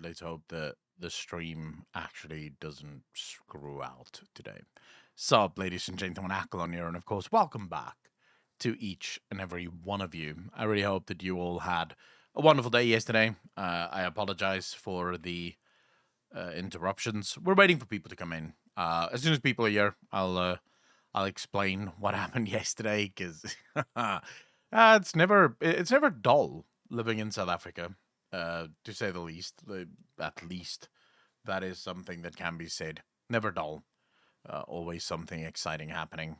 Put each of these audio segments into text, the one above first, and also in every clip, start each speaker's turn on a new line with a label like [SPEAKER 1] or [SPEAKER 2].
[SPEAKER 1] let's hope that the stream actually doesn't screw out today. Sup, ladies and gentlemen, Akalon here, and of course, welcome back to each and every one of you. I really hope that you all had a wonderful day yesterday. I apologize for the interruptions. We're waiting for people to come in. As soon as people are here, I'll explain what happened yesterday because it's never dull living in South Africa, to say the least. At least that is something that can be said. Never dull. Always something exciting happening.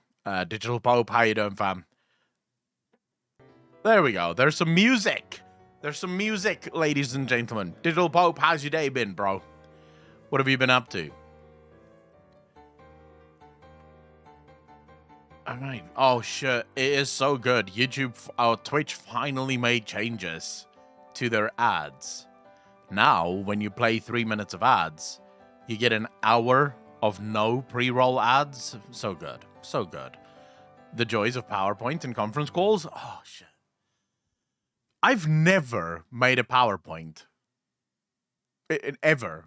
[SPEAKER 1] Digital Pope, how you doing, fam? There we go. There's some music. There's some music, ladies and gentlemen. Digital Pope, how's your day been, bro? What have you been up to? All right. Oh, shit. It is so good. Twitch finally made changes to their ads. Now, when you play 3 minutes of ads, you get an hour of no pre-roll ads. So good. So good. The joys of PowerPoint and conference calls. Oh, shit. I've never made a PowerPoint. Ever.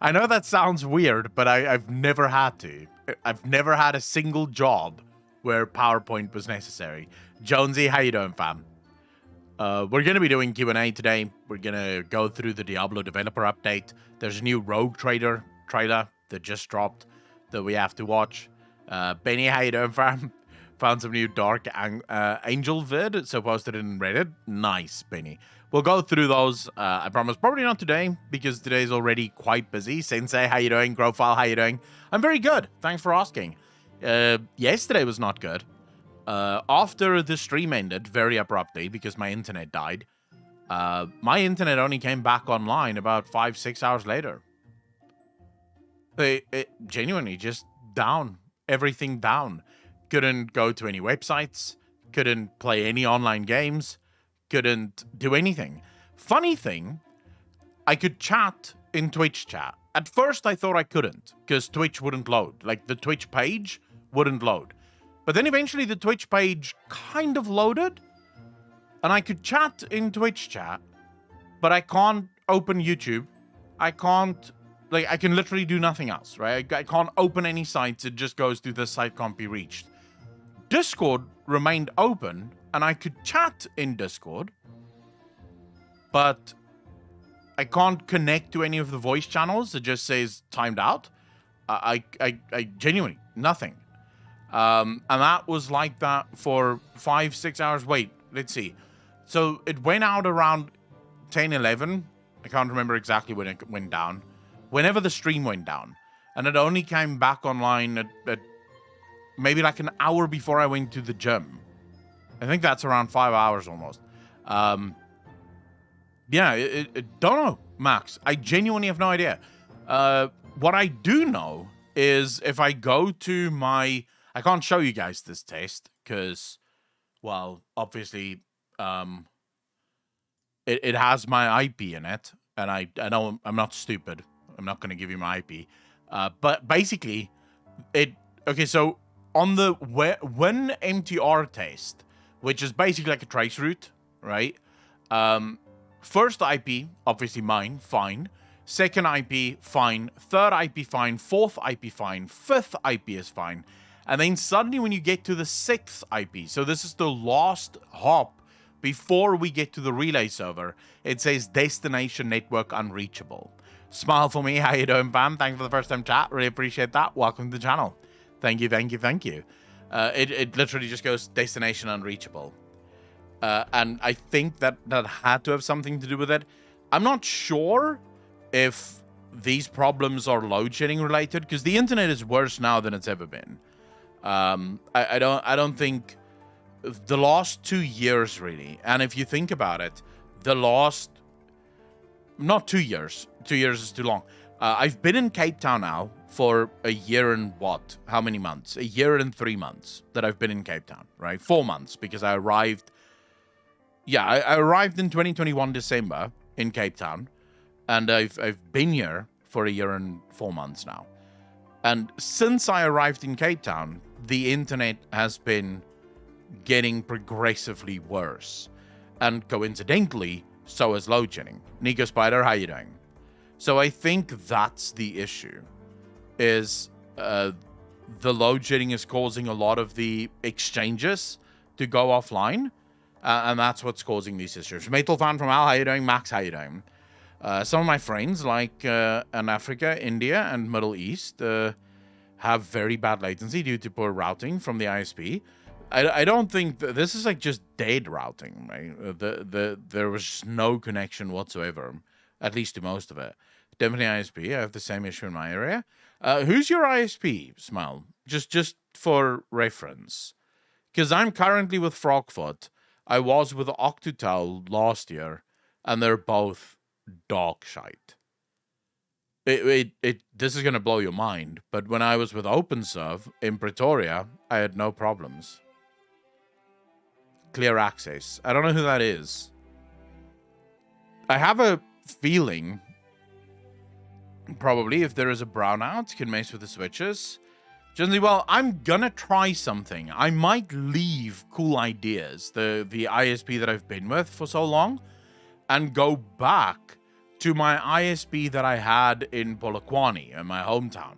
[SPEAKER 1] I know that sounds weird, but I've never had to. I've never had a single job where PowerPoint was necessary. Jonesy, how you doing, fam? We're going to be doing Q&A today. We're going to go through the Diablo developer update. There's a new Rogue trailer that just dropped that we have to watch. Benny, how you doing, fam? Found some new Dark Angel vid, so posted it in Reddit. Nice, Benny. We'll go through those, I promise. Probably not today, because today's already quite busy. Sensei, how you doing? Growfile, how you doing? I'm very good. Thanks for asking. Yesterday was not good. After the stream ended very abruptly, because my internet died, my internet only came back online about 5-6 hours later. It genuinely just down. Everything down. Couldn't go to any websites, couldn't play any online games, couldn't do anything. Funny thing, I could chat in Twitch chat. At first, I thought I couldn't, because Twitch wouldn't load. Like, the Twitch page wouldn't load. But then eventually the Twitch page kind of loaded, and I could chat in Twitch chat, but I can't open YouTube. I can't, I can literally do nothing else, right? I can't open any sites. It just goes to the site can't be reached. Discord remained open, and I could chat in Discord, but I can't connect to any of the voice channels. It just says timed out. I genuinely, nothing. And that was like that for 5-6 hours. Wait, let's see. So it went out around 10-11. I can't remember exactly when it went down. Whenever the stream went down. And it only came back online at maybe like an hour before I went to the gym. I think that's around 5 hours almost. Yeah, don't know, Max. I genuinely have no idea. What I do know is if I go to my... I can't show you guys this test because, well, obviously, it has my IP in it. And I know I'm not stupid. I'm not going to give you my IP. But basically, okay, so on the when MTR test, which is basically like a trace route, right? First IP, obviously mine, fine. Second IP, fine. Third IP, fine. Fourth IP, fine. Fifth IP is fine. And then suddenly when you get to the sixth IP, so this is the last hop before we get to the relay server, it says destination network unreachable. Smile for me. How you doing, fam? Thanks for the first time chat. Really appreciate that. Welcome to the channel. Thank you, thank you, thank you. It literally just goes destination unreachable. And I think that had to have something to do with it. I'm not sure if these problems are load shedding related, because the internet is worse now than it's ever been. I don't think the last 2 years really, and if you think about it, not 2 years. 2 years is too long. I've been in Cape Town now for a year and how many months? A year and 3 months that I've been in Cape Town, right? 4 months, because I arrived... Yeah, I arrived in 2021 December in Cape Town, and I've been here for a year and 4 months now. And since I arrived in Cape Town, the internet has been getting progressively worse. And coincidentally, so is load shedding. Nico Spider, how you doing? So I think that's the issue, is the load shedding is causing a lot of the exchanges to go offline, and that's what's causing these issues. Metal fan from Al, how you doing? Max, how you doing? Some of my friends, like in Africa, India, and Middle East, have very bad latency due to poor routing from the ISP. I don't think this is like just dead routing, right? There was no connection whatsoever, at least to most of it. Definitely ISP. I have the same issue in my area. Who's your ISP, Smile? Just for reference, because I'm currently with Frogfoot. I was with Octutel last year, and they're both dog shite. This is gonna blow your mind, but when I was with OpenServe in Pretoria, I had no problems. Clear access. I don't know who that is. I have a feeling probably if there is a brownout, can mess with the switches. Generally, well, I'm gonna try something. I might leave Cool Ideas, the ISP that I've been with for so long, and go back to my ISP that I had in Polokwane, in my hometown.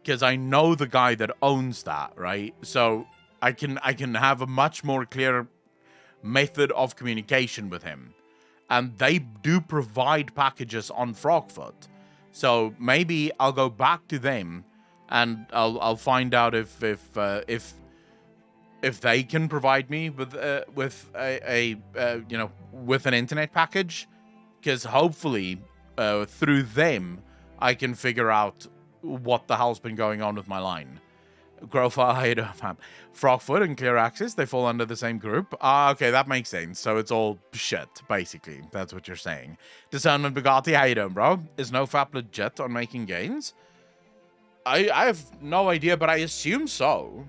[SPEAKER 1] Because I know the guy that owns that, right? So I can have a much more clear method of communication with him. And they do provide packages on Frogfoot. So maybe I'll go back to them and I'll find out if they can provide me with with an internet package, because hopefully through them I can figure out what the hell's been going on with my line. Growfire, Frogfoot and Clear Access, they fall under the same group. Okay, that makes sense. So it's all shit, basically. That's what you're saying. Discernment Bugatti, how you doing, bro? Is NoFap legit on making gains? I have no idea, but I assume so.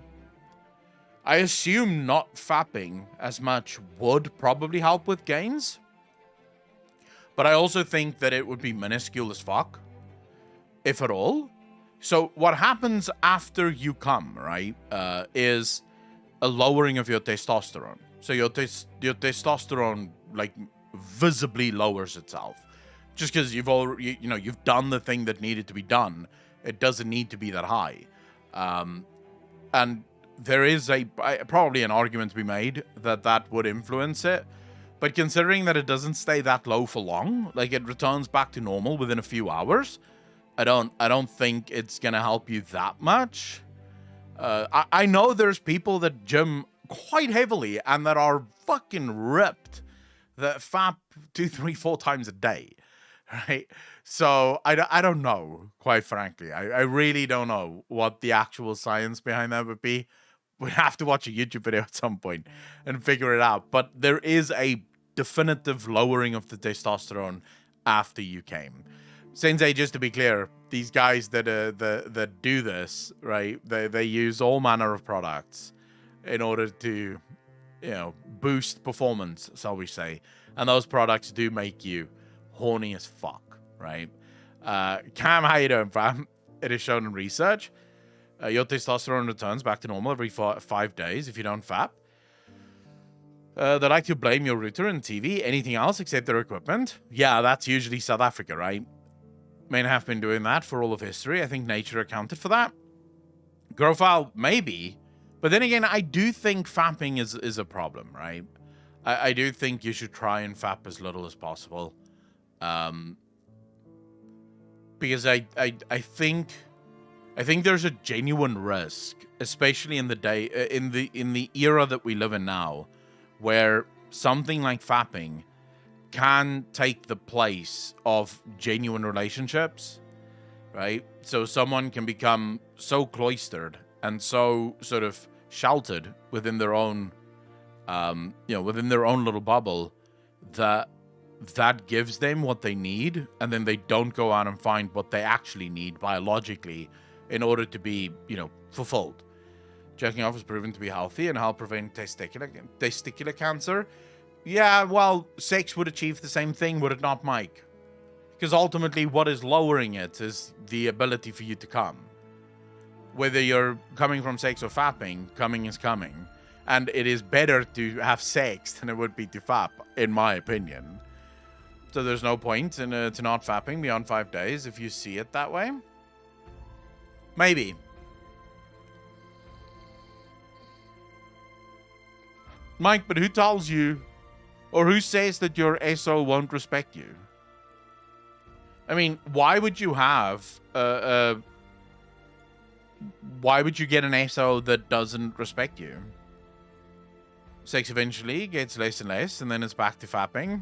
[SPEAKER 1] I assume not fapping as much would probably help with gains. But I also think that it would be minuscule as fuck, if at all. So what happens after you come, right, is a lowering of your testosterone. So your testosterone, like, visibly lowers itself. Just because you've already, you've done the thing that needed to be done. It doesn't need to be that high. And there is probably an argument to be made that would influence it. But considering that it doesn't stay that low for long, like it returns back to normal within a few hours, I don't think it's gonna help you that much. I know there's people that gym quite heavily and that are fucking ripped, that fap 2, 3, 4 times a day, right? So I don't know, quite frankly. I really don't know what the actual science behind that would be. We have to watch a YouTube video at some point and figure it out. But there is a definitive lowering of the testosterone after you came. Sensei, just to be clear, these guys that do this, right? They use all manner of products in order to, boost performance, shall we say. And those products do make you horny as fuck, right? Cam, how you doing, fam? It is shown in research. Your testosterone returns back to normal every 5 days if you don't fap. They like to blame your router and TV. Anything else except their equipment? Yeah, that's usually South Africa, right? Men have been doing that for all of history. I think nature accounted for that. Growfile, maybe. But then again, I do think fapping is a problem, right? I do think you should try and fap as little as possible. Because I think there's a genuine risk, especially in the era that we live in now, where something like fapping can take the place of genuine relationships, right? So someone can become so cloistered and so sort of sheltered within their own, within their own little bubble, that gives them what they need, and then they don't go out and find what they actually need biologically in order to be, fulfilled. Jerking off is proven to be healthy and help prevent testicular cancer. Yeah, well, sex would achieve the same thing, would it not, Mike? Because ultimately, what is lowering it is the ability for you to come. Whether you're coming from sex or fapping, coming is coming. And it is better to have sex than it would be to fap, in my opinion. So there's no point in to not fapping beyond 5 days if you see it that way. Maybe. Mike, but who tells you or who says that your SO won't respect you? I mean, why would you have why would you get an SO that doesn't respect you? Sex eventually gets less and less, and then it's back to fapping.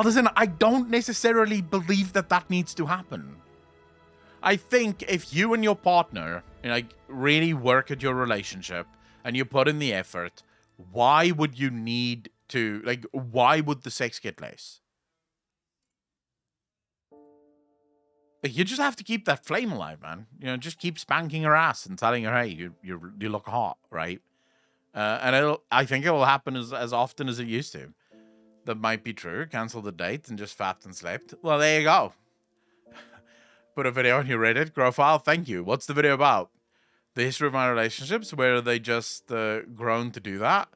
[SPEAKER 1] Listen, I don't necessarily believe that that needs to happen. I think if you and your partner like really work at your relationship and you put in the effort, why would you need to, like, why would the sex get less? Like, you just have to keep that flame alive, man. You know, just keep spanking her ass and telling her, hey, you look hot, right? And I think it will happen as often as it used to. That might be true. Cancel the date and just fapped and slept. Well, there you go. Put a video on your Reddit profile. Thank you. What's the video about? The history of my relationships, where they just grown to do that.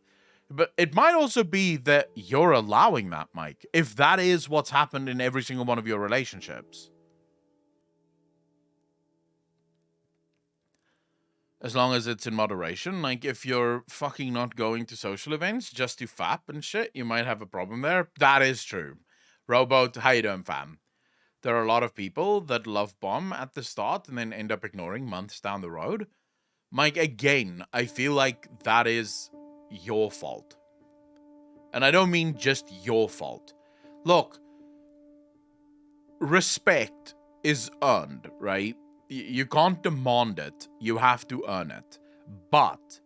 [SPEAKER 1] But it might also be that you're allowing that, Mike. If that is what's happened in every single one of your relationships. As long as it's in moderation. Like, if you're fucking not going to social events just to fap and shit, you might have a problem there. That is true. Robot, how you doing, fam? There are a lot of people that love bomb at the start and then end up ignoring months down the road. Mike, again, I feel like that is your fault. And I don't mean just your fault. Look, respect is earned, right? You can't demand it. You have to earn it. But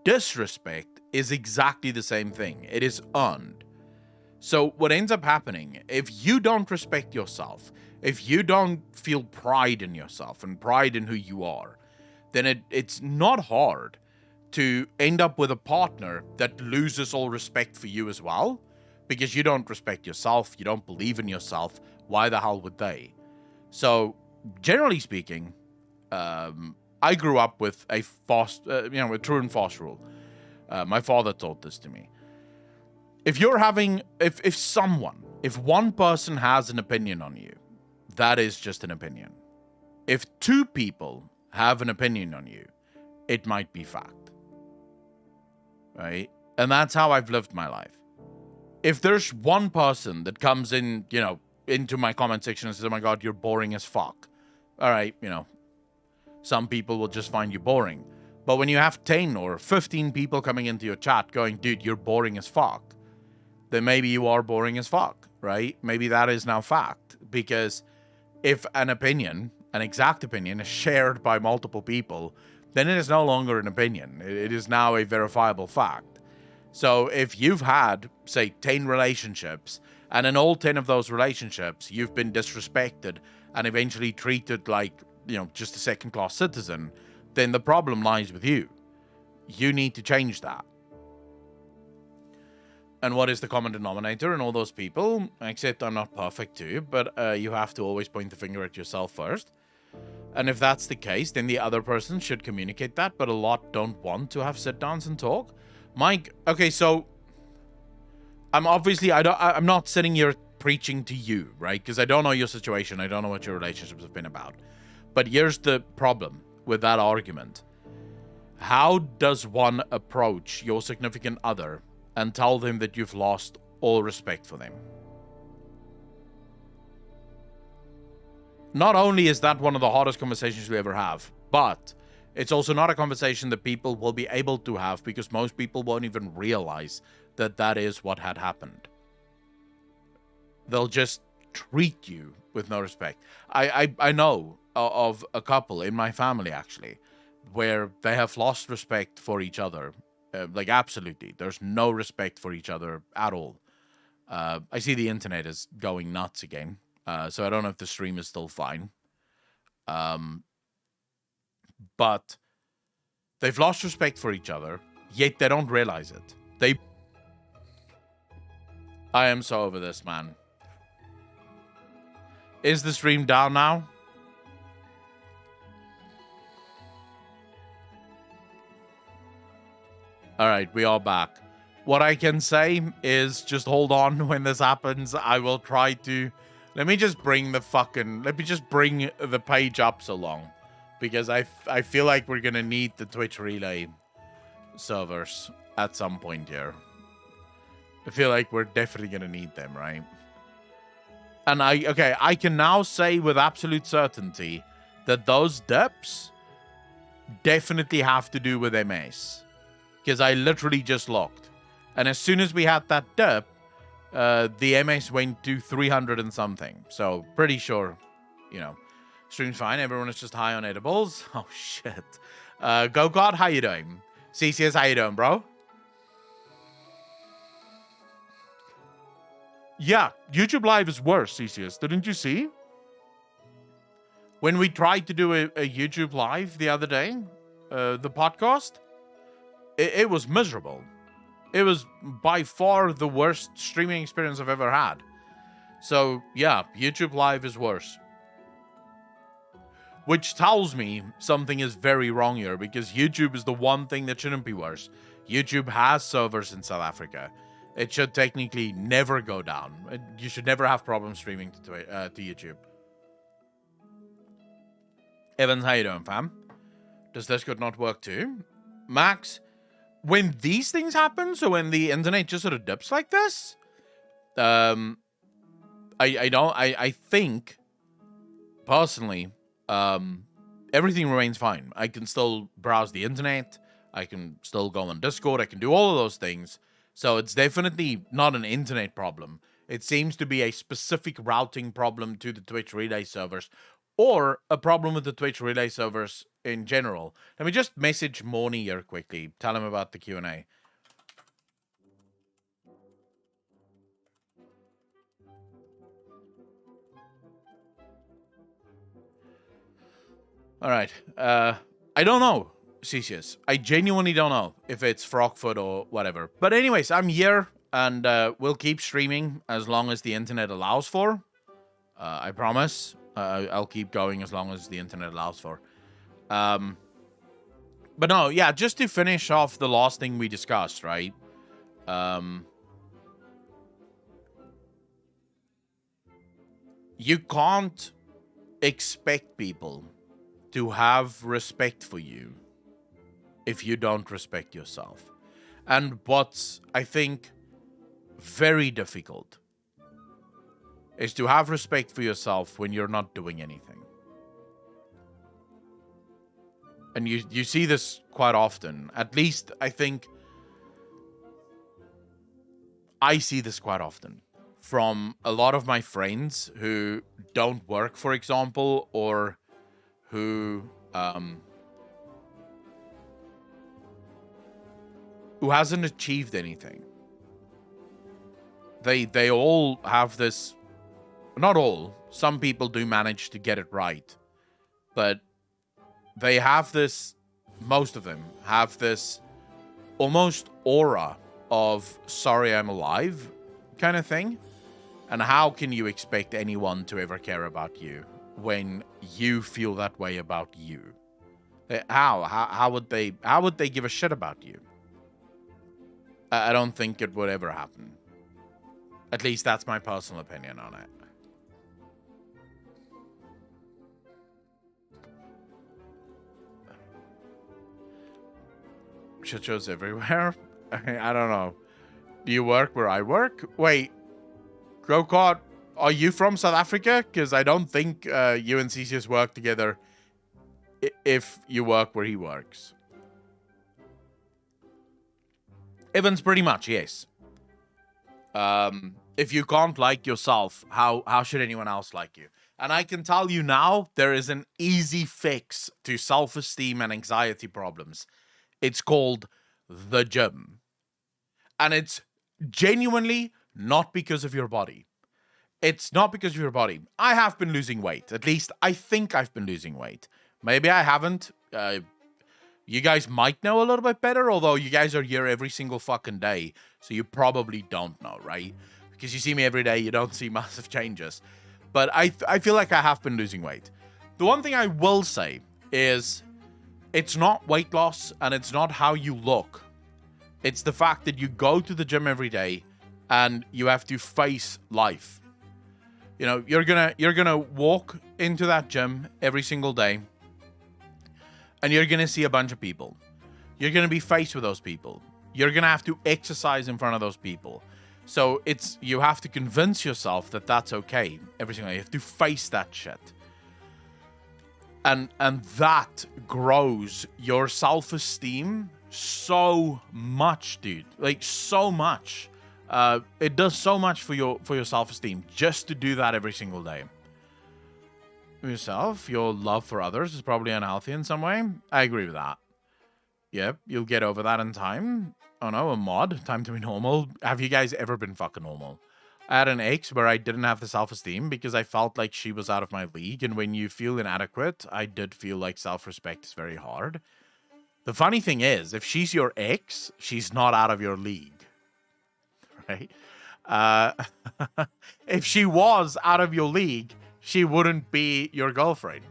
[SPEAKER 1] disrespect is exactly the same thing. It is earned. So what ends up happening, if you don't respect yourself, if you don't feel pride in yourself and pride in who you are, then it's not hard to end up with a partner that loses all respect for you as well, because you don't respect yourself, you don't believe in yourself. Why the hell would they? So, generally speaking, I grew up with a a true and false rule. My father taught this to me. If one person has an opinion on you, that is just an opinion. If two people have an opinion on you, it might be fact. Right? And that's how I've lived my life. If there's one person that comes in, into my comment section and says, oh my God, you're boring as fuck. All right, some people will just find you boring. But when you have 10 or 15 people coming into your chat going, dude, you're boring as fuck, then maybe you are boring as fuck, right? Maybe that is now fact. Because if an exact opinion, is shared by multiple people, then it is no longer an opinion. It is now a verifiable fact. So if you've had, say, 10 relationships, and in all 10 of those relationships, you've been disrespected and eventually treated like, just a second-class citizen, then the problem lies with you. You need to change that. And what is the common denominator in all those people? Except I'm not perfect too, but you have to always point the finger at yourself first. And if that's the case, then the other person should communicate that, but a lot don't want to have sit-downs and talk. Mike, okay, so I'm not sitting here preaching to you, right? Because I don't know your situation. I don't know what your relationships have been about. But here's the problem with that argument. How does one approach your significant other and tell them that you've lost all respect for them? Not only is that one of the hardest conversations we ever have, but it's also not a conversation that people will be able to have because most people won't even realize that that is what had happened. They'll just treat you with no respect. I know of a couple in my family, actually, where they have lost respect for each other. Like, absolutely. There's no respect for each other at all. I see the internet is going nuts again. So I don't know if the stream is still fine. But they've lost respect for each other, yet they don't realize it. I am so over this, man. Is the stream down now? All right, we are back. What I can say is just hold on when this happens. I will try to... Let me just bring the page up so long. Because I feel like we're going to need the Twitch Relay servers at some point here. I feel like we're definitely going to need them, right? And I can now say with absolute certainty that those dips definitely have to do with MS. Because I literally just looked. And as soon as we had that dip, the MS went to 300 and something. So pretty sure, you know, stream's fine. Everyone is just high on edibles. Oh, shit. Go-God, how you doing? CCS, how you doing, bro? Yeah, YouTube Live is worse, CCS. Didn't you see? When we tried to do a YouTube Live the other day, the podcast, it was miserable. It was by far the worst streaming experience I've ever had. So, yeah, YouTube Live is worse. Which tells me something is very wrong here, because YouTube is the one thing that shouldn't be worse. YouTube has servers in South Africa. It should technically never go down. You should never have problems streaming to YouTube. Evans, how you doing, fam? Does Discord not work too? Max, when these things happen, so when the internet just sort of dips like this, I think, personally, everything remains fine. I can still browse the internet. I can still go on Discord. I can do all of those things. So it's definitely not an internet problem. It seems to be a specific routing problem to the Twitch Relay servers, or a problem with the Twitch Relay servers in general. Let me just message Morny here quickly. Tell him about the Q&A. All right. I don't know, Cesius. I genuinely don't know if it's Frogfoot or whatever. But anyways, I'm here, and we'll keep streaming as long as the internet allows for. I promise. I'll keep going as long as the internet allows for. But no, yeah, just to finish off the last thing we discussed, right? You can't expect people to have respect for you if you don't respect yourself. And what's, I think, very difficult is to have respect for yourself when you're not doing anything. And you see this quite often. At least, I think, I see this quite often from a lot of my friends who don't work, for example, or who hasn't achieved anything. They all have this. Not all. Some people do manage to get it right. But they have this, most of them have this almost aura of sorry I'm alive kind of thing. And how can you expect anyone to ever care about you when you feel that way about you? How would they give a shit about you? I don't think it would ever happen. At least that's my personal opinion on it. Shit shows everywhere. I don't know. Do you work where I work? Wait, Grokart, are you from South Africa? Because I don't think you and Cesius work together if you work where he works. Evans, pretty much, yes. If you can't like yourself, how should anyone else like you? And I can tell you now, there is an easy fix to self-esteem and anxiety problems. It's called the gym. And it's genuinely not because of your body. It's not because of your body. I have been losing weight. At least I think I've been losing weight. Maybe I haven't. You guys might know a little bit better, although you guys are here every single fucking day. So you probably don't know, right? Because you see me every day, you don't see massive changes. But I feel like I have been losing weight. The one thing I will say is, it's not weight loss and it's not how you look It's the fact that you go to the gym every day and you have to face life. You know, you're gonna walk into that gym every single day and you're gonna see a bunch of people. You're gonna be faced with those people. You're gonna have to exercise in front of those people. So you have to convince yourself that that's okay every single day. You have to face that shit. And that grows your self-esteem so much, dude. Like, so much. It does so much for your self-esteem just to do that every single day. Yourself, your love for others is probably unhealthy in some way. I agree with that. Yep, you'll get over that in time. Oh no, a mod. Time to be normal. Have you guys ever been fucking normal? I had an ex where I didn't have the self-esteem because I felt like she was out of my league. And when you feel inadequate, I did feel like self-respect is very hard. The funny thing is, if she's your ex, she's not out of your league. Right? If she was out of your league, she wouldn't be your girlfriend.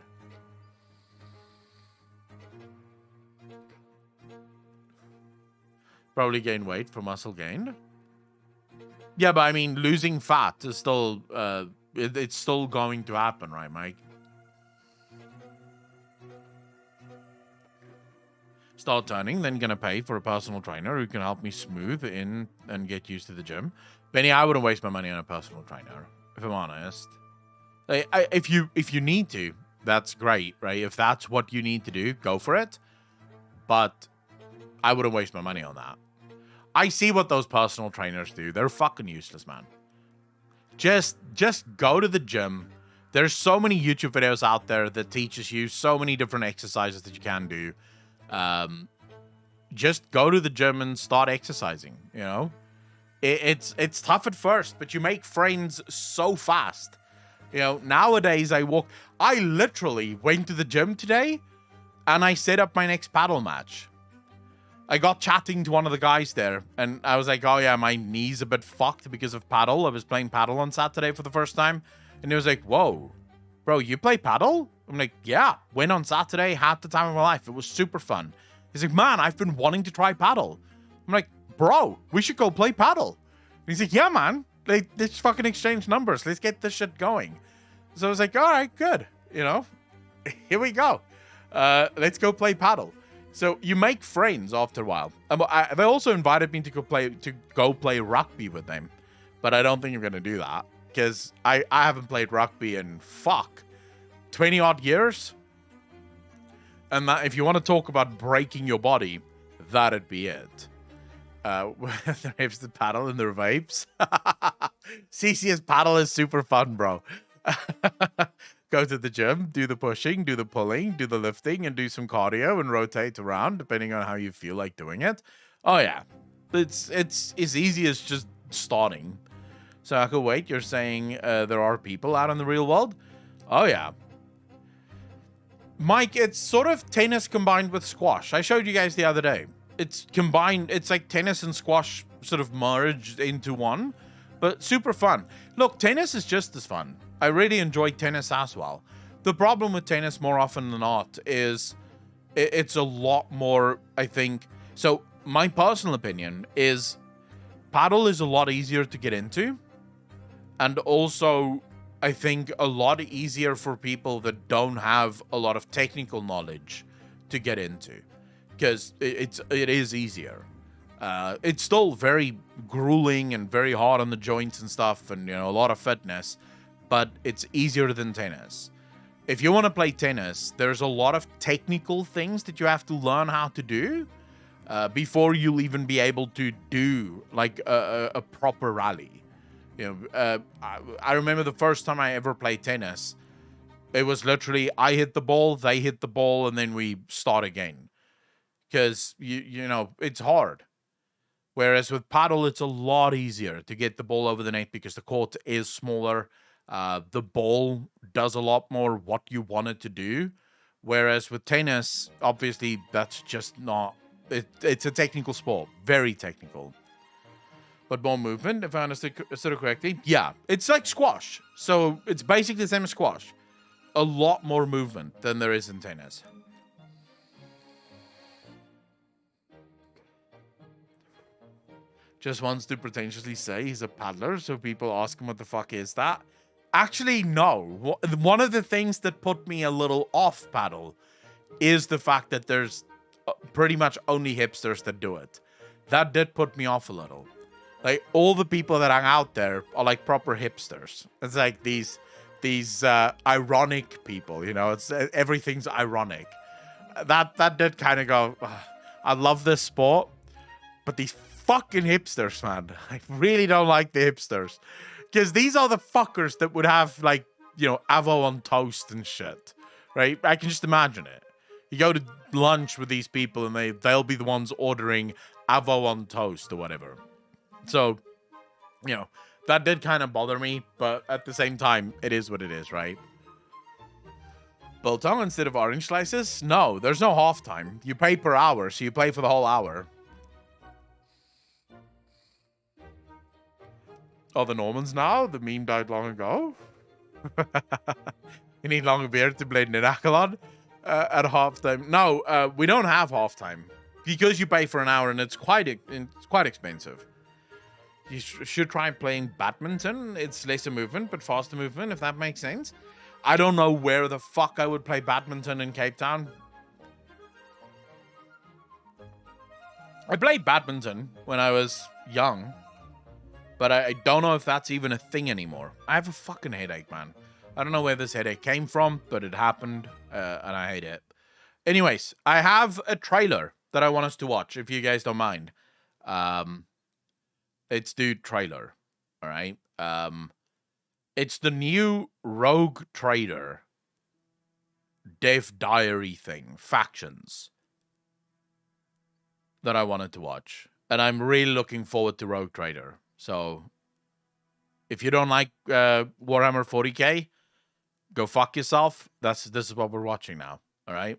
[SPEAKER 1] Probably gain weight for muscle gain. Yeah, but I mean, losing fat is still, it's still going to happen, right, Mike? Start turning, then gonna pay for a personal trainer who can help me smooth in and get used to the gym. Benny, I wouldn't waste my money on a personal trainer, if I'm honest. Like, if you need to, that's great, right? If that's what you need to do, go for it. But I wouldn't waste my money on that. I see what those personal trainers do. They're fucking useless, man. Just go to the gym. There's so many YouTube videos out there that teaches you so many different exercises that you can do. Just go to the gym and start exercising, you know? It's tough at first, but you make friends so fast. You know, nowadays I literally went to the gym today and I set up my next paddle match. I got chatting to one of the guys there, and I was like, oh yeah, my knee's a bit fucked because of paddle. I was playing paddle on Saturday for the first time, and he was like, whoa, bro, you play paddle? I'm like, yeah, went on Saturday, had the time of my life. It was super fun. He's like, man, I've been wanting to try paddle. I'm like, bro, we should go play paddle. And he's like, yeah, man, let's fucking exchange numbers. Let's get this shit going. So I was like, all right, good. You know, here we go. Let's go play paddle. So you make friends after a while. They also invited me to go play rugby with them, but I don't think I'm gonna do that because I haven't played rugby in 20 odd years. And that, if you want to talk about breaking your body, that'd be it. Their hips to paddle and their vapes. CC's paddle is super fun, bro. Go to the gym, do the pushing, do the pulling, do the lifting, and do some cardio and rotate around, depending on how you feel like doing it. Oh, yeah. It's as easy as just starting. So, I could wait. You're saying there are people out in the real world? Oh, yeah. Mike, it's sort of tennis combined with squash. I showed you guys the other day. It's combined. It's like tennis and squash sort of merged into one, but super fun. Look, tennis is just as fun. I really enjoy tennis as well. The problem with tennis more often than not is it's a lot more, I think. So my personal opinion is paddle is a lot easier to get into. And also, I think a lot easier for people that don't have a lot of technical knowledge to get into. Because it is easier. It's still very grueling and very hard on the joints and stuff, and, you know, a lot of fitness. But it's easier than tennis. If you want to play tennis, there's a lot of technical things that you have to learn how to do before you'll even be able to do like a proper rally. You know, I remember the first time I ever played tennis. It was literally I hit the ball, they hit the ball, and then we start again. Because you know it's hard. Whereas with paddle, it's a lot easier to get the ball over the net because the court is smaller. The ball does a lot more what you want it to do. Whereas with tennis, obviously, that's just not... It's a technical sport. Very technical. But more movement, if I understood correctly. Yeah, it's like squash. So it's basically the same as squash. A lot more movement than there is in tennis. just wants to pretentiously say he's a paddler, so people ask him what the fuck is that. Actually, no. One of the things that put me a little off paddle is the fact that there's pretty much only hipsters that do it. That did put me off a little. Like, all the people that hang out there are like proper hipsters. It's like these ironic people, you know. It's everything's ironic. That did kind of go. I love this sport, but these fucking hipsters, man. I really don't like the hipsters, because these are the fuckers that would have, like, you know, avo on toast and shit, right? I can just imagine it. You go to lunch with these people and they'll be the ones ordering avo on toast or whatever. So, you know, that did kind of bother me, but at the same time, it is what it is, right? Biltong instead of orange slices? No, there's no halftime. You pay per hour, so you play for the whole hour. Oh, the Normans now? The meme died long ago? You need longer beard to play Nirakalon at halftime. No, we don't have halftime. Because you pay for an hour and it's quite expensive. You should try playing badminton. It's lesser movement, but faster movement, if that makes sense. I don't know where the fuck I would play badminton in Cape Town. I played badminton when I was young, but I don't know if that's even a thing anymore. I have a fucking headache, man. I don't know where this headache came from, but it happened, and I hate it. Anyways, I have a trailer that I want us to watch, if you guys don't mind. It's the trailer, all right? It's the new Rogue Trader Dev Diary thing, Factions, that I wanted to watch. And I'm really looking forward to Rogue Trader. So, if you don't like Warhammer 40k, go fuck yourself. This is what we're watching now, all right?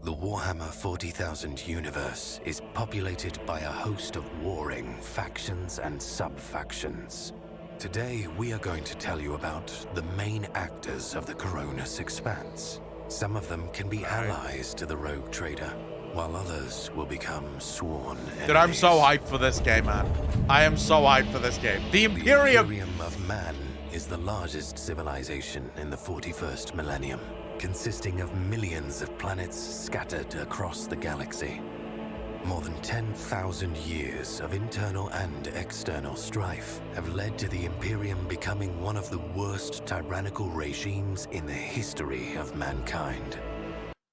[SPEAKER 2] The Warhammer 40,000 universe is populated by a host of warring factions and sub-factions. Today, we are going to tell you about the main actors of the Coronis Expanse. Some of them can be allies to the Rogue Trader, while others will become sworn enemies.
[SPEAKER 1] Dude, I'm so hyped for this game, man. I am so hyped for this game. The Imperium
[SPEAKER 2] of Man is the largest civilization in the 41st millennium, consisting of millions of planets scattered across the galaxy. More than 10,000 years of internal and external strife have led to the Imperium becoming one of the worst tyrannical regimes in the history of mankind.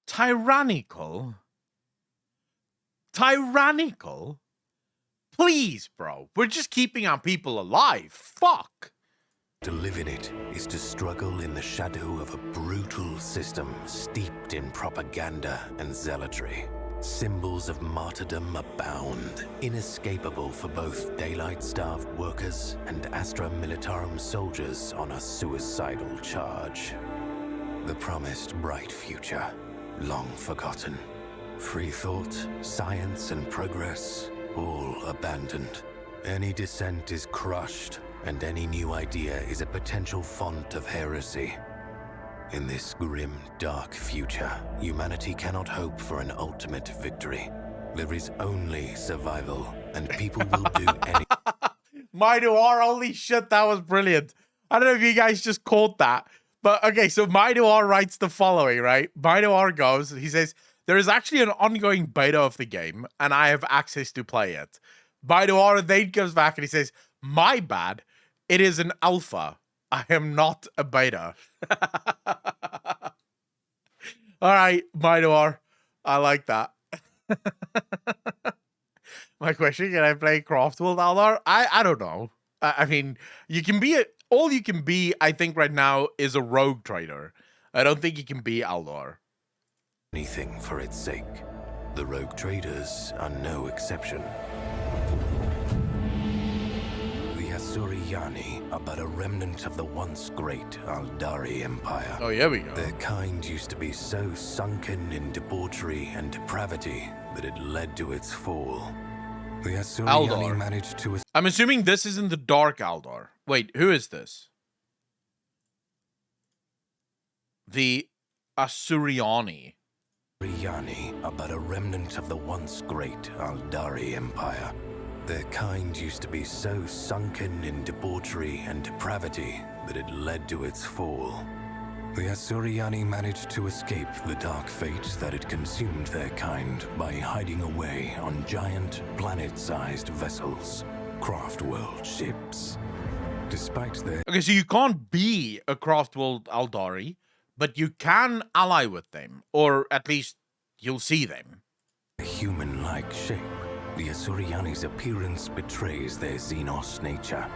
[SPEAKER 1] Tyrannical? Tyrannical? Please, bro. We're just keeping our people alive. Fuck.
[SPEAKER 2] To live in it is to struggle in the shadow of a brutal system steeped in propaganda and zealotry. Symbols of martyrdom abound, inescapable for both daylight-starved workers and Astra Militarum soldiers on a suicidal charge. The promised bright future, long forgotten. Free thought, science, and progress, all abandoned. Any dissent is crushed, and any new idea is a potential font of heresy. In this grim, dark future, humanity cannot hope for an ultimate victory. There is only survival, and people will do any...
[SPEAKER 1] My Noir, holy shit, that was brilliant. I don't know if you guys just caught that. But, okay, so My Noir writes the following, right? My Noir goes, he says, there is actually an ongoing beta of the game, and I have access to play it. My Noir then comes back and he says, my bad, it is an alpha. I am not a beta. All right, My Noir. I like that. My question, can I play Craftworld Aldar? I don't know. I mean, you can be all you can be, I think, right now is a rogue trader. I don't think you can be Aldar.
[SPEAKER 2] Anything for its sake. The rogue traders are no exception. Suriani are but a remnant of the once great Aldari Empire.
[SPEAKER 1] Oh, here we go.
[SPEAKER 2] Their kind used to be so sunken in debauchery and depravity that it led to its fall. The Suriani managed to...
[SPEAKER 1] I'm assuming this is in the Dark Aldar. Wait, who is this? The Asuriani.
[SPEAKER 2] Asuriani are but a remnant of the once great Aldari Empire. Their kind used to be so sunken in debauchery and depravity that it led to its fall. The Asuriani managed to escape the dark fate that had consumed their kind by hiding away on giant, planet-sized vessels, craft-world ships. Despite their...
[SPEAKER 1] Okay, so you can't be a Craftworld Aldari, but you can ally with them, or at least you'll see them.
[SPEAKER 2] human-like shape, the Asuriani's appearance betrays their Xenos nature.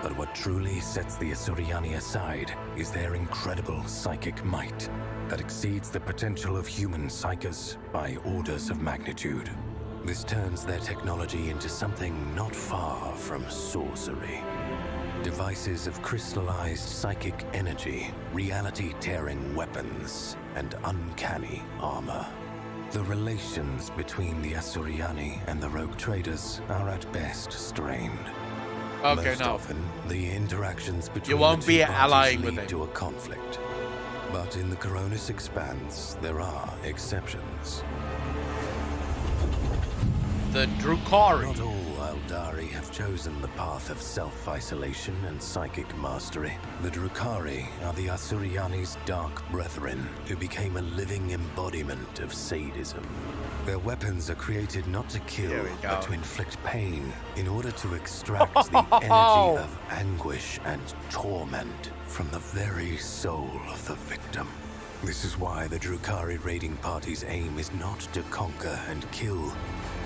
[SPEAKER 2] But what truly sets the Asuriani aside is their incredible psychic might that exceeds the potential of human psychers by orders of magnitude. This turns their technology into something not far from sorcery. Devices of crystallized psychic energy, reality-tearing weapons, and uncanny armor. The relations between the Asuriani and the rogue traders are at best strained.
[SPEAKER 1] Okay,
[SPEAKER 2] Most
[SPEAKER 1] no.
[SPEAKER 2] often, the interactions between
[SPEAKER 1] won't
[SPEAKER 2] the
[SPEAKER 1] be
[SPEAKER 2] two parties
[SPEAKER 1] allying with
[SPEAKER 2] lead
[SPEAKER 1] them.
[SPEAKER 2] to a conflict. But in the Coronis Expanse, there are exceptions.
[SPEAKER 1] The Drukhari.
[SPEAKER 2] Not all Aldari have chosen the path of self-isolation and psychic mastery. The Drukhari are the Asuriani's dark brethren who became a living embodiment of sadism. Their weapons are created not to kill,
[SPEAKER 1] Here we go.
[SPEAKER 2] but to inflict pain in order to extract the energy of anguish and torment from the very soul of the victim. This is why the Drukhari raiding party's aim is not to conquer and kill.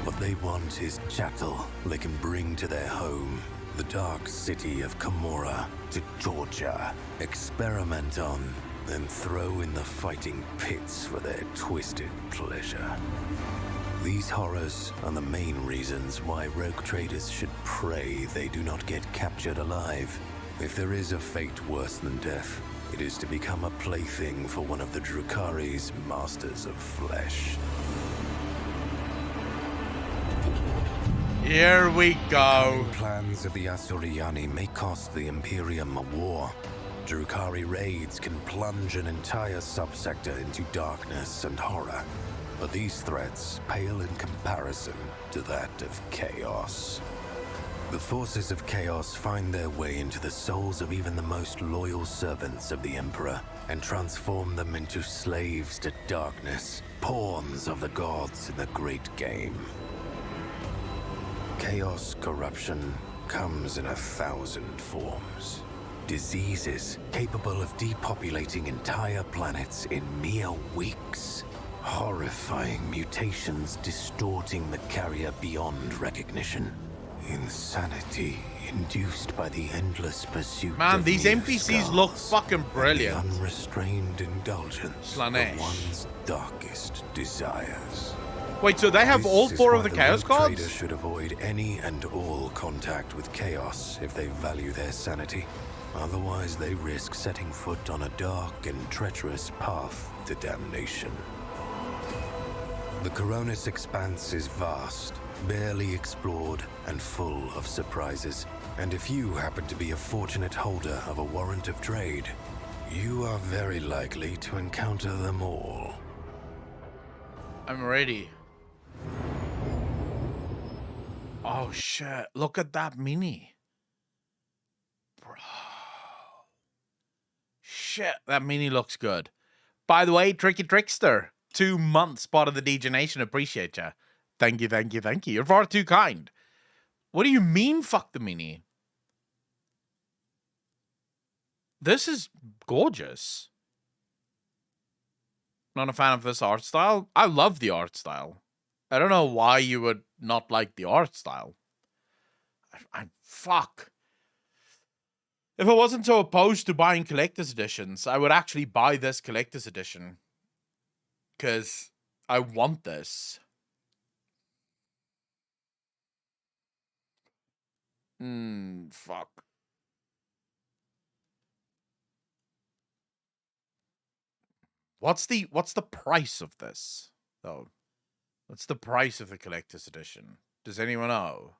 [SPEAKER 2] What they want is chattel they can bring to their home, the dark city of Camorra, to torture, experiment on, then throw in the fighting pits for their twisted pleasure. These horrors are the main reasons why rogue traders should pray they do not get captured alive. If there is a fate worse than death, it is to become a plaything for one of the Drukhari's masters of flesh.
[SPEAKER 1] Here we go.
[SPEAKER 2] Plans of the Asuriani may cost the Imperium a war. Drukhari raids can plunge an entire subsector into darkness and horror. But these threats pale in comparison to that of chaos. The forces of chaos find their way into the souls of even the most loyal servants of the Emperor and transform them into slaves to darkness, pawns of the gods in the great game. Chaos corruption comes in 1,000 forms. Diseases capable of depopulating entire planets in mere weeks. Horrifying mutations distorting the carrier beyond recognition. Insanity induced by the endless pursuit
[SPEAKER 1] Man,
[SPEAKER 2] of
[SPEAKER 1] these
[SPEAKER 2] mere
[SPEAKER 1] NPCs look
[SPEAKER 2] scars
[SPEAKER 1] fucking
[SPEAKER 2] and
[SPEAKER 1] brilliant.
[SPEAKER 2] the unrestrained indulgence
[SPEAKER 1] Slanesh.
[SPEAKER 2] of one's darkest desires.
[SPEAKER 1] Wait, so they have
[SPEAKER 2] This
[SPEAKER 1] all
[SPEAKER 2] is
[SPEAKER 1] four
[SPEAKER 2] why
[SPEAKER 1] of the
[SPEAKER 2] the
[SPEAKER 1] Chaos
[SPEAKER 2] rogue
[SPEAKER 1] cards?
[SPEAKER 2] traders should avoid any and all contact with chaos if they value their sanity. Otherwise, they risk setting foot on a dark and treacherous path to damnation. The Coronis Expanse is vast, barely explored, and full of surprises. And if you happen to be a fortunate holder of a warrant of trade, you are very likely to encounter them all.
[SPEAKER 1] I'm ready. Oh shit, look at that mini. Bro. Shit, that mini looks good. By the way, Tricky Trickster, 2 months part of the DJ Nation. Appreciate ya. Thank you, thank you, thank you. You're far too kind. What do you mean, fuck the mini? This is gorgeous. Not a fan of this art style. I love the art style. I don't know why you would not like the art style. Fuck. If I wasn't so opposed to buying collector's editions, I would actually buy this collector's edition. Because I want this. Fuck. What's the price of this, though? What's the price of the collector's edition? Does anyone know?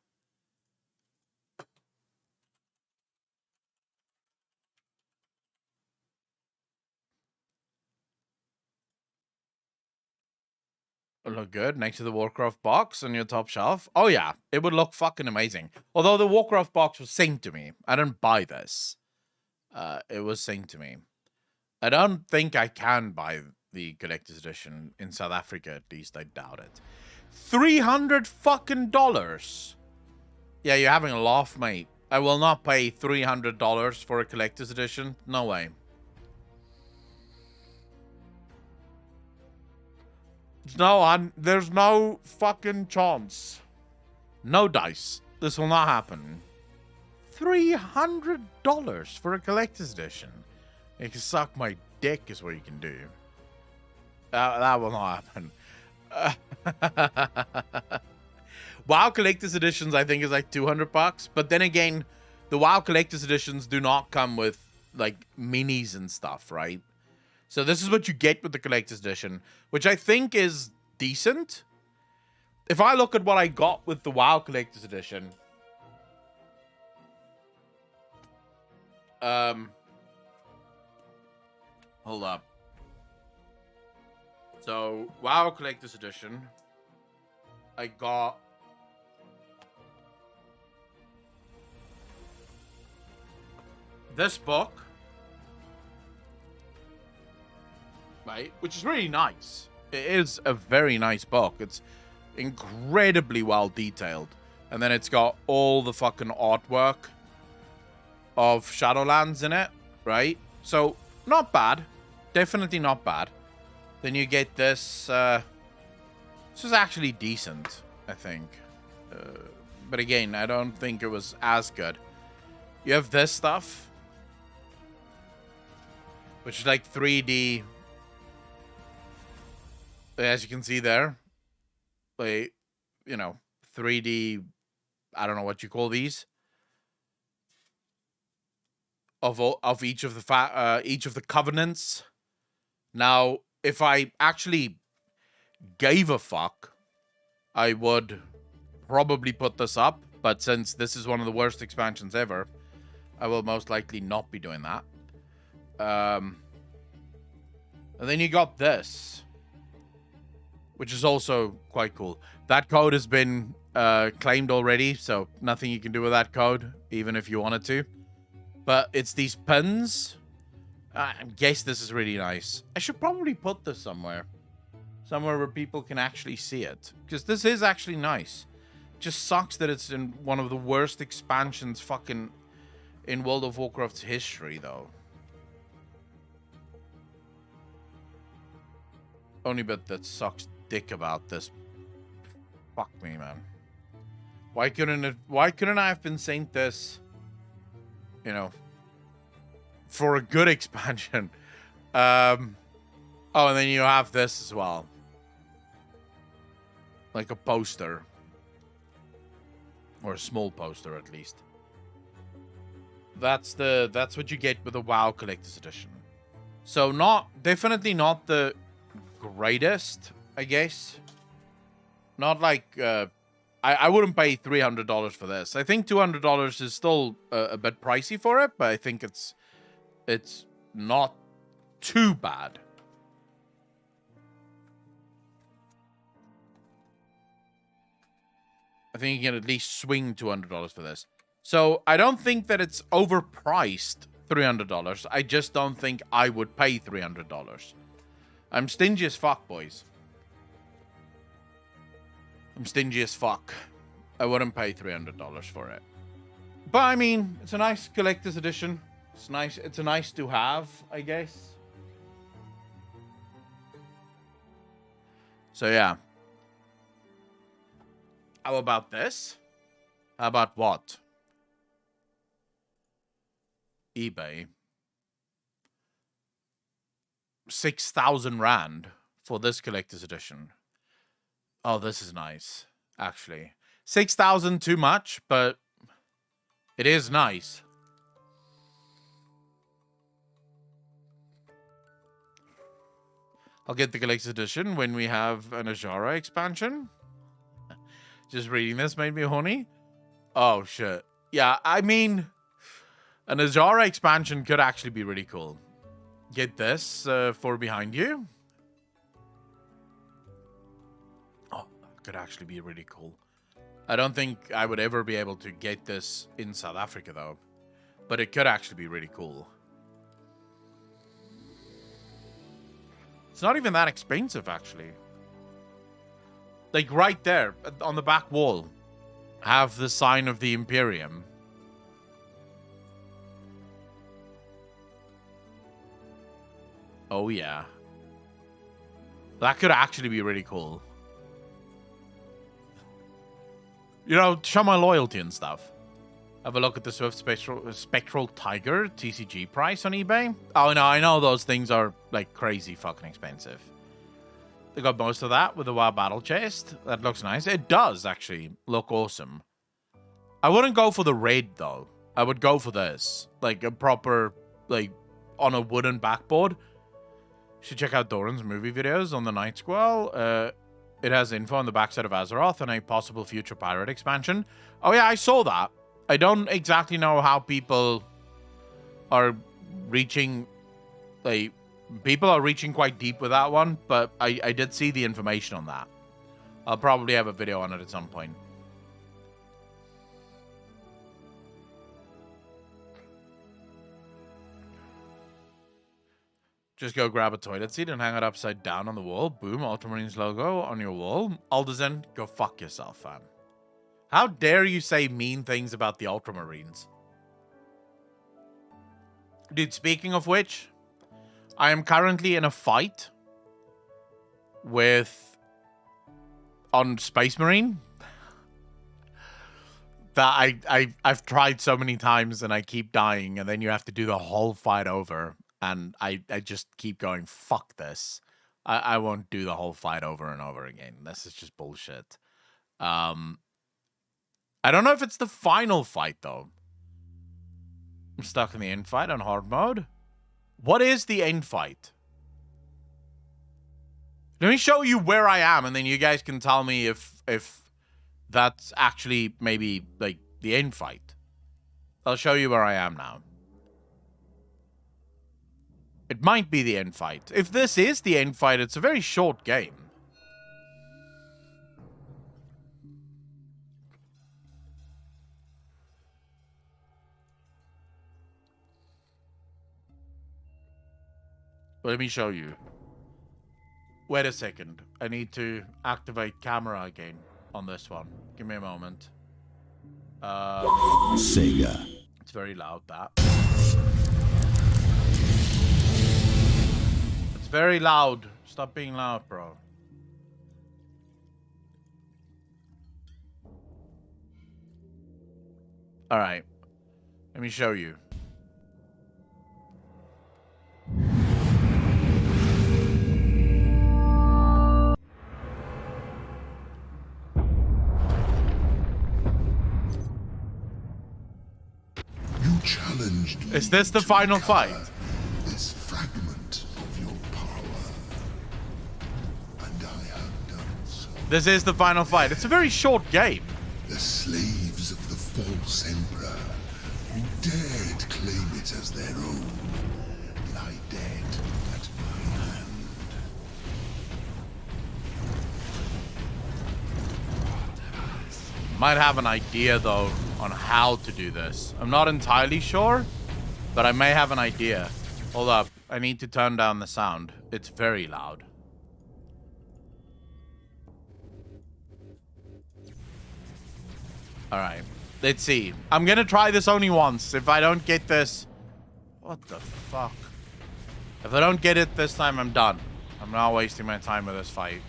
[SPEAKER 1] Look good next to the Warcraft box on your top shelf. Oh yeah, it would look fucking amazing. Although the Warcraft box was sent to me. I didn't buy this. It was sent to me. I don't think I can buy the collector's edition in South Africa, at least. I doubt it. $300 fucking dollars. Yeah, you're having a laugh, mate. I will not pay $300 for a collector's edition. No way. No, there's no fucking chance. No dice. This will not happen. $300 for a collector's edition. You can suck my dick is what you can do. That will not happen. WoW collector's editions, I think, is like $200. But then again, the WoW collector's editions do not come with like minis and stuff, right? So this is what you get with the collector's edition, which I think is decent. If I look at what I got with the WoW collector's edition, hold up. So WoW collector's edition, I got this book, right, which is really nice. It is a very nice book. It's incredibly well detailed, and then it's got all the fucking artwork of Shadowlands in it, right? So not bad, definitely not bad. Then you get this. This is actually decent, I think, but again, I don't think it was as good. You have this stuff, which is like 3D. As you can see there, like, you know, 3D, I don't know what you call these, of each of the covenants. Now, if I actually gave a fuck, I would probably put this up, but since this is one of the worst expansions ever, I will most likely not be doing that. And then you got this, which is also quite cool. That code has been claimed already, so nothing you can do with that code, even if you wanted to. But it's these pins. I guess this is really nice. I should probably put this somewhere where people can actually see it, because this is actually nice. Just sucks that it's in one of the worst expansions fucking in World of Warcraft's history, though. Only bit that sucks dick about this. Fuck me, man. Why couldn't I have been sent this, you know, for a good expansion? Oh, and then you have this as well. Like a poster. Or a small poster, at least. That's what you get with a WoW Collector's Edition. So definitely not the greatest, I guess. Not like, I wouldn't pay $300 for this. I think $200 is still a bit pricey for it, but I think it's not too bad. I think you can at least swing $200 for this. So I don't think that it's overpriced $300. I just don't think I would pay $300. I'm stingy as fuck, boys. I'm stingy as fuck. I wouldn't pay $300 for it. But I mean, it's a nice collector's edition. It's nice. It's a nice to have, I guess. So yeah. How about this? How about what? eBay. 6,000 Rand for this collector's edition. Oh, this is nice, actually. 6,000 too much, but it is nice. I'll get the collector's edition when we have an Azara expansion. Just reading this made me horny. Oh, shit. Yeah, I mean, an Azara expansion could actually be really cool. Get this for behind you. could actually be really cool. I don't think I would ever be able to get this in South Africa, though. But it could actually be really cool. It's not even that expensive, actually. Like, right there, on the back wall, have the sign of the Imperium. Oh, yeah. That could actually be really cool. You know, show my loyalty and stuff. Have a look at the Swift Spectral Tiger TCG price on eBay. Oh, no, I know those things are, like, crazy fucking expensive. They got most of that with the WoW Battle Chest. That looks nice. It does, actually, look awesome. I wouldn't go for the red, though. I would go for this. Like, a proper, like, on a wooden backboard. You should check out Doran's movie videos on the Night Squall. It has info on the backside of Azeroth and a possible future pirate expansion. Oh, yeah, I saw that. I don't exactly know how people are reaching, like, people are reaching quite deep with that one, but I did see the information on that. I'll probably have a video on it at some point. Just go grab a toilet seat and hang it upside down on the wall. Boom, Ultramarines logo on your wall. Aldezen, go fuck yourself, fam. How dare you say mean things about the Ultramarines? Dude, speaking of which, I am currently in a fight on Space Marine that I've tried so many times and I keep dying, and then you have to do the whole fight over, and I just keep going, fuck this. I won't do the whole fight over and over again. This is just bullshit. I don't know if it's the final fight, though. I'm stuck in the end fight on hard mode. What is the end fight? Let me show you where I am, and then you guys can tell me if that's actually maybe, like, the end fight. I'll show you where I am now. It might be the end fight. If this is the end fight, it's a very short game. Let me show you. Wait a second. I need to activate camera again on this one. Give me a moment.
[SPEAKER 2] Sega.
[SPEAKER 1] It's very loud, that. It's very loud. Stop being loud, bro. Alright. Let me show you.
[SPEAKER 3] Challenged me.
[SPEAKER 1] Is this the final fight?
[SPEAKER 3] This fragment of your power, and I have done so.
[SPEAKER 1] This is the final fight. It's a very short game.
[SPEAKER 3] The slaves of the false emperor, who dared claim it as their own, lie dead at my hand.
[SPEAKER 1] Might have an idea, though, on how to do this. I'm not entirely sure, but I may have an idea. Hold up. I need to turn down the sound. It's very loud. Alright. Let's see. I'm gonna try this only once. If I don't get this... What the fuck? If I don't get it this time, I'm done. I'm not wasting my time with this fight.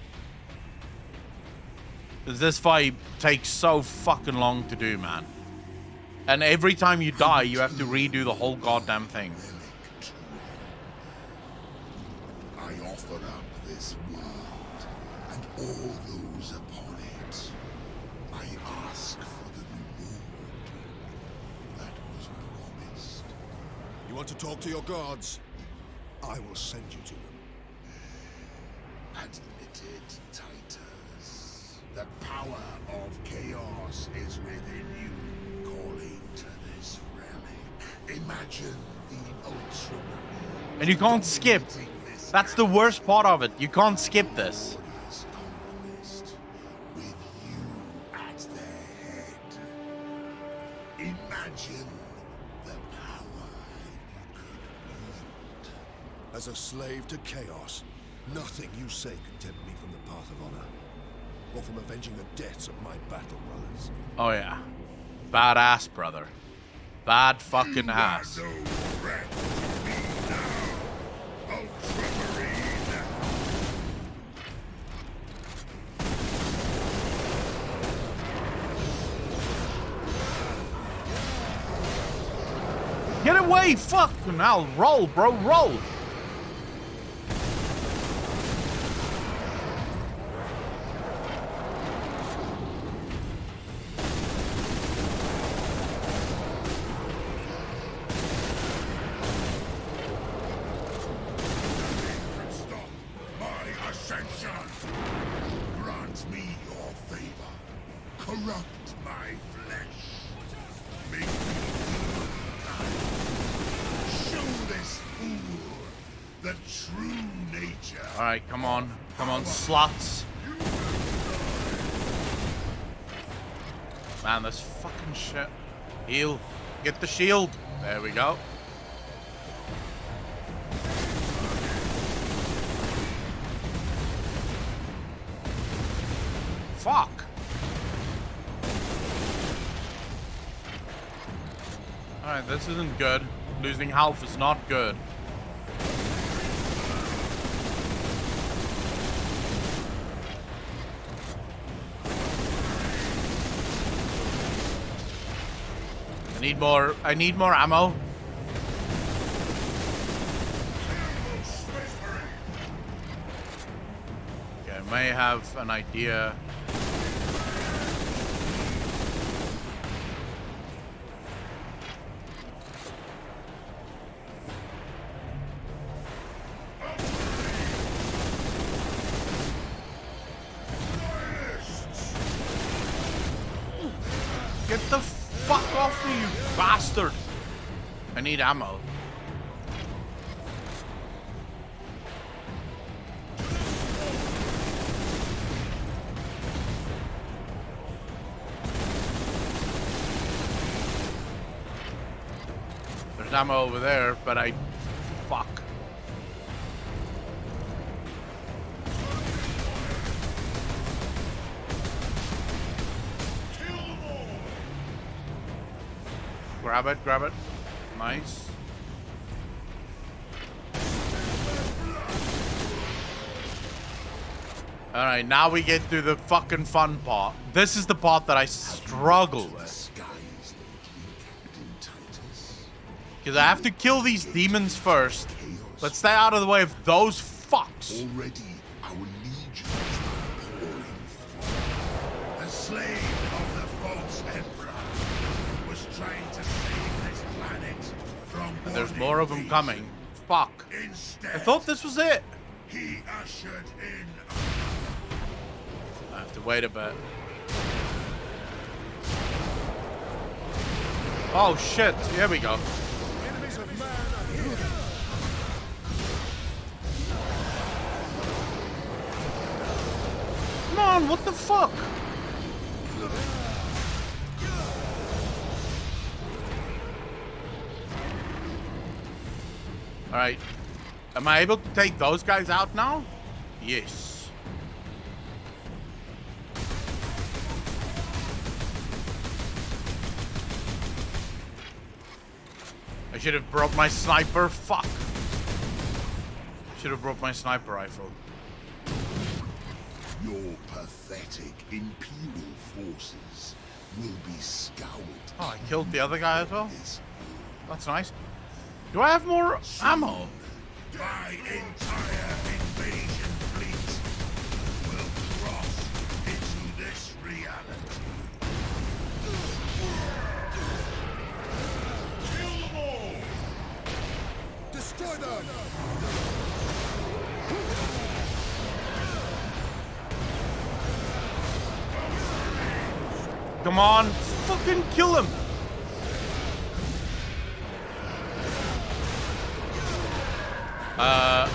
[SPEAKER 1] This fight takes so fucking long to do, man. And every time you die, you have to redo the whole goddamn thing.
[SPEAKER 3] I offer up this world and all those upon it. I ask for the reward that was promised.
[SPEAKER 4] You want to talk to your gods? I will send you to them.
[SPEAKER 3] Admitted, Titans. The power of chaos is within you, calling to this relic. Imagine the Ultramarine.
[SPEAKER 1] And you can't skip. That's the worst part of it. You can't skip this.
[SPEAKER 3] Conquest with is their head. Imagine the power you could wield.
[SPEAKER 4] As a slave to chaos, nothing you say can tempt me from the path of honor, or from avenging the deaths of my battle brothers.
[SPEAKER 1] Oh yeah. Badass, brother. Bad fucking ass.
[SPEAKER 3] No threat to me now, Ultramarine.
[SPEAKER 1] Get away! Fucking hell! Roll, bro, roll!
[SPEAKER 3] Stop my ascension. Grant me your favor. Corrupt my flesh. Make me show this fool the true nature.
[SPEAKER 1] Alright, come on. Come on, slots. Man, this fucking shit. Heal. Get the shield. There we go. Fuck. Alright, this isn't good. Losing health is not good. I need more ammo. Okay, I may have an idea. Get the fuck off me, you bastard! I need ammo. There's ammo over there, but fuck. Grab it, grab it. Nice. Alright, now we get to the fucking fun part. This is the part that I struggle with. Because I have to kill these demons first. Let's stay out of the way of those fucks.
[SPEAKER 3] Already our legions are pouring through. The slave of the false emperor was trying to save this planet from
[SPEAKER 1] And there's
[SPEAKER 3] one
[SPEAKER 1] more of them
[SPEAKER 3] invasion.
[SPEAKER 1] coming. Fuck.
[SPEAKER 3] Instead,
[SPEAKER 1] I thought this was it.
[SPEAKER 3] he ushered in
[SPEAKER 1] I have to wait a bit. Oh shit, here we go.
[SPEAKER 4] Enemies of man are here.
[SPEAKER 1] Come on, what the fuck? Alright. Am I able to take those guys out now? Yes. I should have brought my sniper. Fuck. Should have brought my sniper rifle.
[SPEAKER 3] your pathetic Imperial forces will be scoured.
[SPEAKER 1] Oh, I killed the other guy as well?
[SPEAKER 3] This
[SPEAKER 1] That's nice. Do I have more ammo?
[SPEAKER 3] my entire invasion fleet will cross into this reality. Kill them all!
[SPEAKER 4] Destroy them!
[SPEAKER 1] Come on, fucking kill him!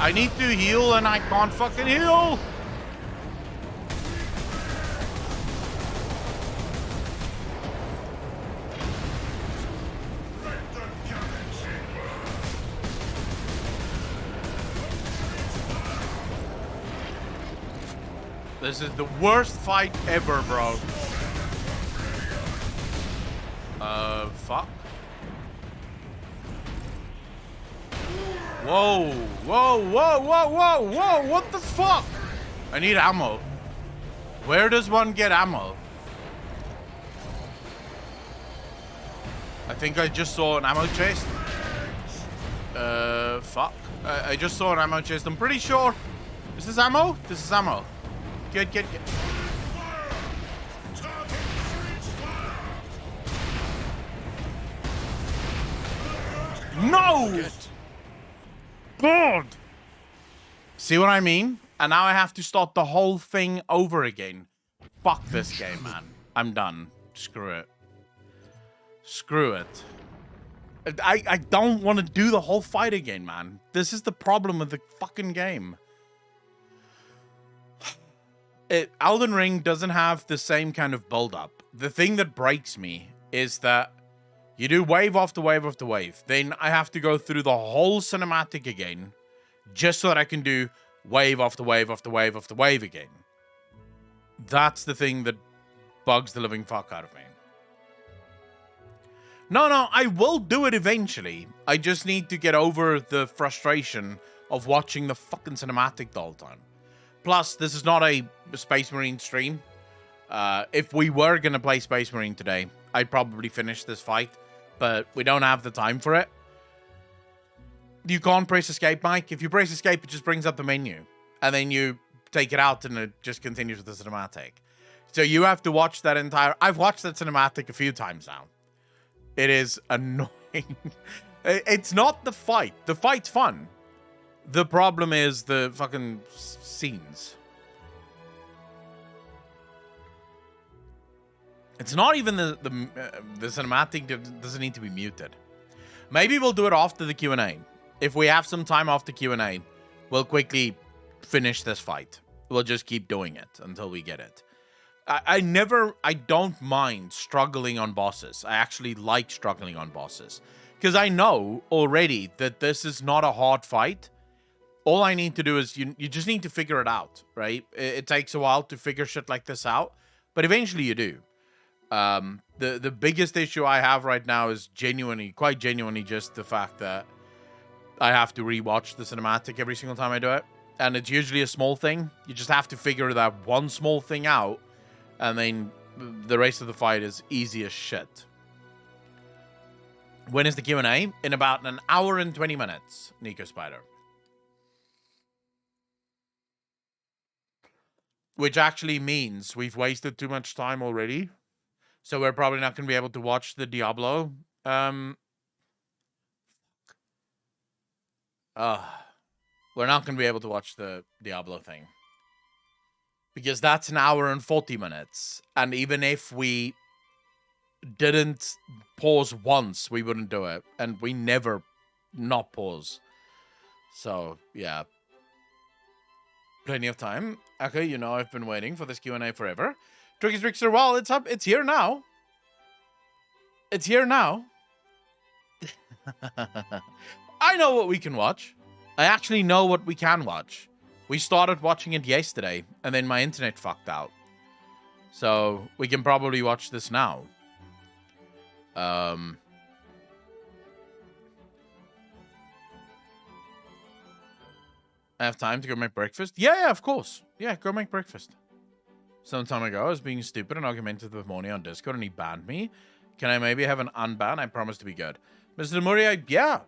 [SPEAKER 1] I need to heal and I can't fucking heal! This is the worst fight ever, bro. Fuck. Whoa, whoa, whoa, whoa, whoa, whoa, what the fuck? I need ammo. Where does one get ammo? I think I just saw an ammo chest. Fuck. I just saw an ammo chest. I'm pretty sure. Is this ammo? This is ammo. Good, good, good. No! God! See what I mean? And now I have to start the whole thing over again. Fuck this game, man. I'm done. Screw it. Screw it. I don't want to do the whole fight again, man. This is the problem with the fucking game. Elden Ring doesn't have the same kind of build-up. The thing that breaks me is that you do wave after wave after wave. Then I have to go through the whole cinematic again just so that I can do wave after wave after wave after wave again. That's the thing that bugs the living fuck out of me. No, I will do it eventually. I just need to get over the frustration of watching the fucking cinematic the whole time. Plus, this is not a Space Marine stream. If we were going to play Space Marine today, I'd probably finish this fight, but we don't have the time for it. You can't press escape, Mike. If you press escape, it just brings up the menu, and then you take it out and it just continues with the cinematic. So you have to watch that entire... I've watched that cinematic a few times now. It is annoying. It's not the fight. The fight's fun. The problem is the fucking scenes. It's not even the cinematic doesn't need to be muted. Maybe we'll do it after the Q&A. If we have some time after Q&A, we'll quickly finish this fight. We'll just keep doing it until we get it. I don't mind struggling on bosses. I actually like struggling on bosses. Because I know already that this is not a hard fight. All I need to do is, you just need to figure it out, right? It takes a while to figure shit like this out. But eventually you do. The biggest issue I have right now is quite genuinely just the fact that I have to rewatch the cinematic every single time I do it. And it's usually a small thing. You just have to figure that one small thing out. And then the rest of the fight is easy as shit. When is the Q&A? In about an hour and 20 minutes, Nico Spider. Which actually means we've wasted too much time already. So we're probably not going to be able to watch the Diablo. We're not going to be able to watch the Diablo thing. Because that's an hour and 40 minutes. And even if we didn't pause once, we wouldn't do it. And we never not pause. So, yeah. Plenty of time. Okay, you know I've been waiting for this Q&A forever. Tricky Trickster, well, it's up. It's here now. It's here now. I know what we can watch. I actually know what we can watch. We started watching it yesterday, and then my internet fucked out. So, we can probably watch this now. I have time to go make breakfast? Yeah, of course. Yeah, go make breakfast. Some time ago, I was being stupid and argumentative with Moni on Discord, and he banned me. Can I maybe have an unban? I promise to be good. Mr. Demuria, yeah.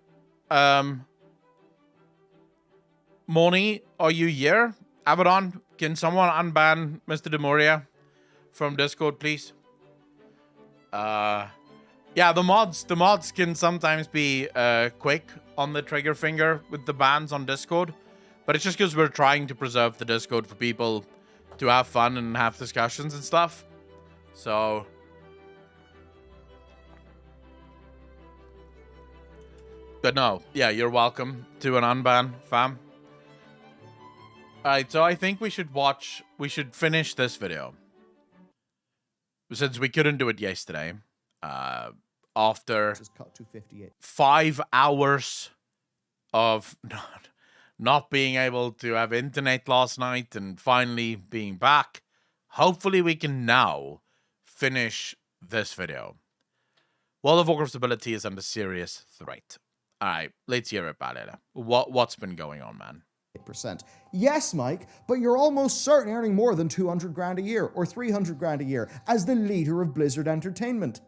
[SPEAKER 1] Moni, are you here? Abaddon, can someone unban Mr. Demuria from Discord, please? Yeah, the mods can sometimes be quick on the trigger finger with the bans on Discord, but it's just because we're trying to preserve the Discord for people to have fun and have discussions and stuff. So, but no, yeah, you're welcome to an unban, fam. Alright, so I think we should finish this video. Since we couldn't do it yesterday. After 5 hours of not being able to have internet last night and finally being back. Hopefully we can now finish this video. World of Warcraft stability is under serious threat. All right, let's hear about it. What's been going on, man?
[SPEAKER 5] %. Yes, Mike, but you're almost certainly earning more than 200 grand a year or 300 grand a year as the leader of Blizzard Entertainment.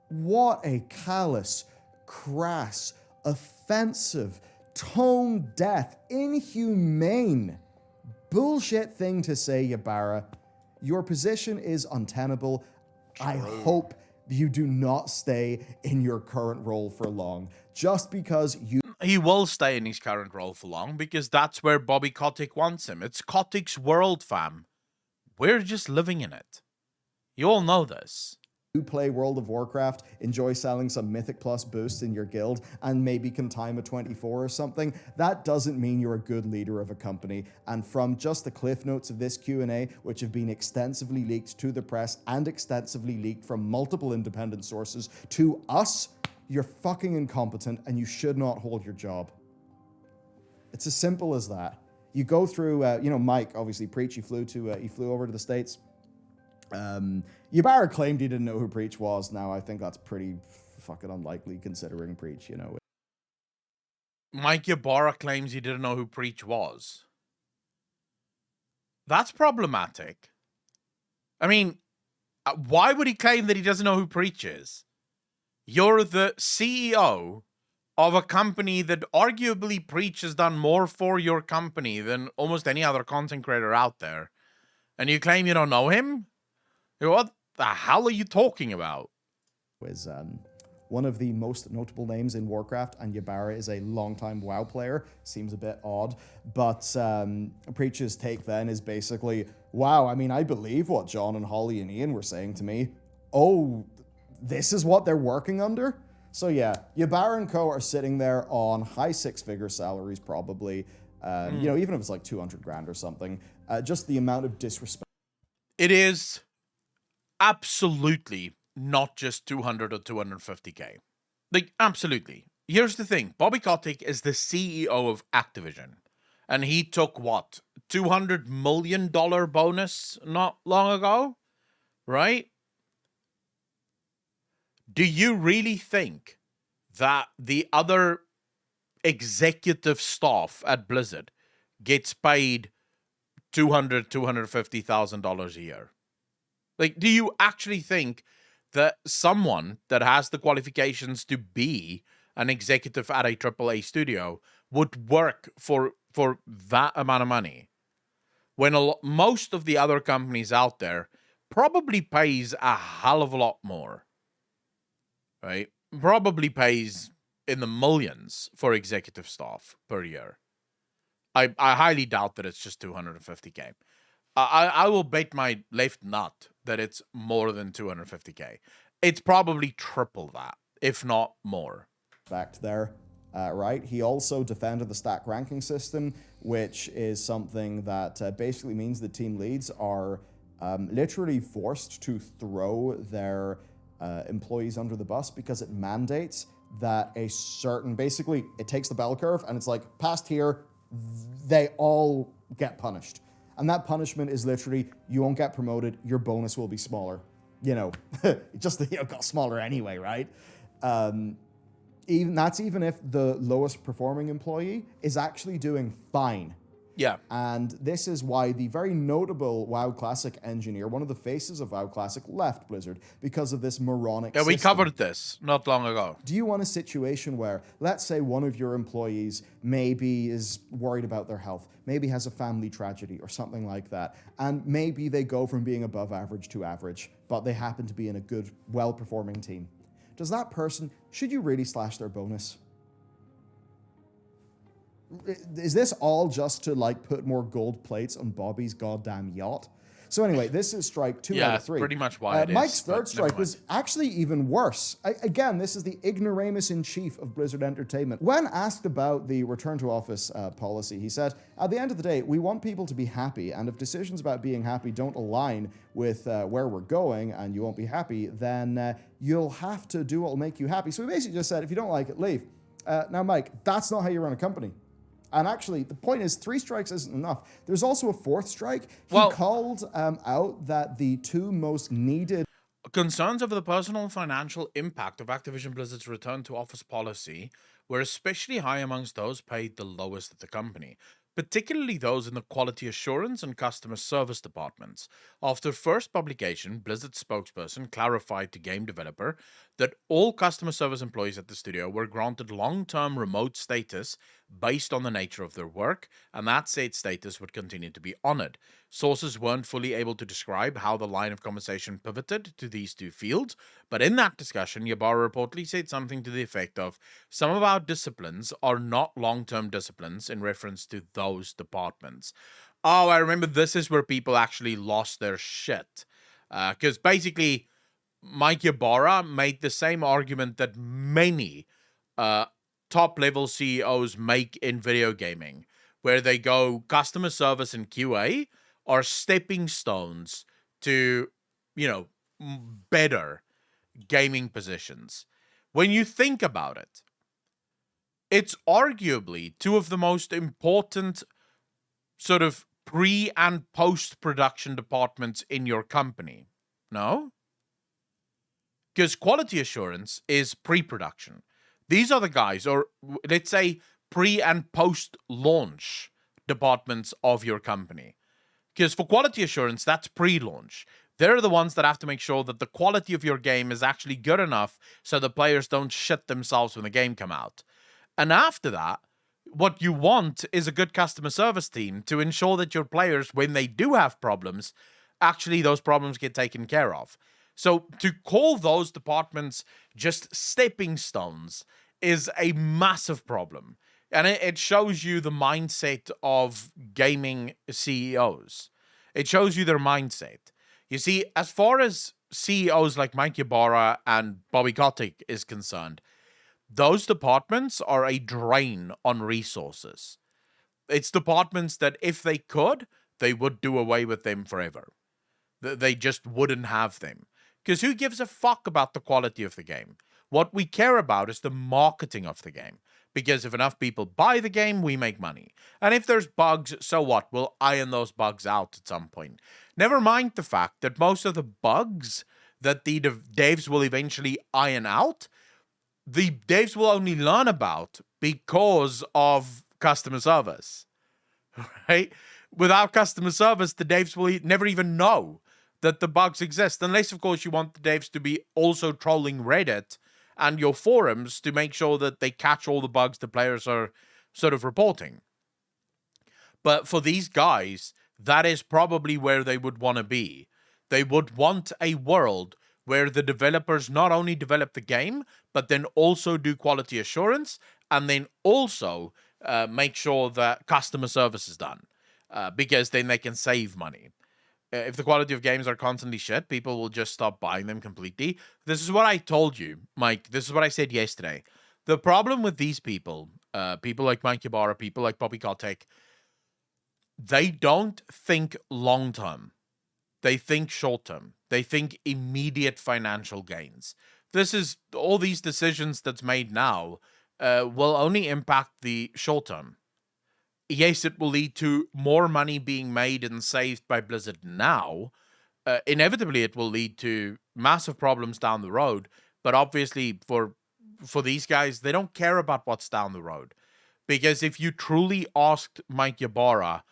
[SPEAKER 5] What a callous, crass, offensive, tone-deaf, inhumane, bullshit thing to say, Ybarra. Your position is untenable. I hope you do not stay in your current role for long, just because you...
[SPEAKER 1] He will stay in his current role for long, because that's where Bobby Kotick wants him. It's Kotick's world, fam. We're just living in it. You all know this.
[SPEAKER 5] You play World of Warcraft, enjoy selling some Mythic Plus boosts in your guild, and maybe can time a 24 or something, that doesn't mean you're a good leader of a company. And from just the cliff notes of this Q&A, which have been extensively leaked to the press and extensively leaked from multiple independent sources to us, you're fucking incompetent and you should not hold your job. It's as simple as that. You go through, Mike, obviously, Preach, he flew over to the States. Ybarra claimed he didn't know who Preach was. Now, I think that's pretty fucking unlikely considering Preach, you know.
[SPEAKER 1] Mike Ybarra claims he didn't know who Preach was. That's problematic. I mean, why would he claim that he doesn't know who Preach is? You're the CEO of a company that arguably Preach has done more for your company than almost any other content creator out there. And you claim you don't know him? What the hell are you talking about?
[SPEAKER 5] Is one of the most notable names in Warcraft, and Ybarra is a longtime WoW player. Seems a bit odd, but Preach's take then is basically, wow, I mean, I believe what John and Holly and Ian were saying to me. Oh, this is what they're working under? So yeah, Ybarra and co are sitting there on high six-figure salaries probably, even if it's like 200 grand or something. Just the amount of disrespect.
[SPEAKER 1] It is absolutely not just 200 or 250k. Like, absolutely. Here's the thing. Bobby Kotick is the CEO of Activision. And he took, what, $200 million bonus not long ago? Right? Do you really think that the other executive staff at Blizzard gets paid $250,000 a year? Like, do you actually think that someone that has the qualifications to be an executive at a AAA studio would work for that amount of money? When most of the other companies out there probably pays a hell of a lot more, right? Probably pays in the millions for executive staff per year. I highly doubt that it's just 250k. I will bet my left nut that it's more than 250k. It's probably triple that, if not more.
[SPEAKER 5] Back there, right? He also defended the stack ranking system, which is something that basically means the team leads are literally forced to throw their employees under the bus because it mandates that a certain, basically, it takes the bell curve and it's like, past here, they all get punished. And that punishment is literally, you won't get promoted, your bonus will be smaller. You know, just got smaller anyway, right? Even if the lowest performing employee is actually doing fine.
[SPEAKER 1] Yeah.
[SPEAKER 5] And this is why the very notable WoW Classic engineer, one of the faces of WoW Classic, left Blizzard because of this moronic system.
[SPEAKER 1] We covered this not long ago.
[SPEAKER 5] Do you want a situation where, let's say one of your employees maybe is worried about their health, maybe has a family tragedy or something like that, and maybe they go from being above average to average, but they happen to be in a good, well-performing team. Does that person, should you really slash their bonus? Is this all just to, like, put more gold plates on Bobby's goddamn yacht? So anyway, this is strike 2 out of 3.
[SPEAKER 1] Yeah, pretty much why it is.
[SPEAKER 5] Mike's third strike was actually even worse. Again, this is the ignoramus-in-chief of Blizzard Entertainment. When asked about the return to office policy, he said, at the end of the day, we want people to be happy, and if decisions about being happy don't align with where we're going and you won't be happy, then you'll have to do what will make you happy. So he basically just said, if you don't like it, leave. Now, Mike, that's not how you run a company. And actually, the point is, 3 strikes isn't enough. There's also a 4th strike. He
[SPEAKER 1] Well-
[SPEAKER 5] called out that the 2 most needed
[SPEAKER 1] Concerns over the personal and financial impact of Activision Blizzard's return to office policy were especially high amongst those paid the lowest at the company, particularly those in the quality assurance and customer service departments. After first publication, Blizzard's spokesperson clarified to game developer that all customer service employees at the studio were granted long-term remote status based on the nature of their work, and that said status would continue to be honored. Sources weren't fully able to describe how the line of conversation pivoted to these 2 fields, but in that discussion, Ybarra reportedly said something to the effect of, some of our disciplines are not long-term disciplines, in reference to those departments. Oh, I remember this is where people actually lost their shit. Because basically, Mike Ybarra made the same argument that many top-level CEOs make in video gaming, where they go customer service and QA are stepping stones to, better gaming positions. When you think about it, it's arguably 2 of the most important sort of pre- and post-production departments in your company. No? Because quality assurance is pre-production. These are the guys, or let's say pre- and post-launch departments of your company. Because for quality assurance, that's pre-launch. They're the ones that have to make sure that the quality of your game is actually good enough so the players don't shit themselves when the game come out. And after that, what you want is a good customer service team to ensure that your players, when they do have problems, actually those problems get taken care of. So to call those departments just stepping stones is a massive problem. And it shows you the mindset of gaming CEOs. It shows you their mindset. You see, as far as CEOs like Mike Ybarra and Bobby Kotick is concerned, those departments are a drain on resources. It's departments that if they could, they would do away with them forever. They just wouldn't have them. Because who gives a fuck about the quality of the game? What we care about is the marketing of the game. Because if enough people buy the game, we make money. And if there's bugs, so what? We'll iron those bugs out at some point. Never mind the fact that most of the bugs that the devs will eventually iron out, the devs will only learn about because of customer service. Right? Without customer service, the devs will never even know that the bugs exist. Unless, of course, you want the devs to be also trolling Reddit and your forums to make sure that they catch all the bugs the players are sort of reporting. But for these guys, that is probably where they would want to be. They would want a world where the developers not only develop the game, but then also do quality assurance, and then also make sure that customer service is done, because then they can save money. If the quality of games are constantly shit, people will just stop buying them completely. This is what I told you, Mike. This is what I said yesterday. The problem with these people, people like Mike Ybarra, people like Bobby Kotick, they don't think long-term. They think short-term. They think immediate financial gains. This is all these decisions that's made now will only impact the short-term. Yes, it will lead to more money being made and saved by Blizzard now. Inevitably, it will lead to massive problems down the road. But obviously, for these guys, they don't care about what's down the road. Because if you truly asked Mike Ybarra,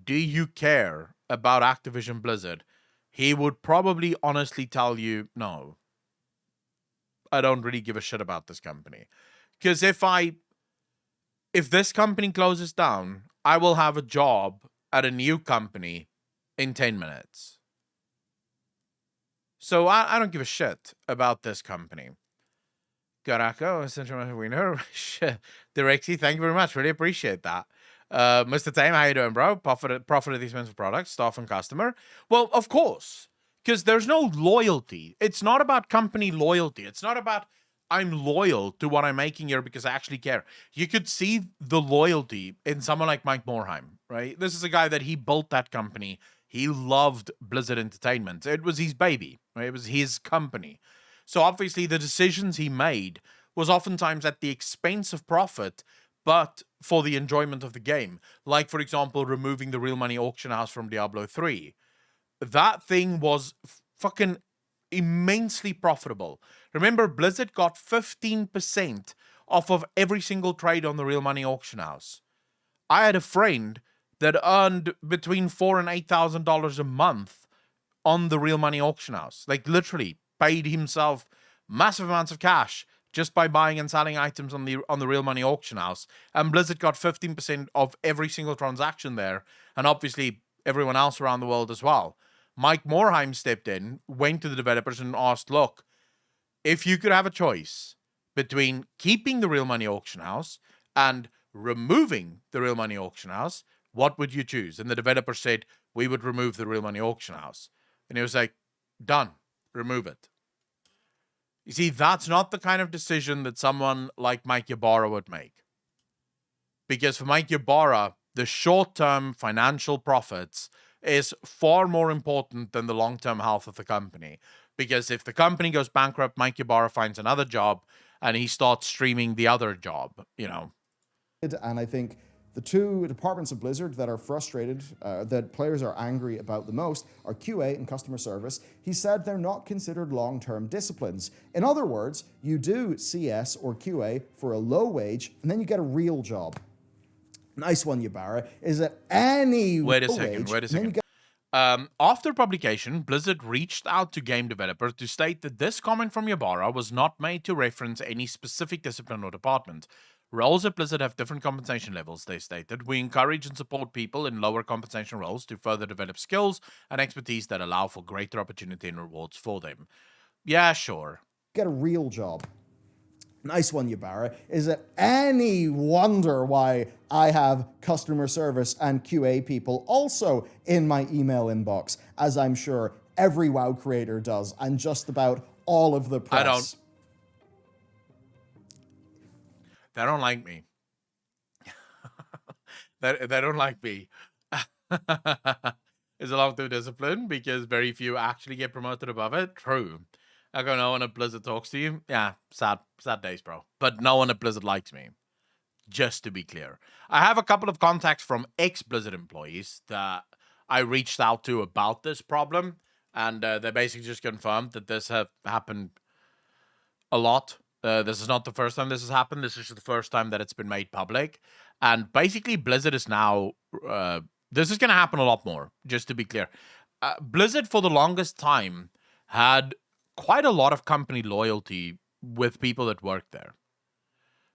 [SPEAKER 1] do you care about Activision Blizzard? He would probably honestly tell you, no. I don't really give a shit about this company. Because if this company closes down, I will have a job at a new company in 10 minutes. So I don't give a shit about this company. Garako, essentially, we know. Direxy, thank you very much. Really appreciate that. Mr. Tame, how you doing, bro? Profit at the expense of products, staff, and customer. Well, of course, because there's no loyalty. It's not about company loyalty. It's not about I'm loyal to what I'm making here because I actually care. You could see the loyalty in someone like Mike Morhaime, right? This is a guy that he built that company. He loved Blizzard Entertainment. It was his baby, right? It was his company. So obviously the decisions he made was oftentimes at the expense of profit, but for the enjoyment of the game. Like, for example, removing the real money auction house from Diablo 3. That thing was fucking immensely profitable. Remember, Blizzard got 15% off of every single trade on the real money auction house. I had a friend that earned between $4,000 and $8,000 a month on the real money auction house. Like, literally paid himself massive amounts of cash just by buying and selling items on the real money auction house. And Blizzard got 15% of every single transaction there, and obviously everyone else around the world as well. Mike Morheim stepped in, went to the developers and asked, look, if you could have a choice between keeping the real money auction house and removing the real money auction house, what would you choose? And the developer said, we would remove the real money auction house. And he was like, done, remove it. You see, that's not the kind of decision that someone like Mike Ybarra would make. Because for Mike Ybarra, the short-term financial profits is far more important than the long-term health of the company. Because if the company goes bankrupt, Mike Ybarra finds another job and he starts streaming the other job, you know.
[SPEAKER 5] And I think the two departments of Blizzard that are frustrated, that players are angry about the most, are QA and customer service. He said they're not considered long-term disciplines. In other words, you do CS or QA for a low wage, and then you get a real job. Nice one, Ybarra. Is it any
[SPEAKER 1] Wait a
[SPEAKER 5] wage,
[SPEAKER 1] second. After publication, Blizzard reached out to game developers to state that this comment from Ybarra was not made to reference any specific discipline or department. Roles at Blizzard have different compensation levels, they stated. We encourage and support people in lower compensation roles to further develop skills and expertise that allow for greater opportunity and rewards for them. Yeah, sure.
[SPEAKER 5] Get a real job. Nice one, Ybarra. Is it any wonder why I have customer service and QA people also in my email inbox, as I'm sure every WoW creator does, and just about all of the press?
[SPEAKER 1] They don't like me. they don't like me. It's a long-term discipline because very few actually get promoted above it. True. I go, no one at Blizzard talks to you. Yeah, sad days, bro. But no one at Blizzard likes me. Just to be clear. I have a couple of contacts from ex-Blizzard employees that I reached out to about this problem. And they basically just confirmed that this have happened a lot. This is not the first time this has happened. This is the first time that it's been made public. And basically, Blizzard is now... this is going to happen a lot more, just to be clear. Blizzard, for the longest time, had quite a lot of company loyalty with people that work there.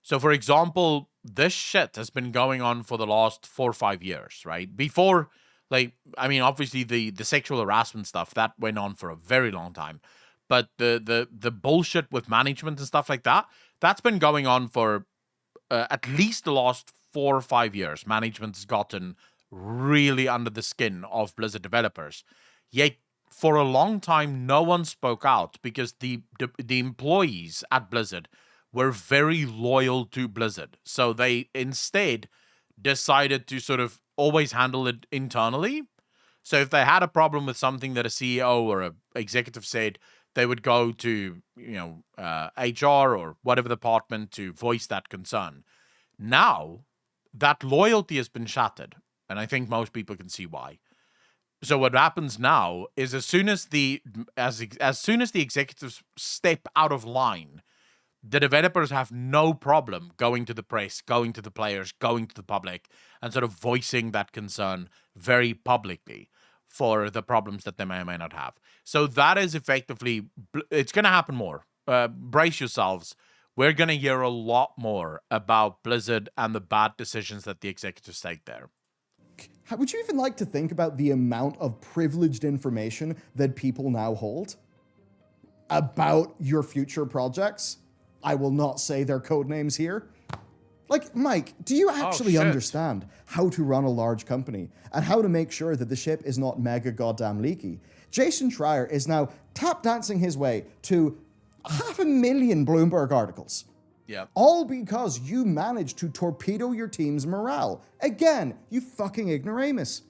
[SPEAKER 1] So, for example, this shit has been going on for the last 4 or 5 years, right? Before, like, I mean, obviously the sexual harassment stuff, that went on for a very long time. But the bullshit with management and stuff like that, that's been going on for at least the last 4 or 5 years. Management has gotten really under the skin of Blizzard developers. Yet, for a long time, no one spoke out because the employees at Blizzard were very loyal to Blizzard. So they instead decided to sort of always handle it internally. So if they had a problem with something that a CEO or an executive said, they would go to, HR or whatever department to voice that concern. Now, that loyalty has been shattered, and I think most people can see why. So what happens now is as soon as the executives step out of line, the developers have no problem going to the press, going to the players, going to the public, and sort of voicing that concern very publicly for the problems that they may or may not have. So that is effectively, it's going to happen more. Brace yourselves. We're going to hear a lot more about Blizzard and the bad decisions that the executives take there.
[SPEAKER 5] Would you even like to think about the amount of privileged information that people now hold about your future projects? I will not say their code names here. Like, Mike, do you actually understand how to run a large company and how to make sure that the ship is not mega goddamn leaky? Jason Schreier is now tap dancing his way to 500,000 Bloomberg articles.
[SPEAKER 1] Yeah.
[SPEAKER 5] All because you managed to torpedo your team's morale. Again, you fucking ignoramus.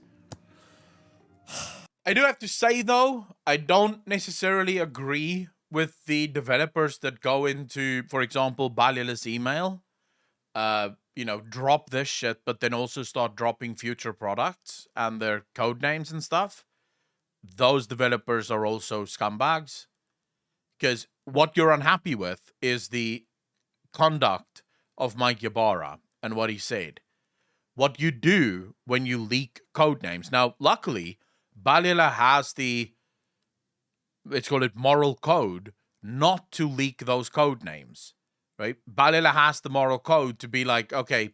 [SPEAKER 1] I do have to say, though, I don't necessarily agree with the developers that go into, for example, Balila's email. drop this shit, but then also start dropping future products and their code names and stuff, those developers are also scumbags. Because what you're unhappy with is the conduct of Mike Ybarra and what he said. What you do when you leak code names. Now, luckily, Balila has let's call it moral code, not to leak those code names, right? Balila has the moral code to be like, okay,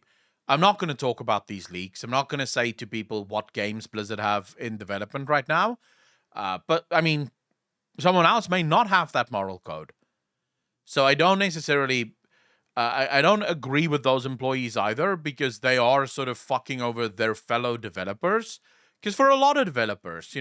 [SPEAKER 1] I'm not going to talk about these leaks. I'm not going to say to people what games Blizzard have in development right now. But, I mean, someone else may not have that moral code. So I don't necessarily... I don't agree with those employees either, because they are sort of fucking over their fellow developers. Because for a lot of developers,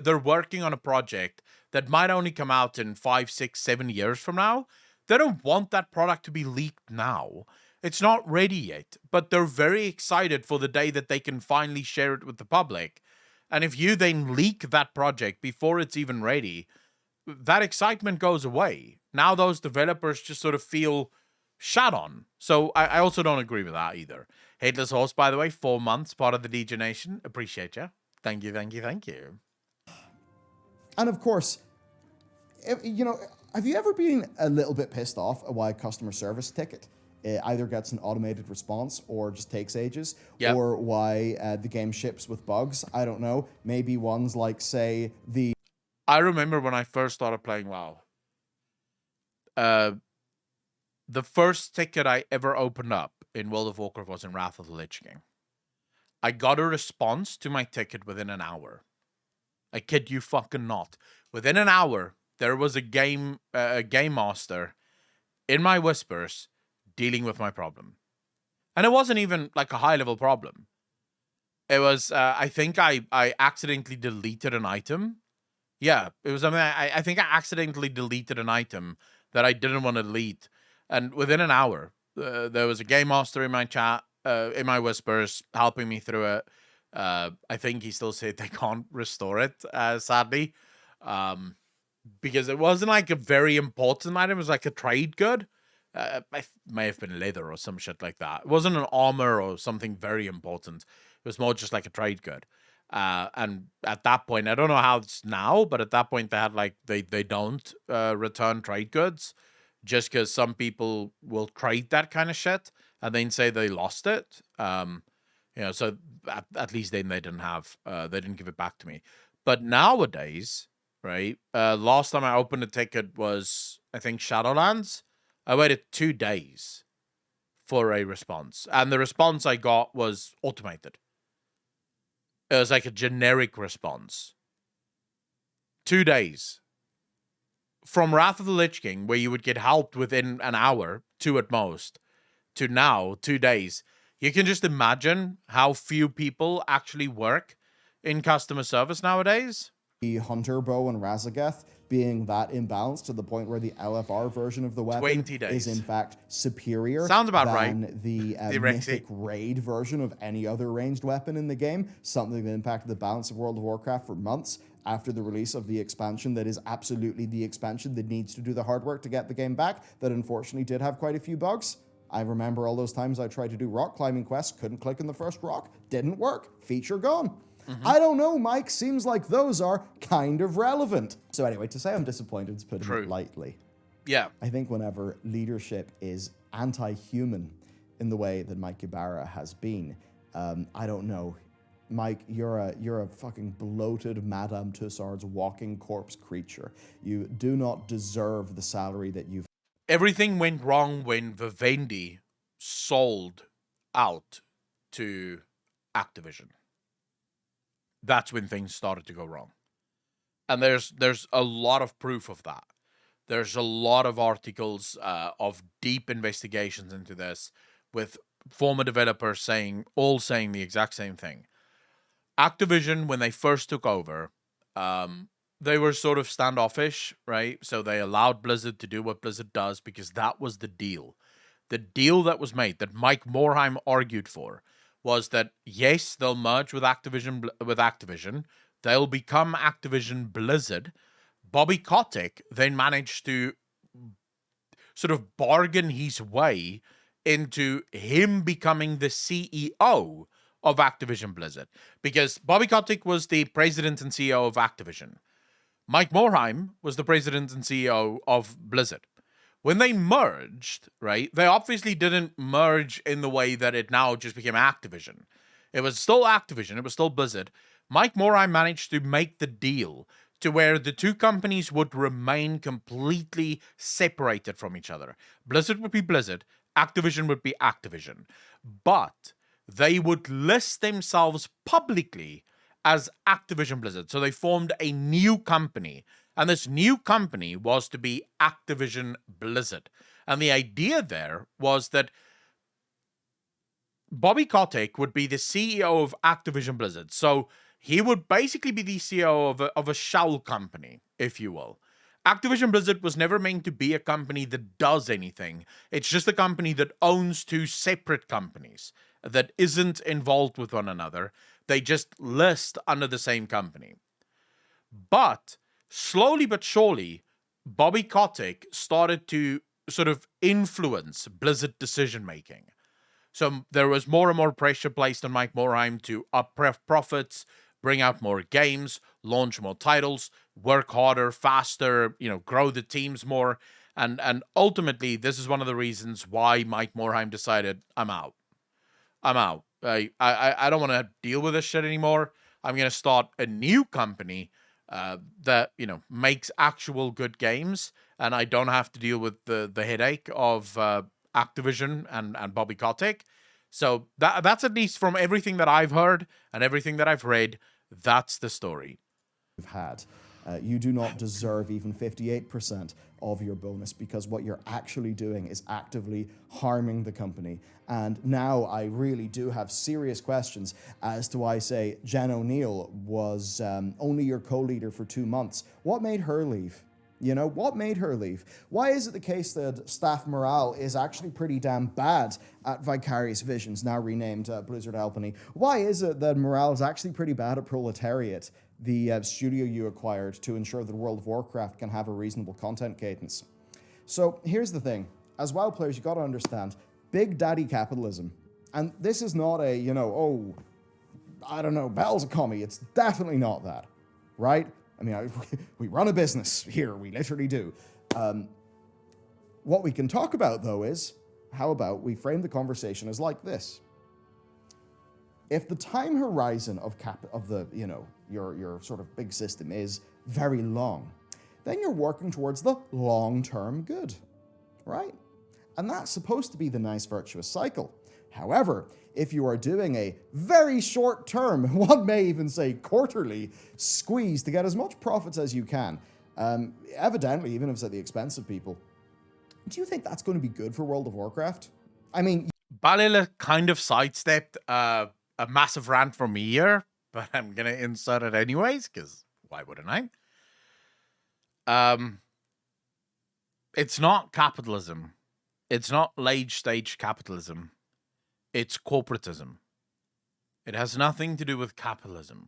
[SPEAKER 1] they're working on a project that might only come out in 5, 6, 7 years from now. They don't want that product to be leaked now. It's not ready yet, but they're very excited for the day that they can finally share it with the public. And if you then leak that project before it's even ready, that excitement goes away. Now those developers just sort of feel shot on. So I also don't agree with that either. Headless Horse, by the way, 4 months, part of the DJ Nation. Appreciate you. Thank you, thank you, thank you.
[SPEAKER 5] And of course, have you ever been a little bit pissed off at why a customer service ticket either gets an automated response or just takes ages?
[SPEAKER 1] Yep.
[SPEAKER 5] Or why the game ships with bugs? I don't know. Maybe ones like, say,
[SPEAKER 1] I remember when I first started playing WoW. The first ticket I ever opened up in World of Warcraft was in Wrath of the Lich King. I got a response to my ticket within an hour. I kid you fucking not. Within an hour, there was a game master in my whispers dealing with my problem. And it wasn't even like a high-level problem. It was, I think I accidentally deleted an item. Yeah, it was something I think I accidentally deleted an item that I didn't want to delete. And within an hour, there was a game master in my chat, in my whispers, helping me through it. I think he still said they can't restore it, sadly. Because it wasn't like a very important item. It was like a trade good. It may have been leather or some shit like that. It wasn't an armor or something very important. It was more just like a trade good. And at that point, I don't know how it's now, but at that point they had they don't return trade goods, just because some people will trade that kind of shit and then say they lost it. So at least then they didn't give it back to me. But nowadays, right? Last time I opened a ticket was, I think, Shadowlands. I waited 2 days for a response, and the response I got was automated. It was like a generic response. 2 days. From Wrath of the Lich King, where you would get helped within an hour, 2 at most, to now, 2 days. You can just imagine how few people actually work in customer service nowadays.
[SPEAKER 5] the Hunter Bow and Razageth being that imbalanced to the point where the LFR version of the weapon
[SPEAKER 1] 20 days.
[SPEAKER 5] is in fact superior
[SPEAKER 1] Sounds about
[SPEAKER 5] than
[SPEAKER 1] right.
[SPEAKER 5] the mythic raid version of any other ranged weapon in the game, something that impacted the balance of World of Warcraft for months after the release of the expansion that is absolutely the expansion that needs to do the hard work to get the game back, that unfortunately did have quite a few bugs. I remember all those times I tried to do rock climbing quests, couldn't click on the first rock, didn't work, feature gone. I don't know, Mike, seems like those are kind of relevant. So anyway, to say I'm disappointed is putting it lightly.
[SPEAKER 1] Yeah.
[SPEAKER 5] I think whenever leadership is anti-human in the way that Mike Ybarra has been, I don't know. Mike, you're a fucking bloated Madame Tussauds walking corpse creature. You do not deserve the salary that you've...
[SPEAKER 1] Everything went wrong when Vivendi sold out to Activision. That's when things started to go wrong. And there's a lot of proof of that. There's a lot of articles of deep investigations into this with former developers saying the exact same thing. Activision, when they first took over, they were sort of standoffish, right? So they allowed Blizzard to do what Blizzard does because that was the deal. The deal that was made, that Mike Morhaime argued for, was that, yes, they'll merge with Activision. They'll become Activision Blizzard. Bobby Kotick then managed to sort of bargain his way into him becoming the CEO of Activision Blizzard. Because Bobby Kotick was the president and CEO of Activision. Mike Morhaime was the president and CEO of Blizzard. When they merged, right, they obviously didn't merge in the way that it now just became Activision. It was still Activision, it was still Blizzard. Mike Morhaime managed to make the deal to where the two companies would remain completely separated from each other. Blizzard would be Blizzard, Activision would be Activision. But they would list themselves publicly as Activision Blizzard. So they formed a new company. And this new company was to be Activision Blizzard. And the idea there was that Bobby Kotick would be the CEO of Activision Blizzard. So he would basically be the CEO of a shell company, if you will. Activision Blizzard was never meant to be a company that does anything. It's just a company that owns two separate companies that isn't involved with one another. They just list under the same company. But slowly but surely, Bobby Kotick started to sort of influence Blizzard decision-making. So there was more and more pressure placed on Mike Morhaime to up profits, bring out more games, launch more titles, work harder, faster, grow the teams more. And ultimately, this is one of the reasons why Mike Morhaime decided, I'm out. I don't want to deal with this shit anymore. I'm going to start a new company that, makes actual good games. And I don't have to deal with the headache of Activision and Bobby Kotick. So that's at least from everything that I've heard and everything that I've read, that's the story.
[SPEAKER 5] Had. You do not deserve even 58% of your bonus because what you're actually doing is actively harming the company. And now I really do have serious questions as to why, say, Jen O'Neill was only your co-leader for 2 months. What made her leave? What made her leave? Why is it the case that staff morale is actually pretty damn bad at Vicarious Visions, now renamed Blizzard Albany? Why is it that morale is actually pretty bad at Proletariat, the studio you acquired to ensure that World of Warcraft can have a reasonable content cadence? So here's the thing. As WoW players, you got to understand, big daddy capitalism. And this is not a, Bell's a commie. It's definitely not that, right? I mean, we run a business here. We literally do. What we can talk about, though, is how about we frame the conversation as like this. If the time horizon of your sort of big system is very long, then you're working towards the long-term good, right? And that's supposed to be the nice virtuous cycle. However, if you are doing a very short-term, one may even say quarterly, squeeze to get as much profits as you can, evidently, even if it's at the expense of people, do you think that's going to be good for World of Warcraft? I mean...
[SPEAKER 1] Balila kind of sidestepped a massive rant from me here, but I'm going to insert it anyways, because why wouldn't I? It's not capitalism. It's not late-stage capitalism. It's corporatism. It has nothing to do with capitalism.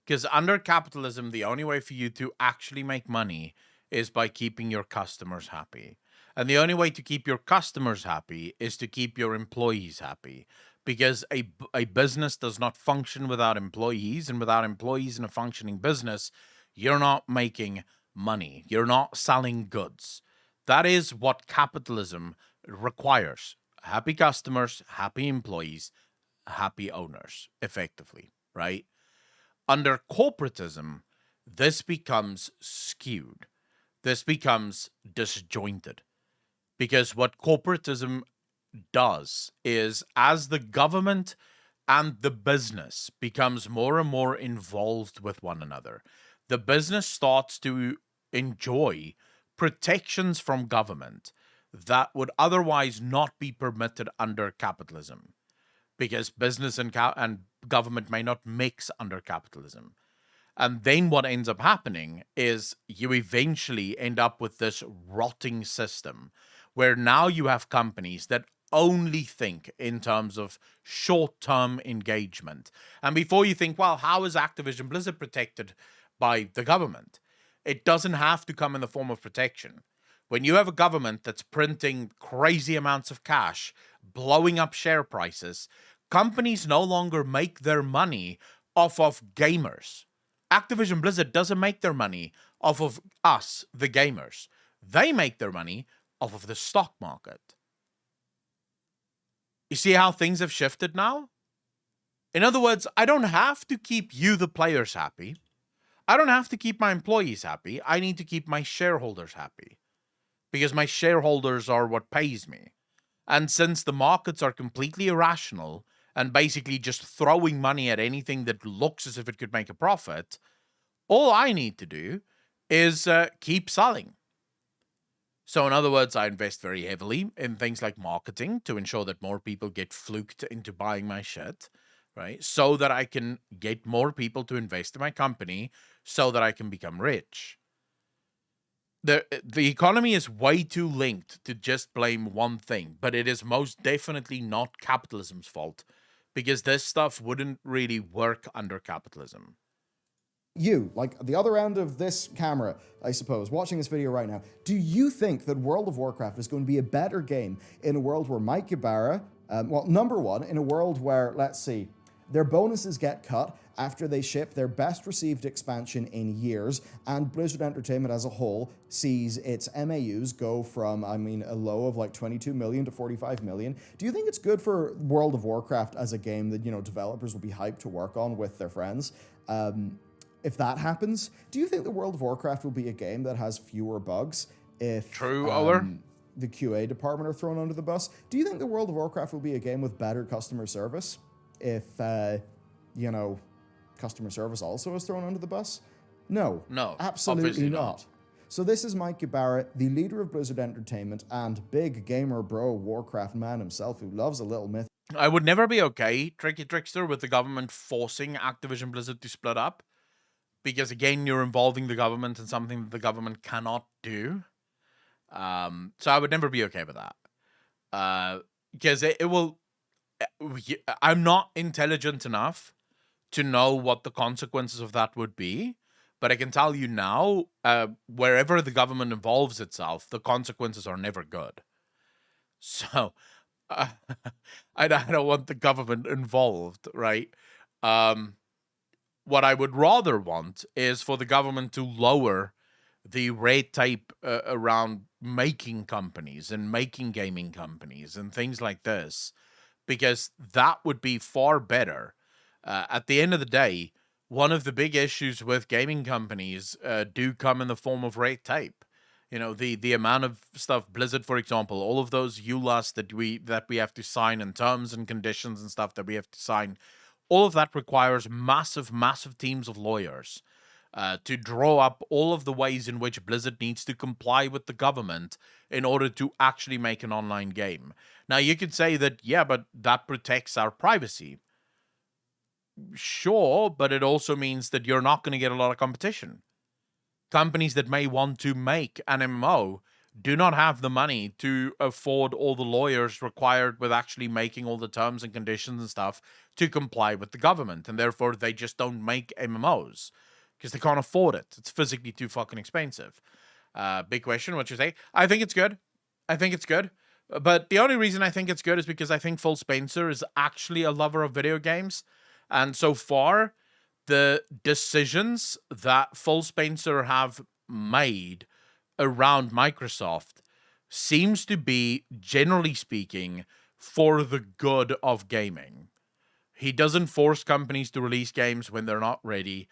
[SPEAKER 1] Because under capitalism, the only way for you to actually make money is by keeping your customers happy. And the only way to keep your customers happy is to keep your employees happy. Because a business does not function without employees, and without employees in a functioning business, you're not making money. You're not selling goods. That is what capitalism requires. Happy customers, happy employees, happy owners, effectively, right? Under corporatism, this becomes skewed. This becomes disjointed. Because what corporatism does is, as the government and the business becomes more and more involved with one another, the business starts to enjoy protections from government that would otherwise not be permitted under capitalism, because business and government may not mix under capitalism. And then what ends up happening is you eventually end up with this rotting system where now you have companies that only think in terms of short-term engagement. And before you think, well, how is Activision Blizzard protected by the government? It doesn't have to come in the form of protection. When you have a government that's printing crazy amounts of cash, blowing up share prices, companies no longer make their money off of gamers. Activision Blizzard doesn't make their money off of us, the gamers. They make their money off of the stock market. You see how things have shifted now? In other words, I don't have to keep you, the players, happy. I don't have to keep my employees happy. I need to keep my shareholders happy. Because my shareholders are what pays me. And since the markets are completely irrational and basically just throwing money at anything that looks as if it could make a profit, all I need to do is keep selling. So in other words, I invest very heavily in things like marketing to ensure that more people get fluked into buying my shit, right? So that I can get more people to invest in my company so that I can become rich. The economy is way too linked to just blame one thing, but it is most definitely not capitalism's fault because this stuff wouldn't really work under capitalism.
[SPEAKER 5] You, like the other end of this camera, I suppose, watching this video right now, do you think that World of Warcraft is going to be a better game in a world where Mike Ybarra, well, number one, in a world where, let's see, their bonuses get cut after they ship their best received expansion in years, and Blizzard Entertainment as a whole sees its MAUs go from, I mean, a low of like 22 million to 45 million. Do you think it's good for World of Warcraft as a game that, you know, developers will be hyped to work on with their friends? If that happens, do you think the World of Warcraft will be a game that has fewer bugs if the QA department are thrown under the bus? Do you think the World of Warcraft will be a game with better customer service if, you know, customer service also is thrown under the bus? No.
[SPEAKER 1] No.
[SPEAKER 5] Absolutely not. So this is Mike Ybarra, the leader of Blizzard Entertainment and big gamer bro Warcraft man himself who loves a little myth.
[SPEAKER 1] I would never be okay, Tricky Trickster, with the government forcing Activision Blizzard to split up. Because, again, you're involving the government in something that the government cannot do. So I would never be okay with that. Because it will... I'm not intelligent enough to know what the consequences of that would be. But I can tell you now, wherever the government involves itself, the consequences are never good. So, I don't want the government involved, right? What I would rather want is for the government to lower the red tape around making companies and making gaming companies and things like this, because that would be far better. At the end of the day, one of the big issues with gaming companies do come in the form of red tape. You know, the amount of stuff, Blizzard, for example, all of those EULAs that we have to sign and terms and conditions and stuff that we have to sign, all of that requires massive, massive teams of lawyers to draw up all of the ways in which Blizzard needs to comply with the government in order to actually make an online game. Now, you could say that, yeah, but that protects our privacy. Sure, but it also means that you're not going to get a lot of competition. Companies that may want to make an MMO do not have the money to afford all the lawyers required with actually making all the terms and conditions and stuff to comply with the government. And therefore, they just don't make MMOs because they can't afford it. It's physically too fucking expensive. Big question, what you say? I think it's good. I think it's good. But the only reason I think it's good is because I think Phil Spencer is actually a lover of video games. And so far, the decisions that Phil Spencer have made around Microsoft seems to be, generally speaking, for the good of gaming. He doesn't force companies to release games when they're not ready.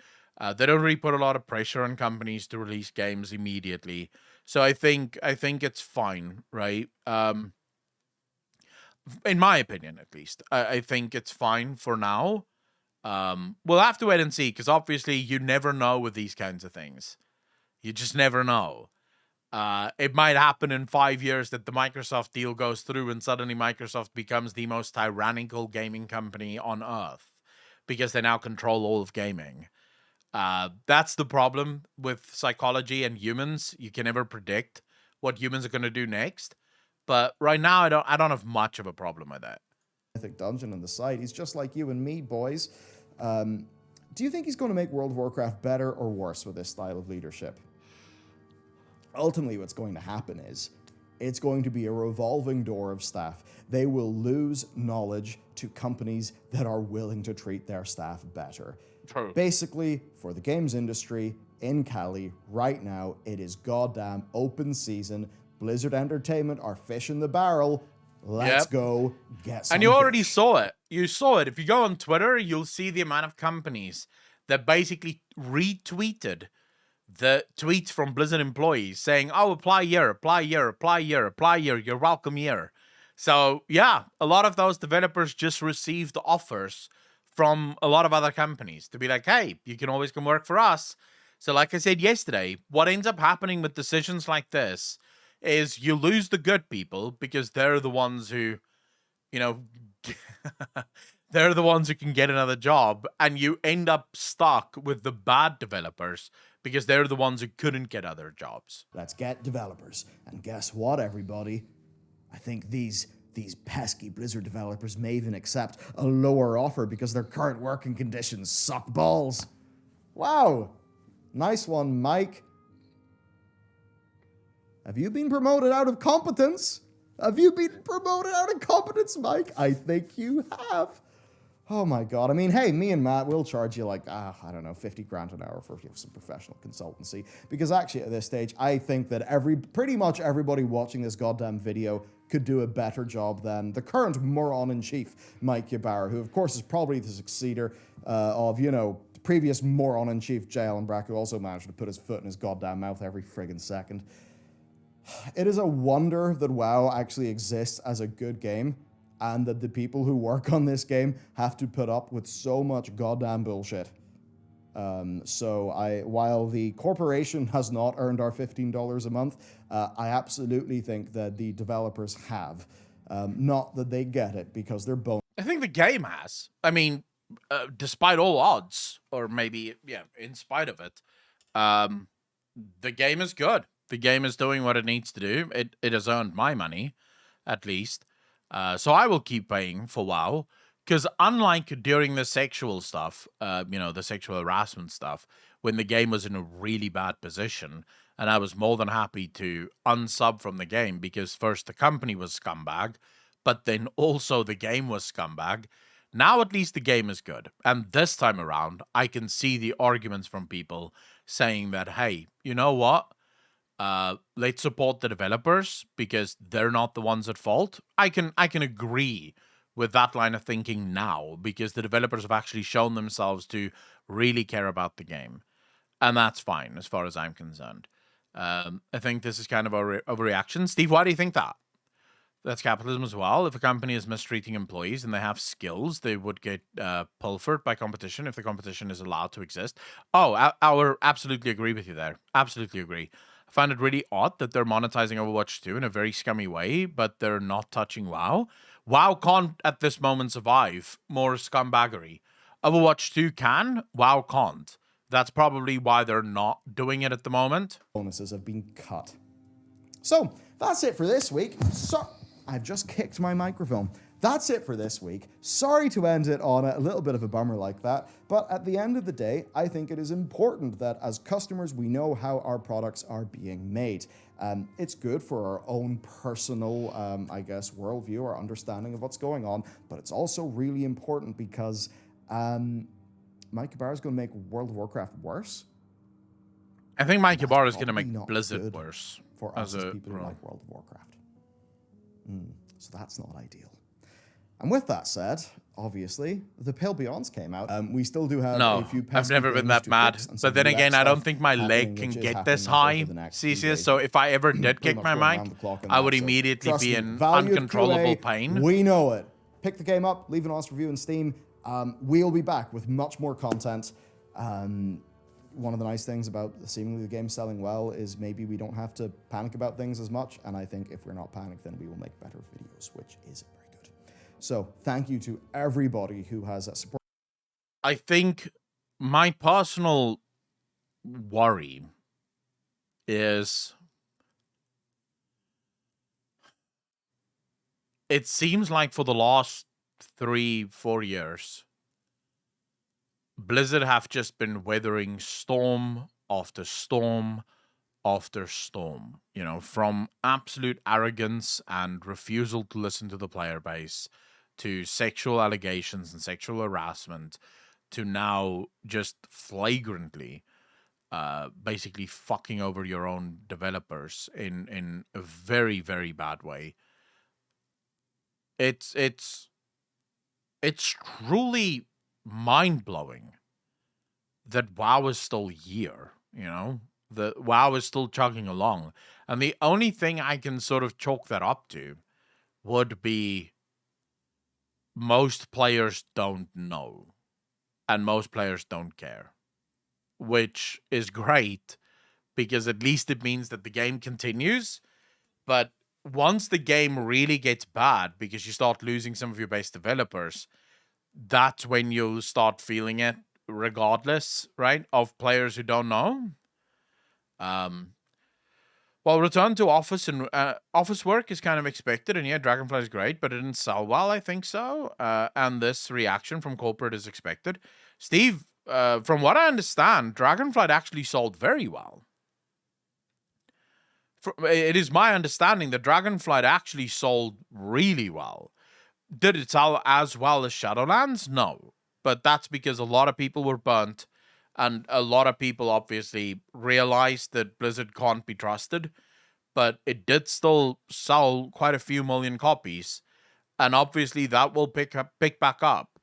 [SPEAKER 1] They don't really put a lot of pressure on companies to release games immediately. So I think it's fine, right? In my opinion, at least. I think it's fine for now. We'll have to wait and see, because obviously you never know with these kinds of things. You just never know. It might happen in 5 years that the Microsoft deal goes through and suddenly Microsoft becomes the most tyrannical gaming company on earth because they now control all of gaming. That's the problem with psychology and humans. You can never predict what humans are going to do next. But right now, I don't have much of a problem with that.
[SPEAKER 5] Mythic Dungeon on the side. He's just like you and me, boys. Do you think he's going to make World of Warcraft better or worse with this style of leadership? ultimately what's going to happen is it's going to be a revolving door of staff. They will lose knowledge to companies that are willing to treat their staff better.
[SPEAKER 1] True.
[SPEAKER 5] Basically, for the games industry in Cali right now, it is goddamn open season. Blizzard Entertainment are fish in the barrel. Let's go get some
[SPEAKER 1] And you already
[SPEAKER 5] fish.
[SPEAKER 1] saw it. You saw it. If you go on Twitter, you'll see the amount of companies that basically retweeted the tweets from Blizzard employees saying, oh, apply here, apply here, apply here, apply here, you're welcome here. So, yeah, a lot of those developers just received offers from a lot of other companies to be like, hey, you can always come work for us. So, like I said yesterday, what ends up happening with decisions like this is you lose the good people because they're the ones who, you know, they're the ones who can get another job, and you end up stuck with the bad developers because they're the ones who couldn't get other jobs.
[SPEAKER 5] Let's get developers. And guess what, everybody? I think these pesky Blizzard developers may even accept a lower offer because their current working conditions suck balls. Wow. Nice one, Mike. Have you been promoted out of competence? Have you been promoted out of competence, Mike? I think you have. Oh my God. I mean, hey, me and Matt will charge you like, I don't know, 50 grand an hour for some professional consultancy. Because actually at this stage, I think that pretty much everybody watching this goddamn video could do a better job than the current moron-in-chief, Mike Ybarra, who of course is probably the successor of, previous moron-in-chief Jay Allen Brack, who also managed to put his foot in his goddamn mouth every friggin' second. It is a wonder that WoW actually exists as a good game, and that the people who work on this game have to put up with so much goddamn bullshit. While the corporation has not earned our $15 a month, I absolutely think that the developers have. Not that they get it, because they're bonus.
[SPEAKER 1] I think the game has. I mean, despite all odds, or maybe, in spite of it, the game is good. The game is doing what it needs to do. It has earned my money, at least. So I will keep paying for WoW, because unlike during the sexual stuff, the sexual harassment stuff, when the game was in a really bad position, and I was more than happy to unsub from the game because first the company was scumbag, but then also the game was scumbag. Now at least the game is good. And this time around, I can see the arguments from people saying that, hey, you know what? Let's support the developers because they're not the ones at fault. I can agree with that line of thinking now because the developers have actually shown themselves to really care about the game, and that's fine as far as I'm concerned. I think this is kind of a reaction. Steve, why do you think that? That's capitalism as well. If a company is mistreating employees and they have skills, they would get pilfered by competition if the competition is allowed to exist. Oh, I absolutely agree with you there. Absolutely agree. I find it really odd that they're monetizing Overwatch 2 in a very scummy way, but they're not touching WoW. WoW can't, at this moment, survive more scumbaggery. Overwatch 2 can, WoW can't. That's probably why they're not doing it at the moment.
[SPEAKER 5] Bonuses have been cut. So, that's it for this week. I've just kicked my microphone. That's it for this week. Sorry to end it on a little bit of a bummer like that, but at the end of the day, I think it is important that as customers, we know how our products are being made. It's good for our own personal, worldview or understanding of what's going on, but it's also really important because Mike Ybarra is going to make World of Warcraft worse.
[SPEAKER 1] I think Mike Ybarra is going to make
[SPEAKER 5] Not
[SPEAKER 1] Blizzard
[SPEAKER 5] good
[SPEAKER 1] worse.
[SPEAKER 5] For us as people who like World of Warcraft. So that's not ideal. And with that said, obviously, the Pale Beyonds came out. We still do have a few pesky
[SPEAKER 1] I've never been that mad. But then again, I don't think my leg can get this high, CCS. So if I ever did kick my mic, I would immediately be in uncontrollable pain.
[SPEAKER 5] We know it. Pick the game up, leave an honest review in Steam. We'll be back with much more content. One of the nice things about seemingly the game selling well is maybe we don't have to panic about things as much. And I think if we're not panicked, then we will make better videos, which is very good. So thank you to everybody who has support.
[SPEAKER 1] I think my personal worry is it seems like for the last 3-4 years, Blizzard have just been weathering storm after storm after storm, you know, from absolute arrogance and refusal to listen to the player base, to sexual allegations and sexual harassment, to now just flagrantly basically fucking over your own developers in a very, very bad way. It's truly mind-blowing that WoW is still here, you know? The WoW is still chugging along. And the only thing I can sort of chalk that up to would be most players don't know and most players don't care, which is great because at least it means that the game continues. But once the game really gets bad because you start losing some of your base developers, that's when you'll start feeling it regardless, right? Of players who don't know. Well, return to office and office work is kind of expected, and yeah, Dragonfly is great, but it didn't sell well, I think so. And this reaction from corporate is expected. Steve, from what I understand, Dragonflight actually sold very well. It is my understanding that Dragonflight actually sold really well. Did it sell as well as Shadowlands? No. But that's because a lot of people were burnt, and a lot of people obviously realized that Blizzard can't be trusted. But it did still sell quite a few million copies, and obviously that will pick back up.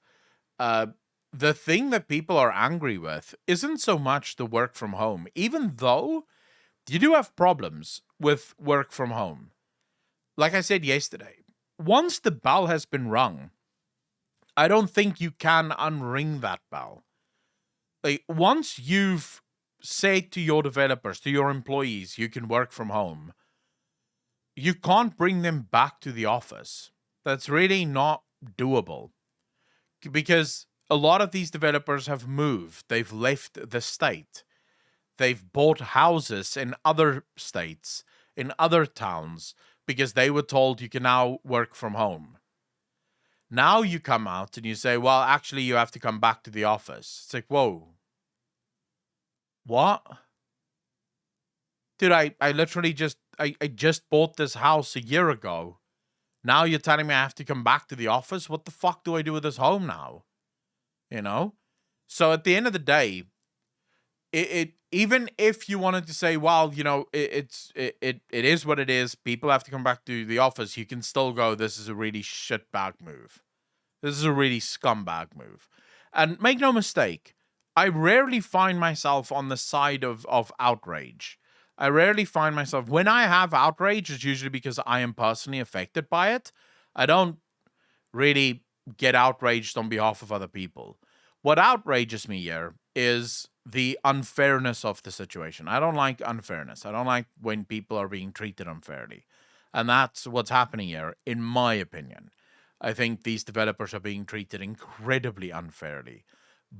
[SPEAKER 1] The thing that people are angry with isn't so much the work from home, even though you do have problems with work from home. Like I said yesterday, once the bell has been rung, I don't think you can unring that bell. Like, once you've said to your developers, to your employees, you can work from home, you can't bring them back to the office. That's really not doable. Because a lot of these developers have moved. They've left the state. They've bought houses in other states, in other towns, because they were told you can now work from home. Now you come out and you say, well, actually, you have to come back to the office. It's like, whoa. What? Dude, I literally just bought this house a year ago. Now you're telling me I have to come back to the office? What the fuck do I do with this home now? You know? So at the end of the day, it even if you wanted to say, well, you know, it is what it is, people have to come back to the office, you can still go, this is a really shitbag move. This is a really scumbag move. And make no mistake, I rarely find myself on the side of outrage. I rarely find myself, when I have outrage, it's usually because I am personally affected by it. I don't really get outraged on behalf of other people. What outrages me here is the unfairness of the situation. I don't like unfairness. I don't like when people are being treated unfairly. And that's what's happening here, in my opinion. I think these developers are being treated incredibly unfairly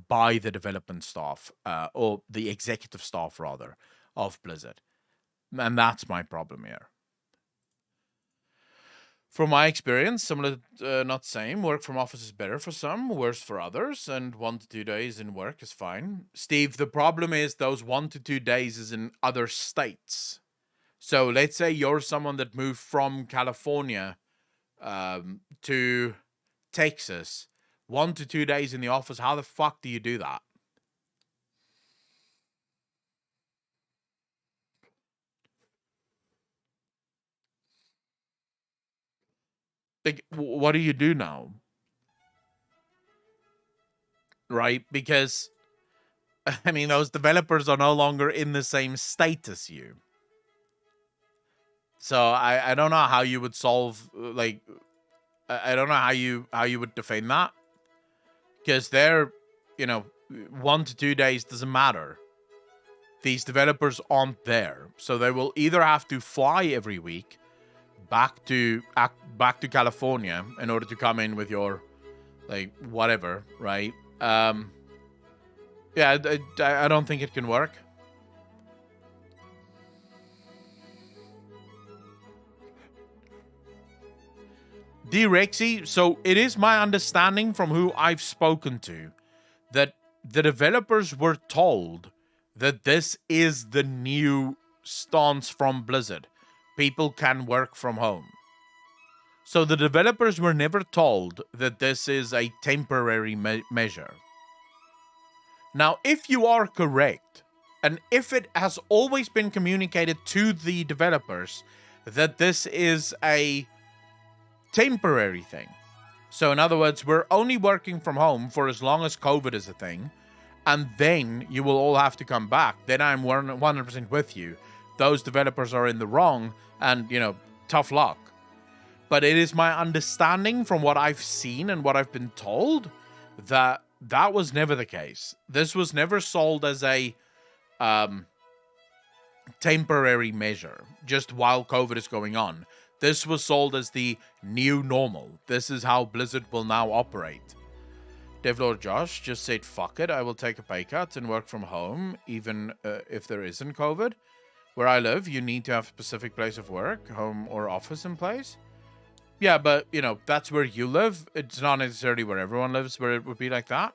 [SPEAKER 1] by the development staff, or the executive staff, rather, of Blizzard. And that's my problem here. From my experience, similar, not same, work from office is better for some, worse for others, and 1 to 2 days in work is fine. Steve, the problem is those 1 to 2 days is in other states. So let's say you're someone that moved from California to Texas. 1 to 2 days in the office, how the fuck do you do that? Like, what do you do now? Right? Because, I mean, those developers are no longer in the same state as you. So I don't know how you would solve, like, I don't know how you would defend that. Because they're, you know, 1 to 2 days doesn't matter. These developers aren't there. So they will either have to fly every week back to California in order to come in with your, like, whatever, right? Yeah, I don't think it can work. D-Rexy, so it is my understanding from who I've spoken to that the developers were told that this is the new stance from Blizzard. People can work from home. So the developers were never told that this is a temporary measure. Now, if you are correct, and if it has always been communicated to the developers that this is a temporary thing, so in other words, we're only working from home for as long as COVID is a thing, and then you will all have to come back, then I'm 100% with you. Those developers are in the wrong, and, tough luck. But it is my understanding from what I've seen and what I've been told that that was never the case. This was never sold as a temporary measure, just while COVID is going on. This was sold as the new normal. This is how Blizzard will now operate. Devlord Josh just said, fuck it, I will take a pay cut and work from home, even if there isn't COVID. Where I live, you need to have a specific place of work, home or office in place. Yeah, but, that's where you live. It's not necessarily where everyone lives, where it would be like that.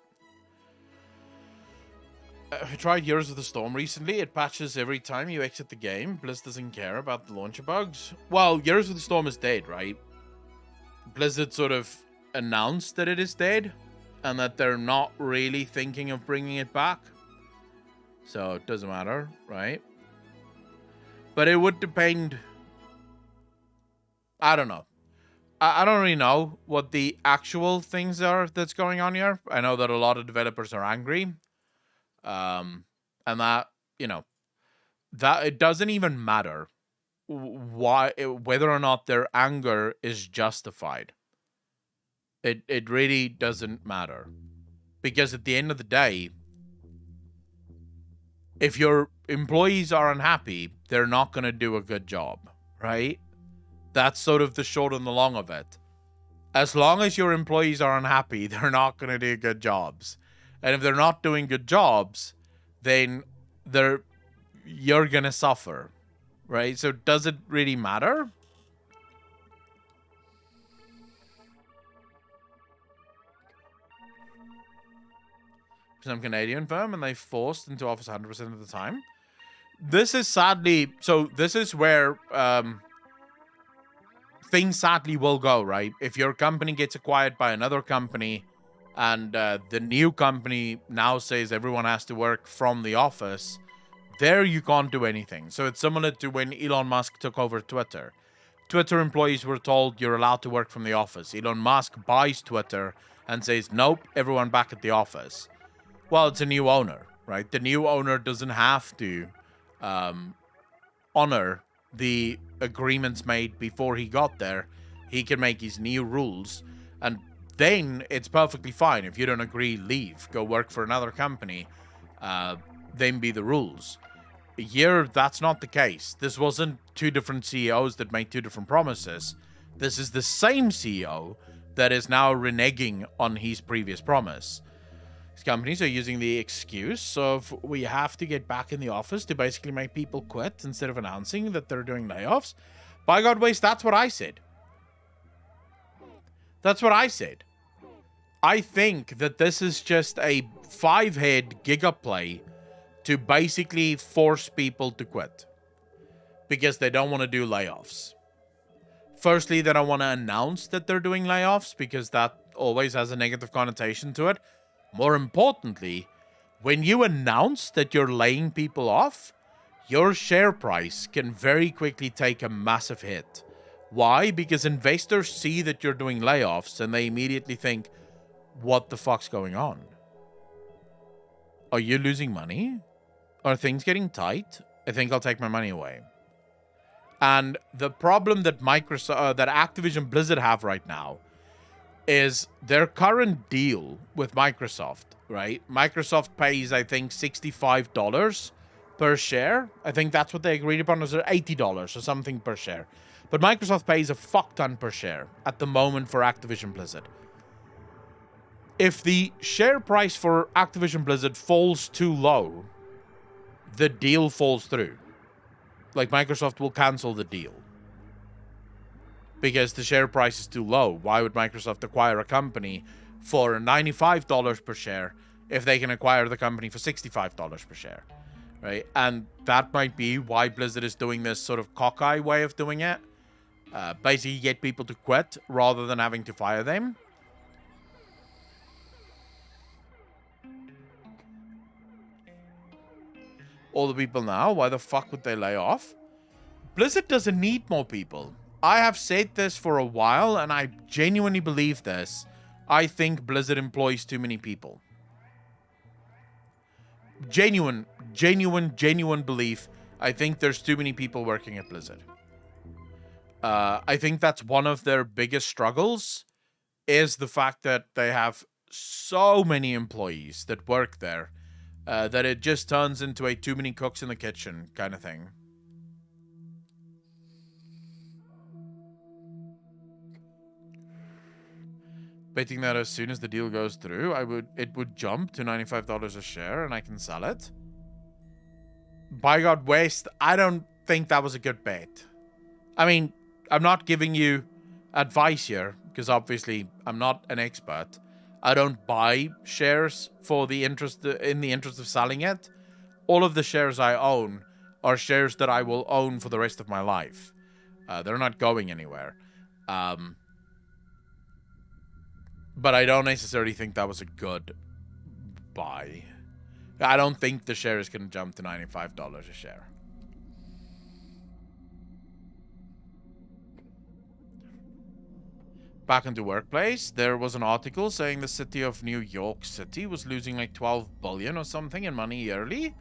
[SPEAKER 1] I tried Heroes of the Storm recently. It patches every time you exit the game. Blizz doesn't care about the launcher bugs. Well, Heroes of the Storm is dead, right? Blizzard sort of announced that it is dead, and that they're not really thinking of bringing it back. So it doesn't matter, right? But it would depend. I don't know. I don't really know what the actual things are that's going on here. I know that a lot of developers are angry. And that, that it doesn't even matter whether or not their anger is justified. It really doesn't matter. Because at the end of the day, if your employees are unhappy, they're not going to do a good job, right? That's sort of the short and the long of it. As long as your employees are unhappy, they're not going to do good jobs. And if they're not doing good jobs, then you're going to suffer, right? So does it really matter? Some Canadian firm, and they forced into office 100% of the time. This is sadly, so this is where things sadly will go, right? If your company gets acquired by another company, and the new company now says everyone has to work from the office, there you can't do anything. So it's similar to when Elon Musk took over Twitter. Twitter employees were told you're allowed to work from the office. Elon Musk buys Twitter and says, nope, everyone back at the office. Well, it's a new owner, right? The new owner doesn't have to honor the agreements made before he got there. He can make his new rules, and then it's perfectly fine. If you don't agree, leave. Go work for another company. Then be the rules. Here, that's not the case. This wasn't two different CEOs that made two different promises. This is the same CEO that is now reneging on his previous promise. These companies are using the excuse of we have to get back in the office to basically make people quit instead of announcing that they're doing layoffs. By God, Waste, that's what I said. That's what I said. I think that this is just a five-head gigaplay to basically force people to quit because they don't want to do layoffs. Firstly, they don't want to announce that they're doing layoffs because that always has a negative connotation to it. More importantly, when you announce that you're laying people off, your share price can very quickly take a massive hit. Why? Because investors see that you're doing layoffs and they immediately think, what the fuck's going on? Are you losing money? Are things getting tight? I think I'll take my money away. And the problem that that Activision Blizzard have right now is their current deal with Microsoft, right? Microsoft pays, I think, $65 per share. I think that's what they agreed upon, was $80 or something per share. But Microsoft pays a fuck ton per share at the moment for Activision Blizzard. If the share price for Activision Blizzard falls too low, the deal falls through. Like, Microsoft will cancel the deal because the share price is too low. Why would Microsoft acquire a company for $95 per share if they can acquire the company for $65 per share, right? And that might be why Blizzard is doing this sort of cockeye way of doing it. Basically get people to quit rather than having to fire them. All the people now, why the fuck would they lay off? Blizzard doesn't need more people. I have said this for a while, and I genuinely believe this. I think Blizzard employs too many people. Genuine belief. I think there's too many people working at Blizzard. I think that's one of their biggest struggles, is the fact that they have so many employees that work there that it just turns into a too many cooks in the kitchen kind of thing. Betting that as soon as the deal goes through, it would jump to $95 a share and I can sell it. By God West, I don't think that was a good bet. I mean, I'm not giving you advice here, because obviously I'm not an expert. I don't buy shares in the interest of selling it. All of the shares I own are shares that I will own for the rest of my life. They're not going anywhere. But I don't necessarily think that was a good buy. I don't think the share is going to jump to $95 a share. Back into workplace, there was an article saying the city of New York City was losing like 12 billion or something in money yearly.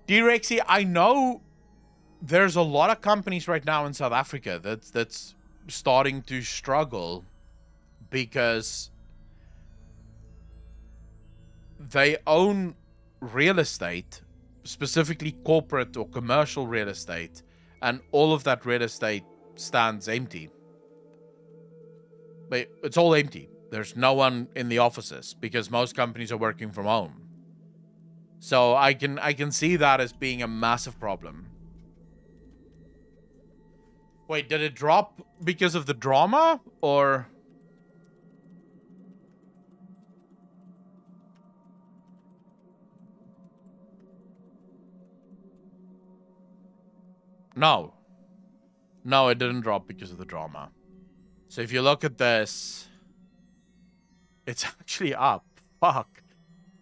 [SPEAKER 1] Drexy, I know there's a lot of companies right now in South Africa that's starting to struggle because they own real estate, specifically corporate or commercial real estate, and all of that real estate stands empty. But it's all empty. There's no one in the offices because most companies are working from home. So I can see that as being a massive problem. Wait, did it drop because of the drama or? No. No, it didn't drop because of the drama. So if you look at this, it's actually up. Fuck.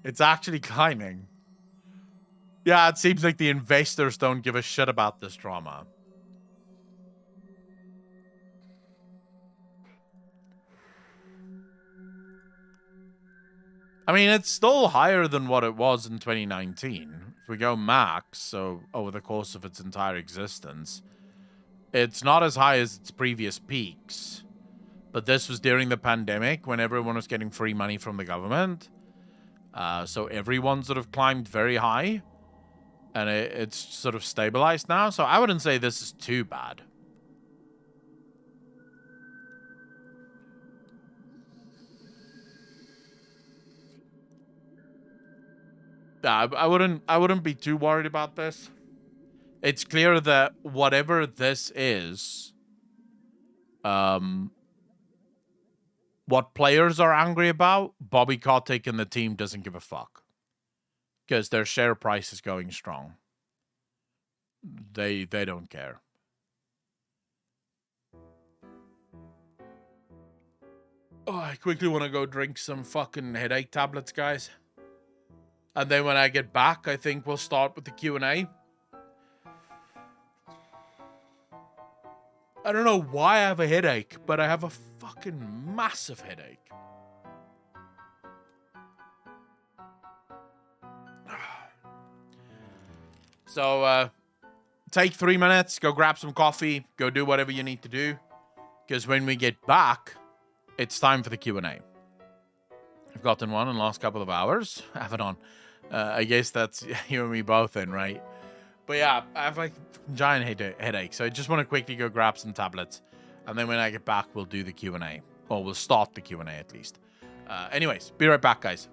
[SPEAKER 1] It's actually climbing. Yeah, it seems like the investors don't give a shit about this drama. I mean, it's still higher than what it was in 2019. If we go max, so over the course of its entire existence, it's not as high as its previous peaks. But this was during the pandemic when everyone was getting free money from the government. So everyone sort of climbed very high. And it's sort of stabilized now. So I wouldn't say this is too bad. Yeah, I wouldn't be too worried about this. It's clear that whatever this is, what players are angry about, Bobby Kotick and the team doesn't give a fuck. Because their share price is going strong. They don't care. Oh, I quickly want to go drink some fucking headache tablets, guys. And then when I get back, I think we'll start with the Q&A. I don't know why I have a headache, but I have a fucking massive headache. So, take 3 minutes, go grab some coffee, go do whatever you need to do. Because when we get back, it's time for the Q&A. I've gotten one in the last couple of hours. I have it on. I guess that's you and me both then, right? But yeah, I have like giant headache. So I just want to quickly go grab some tablets. And then when I get back, we'll do the Q&A. Or we'll start the Q&A at least. Anyways, be right back, guys.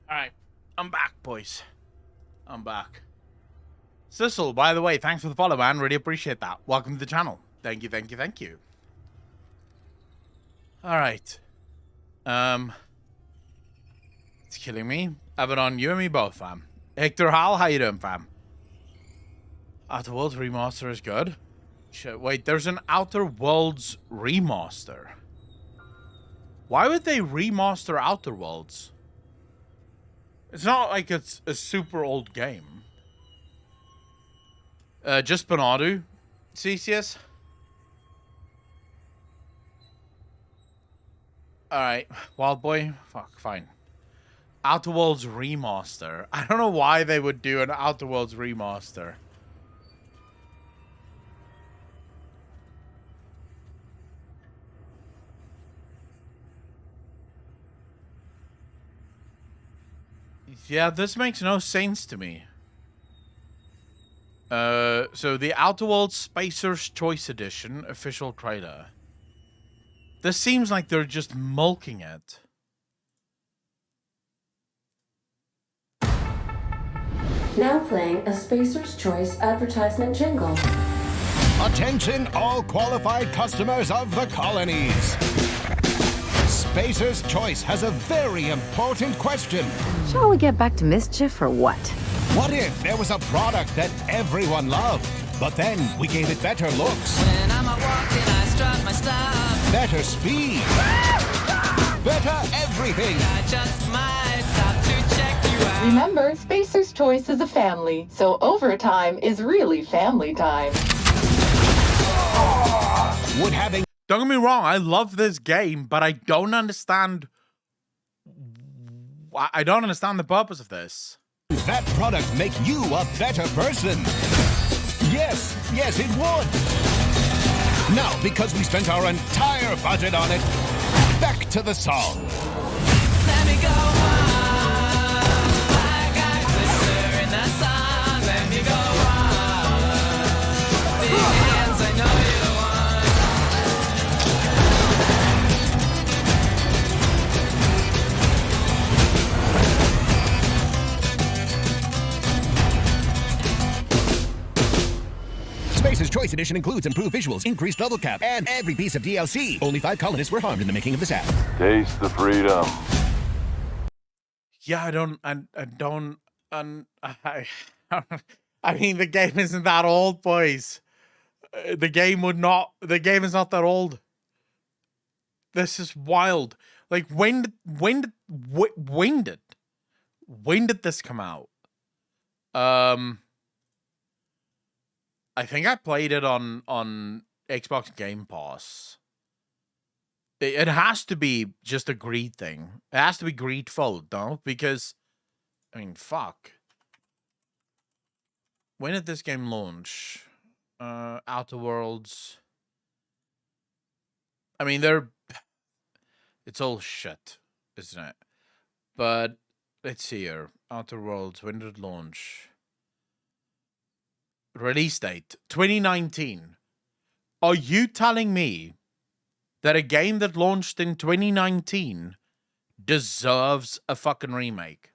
[SPEAKER 1] All right, I'm back, boys. I'm back. Sissel, by the way, thanks for the follow, man. Really appreciate that. Welcome to the channel. Thank you, thank you, thank you. All right. It's killing me. Abaddon, you and me both, fam. Hector Hal, how you doing, fam? Outer Worlds remaster is good. Shit, wait, there's an Outer Worlds remaster. Why would they remaster Outer Worlds? It's not like it's a super old game. Just Bernardo, CCS. Alright, Wild Boy. Fuck, fine. Outer Worlds remaster. I don't know why they would do an Outer Worlds remaster. Yeah, this makes no sense to me. So the Outer Worlds Spacer's Choice Edition official trailer. This seems like they're just milking it.
[SPEAKER 6] Now playing a Spacer's Choice advertisement jingle.
[SPEAKER 7] Attention all qualified customers of the colonies. Spacer's Choice has a very important question.
[SPEAKER 8] Shall we get back to mischief or what?
[SPEAKER 7] What if there was a product that everyone loved, but then we gave it better looks?
[SPEAKER 9] When I'm out walking, I strut my stuff.
[SPEAKER 7] Better speed. Better everything.
[SPEAKER 9] I just might stop to check you out.
[SPEAKER 10] Remember, Spacer's Choice is a family, so overtime is really family time.
[SPEAKER 7] Would having
[SPEAKER 1] Don't get me wrong, I love this game, but I don't understand. I don't understand the purpose of this.
[SPEAKER 7] that product make you a better person? Yes, it would. Now, because we spent our entire budget on it, back to the song.
[SPEAKER 9] Let me go on. Like I glitter in the sun. Let me go on. Big hands, I know you want.
[SPEAKER 7] Spacer's Choice Edition includes improved visuals, increased level cap, and every piece of DLC. Only 5 colonists were harmed in the making of this app.
[SPEAKER 11] Taste the freedom.
[SPEAKER 1] Yeah, I mean, the game isn't that old, boys. The game is not that old. This is wild. Like, when did this come out? I think I played it on Xbox Game Pass. It has to be just a greed thing. It has to be greedful, no? Because, I mean, fuck. When did this game launch? Outer Worlds. I mean, it's all shit, isn't it? But let's see here. Outer Worlds, when did it launch? Release date, 2019. Are you telling me that a game that launched in 2019 deserves a fucking remake?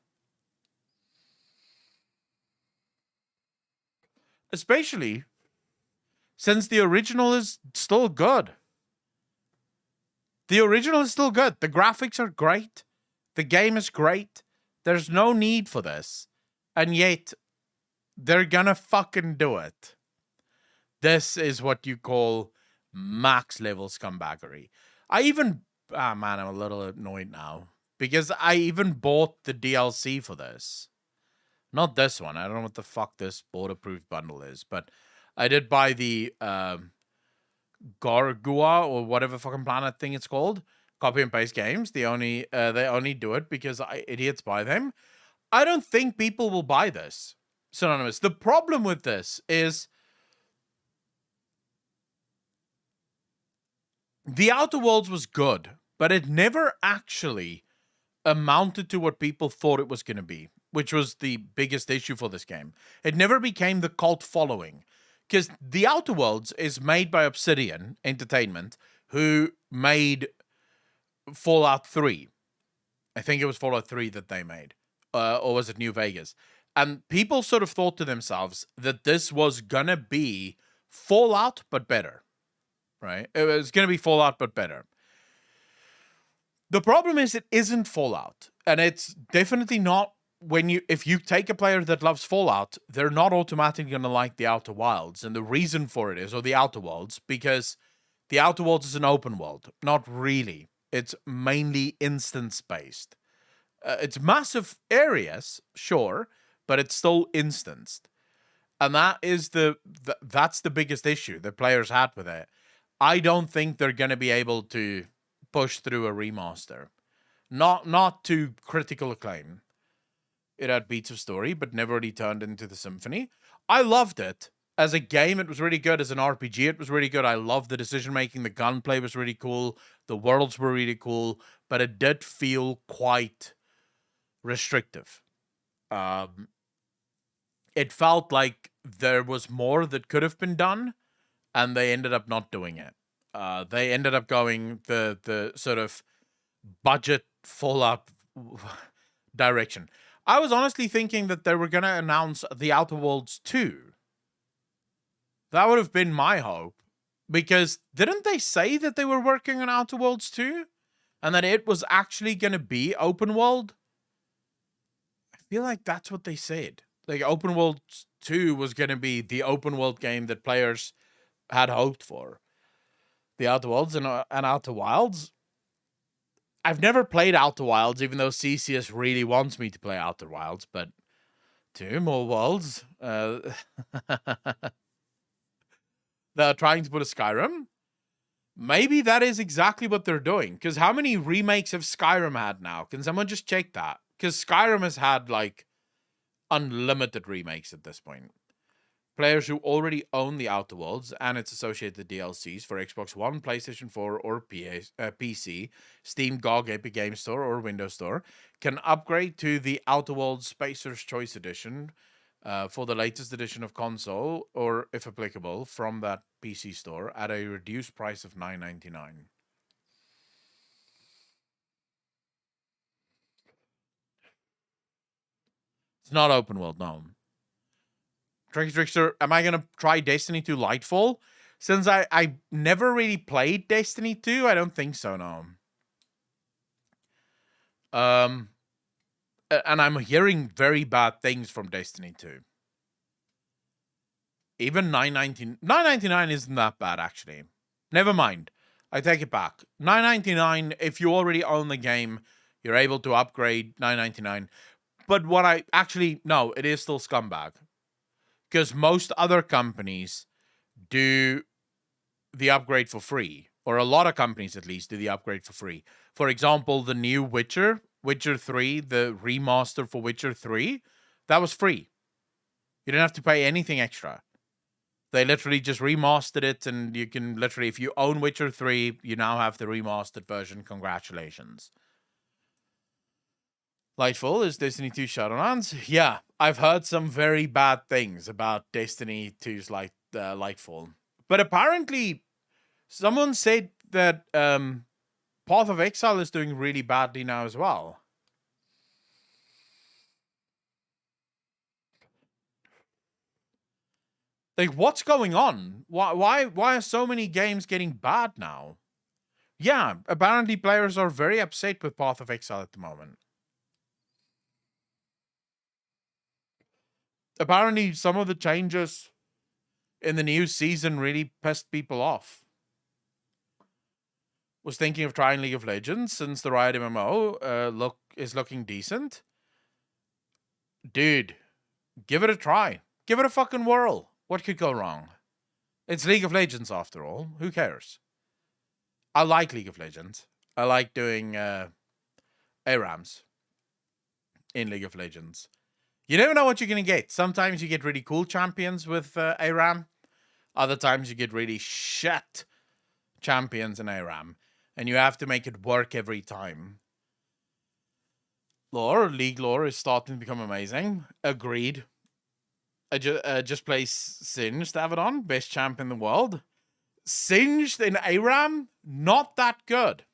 [SPEAKER 1] Especially since the original is still good. The original is still good. The graphics are great. The game is great. There's no need for this. And yet, they're gonna fucking do it. This is what you call max level scumbaggery. Man, I'm a little annoyed now. Because I even bought the DLC for this. Not this one. I don't know what the fuck this border-proof bundle is. But I did buy the Gargua or whatever fucking planet thing it's called. Copy and paste games. They only do it because idiots buy them. I don't think people will buy this. Synonymous. The problem with this is The Outer Worlds was good, but it never actually amounted to what people thought it was going to be, which was the biggest issue for this game. It never became the cult following, because The Outer Worlds is made by Obsidian Entertainment, who made Fallout 3. I think it was Fallout 3 that they made. or was it New Vegas? And people sort of thought to themselves that this was gonna be Fallout but better, right? It was gonna be Fallout but better. The problem is it isn't Fallout, and it's definitely not. If you take a player that loves Fallout, they're not automatically gonna like the Outer Wilds, and the reason for it is, or the Outer Worlds, because the Outer Worlds is an open world. Not really. It's mainly instance based. It's massive areas, sure, but it's still instanced, and that's the biggest issue the players had with it. I don't think they're gonna be able to push through a remaster. Not to critical acclaim. It had beats of story, but never really turned into the symphony. I loved it. As a game, it was really good. As an RPG, it was really good. I loved the decision making. The gunplay was really cool. The worlds were really cool, but it did feel quite restrictive. It felt like there was more that could have been done, and they ended up not doing it. They ended up going the sort of budget Fallout direction. I was honestly thinking that they were going to announce The Outer Worlds 2. That would have been my hope. Because didn't they say that they were working on Outer Worlds 2? And that it was actually going to be open world? I feel like that's what they said. Like, Open Worlds 2 was going to be the open world game that players had hoped for. The Outer Worlds and Outer Wilds. I've never played Outer Wilds, even though CCS really wants me to play Outer Wilds, but 2 more worlds. They're trying to put a Skyrim. Maybe that is exactly what they're doing. Because how many remakes have Skyrim had now? Can someone just check that? Because Skyrim has had, like, unlimited remakes at this point. Players who already own the Outer Worlds and its associated DLCs for Xbox One, PlayStation 4, or PC, Steam, GOG, Epic Games Store, or Windows Store can upgrade to the Outer Worlds Spacer's Choice Edition for the latest edition of console, or if applicable, from that PC store at a reduced price of $9.99. It's not open world, no. Tricky Trickster, am I going to try Destiny 2 Lightfall? Since I never really played Destiny 2, I don't think so, no. And I'm hearing very bad things from Destiny 2. Even $9.99 isn't that bad, actually. Never mind. I take it back. $9.99, if you already own the game, you're able to upgrade $9.99. But no, it is still scumbag. Because most other companies do the upgrade for free. Or a lot of companies, at least, do the upgrade for free. For example, the new Witcher 3, the remaster for Witcher 3, that was free. You didn't have to pay anything extra. They literally just remastered it, and you can literally, if you own Witcher 3, you now have the remastered version. Congratulations. Lightfall is Destiny 2 Shadowlands. Yeah, I've heard some very bad things about Destiny 2's Lightfall. But apparently, someone said that Path of Exile is doing really badly now as well. Like, what's going on? Why are so many games getting bad now? Yeah, apparently players are very upset with Path of Exile at the moment. Apparently, some of the changes in the new season really pissed people off. Was thinking of trying League of Legends since the Riot MMO is looking decent. Dude, give it a try. Give it a fucking whirl. What could go wrong? It's League of Legends after all. Who cares? I like League of Legends. I like doing ARAMs in League of Legends. You never know what you're going to get. Sometimes you get really cool champions with ARAM. Other times you get really shit champions in ARAM. And you have to make it work every time. League lore is starting to become amazing. Agreed. I just play Singed Abaddon, best champ in the world. Singed in ARAM, not that good.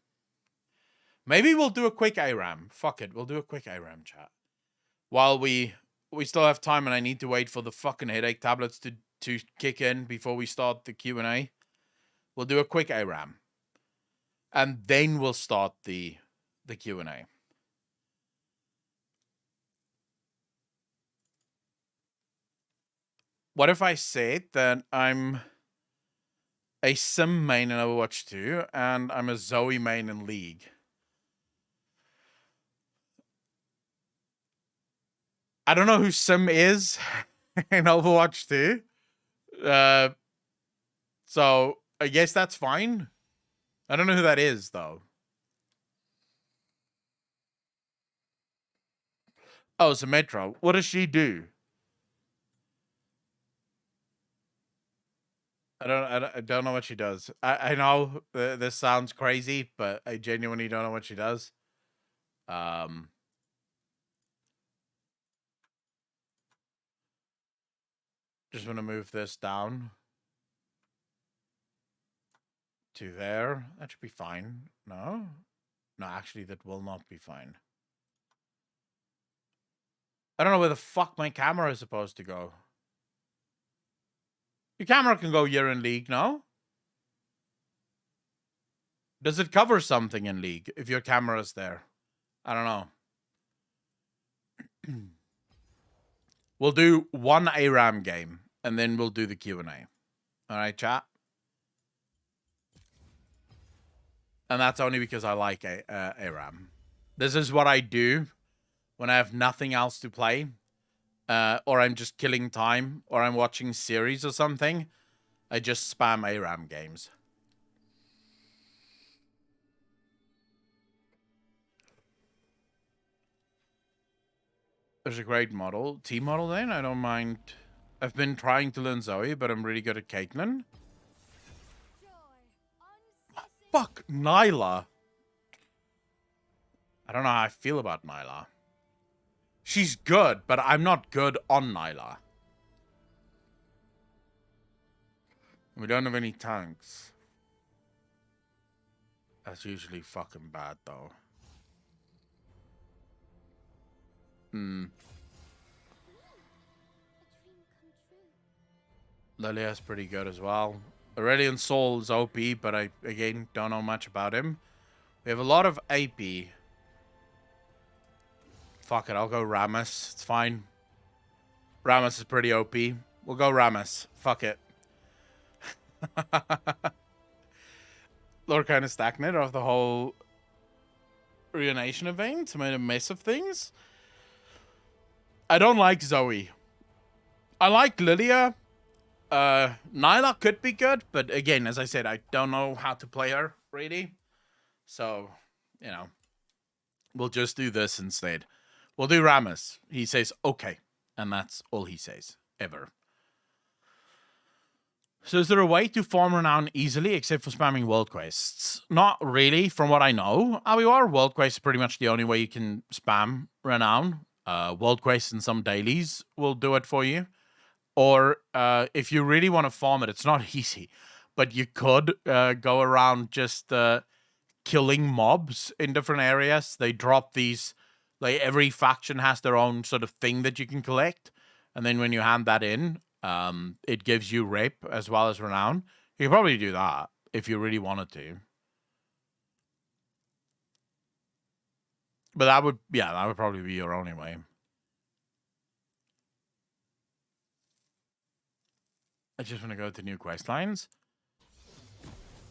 [SPEAKER 1] Maybe we'll do a quick ARAM. Fuck it, we'll do a quick ARAM chat. while we still have time and I need to wait for the fucking headache tablets to kick in before we start the Q&A, we'll do a quick ARAM. And then we'll start the Q&A. What if I said that I'm a Sim main in Overwatch 2 and I'm a Zoe main in League? I don't know who Sim is in Overwatch 2. So I guess that's fine. I don't know who that is, though. Oh, Symmetra. What does she do? I don't know what she does. I know this sounds crazy, but I genuinely don't know what she does. Just want to move this down to there. That should be fine. No? No, actually, that will not be fine. I don't know where the fuck my camera is supposed to go. Your camera can go here in League, no? Does it cover something in League if your camera is there? I don't know. We'll do one ARAM game, and then we'll do the Q&A. All right, chat? And that's only because I like ARAM. This is what I do when I have nothing else to play, or I'm just killing time, or I'm watching series or something. I just spam ARAM games. There's a great model. Team model then? I don't mind. I've been trying to learn Zoe, but I'm really good at Caitlyn. Fuck, Nyla. I don't know how I feel about Nyla. She's good, but I'm not good on Nyla. We don't have any tanks. That's usually fucking bad, though. Lilia's pretty good as well. Aurelion Sol is OP, but I, again, don't know much about him. We have a lot of AP. Fuck it, I'll go Rammus. It's fine. Rammus is pretty OP. We'll go Rammus. Fuck it. Lord kind of stagnant of the whole Reunation event. Made a mess of things. I don't like Zoe. I like Lilia. Nyla could be good, but again, as I said, I don't know how to play her, really. So, you know, we'll just do this instead. We'll do Rammus. He says, okay. And that's all he says, ever. So is there a way to farm renown easily, except for spamming world quests? Not really, from what I know. RWR, world quests is pretty much the only way you can spam renown. World quests and some dailies will do it for you. Or if you really want to farm it, it's not easy. But you could go around just killing mobs in different areas. They drop these, like every faction has their own sort of thing that you can collect. And then when you hand that in, it gives you rep as well as renown. You can probably do that if you really wanted to. But that would probably be your only way. I just want to go to new quest lines.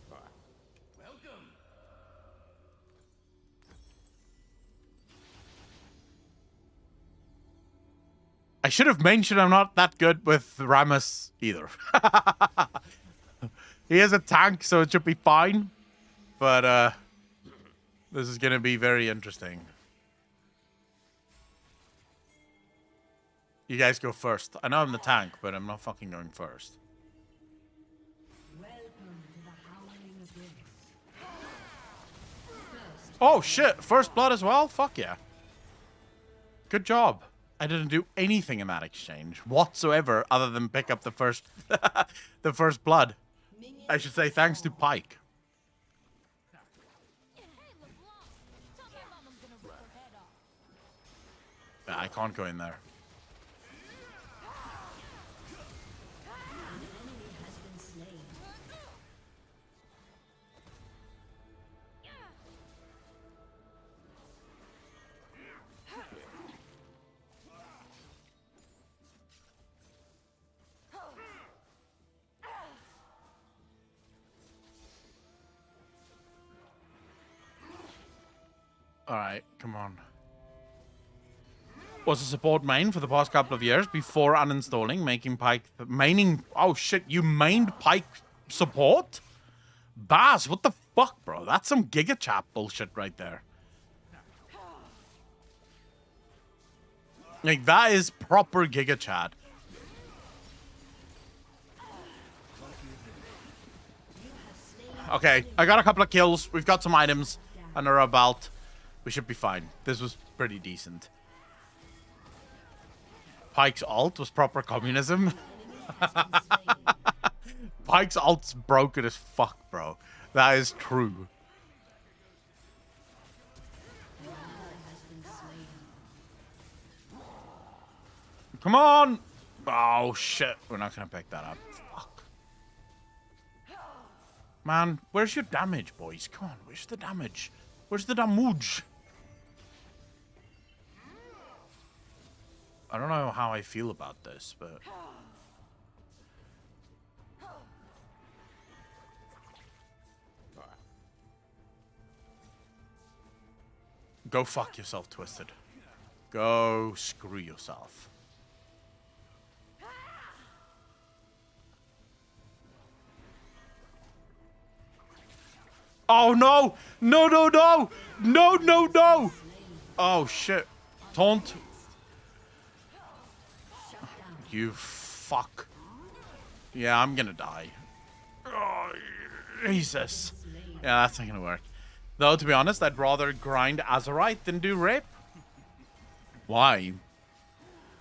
[SPEAKER 9] Welcome.
[SPEAKER 1] I should have mentioned I'm not that good with Rammus either. He has a tank, so it should be fine. But this is going to be very interesting. You guys go first. I know I'm the tank, but I'm not fucking going first. Oh shit, first blood as well? Fuck yeah. Good job. I didn't do anything in that exchange whatsoever other than pick up the first the first blood. I should say thanks to Pike. Yeah, I can't go in there. Alright, come on. Was a support main for the past couple of years before uninstalling, making Pike... Maining... Oh shit, you mained Pike support? Baz, what the fuck, bro? That's some Giga Chat bullshit right there. Like, that is proper Giga Chat. Okay, I got a couple of kills. We've got some items under our belt. We should be fine. This was pretty decent. Pike's ult was proper communism. Pike's ult's broken as fuck, bro. That is true. Come on! Oh, shit. We're not gonna pick that up. Fuck. Man, where's your damage, boys? Come on, where's the damage? Where's the damage? I don't know how I feel about this, but... Go fuck yourself, Twisted. Go screw yourself. Oh, no! No, no, no! No, no, no! Oh, shit. Taunt. You fuck. Yeah, I'm gonna die. Oh, Jesus. Yeah, that's not gonna work. Though, to be honest, I'd rather grind Azerite than do Rip. Why?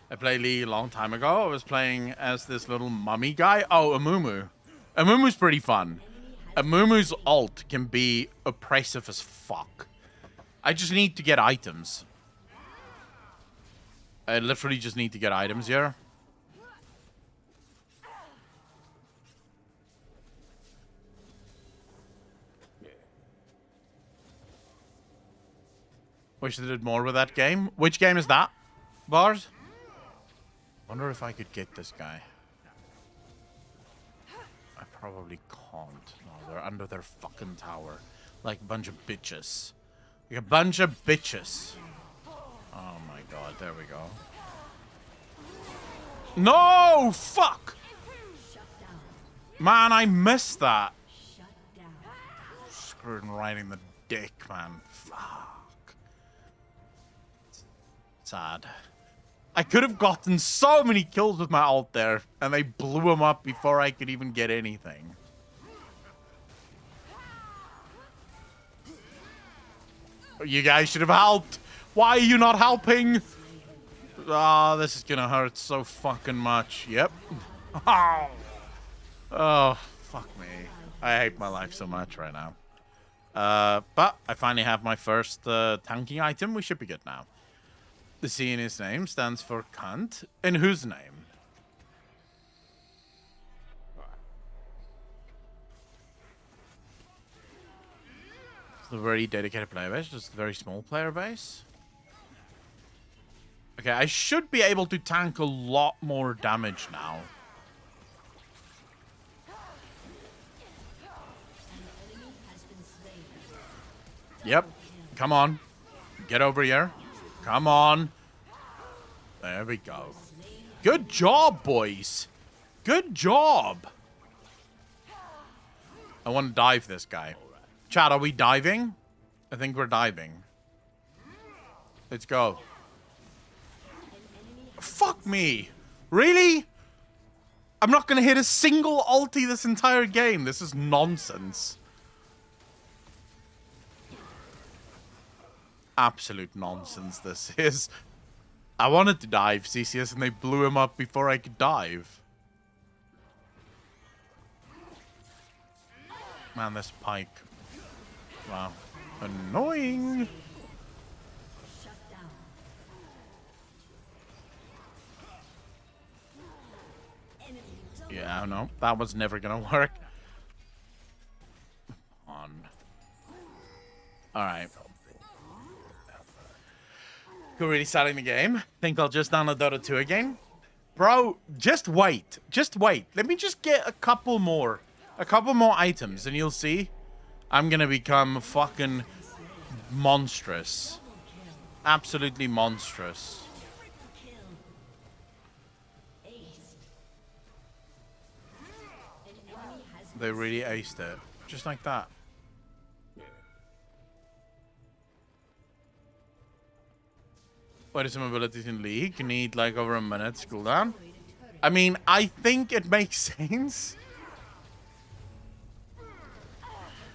[SPEAKER 1] I played League a long time ago. I was playing as this little mummy guy. Oh, Amumu. Amumu's pretty fun. Amumu's ult can be oppressive as fuck. I just need to get items. I literally just need to get items here. Wish they did more with that game. Which game is that, Bars? Wonder if I could get this guy. I probably can't. No, they're under their fucking tower. Like a bunch of bitches. Like a bunch of bitches. Oh my god, there we go. No! Fuck! Man, I missed that. Screwed right in the dick, man. Fuck. Sad. I could have gotten so many kills with my ult there, and they blew him up before I could even get anything. You guys should have helped. Why are you not helping? Oh, this is gonna hurt so fucking much. Yep. Oh. Oh, fuck me. I hate my life so much right now. But I finally have my first tanking item. We should be good now. The C in his name stands for cunt. In whose name? It's a very dedicated player base, just a very small player base. Okay, I should be able to tank a lot more damage now. Yep. Come on. Get over here. Come on. There we go. Good job, boys. Good job. I want to dive this guy. Chat, are we diving? I think we're diving. Let's go. Fuck me. Really? I'm not going to hit a single ulti this entire game. This is nonsense. Absolute nonsense this is. I wanted to dive CCS and they blew him up before I could dive. Man, this Pike. Wow. Annoying. Yeah, no, that was never gonna work. On. Alright. Go really starting the game. Think I'll just download Dota 2 again. Bro, just wait. Just wait. Let me just get a couple more items and you'll see. I'm gonna become fucking monstrous. Absolutely monstrous. They really aced it. Just like that. What are some abilities in League? You need like over a minute cooldown. I mean, I think it makes sense.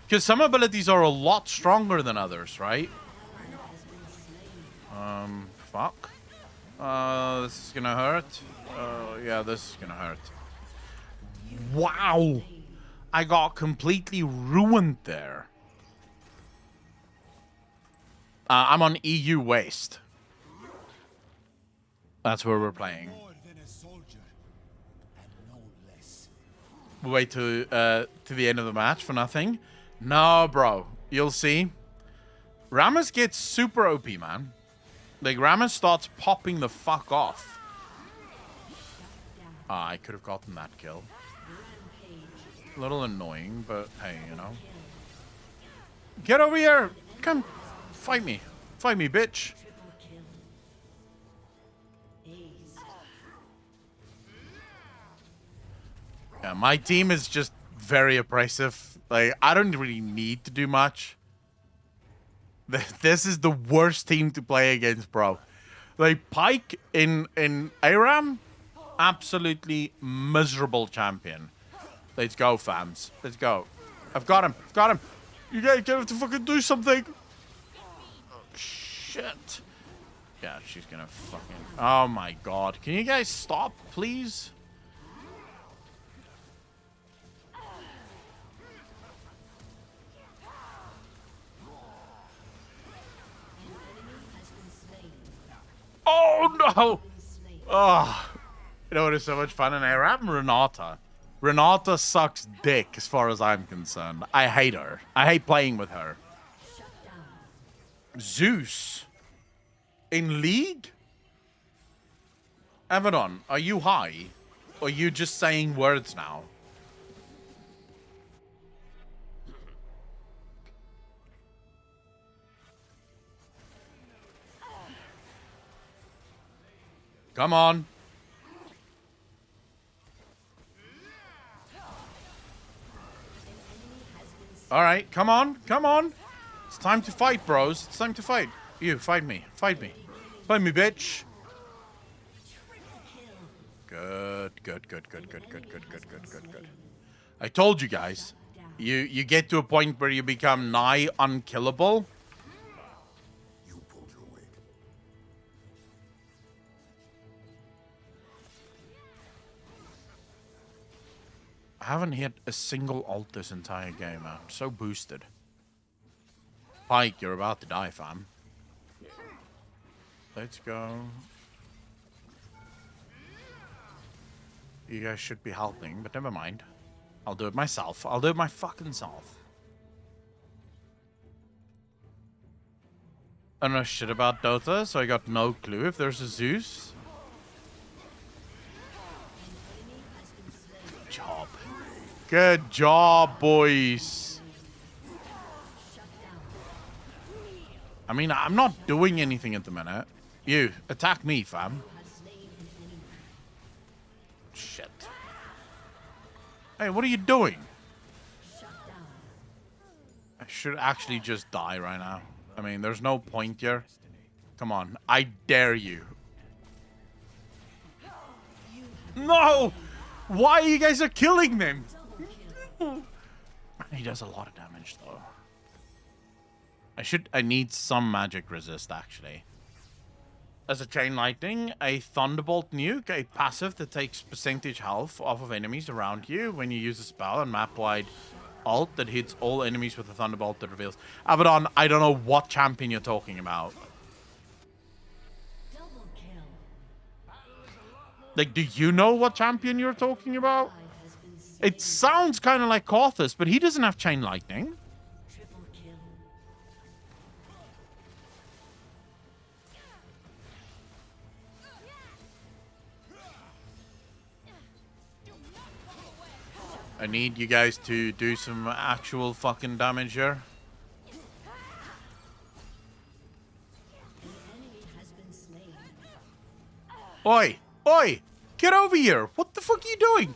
[SPEAKER 1] Because some abilities are a lot stronger than others, right? Fuck. This is gonna hurt. Yeah, this is gonna hurt. Wow! I got completely ruined there. I'm on EU Waste. That's where we're playing. We'll wait to the end of the match for nothing. No, bro. You'll see. Rammus gets super OP, man. Like, Rammus starts popping the fuck off. I could have gotten that kill. A little annoying, but hey, you know. Get over here! Come, fight me. Fight me, bitch. Yeah, my team is just very oppressive. Like, I don't really need to do much. This is the worst team to play against, bro. Like, Pyke in ARAM, absolutely miserable champion. Let's go, fams. Let's go. I've got him. I've got him. You guys have to fucking do something. Oh, shit. Yeah, she's gonna fucking... Oh, my God. Can you guys stop, please? Oh, no! Oh, you know what is so much fun in ARAM? Renata. Renata sucks dick as far as I'm concerned. I hate her. I hate playing with her. Zeus? In League? Avedon, are you high? Or are you just saying words now? Come on. All right, come on, come on. It's time to fight, bros. It's time to fight. You, fight me. Fight me. Fight me, bitch. Good, good, good, good, good, good, good, good, good, good, good. I told you guys. You get to a point where you become nigh unkillable. I haven't hit a single ult this entire game, man. I'm so boosted. Pyke, you're about to die, fam. Let's go. You guys should be helping, but never mind. I'll do it myself. I'll do it my fucking self. I don't know shit about Dota, so I got no clue if there's a Zeus. Good job. Good job, boys. I mean, I'm not doing anything at the minute. You, attack me, fam. Shit. Hey, what are you doing? I should actually just die right now. I mean, there's no point here. Come on, I dare you. No! Why you guys are killing them? He does a lot of damage, though. I need some magic resist, actually. As a chain lightning, a thunderbolt nuke, a passive that takes percentage health off of enemies around you when you use a spell and map-wide ult that hits all enemies with a thunderbolt that reveals. Abaddon, I don't know what champion you're talking about. Like, do you know what champion you're talking about? It sounds kind of like Karthus, but he doesn't have chain lightning. I need you guys to do some actual fucking damage here. Oi! Oi! Get over here! What the fuck are you doing?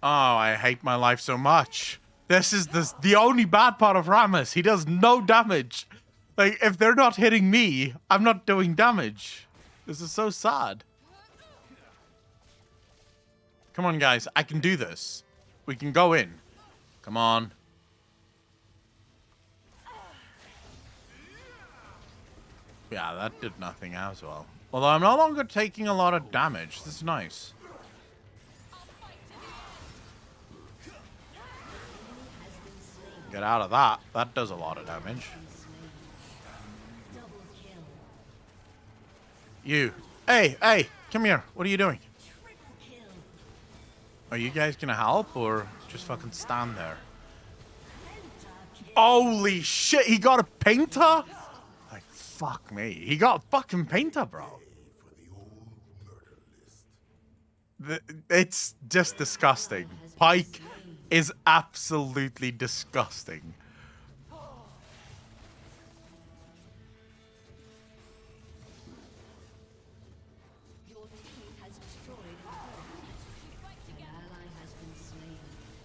[SPEAKER 1] Oh, I hate my life so much. This is the only bad part of Rammus. He does no damage. Like, if they're not hitting me, I'm not doing damage. This is so sad. Come on, guys. I can do this. We can go in. Come on. Yeah, that did nothing as well. Although I'm no longer taking a lot of damage. This is nice. Get out of that. That does a lot of damage. You. Hey, hey, come here. What are you doing? Are you guys gonna help or just fucking stand there? Holy shit, he got a painter? Like, fuck me. He got a fucking painter, bro. It's just disgusting. Pike is absolutely disgusting.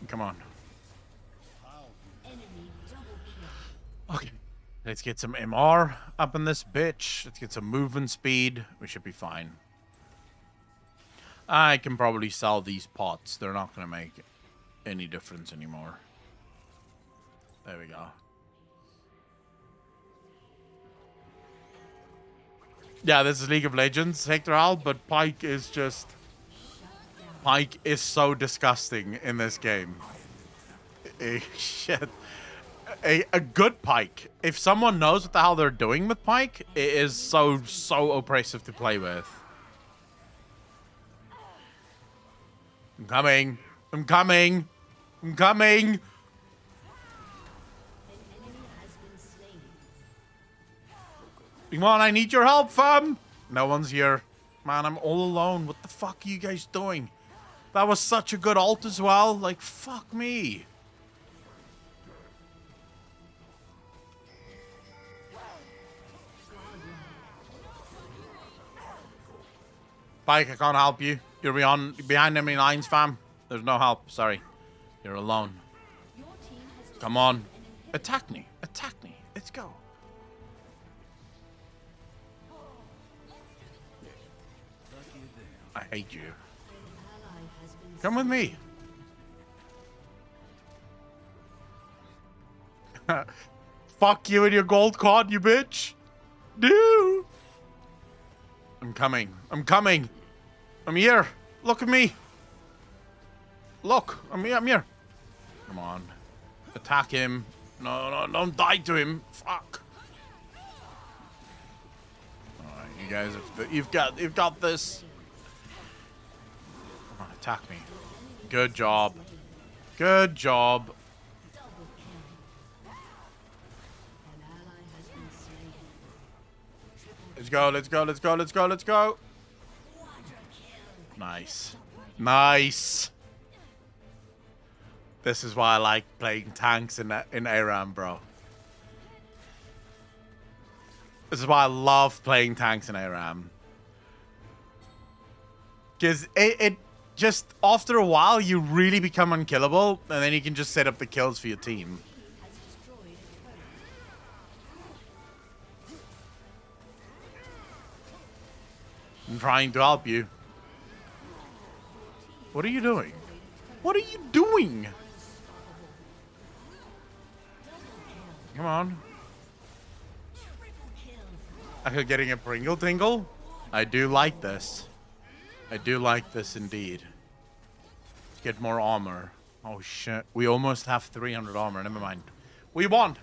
[SPEAKER 1] Come on. Okay. Let's get some MR up in this bitch. Let's get some movement speed. We should be fine. I can probably sell these pots. They're not going to make any difference anymore. There we go. Yeah, this is League of Legends, Hector Al, but Pike is just... Pike is so disgusting in this game. Shit. A good Pike. If someone knows what the hell they're doing with Pike, it is so oppressive to play with. I'm coming. I'm coming. I'm coming. Come on, I need your help, fam. No one's here. Man, I'm all alone. What the fuck are you guys doing? That was such a good ult as well. Like, fuck me. Pike, I can't help you. You're behind enemy lines, fam. There's no help. Sorry. You're alone. Come on. Attack me. Attack me. Let's go. I hate you. Come with me. Fuck you and your gold card, you bitch. No. I'm coming. I'm coming. I'm here. Look at me. Look. I'm here. I'm here. Come on. Attack him. No, no, don't die to him. Fuck. Alright, you guys you've got this. Come on, attack me. Good job. Good job. Let's go, let's go, let's go, let's go, let's go. Nice. Nice. This is why I like playing tanks in ARAM, bro. This is why I love playing tanks in ARAM. Because it just, after a while, you really become unkillable, and then you can just set up the kills for your team. I'm trying to help you. What are you doing? What are you doing? Come on. After getting a Pringle Tingle? I do like this. I do like this indeed. Let's get more armor. Oh shit. We almost have 300 armor. Never mind. We won.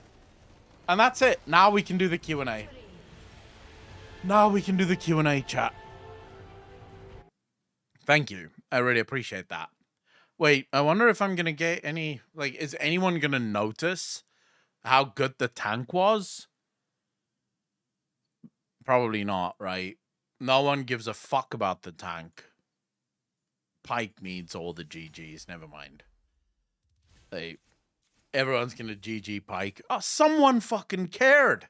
[SPEAKER 1] And that's it. Now we can do the Q&A. Now we can do the Q&A, chat. Thank you. I really appreciate that. Wait, I wonder if I'm gonna get any. Like, is anyone gonna notice how good the tank was? Probably not, right? No one gives a fuck about the tank. Pike needs all the GGs. Never mind. Everyone's gonna GG Pike. Oh, someone fucking cared.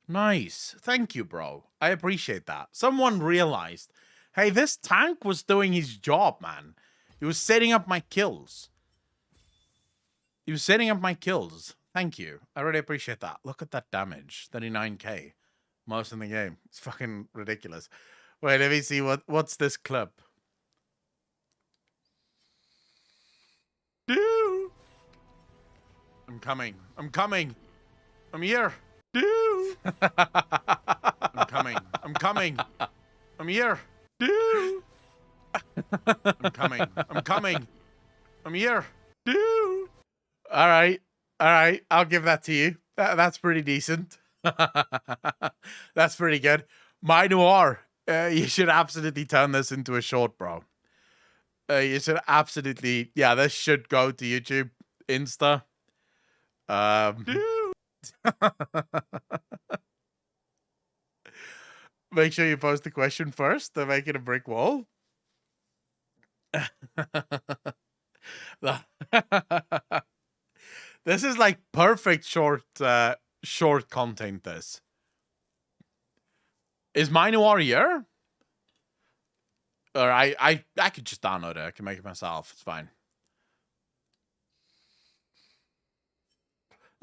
[SPEAKER 1] Nice. Thank you, bro. I appreciate that. Someone realized, hey, this tank was doing his job, man. He was setting up my kills. Thank you. I really appreciate that. Look at that damage. 39k. Most in the game. It's fucking ridiculous. Wait, let me see what's this clip. Dude. I'm coming. I'm here. Dude. I'm coming. I'm here. Dude. I'm coming. I'm here. Dude. All right. I'll give that to you. That's pretty decent. That's pretty good. My Noir. You should absolutely turn this into a short, bro. You should absolutely. Yeah, this should go to YouTube, Insta. Make sure you post the question first to make it a brick wall. This is like perfect short content. This is my Noir here. Or I could just download it. I can make it myself. It's fine.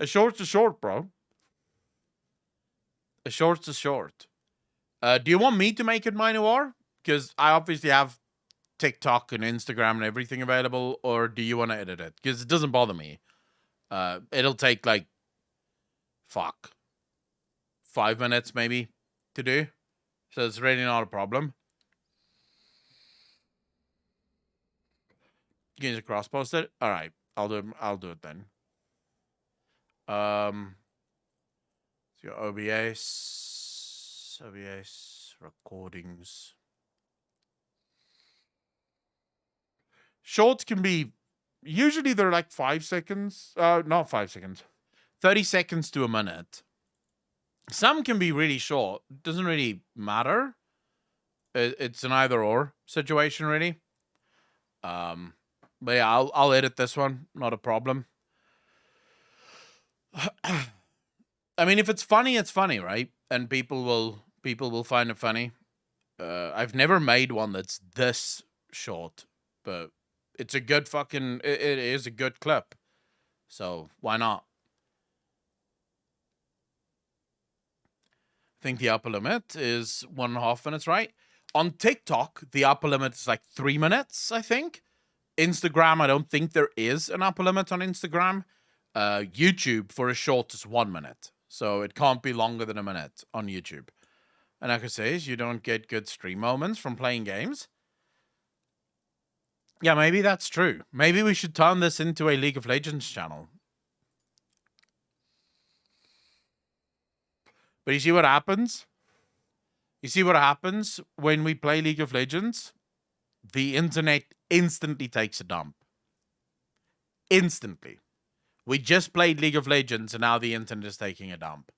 [SPEAKER 1] A short's a short, bro. A short's a short. Do you want me to make it my Noir? Because I obviously have TikTok and Instagram and everything available. Or do you want to edit it? Because it doesn't bother me. It'll take like 5 minutes maybe to do. So it's really not a problem. You can just cross post it. All right, I'll do it then. So OBS recordings. Shorts can be usually they're like 5 seconds. Not 5 seconds. 30 seconds to a minute. Some can be really short. It doesn't really matter. It's an either or situation, really. But yeah, I'll edit this one. Not a problem. I mean, if it's funny, it's funny, right? And people will find it funny. I've never made one that's this short, but it's a good fucking. It is a good clip. So why not? I think the upper limit is 1.5 minutes, right? On TikTok, the upper limit is like 3 minutes, I think. Instagram, I don't think there is an upper limit on Instagram. YouTube for a short is 1 minute. So it can't be longer than a minute on YouTube. And like I say, you don't get good stream moments from playing games. Yeah, maybe that's true. Maybe we should turn this into a League of Legends channel. But you see what happens? You see what happens when we play League of Legends? The internet instantly takes a dump. Instantly. We just played League of Legends and now the internet is taking a dump.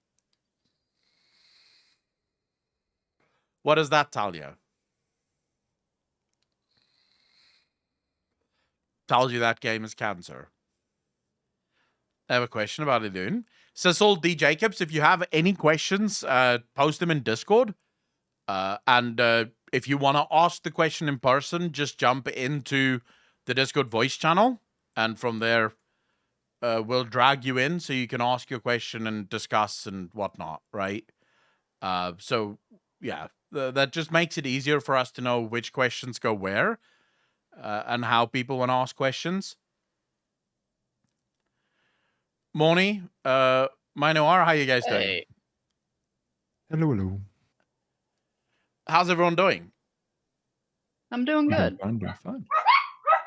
[SPEAKER 1] What does that tell you? Tells you that game is cancer. I have a question about it, dude. Cecil D. Jacobs, if you have any questions, post them in Discord. And if you want to ask the question in person, just jump into the Discord voice channel. And from there, we'll drag you in so you can ask your question and discuss and whatnot, right? So, yeah, that just makes it easier for us to know which questions go where and how people want to ask questions. Moni, Minoar, how you guys doing?
[SPEAKER 11] Hello.
[SPEAKER 1] How's everyone doing?
[SPEAKER 12] I'm doing good.
[SPEAKER 11] I'm doing fine.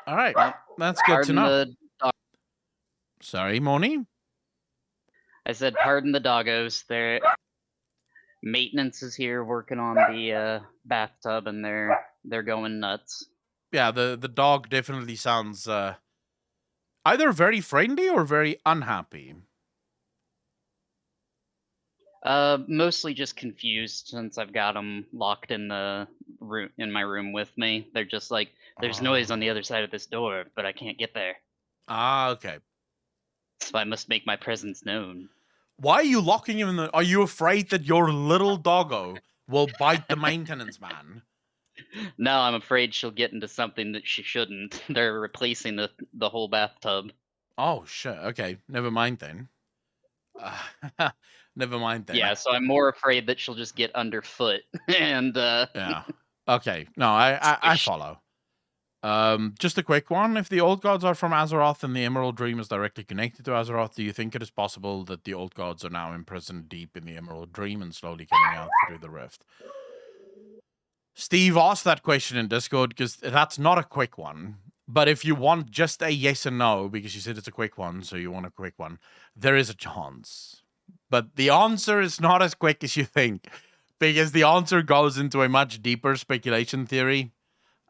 [SPEAKER 1] All right, that's good to know. Sorry, Moni?
[SPEAKER 12] I said, pardon the doggos. Their maintenance is here working on the bathtub, and they're going nuts.
[SPEAKER 1] Yeah, the dog definitely sounds either very friendly or very unhappy.
[SPEAKER 12] Mostly just confused since I've got them locked in the room in my room with me. They're just like, "There's noise on the other side of this door, but I can't get there,
[SPEAKER 1] Ah, okay.
[SPEAKER 12] so I must make my presence known."
[SPEAKER 1] Why are you locking him in the... Are you afraid that your little doggo will bite the maintenance man?
[SPEAKER 12] No, I'm afraid she'll get into something that she shouldn't. They're replacing the whole bathtub.
[SPEAKER 1] Oh, shit. Okay, never mind then. Never mind then.
[SPEAKER 12] Yeah, so I'm more afraid that she'll just get underfoot and
[SPEAKER 1] Yeah. Okay. No, I follow. Just a quick one. If the old gods are from Azeroth and the Emerald Dream is directly connected to Azeroth, do you think it is possible that the old gods are now imprisoned deep in the Emerald Dream and slowly coming out through the rift? Steve asked that question in Discord because that's not a quick one. But if you want just a yes and no, because you said it's a quick one, so you want a quick one, there is a chance. But the answer is not as quick as you think, because the answer goes into a much deeper speculation theory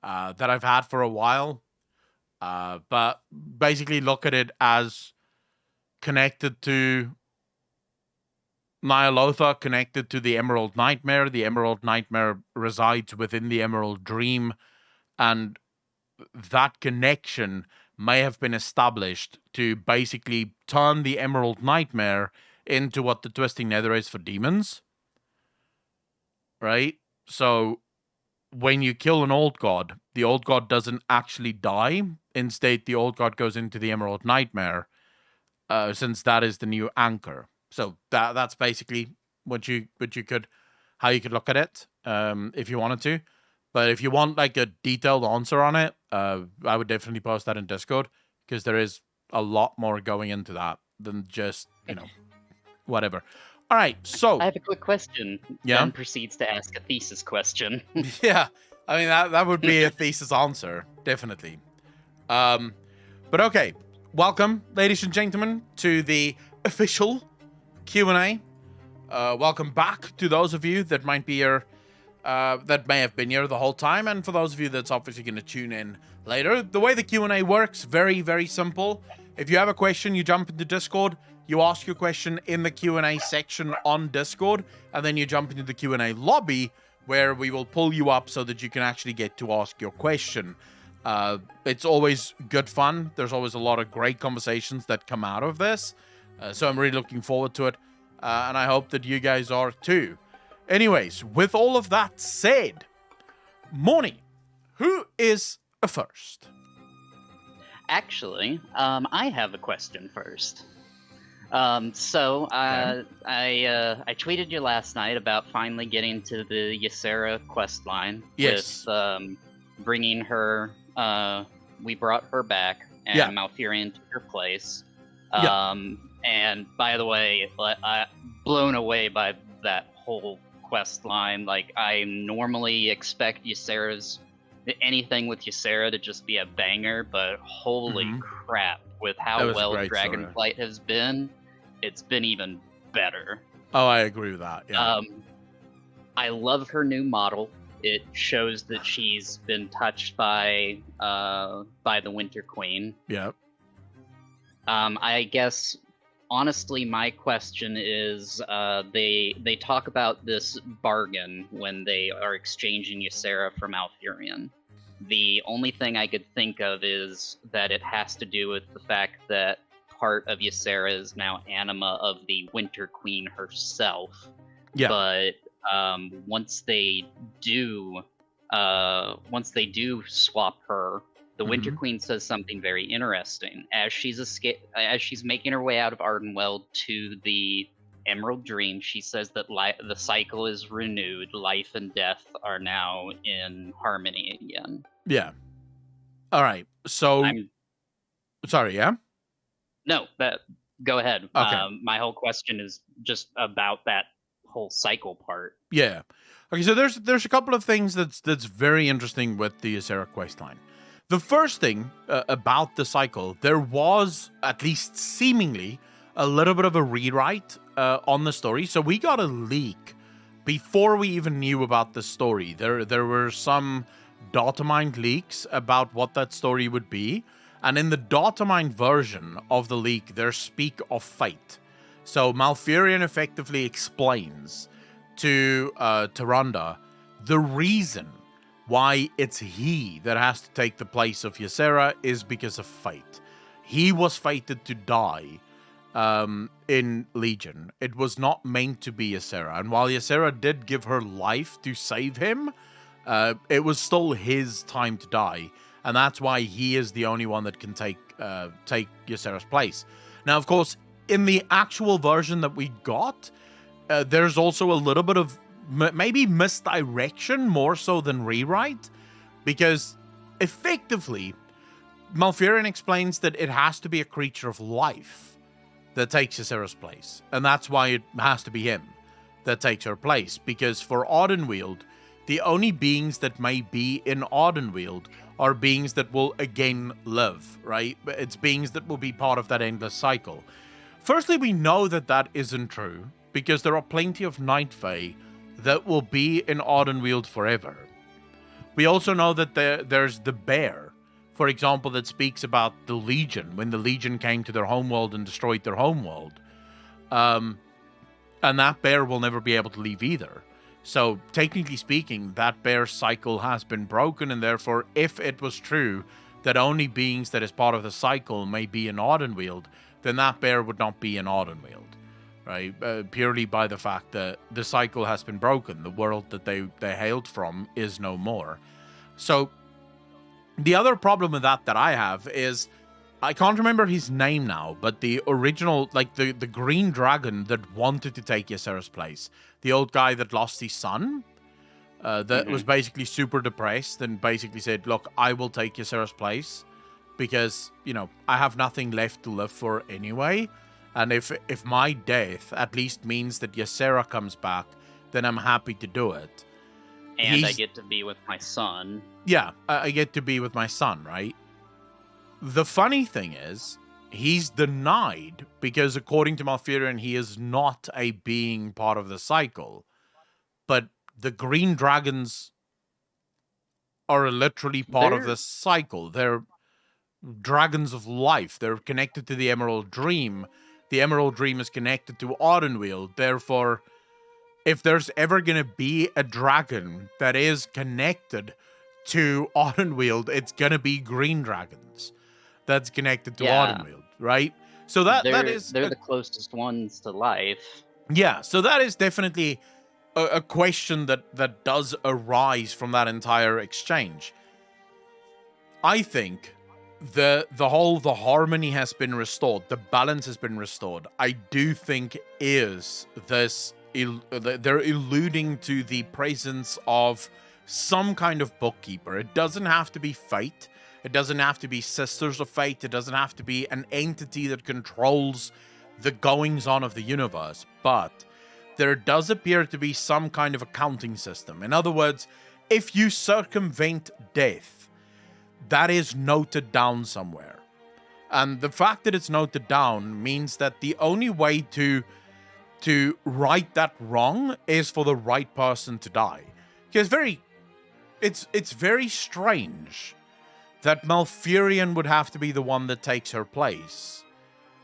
[SPEAKER 1] that I've had for a while. But basically look at it as connected to Nyalotha, connected to the Emerald Nightmare. The Emerald Nightmare resides within the Emerald Dream, and that connection may have been established to basically turn the Emerald Nightmare into what the Twisting Nether is for demons. Right? So when you kill an old god, the old god doesn't actually die. Instead, the old god goes into the Emerald Nightmare, since that is the new anchor. So that's basically what you could, how you could look at it, if you wanted to. But if you want like a detailed answer on it, I would definitely post that in Discord, because there is a lot more going into that than just, whatever. All right, so
[SPEAKER 12] I have a quick question.
[SPEAKER 1] Yeah?
[SPEAKER 12] Then proceeds to ask a thesis question.
[SPEAKER 1] yeah, I mean that would be a thesis answer, definitely. But okay, welcome, ladies and gentlemen, to the official Q&A. Welcome back to those of you that might be here, that may have been here the whole time, and for those of you that's obviously going to tune in later. The way the Q&A works, very, very simple. If you have a question, you jump into Discord, you ask your question in the Q&A section on Discord, and then you jump into the Q&A lobby, where we will pull you up so that you can actually get to ask your question. It's always good fun. There's always a lot of great conversations that come out of this. So I'm really looking forward to it. And I hope that you guys are too. Anyways, with all of that said, Morny, who is a first?
[SPEAKER 12] Actually, I have a question first. I tweeted you last night about finally getting to the Ysera quest line.
[SPEAKER 1] Yes.
[SPEAKER 12] With bringing her, we brought her back, and Malfurion took her place. And by the way, I'm blown away by that whole quest line. Like, I normally expect anything with Ysera to just be a banger, but holy crap, with how well Dragonflight has been, it's been even better.
[SPEAKER 1] Oh, I agree with that. Yeah.
[SPEAKER 12] I love her new model. It shows that she's been touched by the Winter Queen.
[SPEAKER 1] Yeah.
[SPEAKER 12] I guess, honestly, my question is, they talk about this bargain when they are exchanging Ysera for Malfurion. The only thing I could think of is that it has to do with the fact that part of Ysera is now anima of the Winter Queen herself.
[SPEAKER 1] Yeah.
[SPEAKER 12] But once they do swap her, the Winter Queen says something very interesting. As she's making her way out of Ardenweld to the Emerald Dream, she says that the cycle is renewed. Life and death are now in harmony again.
[SPEAKER 1] Yeah. All right. So, sorry. Yeah.
[SPEAKER 12] No, go ahead.
[SPEAKER 1] Okay.
[SPEAKER 12] My whole question is just about that whole cycle part.
[SPEAKER 1] Yeah. Okay. So there's a couple of things that's very interesting with the Ysera questline. The first thing about the cycle, there was, at least seemingly, a little bit of a rewrite on the story. So we got a leak before we even knew about the story. There were some datamined leaks about what that story would be. And in the datamined version of the leak, there's speak of fate. So Malfurion effectively explains to Tyrande the reason why it's he that has to take the place of Ysera is because of fate. He was fated to die in Legion. It was not meant to be Ysera. And while Ysera did give her life to save him, it was still his time to die. And that's why he is the only one that can take Ysera's place. Now, of course, in the actual version that we got, there's also a little bit of maybe misdirection more so than rewrite, because effectively, Malfurion explains that it has to be a creature of life that takes Ysera's place, and that's why it has to be him that takes her place, because for Ardenweald, the only beings that may be in Ardenweald are beings that will again live, right? It's beings that will be part of that endless cycle. Firstly, we know that that isn't true, because there are plenty of Night Fae that will be in Ardenweald forever. We also know that there's the bear, for example, that speaks about the Legion, when the Legion came to their homeworld and destroyed their homeworld. And that bear will never be able to leave either. So, technically speaking, that bear cycle has been broken, and therefore, if it was true that only beings that is part of the cycle may be in Ardenweald, then that bear would not be in Ardenweald, right? Purely by the fact that the cycle has been broken. The world that they hailed from is no more. So, the other problem with that I have is, I can't remember his name now, but the original, like the green dragon that wanted to take Ysera's place, the old guy that lost his son, that was basically super depressed and basically said, look, I will take Ysera's place because, you know, I have nothing left to live for anyway. And if my death at least means that Ysera comes back, then I'm happy to do it.
[SPEAKER 12] And I get to be with my son.
[SPEAKER 1] Yeah, I get to be with my son, right? The funny thing is, he's denied because according to Malfurion, he is not a being part of the cycle. But the green dragons are literally part of the cycle. They're dragons of life. They're connected to the Emerald Dream. The Emerald Dream is connected to Ardenweald. Therefore, if there's ever going to be a dragon that is connected to Ardenweald, it's going to be green dragons that's connected to Ardenweald, right? So that is...
[SPEAKER 12] They're the closest ones to life.
[SPEAKER 1] Yeah, so that is definitely a question that does arise from that entire exchange. I think the harmony has been restored, the balance has been restored. I do think is this... they're alluding to the presence of some kind of bookkeeper. It doesn't have to be fate. It doesn't have to be Sisters of Fate. It doesn't have to be an entity that controls the goings-on of the universe. But there does appear to be some kind of accounting system. In other words, if you circumvent death, that is noted down somewhere. And the fact that it's noted down means that the only way to right that wrong is for the right person to die. Because it's very strange that Malfurion would have to be the one that takes her place,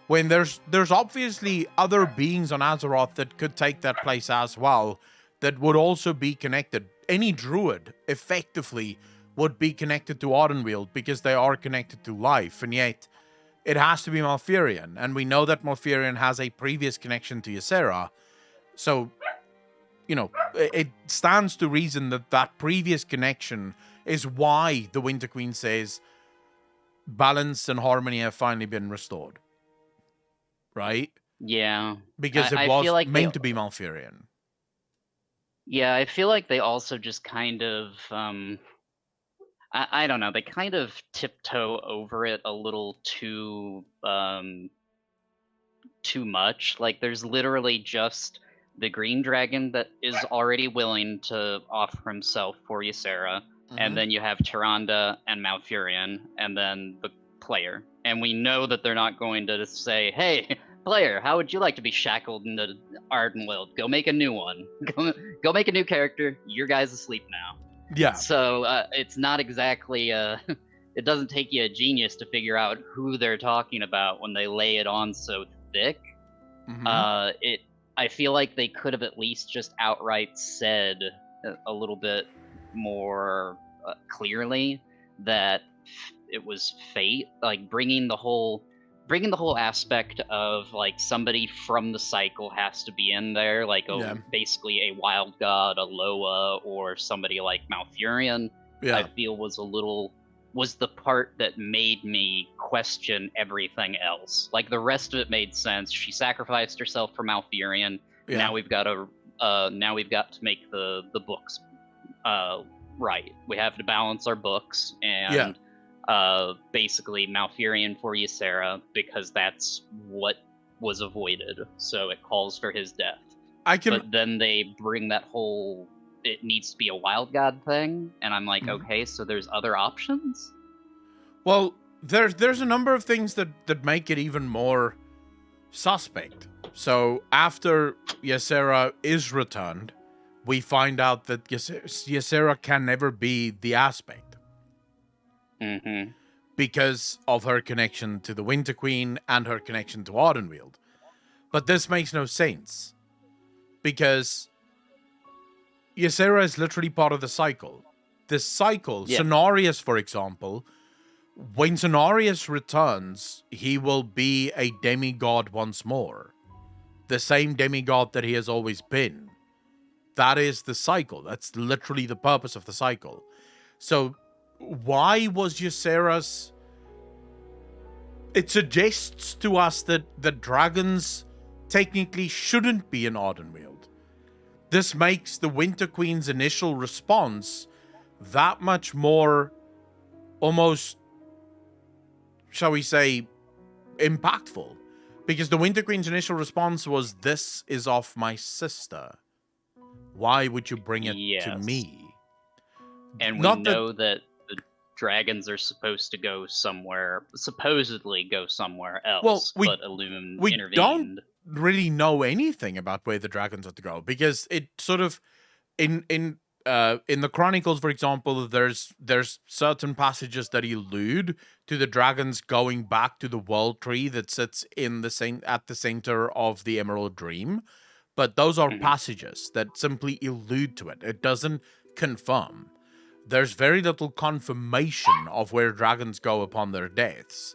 [SPEAKER 1] when there's obviously other beings on Azeroth that could take that place as well, that would also be connected. Any druid, effectively, would be connected to Ardenweald, because they are connected to life, and yet it has to be Malfurion, and we know that Malfurion has a previous connection to Ysera, so, you know, it stands to reason that that previous connection is why the Winter Queen says balance and harmony have finally been restored. Right?
[SPEAKER 12] Yeah.
[SPEAKER 1] Because it was like meant to be Malfurion.
[SPEAKER 12] Yeah, I feel like they also just kind of, I don't know, they kind of tiptoe over it a little too much. Like, there's literally just the green dragon that is already willing to offer himself for Ysera, and then you have Tyrande and Malfurion, and then the player. And we know that they're not going to say, hey, player, how would you like to be shackled in the Ardenweald? Go make a new one. Go make a new character. Your guy's asleep now.
[SPEAKER 1] Yeah.
[SPEAKER 12] So it's not exactly it doesn't take you a genius to figure out who they're talking about when they lay it on so thick. I feel like they could have at least just outright said a little bit more clearly that it was fate, like bringing the whole aspect of like somebody from the cycle has to be in there, like basically a wild god, a Loa, or somebody like Malfurion. I feel was the part that made me question everything else. Like the rest of it made sense. She sacrificed herself for Malfurion. Now we've got to make the books right. We have to balance our books and basically Malfurion for Ysera, because that's what was avoided. So it calls for his death. But then they bring that whole it needs to be a wild god thing, and I'm like, okay, so there's other options?
[SPEAKER 1] Well, there's a number of things that make it even more suspect. So after Ysera is returned, we find out that Ysera can never be the aspect. Because of her connection to the Winter Queen and her connection to Ardenweald. But this makes no sense. Because Ysera is literally part of the cycle. This cycle, Cenarius, for example, when Cenarius returns, he will be a demigod once more. The same demigod that he has always been. That is the cycle. That's literally the purpose of the cycle. So, why was Ysera's... It suggests to us that the dragons technically shouldn't be in Ardenweald. This makes the Winter Queen's initial response that much more, almost, shall we say, impactful. Because the Winter Queen's initial response was, "This is of my sister. Why would you bring it to me?"
[SPEAKER 12] And we know that the dragons are supposed to go somewhere, supposedly go somewhere else, but Illum intervened.
[SPEAKER 1] Don't really know anything about where the dragons are to go, because it sort of in the Chronicles, for example, there's certain passages that allude to the dragons going back to the world tree that sits in at the center of the Emerald Dream, but those are passages that simply allude to it. It doesn't confirm. There's very little confirmation of where dragons go upon their deaths.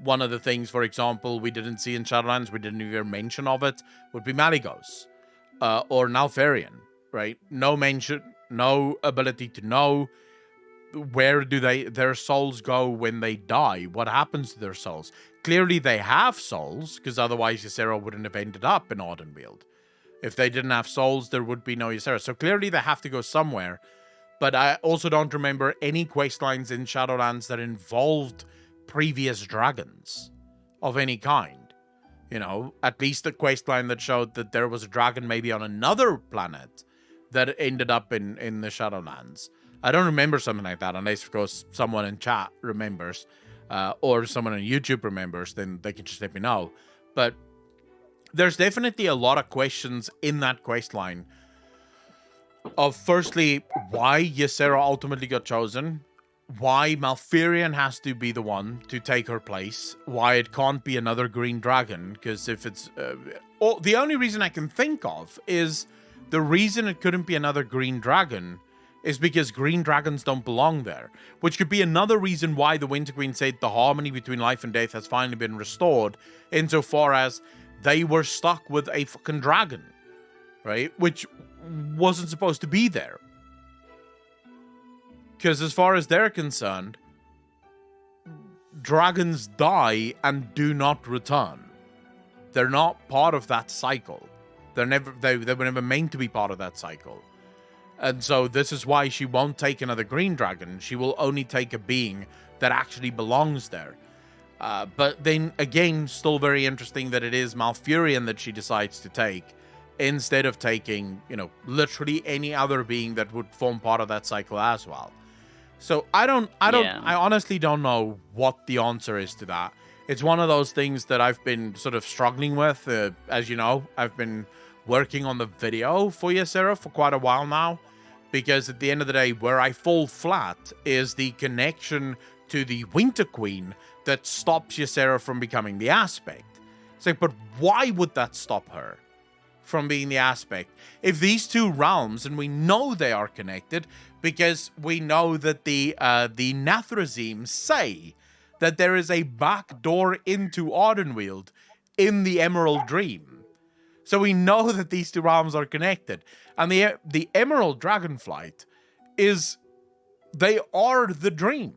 [SPEAKER 1] One of the things, for example, we didn't see in Shadowlands, we didn't even mention of it, would be Malygos or Nalfarian, right? No mention, no ability to know where do their souls go when they die. What happens to their souls? Clearly they have souls, because otherwise Ysera wouldn't have ended up in Ardenweald. If they didn't have souls, there would be no Ysera. So clearly they have to go somewhere. But I also don't remember any questlines in Shadowlands that involved previous dragons of any kind. You know, at least a questline that showed that there was a dragon maybe on another planet that ended up in the Shadowlands. I don't remember something like that, unless, of course, someone in chat remembers, or someone on YouTube remembers, then they can just let me know. But there's definitely a lot of questions in that questline of, firstly, why Ysera ultimately got chosen, why Malfurion has to be the one to take her place, why it can't be another green dragon, because if it's... the only reason I can think of is the reason it couldn't be another green dragon is because green dragons don't belong there, which could be another reason why the Winter Queen said the harmony between life and death has finally been restored, insofar as they were stuck with a fucking dragon, right? Which wasn't supposed to be there. Because as far as they're concerned, dragons die and do not return. They're not part of that cycle. They were never meant to be part of that cycle. And so this is why she won't take another green dragon. She will only take a being that actually belongs there. But then again, still very interesting that it is Malfurion that she decides to take, instead of taking, you know, literally any other being that would form part of that cycle as well. So I honestly don't know what the answer is to that. It's one of those things that I've been sort of struggling with. As you know, I've been working on the video for Ysera for quite a while now, Because at the end of the day, where I fall flat is the connection to the Winter Queen that stops Ysera from becoming the Aspect. It's like, but why would that stop her from being the Aspect? If these two realms, and we know they are connected, because we know that the Nathrezim say that there is a back door into Ardenweald in the Emerald Dream. So we know that these two realms are connected. And the Emerald Dragonflight they are the dream,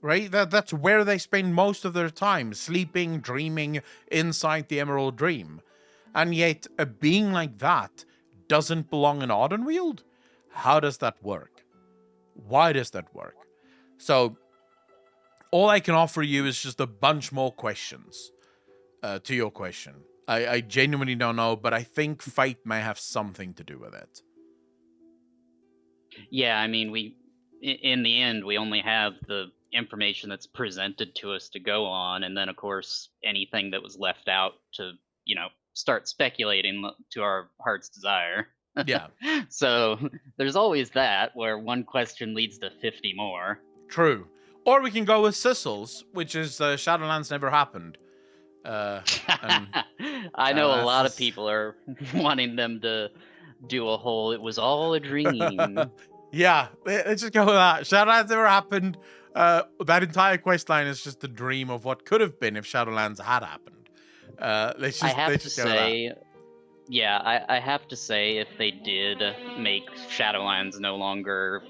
[SPEAKER 1] right? That's where they spend most of their time, sleeping, dreaming inside the Emerald Dream. And yet a being like that doesn't belong in Ardenweald? How does that work? Why does that work? So all I can offer you is just a bunch more questions to your question. I genuinely don't know, but I think fate may have something to do with it.
[SPEAKER 12] Yeah, I mean, in the end, we only have the information that's presented to us to go on, and then, of course, anything that was left out to, start speculating to our heart's desire.
[SPEAKER 1] Yeah.
[SPEAKER 12] So there's always that, where one question leads to 50 more.
[SPEAKER 1] True. Or we can go with Sissels, which is Shadowlands never happened.
[SPEAKER 12] I know a lot of people are wanting them to do a whole "it was all a dream."
[SPEAKER 1] Yeah, let's just go with that. Shadowlands never happened. That entire quest line is just a dream of what could have been if Shadowlands had happened. I have to say,
[SPEAKER 12] I have to say, if they did make Shadowlands no longer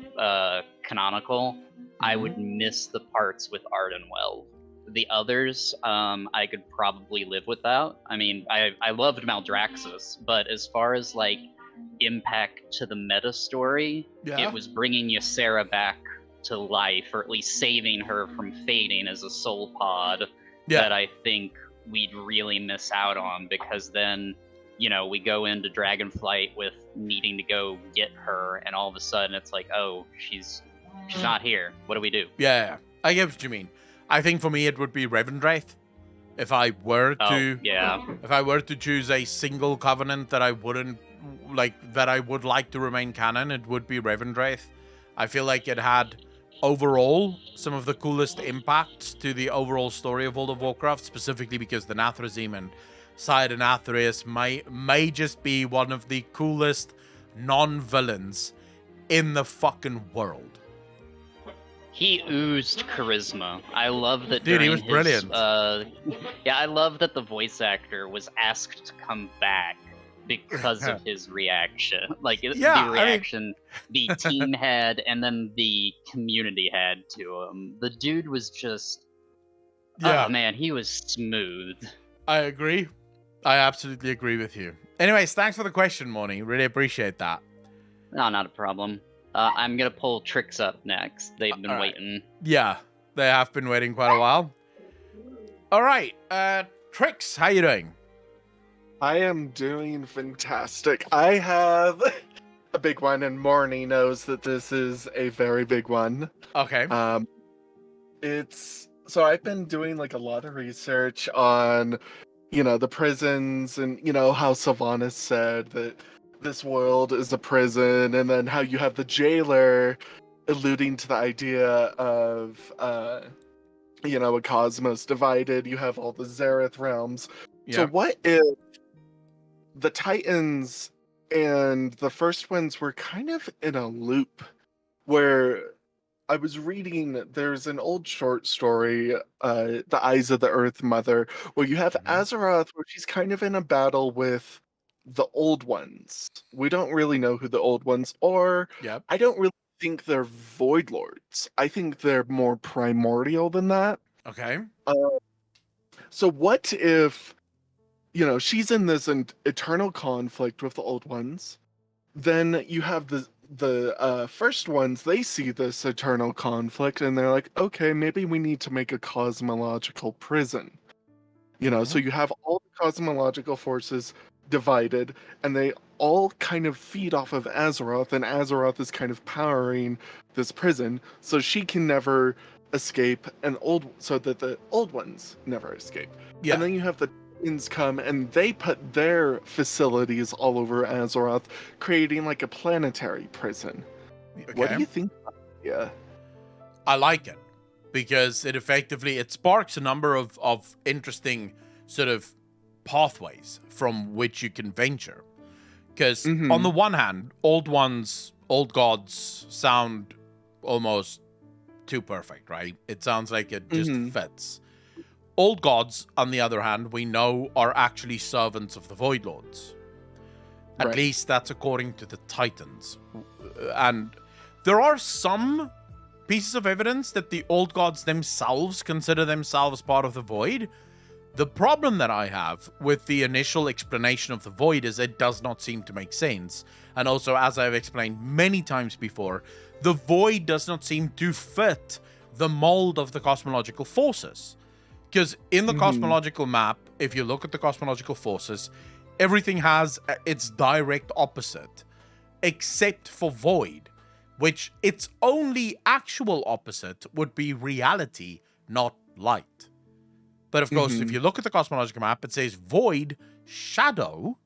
[SPEAKER 12] canonical, I would miss the parts with Ardenwell. The others, I could probably live without. I mean, I loved Maldraxxus, but as far as like impact to the meta story, it was bringing Ysera back to life, or at least saving her from fading as a soul pod, that I think we'd really miss out on, because then, we go into Dragonflight with needing to go get her, and all of a sudden it's like, oh, she's not here. What do we do?
[SPEAKER 1] Yeah, I get what you mean. I think for me it would be Revendreth. If I were to choose a single covenant that I would like to remain canon, it would be Revendreth. I feel like it had overall some of the coolest impacts to the overall story of World of Warcraft, specifically because the Nathrezim and Sire Nathrius may just be one of the coolest non-villains in the fucking world.
[SPEAKER 12] He oozed charisma. I love that.
[SPEAKER 1] Dude, he was brilliant.
[SPEAKER 12] I love that the voice actor was asked to come back because of his reaction. Like the reaction the team had, and then the community had to him. The dude was just, oh man, he was smooth.
[SPEAKER 1] I agree. I absolutely agree with you. Anyways, thanks for the question, Moni. Really appreciate that.
[SPEAKER 12] No, not a problem. I'm gonna pull Trix up next. They've been waiting.
[SPEAKER 1] Yeah, they have been waiting quite a while. All right, Trix, how you doing?
[SPEAKER 13] I am doing fantastic. I have a big one, and Morny knows that this is a very big one.
[SPEAKER 1] Okay.
[SPEAKER 13] So I've been doing like a lot of research on, the prisons, and how Sylvanas said that this world is a prison, and then how you have the jailer alluding to the idea of a cosmos divided. You have all the Zareth realms. Yep. So what if the Titans and the first ones were kind of in a loop, where I was reading, there's an old short story, The Eyes of the Earth Mother, where you have Azeroth, where she's kind of in a battle with the old ones. We don't really know who the old ones are.
[SPEAKER 1] Yep.
[SPEAKER 13] I don't really think they're Void Lords. I think they're more primordial than that.
[SPEAKER 1] Okay.
[SPEAKER 13] So what if, she's in this eternal conflict with the old ones. Then you have the first ones, they see this eternal conflict, and they're like, okay, maybe we need to make a cosmological prison. So you have all the cosmological forces divided, and they all kind of feed off of Azeroth, and Azeroth is kind of powering this prison, so she can never escape, so that the old ones never escape. Yeah. And then you have the Titans come, and they put their facilities all over Azeroth, creating like a planetary prison. What do you think? Yeah.
[SPEAKER 1] I like it because it sparks a number of interesting sort of pathways from which you can venture. Because on the one hand, old gods sound almost too perfect, right? It sounds like it just fits. Old gods, on the other hand, we know are actually servants of the Void Lords. At least that's according to the Titans. And there are some pieces of evidence that the old gods themselves consider themselves part of the Void. The problem that I have with the initial explanation of the Void is it does not seem to make sense. And also, as I've explained many times before, the Void does not seem to fit the mold of the cosmological forces. Because in the cosmological map, if you look at the cosmological forces, everything has its direct opposite, except for Void, which its only actual opposite would be reality, not light. But of course, if you look at the cosmological map, it says Void, Shadow,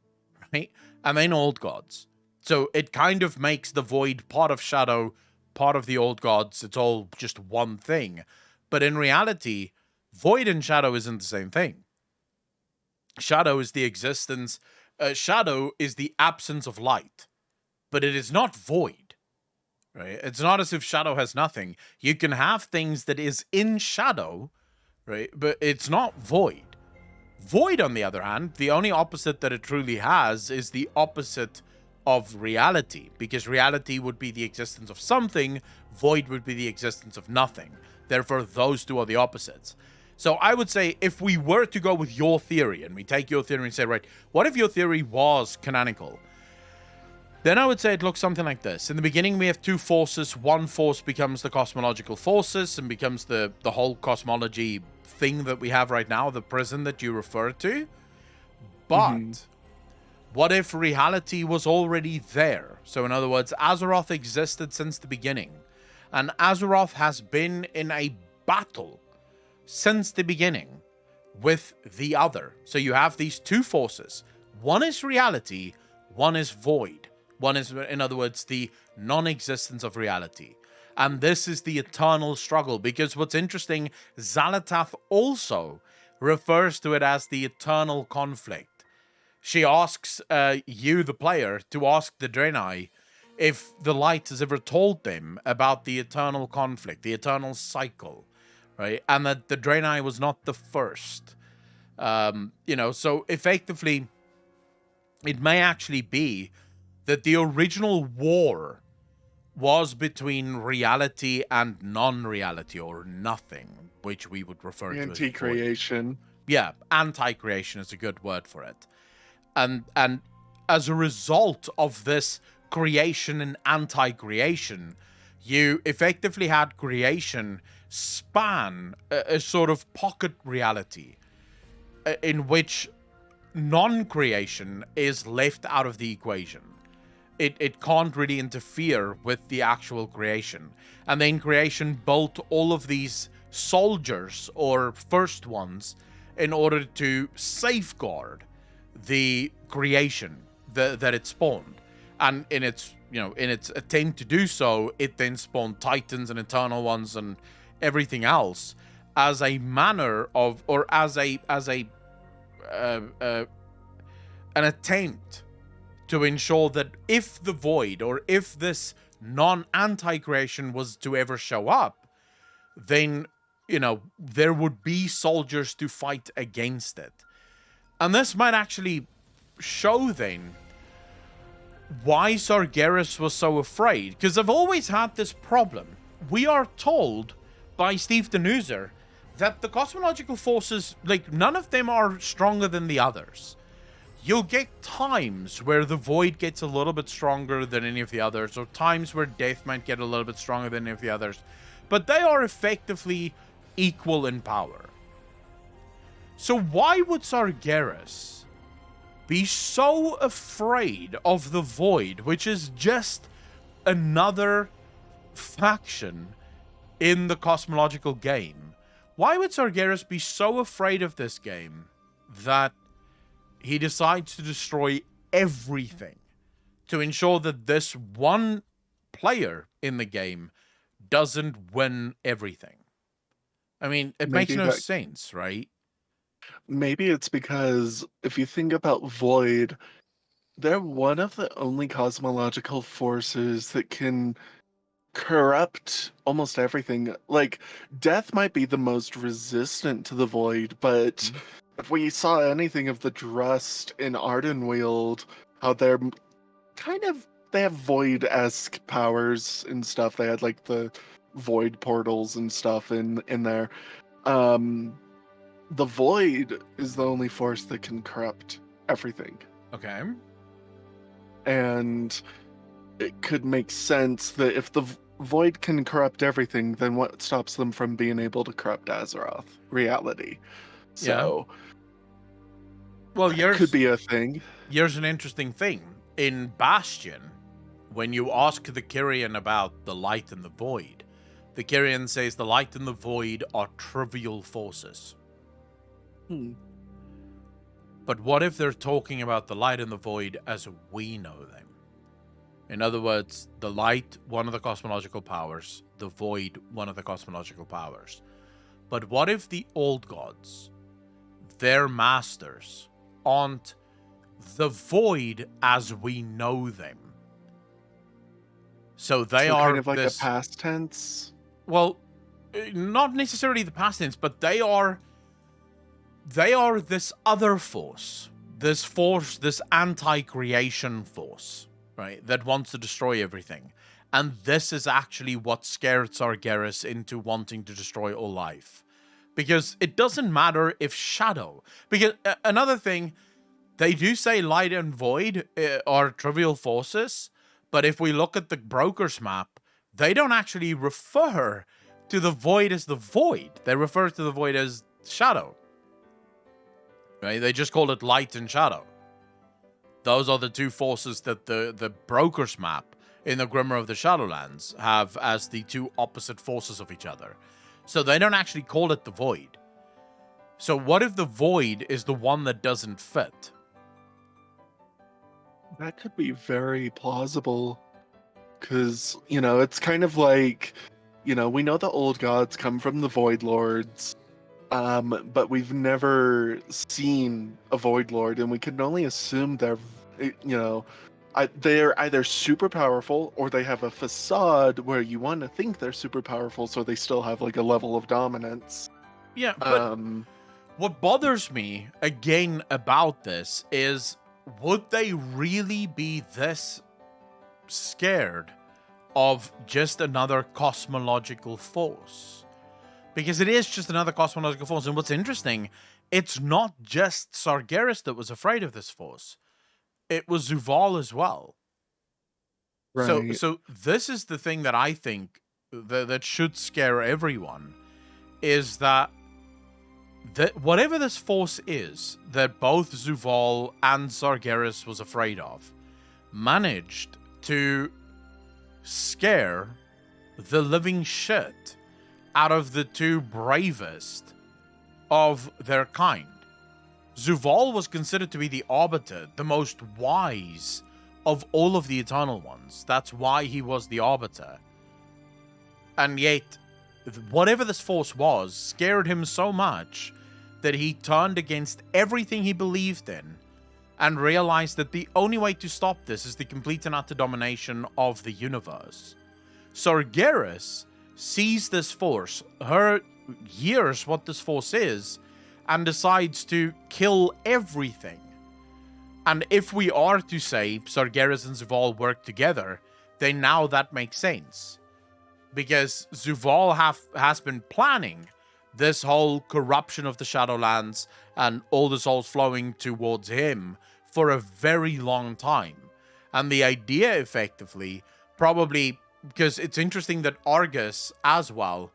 [SPEAKER 1] right? And then Old Gods. So it kind of makes the Void part of Shadow, part of the Old Gods. It's all just one thing. But in reality, Void and Shadow isn't the same thing. Shadow is the existence. Shadow is the absence of light. But it is not Void. Right? It's not as if Shadow has nothing. You can have things that is in Shadow, right? But it's not Void. Void, on the other hand, the only opposite that it truly has is the opposite of reality, because reality would be the existence of something, Void would be the existence of nothing. Therefore, those two are the opposites. So I would say if we were to go with your theory, and we take your theory and say, right, what if your theory was canonical? Then I would say it looks something like this. In the beginning, we have two forces. One force becomes the cosmological forces and becomes the whole cosmology thing that we have right now, the prison that you referred to. But what if reality was already there? So in other words, Azeroth existed since the beginning. And Azeroth has been in a battle since the beginning with the other. So you have these two forces. One is reality, one is Void. One is, in other words, the non-existence of reality. And this is the eternal struggle, because what's interesting, Xal'atath also refers to it as the eternal conflict. She asks you, the player, to ask the Draenei if the light has ever told them about the eternal conflict, the eternal cycle, right? And that the Draenei was not the first. So effectively, it may actually be that the original war was between reality and non-reality, or nothing, which we would refer to as
[SPEAKER 13] anti-creation.
[SPEAKER 1] Yeah, anti-creation is a good word for it. And as a result of this creation and anti-creation, you effectively had creation span a sort of pocket reality in which non-creation is left out of the equation. It can't really interfere with the actual creation. And then creation built all of these soldiers, or first ones, in order to safeguard the creation that it spawned. And in its attempt to do so, it then spawned titans and eternal ones and everything else as a manner of, or as an attempt to ensure that if the Void, or if this non-anti-creation was to ever show up, then, there would be soldiers to fight against it. And this might actually show then why Sargeras was so afraid. Because I've always had this problem. We are told by Steve Denuser that the cosmological forces, none of them are stronger than the others. You'll get times where the Void gets a little bit stronger than any of the others, or times where Death might get a little bit stronger than any of the others, but they are effectively equal in power. So why would Sargeras be so afraid of the Void, which is just another faction in the cosmological game? Why would Sargeras be so afraid of this game that he decides to destroy everything to ensure that this one player in the game doesn't win everything. I mean, it makes
[SPEAKER 13] Maybe
[SPEAKER 1] no
[SPEAKER 13] that
[SPEAKER 1] sense, right?
[SPEAKER 13] maybe it's because if you think about Void, they're one of the only cosmological forces that can corrupt almost everything. Like, death might be the most resistant to the Void, but if we saw anything of the Drust in Ardenweald, how they're kind of they have Void-esque powers and stuff. They had like the Void portals and stuff in there. Um, the Void is the only force that can corrupt everything.
[SPEAKER 1] Okay.
[SPEAKER 13] And it could make sense that if the Void can corrupt everything, then what stops them from being able to corrupt Azeroth reality? So,
[SPEAKER 1] well,
[SPEAKER 13] that could be a thing.
[SPEAKER 1] Here's an interesting thing. In Bastion, when you ask the Kyrian about the light and the void, the Kyrian says the light and the void are trivial forces. But what if they're talking about the light and the void as we know them? In other words, the light, one of the cosmological powers, the void, one of the cosmological powers. But what if the old gods, their masters, aren't the void as we know them? So they are
[SPEAKER 13] kind of like
[SPEAKER 1] this,
[SPEAKER 13] a past tense?
[SPEAKER 1] Well, not necessarily the past tense, but they are this other force, this anti-creation force, right, that wants to destroy everything. And this is actually what scared Sargeras into wanting to destroy all life. Because it doesn't matter if Shadow... Because another thing, they do say light and void are trivial forces, but if we look at the Broker's map, they don't actually refer to the void as the void. They refer to the void as shadow. Right? They just call it light and shadow. Those are the two forces that the Broker's map in the Grimoire of the Shadowlands have as the two opposite forces of each other. So they don't actually call it the void. So what if the void is the one that doesn't fit?
[SPEAKER 13] That could be very plausible. Because, it's kind of like, we know the old gods come from the Void Lords, but we've never seen a Void Lord, and we can only assume they're either super powerful or they have a facade where you want to think they're super powerful, so they still have like a level of dominance.
[SPEAKER 1] Yeah, but what bothers me again about this is, would they really be this scared of just another cosmological force? Because it is just another cosmological force. And what's interesting, it's not just Sargeras that was afraid of this force. It was Zuval as well.
[SPEAKER 13] Right.
[SPEAKER 1] So this is the thing that I think that should scare everyone, is that whatever this force is that both Zuval and Sargeras was afraid of, managed to scare the living shit out of the two bravest of their kind. Zuval was considered to be the arbiter, the most wise of all of the Eternal Ones. That's why he was the arbiter. And yet, whatever this force was scared him so much that he turned against everything he believed in and realized that the only way to stop this is the complete and utter domination of the universe. Sargeras sees this force, hears what this force is, and decides to kill everything. And if we are to say Sargeras and Zuval work together, then now that makes sense. Because Zuval has been planning this whole corruption of the Shadowlands and all the souls flowing towards him for a very long time. And the idea, effectively, probably, because it's interesting that Argus as well,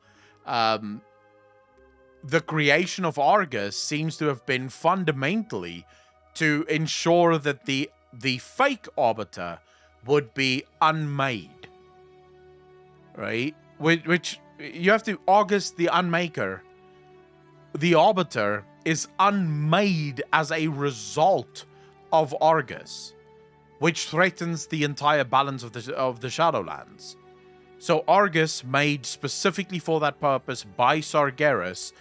[SPEAKER 1] the creation of Argus seems to have been fundamentally to ensure that the fake Arbiter would be unmade. Right? Which you have to, Argus the Unmaker, the Arbiter is unmade as a result of Argus, which threatens the entire balance of the Shadowlands. So Argus, made specifically for that purpose by Sargeras,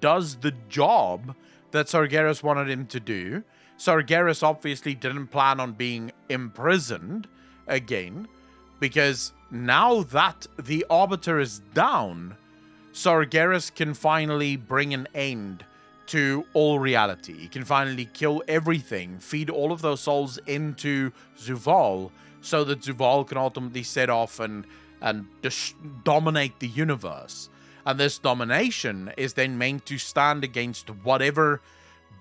[SPEAKER 1] does the job that Sargeras wanted him to do. Sargeras obviously didn't plan on being imprisoned again, because now that the Arbiter is down, Sargeras can finally bring an end to all reality. He can finally kill everything, feed all of those souls into Zuval, so that Zuval can ultimately set off and dominate the universe. And this domination is then meant to stand against whatever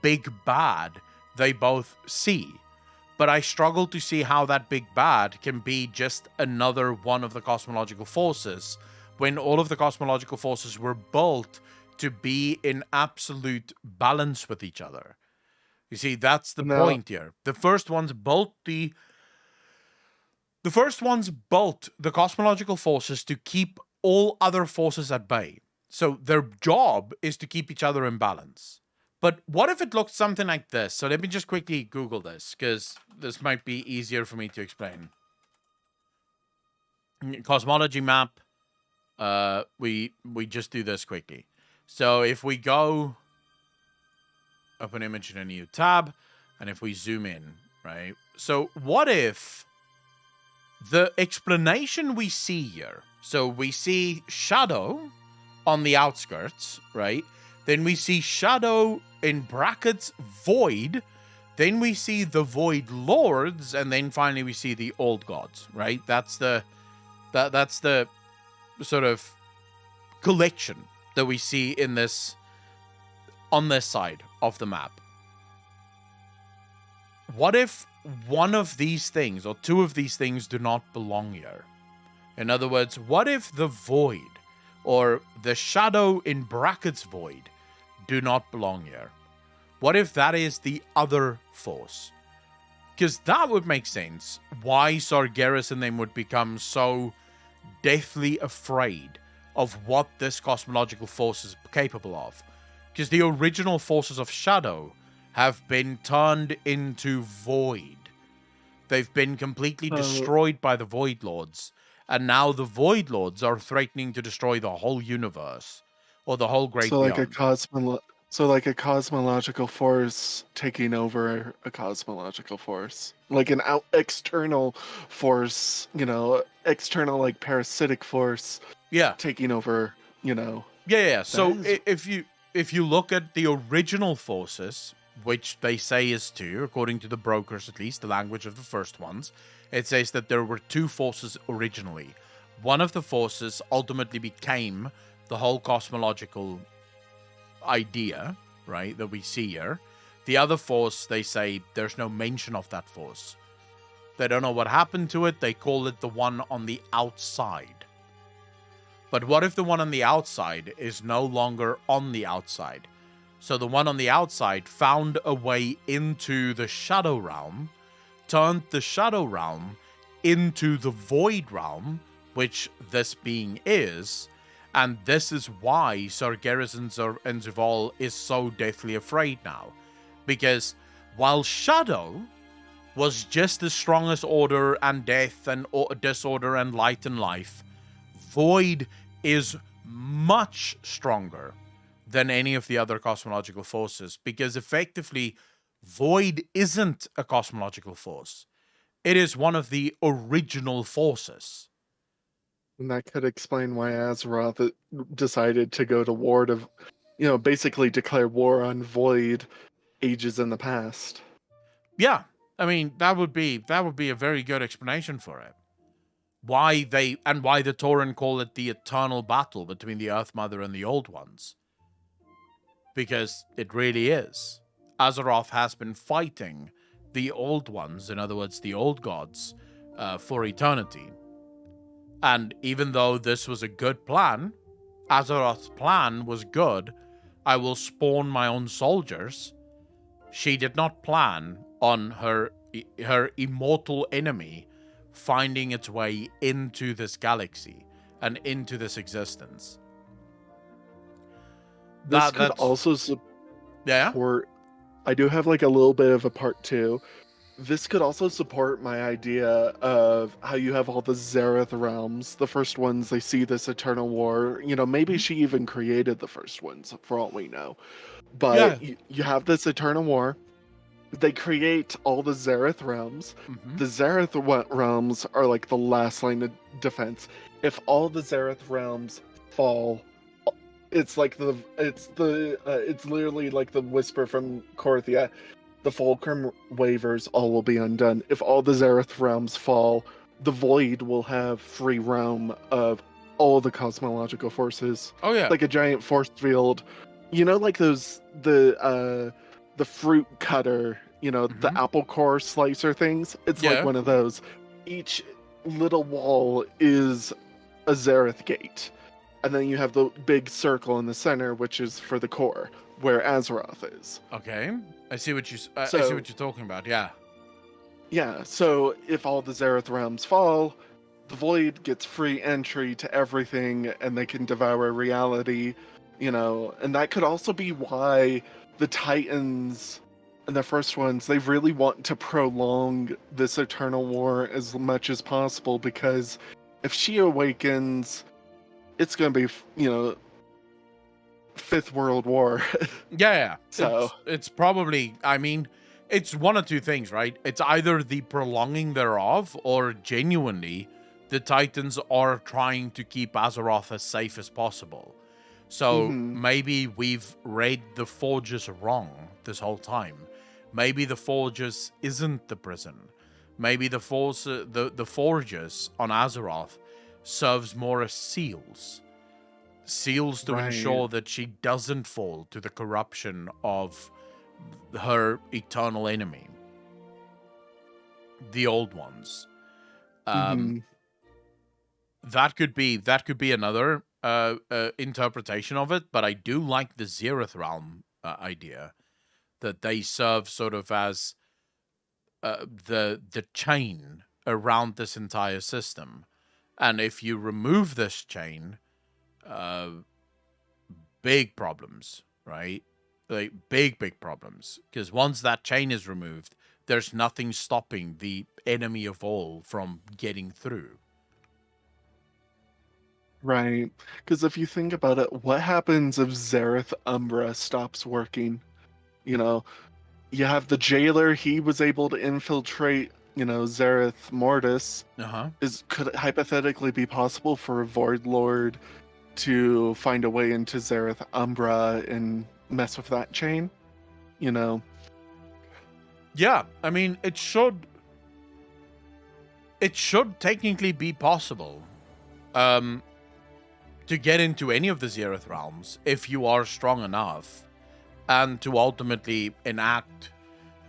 [SPEAKER 1] big bad they both see. But I struggle to see how that big bad can be just another one of the cosmological forces, when all of the cosmological forces were built to be in absolute balance with each other. You see, that's the point here. The first ones built the cosmological forces to keep all other forces at bay. So their job is to keep each other in balance. But what if it looked something like this? So let me just quickly Google this, because this might be easier for me to explain. Cosmology map. We just do this quickly. So if we go open image in a new tab, and if we zoom in, right? So what if the explanation we see here, so we see Shadow on the outskirts, right? Then we see Shadow in brackets Void. Then we see the Void Lords, and then finally we see the Old Gods, right? That's the sort of collection that we see in this, on this side of the map. What if one of these things or two of these things do not belong here? In other words, what if the Void or the Shadow in brackets Void do not belong here? What if that is the other force? Because that would make sense why Sargeras and them would become so deathly afraid of what this cosmological force is capable of. Because the original forces of Shadow have been turned into Void. They've been completely destroyed by the Void Lords, and now the Void Lords are threatening to destroy the whole universe, or the whole Great Beyond.
[SPEAKER 13] So like a cosmological force taking over a cosmological force. Like an external force, external like parasitic force.
[SPEAKER 1] Yeah.
[SPEAKER 13] Taking over,
[SPEAKER 1] Yeah. So if you look at the original forces, which they say is two, according to the brokers at least, the language of the first ones, it says that there were two forces originally. One of the forces ultimately became the whole cosmological idea, right, that we see here. The other force, they say there's no mention of that force. They don't know what happened to it. They call it the one on the outside. But what if the one on the outside is no longer on the outside? So the one on the outside found a way into the Shadow Realm, turned the Shadow Realm into the Void Realm, which this being is, and this is why Sargeras and Zuval is so deathly afraid now. Because while Shadow was just as strong as order and death and disorder and light and life, Void is much stronger than any of the other cosmological forces, because effectively Void isn't a cosmological force. It is one of the original forces.
[SPEAKER 13] And that could explain why Azeroth decided to go to war to, basically declare war on Void ages in the past.
[SPEAKER 1] Yeah, I mean that would be a very good explanation for it. Why the Tauren call it the eternal battle between the Earth Mother and the Old Ones. Because it really is. Azeroth has been fighting the Old Ones, in other words, the Old Gods, for eternity. And even though this was a good plan, Azeroth's plan was good, I will spawn my own soldiers, she did not plan on her immortal enemy finding its way into this galaxy and into this existence.
[SPEAKER 13] This could also support...
[SPEAKER 1] Yeah?
[SPEAKER 13] I do have like a little bit of a part two. this could also support my idea of how you have all the Zareth realms. The first ones, they see this eternal war. You know, maybe she even created the first ones, for all we know.
[SPEAKER 1] Yeah.
[SPEAKER 13] But you have this eternal war. They create all the Zareth realms. The Zareth realms are like the last line of defense. If all the Zareth realms fall, it's like it's literally like the whisper from Korthia. The Fulcrum wavers, all will be undone. If all the Zareth realms fall, the Void will have free roam of all the cosmological forces.
[SPEAKER 1] Oh yeah.
[SPEAKER 13] Like a giant force field. You know, like the fruit cutter, you know, the apple core slicer things. It's like one of those. Each little wall is a Zareth gate. And then you have the big circle in the center, which is for the core, where Azeroth is.
[SPEAKER 1] Okay. I see what I see what you're talking about. Yeah.
[SPEAKER 13] Yeah, so if all the Zareth realms fall, the Void gets free entry to everything and they can devour reality, you know, and that could also be why the Titans and the first ones, they really want to prolong this eternal war as much as possible, because if she awakens, it's going to be, you know, Fifth World War.
[SPEAKER 1] Yeah.
[SPEAKER 13] So
[SPEAKER 1] it's probably, I mean, it's one of two things, right? It's either the prolonging thereof, or genuinely the Titans are trying to keep Azeroth as safe as possible. So maybe we've read the Forges wrong this whole time. Maybe the Forges isn't the prison. Maybe the Forges on Azeroth serves more as seals. Seals to ensure that she doesn't fall to the corruption of her eternal enemy, the old ones. That could be another interpretation of it, but I do like the Zereth realm idea, that they serve sort of as the chain around this entire system, and if you remove this chain, big problems, right? Like big problems, because once that chain is removed, there's nothing stopping the enemy of all from getting through.
[SPEAKER 13] Right. Because if you think about it, what happens if Zareth Umbra stops working? You know, you have the jailer, he was able to infiltrate, you know, Zareth Mortis. Could it hypothetically be possible for a Void Lord to find a way into Zareth Umbra and mess with that chain? You know?
[SPEAKER 1] Yeah, I mean, it should technically be possible to get into any of the Zereth realms if you are strong enough, and to ultimately enact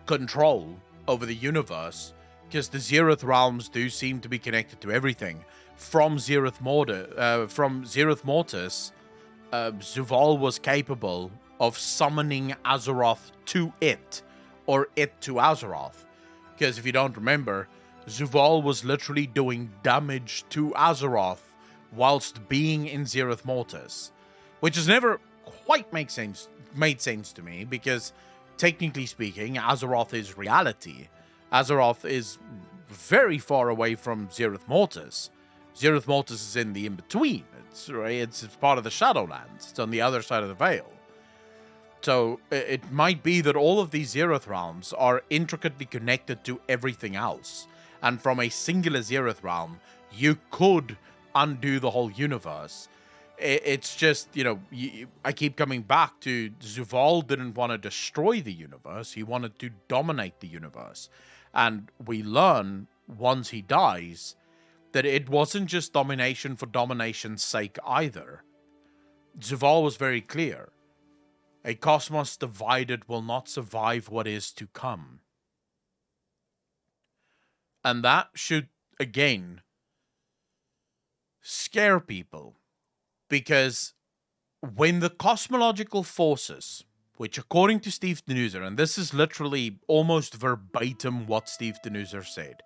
[SPEAKER 1] control over the universe, because the Zereth realms do seem to be connected to everything. From Zereth Mortis, Zuval was capable of summoning Azeroth to it, or it to Azeroth. Because if you don't remember, Zuval was literally doing damage to Azeroth whilst being in Zereth Mortis, which has never quite made sense to me, because technically speaking, Azeroth is reality. Azeroth is very far away from Zereth Mortis. Zereth Mortis is in the in-between. It's part of the Shadowlands. It's on the other side of the veil. So it might be that all of these Zereth realms are intricately connected to everything else. And from a singular Zereth realm, you could undo the whole universe. It's just, you know, I keep coming back to Zuval didn't want to destroy the universe. He wanted to dominate the universe. And we learn, once he dies, that it wasn't just domination for domination's sake either. Zuval was very clear. A cosmos divided will not survive what is to come. And that should, again, scare people. Because when the cosmological forces, which according to Steve Denuser, and this is literally almost verbatim what Steve Denuser said,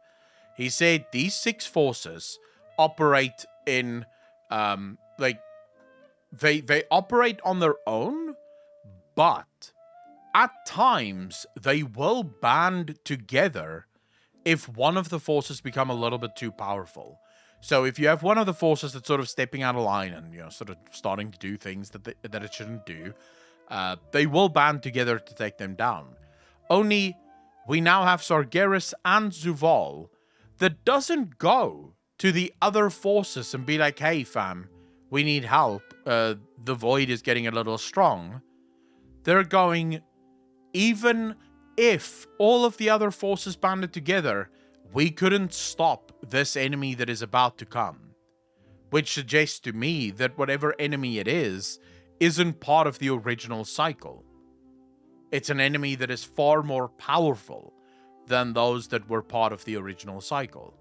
[SPEAKER 1] he said these 6 forces operate in, they operate on their own, but at times they will band together if one of the forces become a little bit too powerful. So if you have one of the forces that's sort of stepping out of line and, you know, sort of starting to do things that it shouldn't do, they will band together to take them down. Only we now have Sargeras and Zuval that doesn't go to the other forces and be like, hey fam, we need help. The void is getting a little strong. They're going, even if all of the other forces banded together, we couldn't stop this enemy that is about to come. Which suggests to me that whatever enemy it is, isn't part of the original cycle. It's an enemy that is far more powerful than those that were part of the original cycle.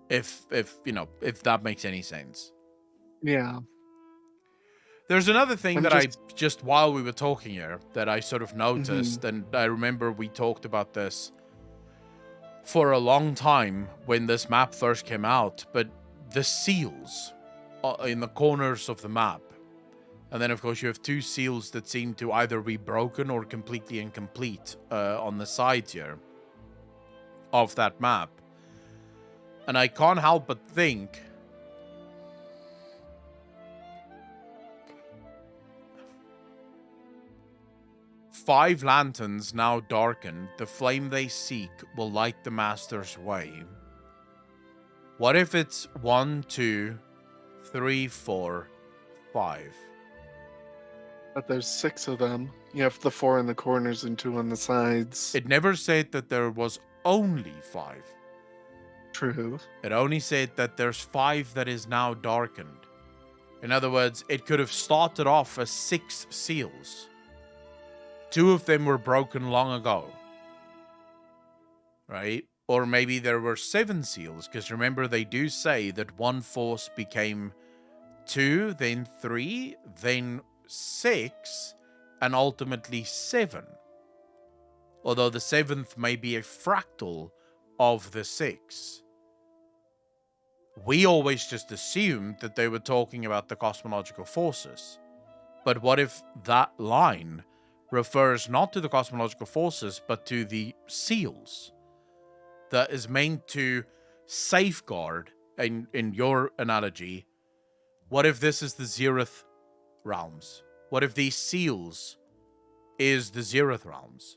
[SPEAKER 1] If that makes any sense.
[SPEAKER 13] Yeah.
[SPEAKER 1] There's another thing I just while we were talking here that I sort of noticed, and I remember we talked about this for a long time when this map first came out, but the seals in the corners of the map. And then, of course, you have two seals that seem to either be broken or completely incomplete on the sides here of that map. And I can't help but think... Five lanterns now darkened, the flame they seek will light the master's way. What if it's 1, 2, 3, 4, 5?
[SPEAKER 13] But there's 6 of them. You have the 4 in the corners and 2 on the sides.
[SPEAKER 1] It never said that there was only 5.
[SPEAKER 13] True.
[SPEAKER 1] It only said that there's 5 that is now darkened. In other words, it could have started off as 6 seals. 2 of them were broken long ago. Right? Or maybe there were 7 seals, because remember they do say that one force became 2, then 3, then 6, and ultimately 7. Although the 7th may be a fractal of the 6. We always just assumed that they were talking about the cosmological forces. But what if that line refers not to the cosmological forces, but to the seals that is meant to safeguard, in your analogy, what if this is the Zeroth realms? What if these seals is the Zeroth realms?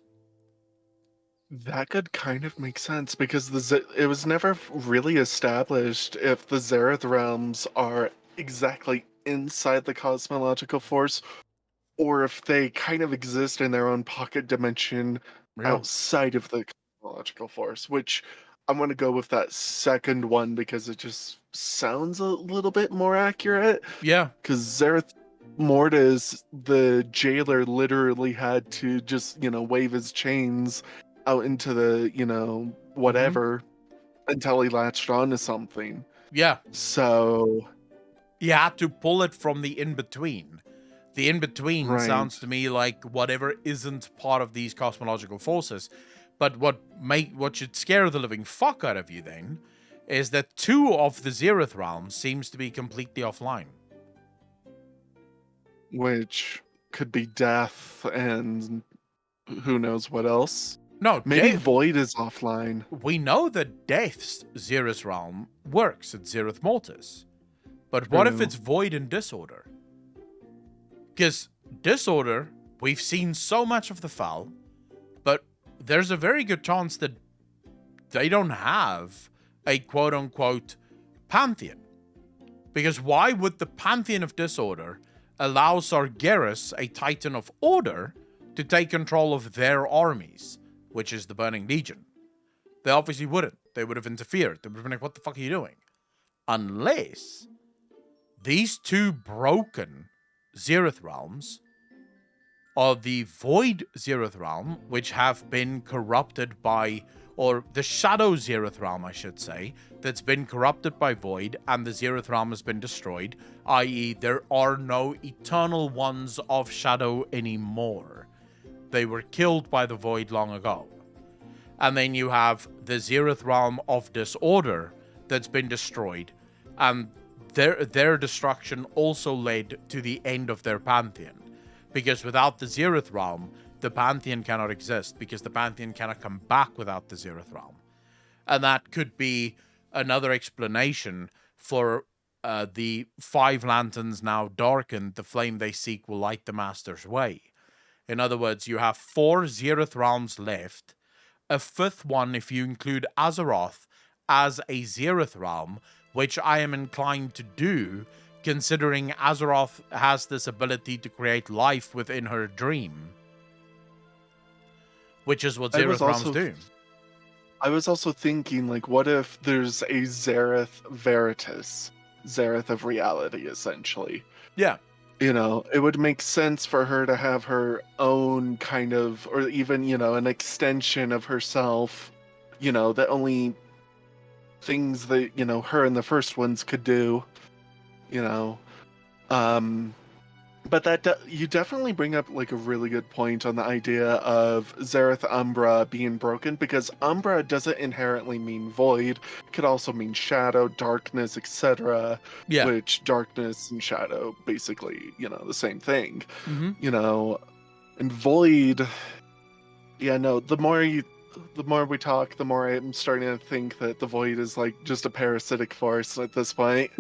[SPEAKER 13] That could kind of make sense because it was never really established if the Zereth realms are exactly inside the cosmological force or if they kind of exist in their own pocket dimension outside of the cosmological force, which I'm going to go with that second one because it just sounds a little bit more accurate.
[SPEAKER 1] Yeah.
[SPEAKER 13] Because Zereth Mortis, the jailer, literally had to just, wave his chains out into the, whatever until he latched onto something.
[SPEAKER 1] Yeah.
[SPEAKER 13] So
[SPEAKER 1] you had to pull it from the in-between. The in-between sounds to me like whatever isn't part of these cosmological forces. But what should scare the living fuck out of you then is that 2 of the Zeroth realms seems to be completely offline.
[SPEAKER 13] Which could be death and who knows what else.
[SPEAKER 1] No,
[SPEAKER 13] maybe Void is offline.
[SPEAKER 1] We know that Death's Zeroth realm works at Zeroth Mortis. But what if it's Void and Disorder? Because Disorder, we've seen so much of the Foul, but there's a very good chance that they don't have a quote-unquote pantheon. Because why would the pantheon of Disorder allow Sargeras, a Titan of Order, to take control of their armies, which is the Burning Legion? They obviously wouldn't. They would have interfered. They would have been like, what the fuck are you doing? Unless these 2 broken Zeroth realms are the Void Zeroth realm, which have been corrupted by, or the Shadow Zeroth realm, I should say, that's been corrupted by Void, and the Zeroth realm has been destroyed, i.e. there are no eternal ones of Shadow anymore. They were killed by the Void long ago. And then you have the Zeroth realm of Disorder that's been destroyed, and their destruction also led to the end of their pantheon. Because without the Zeroth realm, the pantheon cannot exist, because the pantheon cannot come back without the Zeroth realm. And that could be another explanation for the 5 lanterns now darkened. The flame they seek will light the Master's way. In other words, you have 4 Zeroth realms left, a 5th one if you include Azeroth as a Zeroth realm, which I am inclined to do, considering Azeroth has this ability to create life within her dream, which is what Zeroth realms do.
[SPEAKER 13] I was also thinking, like, what if there's a Zareth Veritas, Zareth of reality, essentially?
[SPEAKER 1] Yeah.
[SPEAKER 13] You know, it would make sense for her to have her own kind of, or even, you know, an extension of herself, you know, that only things that, you know, her and the first ones could do, you know. But you definitely bring up like a really good point on the idea of Zareth Umbra being broken, because Umbra doesn't inherently mean void. It could also mean shadow, darkness, etc.
[SPEAKER 1] Yeah.
[SPEAKER 13] Which darkness and shadow basically, you know, the same thing.
[SPEAKER 1] Mm-hmm.
[SPEAKER 13] You know, and void. Yeah, no. The more we talk, the more I'm starting to think that the void is like just a parasitic force at this point.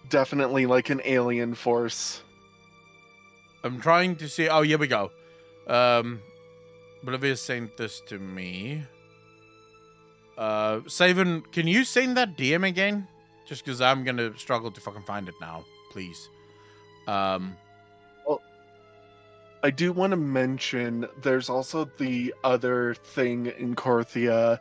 [SPEAKER 13] Definitely like an alien force.
[SPEAKER 1] I'm trying to see. Oh, here we go. Bolivia sent this to me. Saven, can you send that DM again? Just because I'm gonna struggle to fucking find it now, please.
[SPEAKER 13] Well, I do want to mention there's also the other thing in Korthia.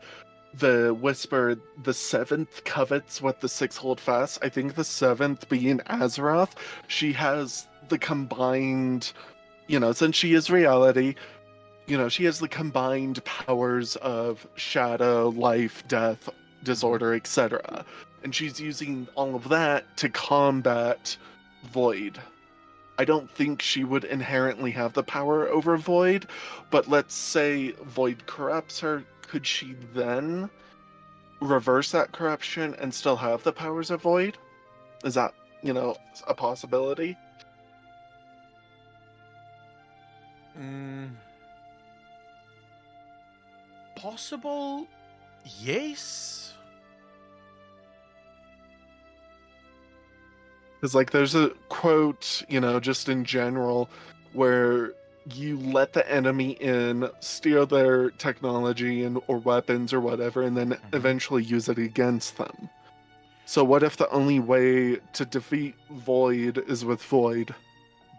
[SPEAKER 13] The whisper, the 7th covets what the 6 hold fast. I think the 7th being Azeroth, she has the combined, you know, since she is reality, you know, she has the combined powers of shadow, life, death, disorder, etc. And she's using all of that to combat void. I don't think she would inherently have the power over void, but let's say void corrupts her. Could she then reverse that corruption and still have the powers of void? Is that, you know, a possibility?
[SPEAKER 1] Possible? Yes.
[SPEAKER 13] Because, like, there's a quote, you know, just in general, where you let the enemy in, steal their technology and or weapons or whatever, and then eventually use it against them. So what if the only way to defeat Void is with Void?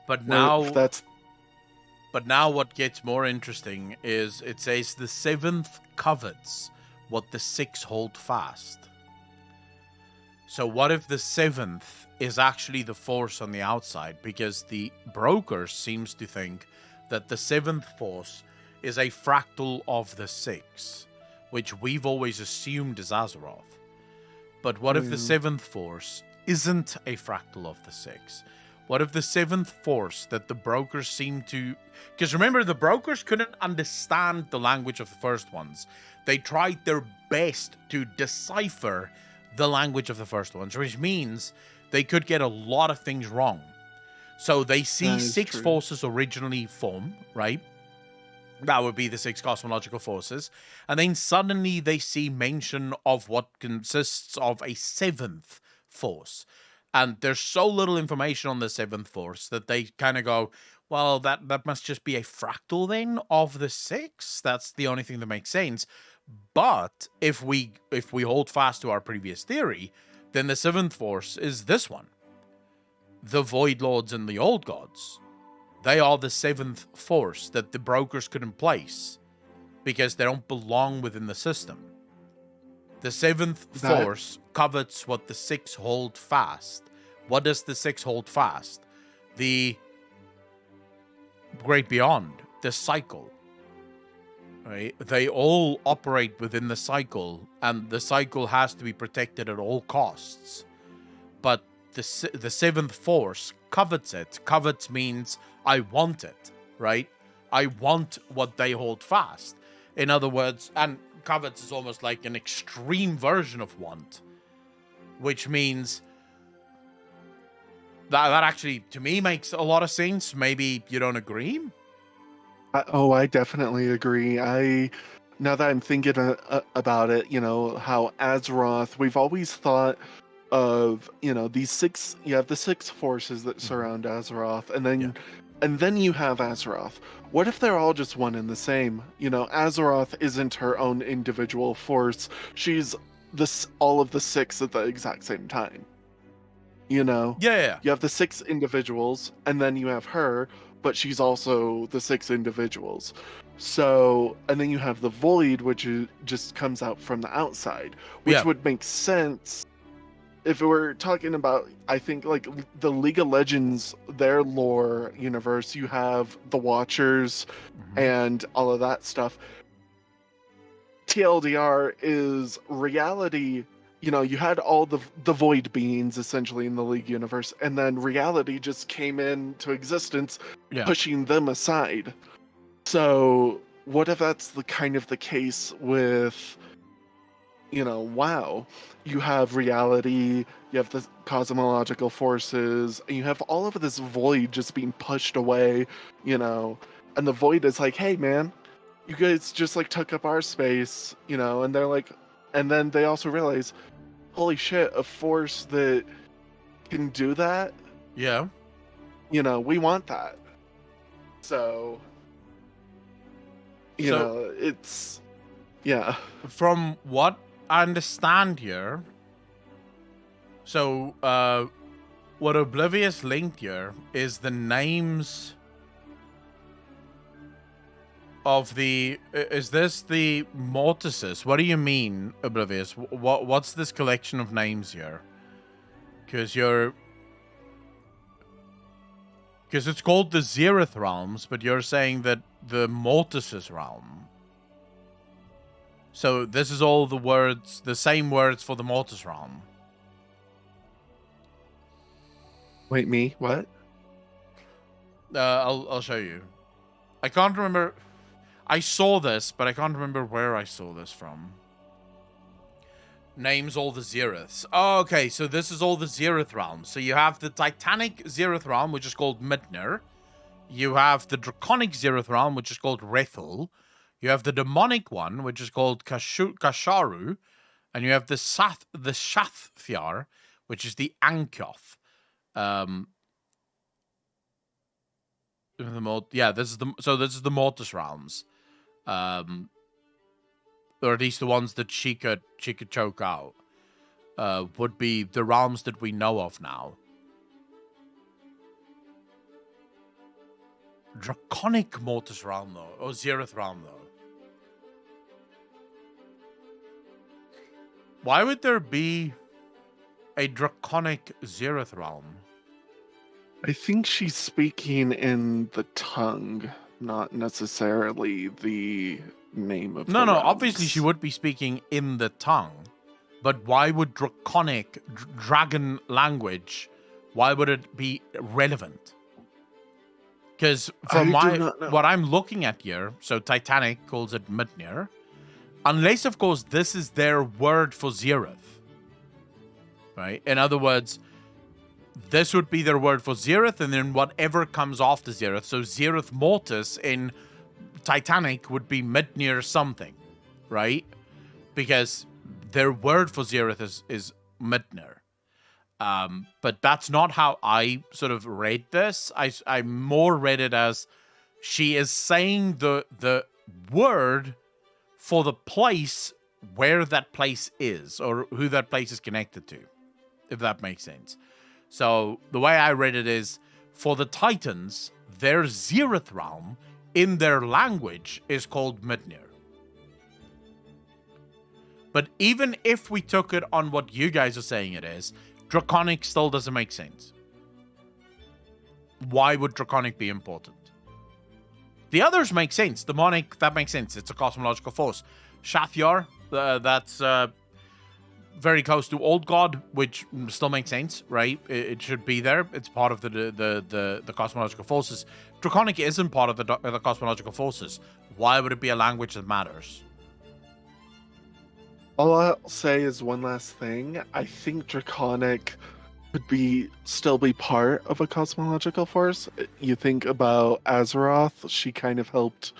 [SPEAKER 1] But now
[SPEAKER 13] that's.
[SPEAKER 1] But now what gets more interesting is it says the 7th covets what the 6 hold fast. So what if the 7th is actually the force on the outside? Because the broker seems to think that the 7th force is a fractal of the 6, which we've always assumed is Azeroth. But what if the 7th force isn't a fractal of the 6? What if the 7th force that the brokers seem to... Because remember, the brokers couldn't understand the language of the first ones. They tried their best to decipher the language of the first ones, which means they could get a lot of things wrong. So they see 6 forces originally form, right? That would be the 6 cosmological forces. And then suddenly they see mention of what consists of a 7th force. And there's so little information on the 7th force that they kind of go, well, that must just be a fractal then of the 6. That's the only thing that makes sense. But if we hold fast to our previous theory, then the 7th force is this one. The Void Lords and the Old Gods. They are the 7th force that the brokers couldn't place because they don't belong within the system. The 7th force covets what the 6 hold fast. What does the 6 hold fast? The Great Beyond, the cycle. Right? They all operate within the cycle, and the cycle has to be protected at all costs. But the 7th force covets it. Covets means I want it, right? I want what they hold fast. In other words, and covets is almost like an extreme version of want, which means that actually, to me, makes a lot of sense. Maybe you don't agree?
[SPEAKER 13] I definitely agree. now that I'm thinking about it, how Azeroth, we've always thought of, these six, you have the six forces that surround Azeroth, and then you have Azeroth. What if they're all just one and the same? Azeroth isn't her own individual force. She's all of the six at the exact same time.
[SPEAKER 1] Yeah.
[SPEAKER 13] You have the six individuals, and then you have her, but she's also the six individuals. So, and then you have the Void, which just comes out from the outside, which would make sense if we're talking about, I think, like the League of Legends, their lore universe. You have the Watchers and all of that stuff. TLDR is reality. You had all the void beings essentially in the League universe, and then reality just came into existence, pushing them aside. So what if that's the kind of the case with, WoW? You have reality, you have the cosmological forces, and you have all of this void just being pushed away, and the void is like, hey man, you guys just like took up our space, and they're like, and then they also realize, holy shit, a force that can do that?
[SPEAKER 1] Yeah.
[SPEAKER 13] We want that. So, it's, yeah.
[SPEAKER 1] From what I understand here, so what Oblivious linked here is the names of the... Is this the Mortises? What do you mean, Oblivious? What's this collection of names here? Because it's called the Zereth Realms, but you're saying that the Mortises realm. So this is all the words, the same words for the Mortis realm.
[SPEAKER 13] Wait, me? What?
[SPEAKER 1] I'll show you. I can't remember. I saw this, but I can't remember where I saw this from. Names all the Zereths. Oh, okay, so this is all the Zereth realms. So you have the Titanic Zereth realm, which is called Midner. You have the Draconic Zereth realm, which is called Rethel. You have the demonic one, which is called Kasharu. And you have the Shathfiar, which is the Ankyoth. This is the Mortis realms. Or at least the ones that she could choke out. Would be the realms that we know of now. Draconic Mortis realm though, or Zereth realm though. Why would there be a Draconic Zereth realm?
[SPEAKER 13] I think she's speaking in the tongue, not necessarily the name of the realms.
[SPEAKER 1] Obviously she would be speaking in the tongue. But why would Draconic, dragon language, why would it be relevant? Because from what I'm looking at here, so Titanic calls it Midnir, unless, of course, this is their word for Zereth. Right? In other words, this would be their word for Zereth, and then whatever comes after Zereth. So Zereth Mortis in Titanic would be Midnir something, right? Because their word for Zereth is Midnir. But that's not how I sort of read this. I more read it as she is saying the word for the place where that place is, or who that place is connected to, if that makes sense. So the way I read it is, for the Titans, their Zereth realm in their language is called Midnir. But even if we took it on what you guys are saying it is, Draconic still doesn't make sense. Why would Draconic be important? The others make sense. Demonic, that makes sense. It's a cosmological force. Shathfiar, that's very close to Old God, which still makes sense, right? It should be there. It's part of the cosmological forces. Draconic isn't part of the cosmological forces. Why would it be a language that matters?
[SPEAKER 13] All I'll say is one last thing. I think Draconic could still be part of a cosmological force. You think about Azeroth, she kind of helped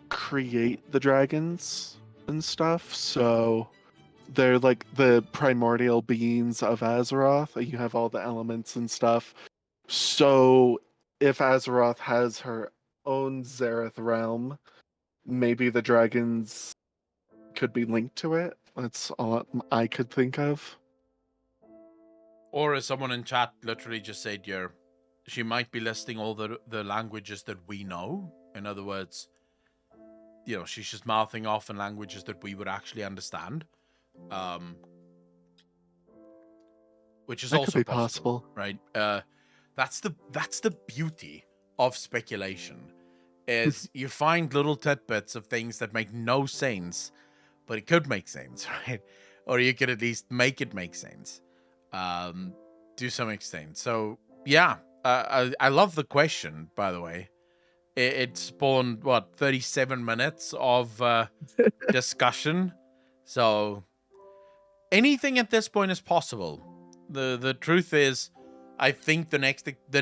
[SPEAKER 13] create the dragons and stuff. So they're like the primordial beings of Azeroth. You have all the elements and stuff. So if Azeroth has her own Zareth realm, maybe the dragons could be linked to it. That's all I could think of.
[SPEAKER 1] Or as someone in chat literally just said here, she might be listing all the languages that we know. In other words, she's just mouthing off in languages that we would actually understand. Which is
[SPEAKER 13] That
[SPEAKER 1] also
[SPEAKER 13] could be possible.
[SPEAKER 1] right? That's the beauty of speculation, is you find little tidbits of things that make no sense, but it could make sense, right? Or you could at least make it make sense, to some extent. So yeah, I love the question. By the way, it spawned 37 minutes of discussion. So anything at this point is possible. The truth is, I think the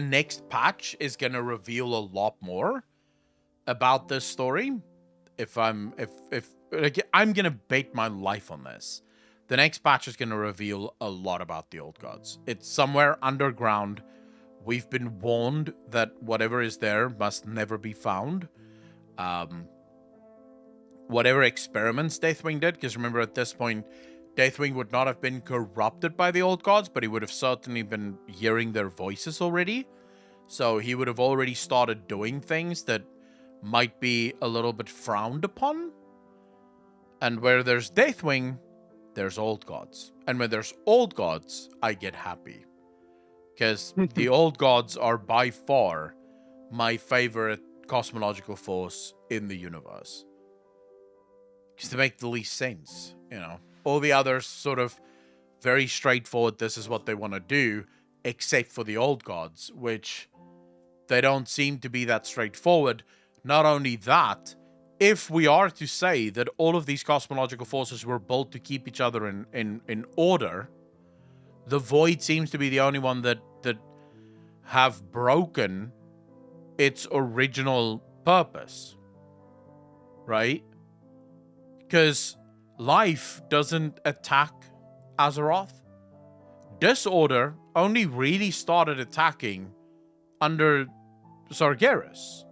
[SPEAKER 1] next patch is gonna reveal a lot more about this story. If I'm gonna bet my life on this, the next patch is gonna reveal a lot about the old gods. It's somewhere underground. We've been warned that whatever is there must never be found. Whatever experiments Deathwing did, because remember at this point, Deathwing would not have been corrupted by the old gods, but he would have certainly been hearing their voices already. So he would have already started doing things that might be a little bit frowned upon. And where there's Deathwing, there's old gods. And when there's old gods, I get happy. Because the old gods are by far my favorite cosmological force in the universe. Because they make the least sense, All the others sort of very straightforward, this is what they want to do, except for the old gods, which they don't seem to be that straightforward. Not only that, if we are to say that all of these cosmological forces were built to keep each other in order, the Void seems to be the only one that have broken its original purpose. Right? Because life doesn't attack Azeroth. Disorder only really started attacking under Sargeras.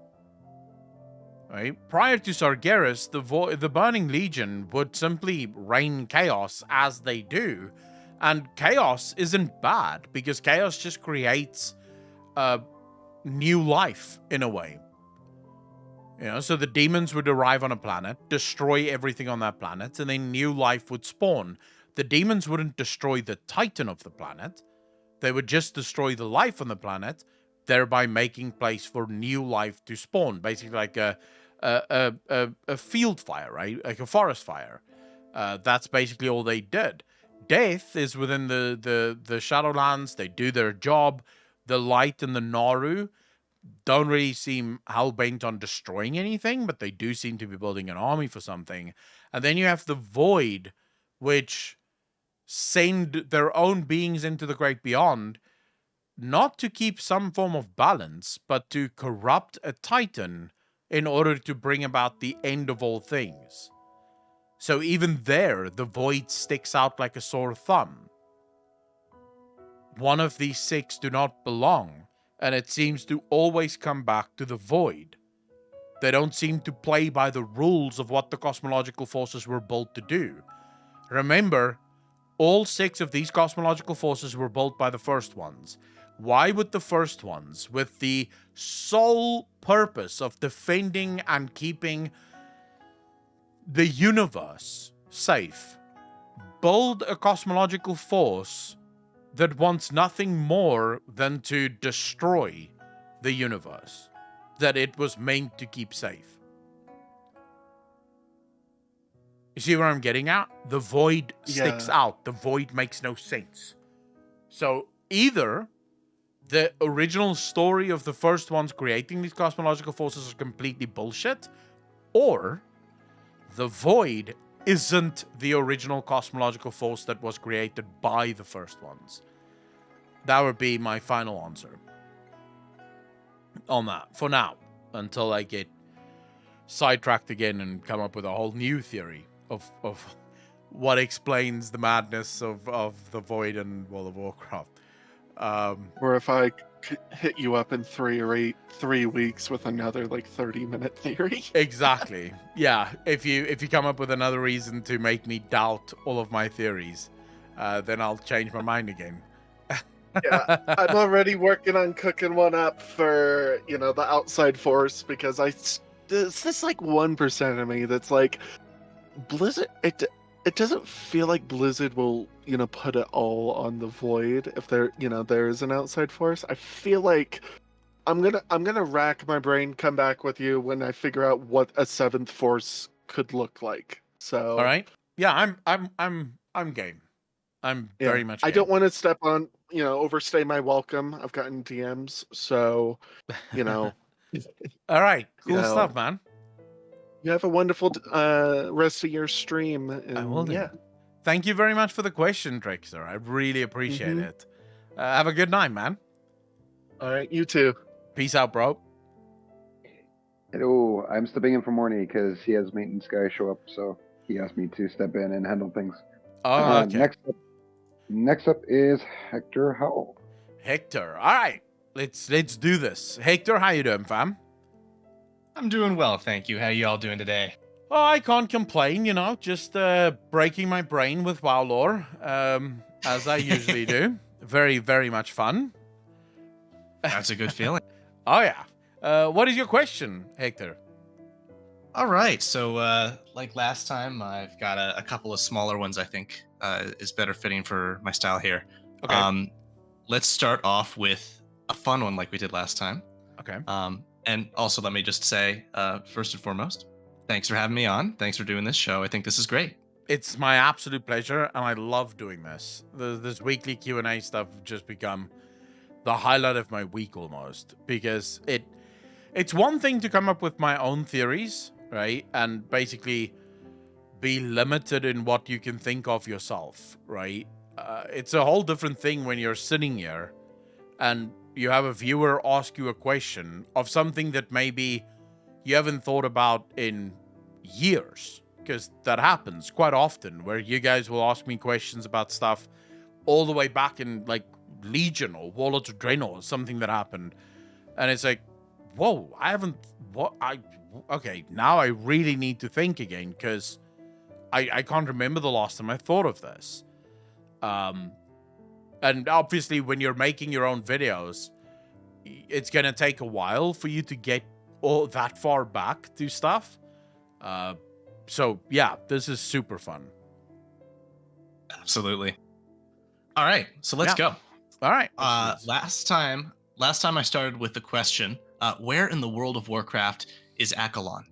[SPEAKER 1] Right? Prior to Sargeras, the Burning Legion would simply rain chaos as they do. And chaos isn't bad, because chaos just creates new life in a way. So the demons would arrive on a planet, destroy everything on that planet, and then new life would spawn. The demons wouldn't destroy the titan of the planet. They would just destroy the life on the planet, thereby making place for new life to spawn. Basically like a field fire, right? Like a forest fire. That's basically all they did. Death is within the Shadowlands. They do their job. The Light and the Naru don't really seem hell-bent on destroying anything, but they do seem to be building an army for something. And then you have the Void, which send their own beings into the Great Beyond, not to keep some form of balance, but to corrupt a Titan in order to bring about the end of all things. So even there, the Void sticks out like a sore thumb. One of these six do not belong, and it seems to always come back to the Void. They don't seem to play by the rules of what the cosmological forces were built to do. Remember, all 6 of these cosmological forces were built by the first ones. Why would the first ones, with the sole purpose of defending and keeping the universe safe, build a cosmological force that wants nothing more than to destroy the universe that it was meant to keep safe? You see where I'm getting at? The Void sticks out. The Void makes no sense. So either the original story of the first ones creating these cosmological forces is completely bullshit, or the Void isn't the original cosmological force that was created by the first ones. That would be my final answer on that, for now, until I get sidetracked again and come up with a whole new theory of what explains the madness of the Void and World of Warcraft.
[SPEAKER 13] Or if I could hit you up in 3 weeks with another like 30-minute theory.
[SPEAKER 1] Exactly. Yeah. If you come up with another reason to make me doubt all of my theories, then I'll change my mind again.
[SPEAKER 13] Yeah, I'm already working on cooking one up for the outside force because there's this like 1% of me that's like Blizzard. It doesn't feel like Blizzard will put it all on the Void if there is an outside force. I feel like I'm gonna rack my brain, come back with you when I figure out what a 7th force could look like. So
[SPEAKER 1] all right. Yeah, I'm game. I'm very much game.
[SPEAKER 13] I don't want to step on, overstay my welcome. I've gotten DMs, so
[SPEAKER 1] all right, cool stuff, man.
[SPEAKER 13] You have a wonderful rest of your stream. And,
[SPEAKER 1] I will do. Thank you very much for the question, Trickster. I really appreciate it. Have a good night, man.
[SPEAKER 13] All right, you too.
[SPEAKER 1] Peace out, bro.
[SPEAKER 11] Hello, I'm stepping in for Morny because he has maintenance guy show up, so he asked me to step in and handle things.
[SPEAKER 1] Oh, okay.
[SPEAKER 11] Next up is Hector Howell.
[SPEAKER 1] Hector, all right. Let's do this. Hector, how you doing, fam?
[SPEAKER 14] I'm doing well, thank you. How you all doing today?
[SPEAKER 1] Oh, I can't complain, just breaking my brain with WoW lore, as I usually do. Very, very much fun.
[SPEAKER 14] That's a good feeling.
[SPEAKER 1] Oh, yeah. What is your question, Hector?
[SPEAKER 14] All right, so like last time, I've got a couple of smaller ones I think is better fitting for my style here.
[SPEAKER 1] Okay.
[SPEAKER 14] Let's start off with a fun one like we did last time.
[SPEAKER 1] Okay.
[SPEAKER 14] And also, let me just say, first and foremost, thanks for having me on. Thanks for doing this show. I think this is great.
[SPEAKER 1] It's my absolute pleasure, and I love doing this. This weekly Q&A stuff just become the highlight of my week almost, because it's one thing to come up with my own theories, right? And basically be limited in what you can think of yourself, right? It's a whole different thing when you're sitting here and you have a viewer ask you a question of something that maybe you haven't thought about in years, because that happens quite often where you guys will ask me questions about stuff all the way back in like Legion or Warlords of Draenor or something that happened, and it's like, whoa, okay, now I really need to think again, because I can't remember the last time I thought of this. And obviously, when you're making your own videos, it's going to take a while for you to get all that far back to stuff. So, yeah, this is super fun.
[SPEAKER 14] Absolutely. All right, so let's go.
[SPEAKER 1] All right.
[SPEAKER 14] Last time I started with the question, where in the World of Warcraft is Akalon?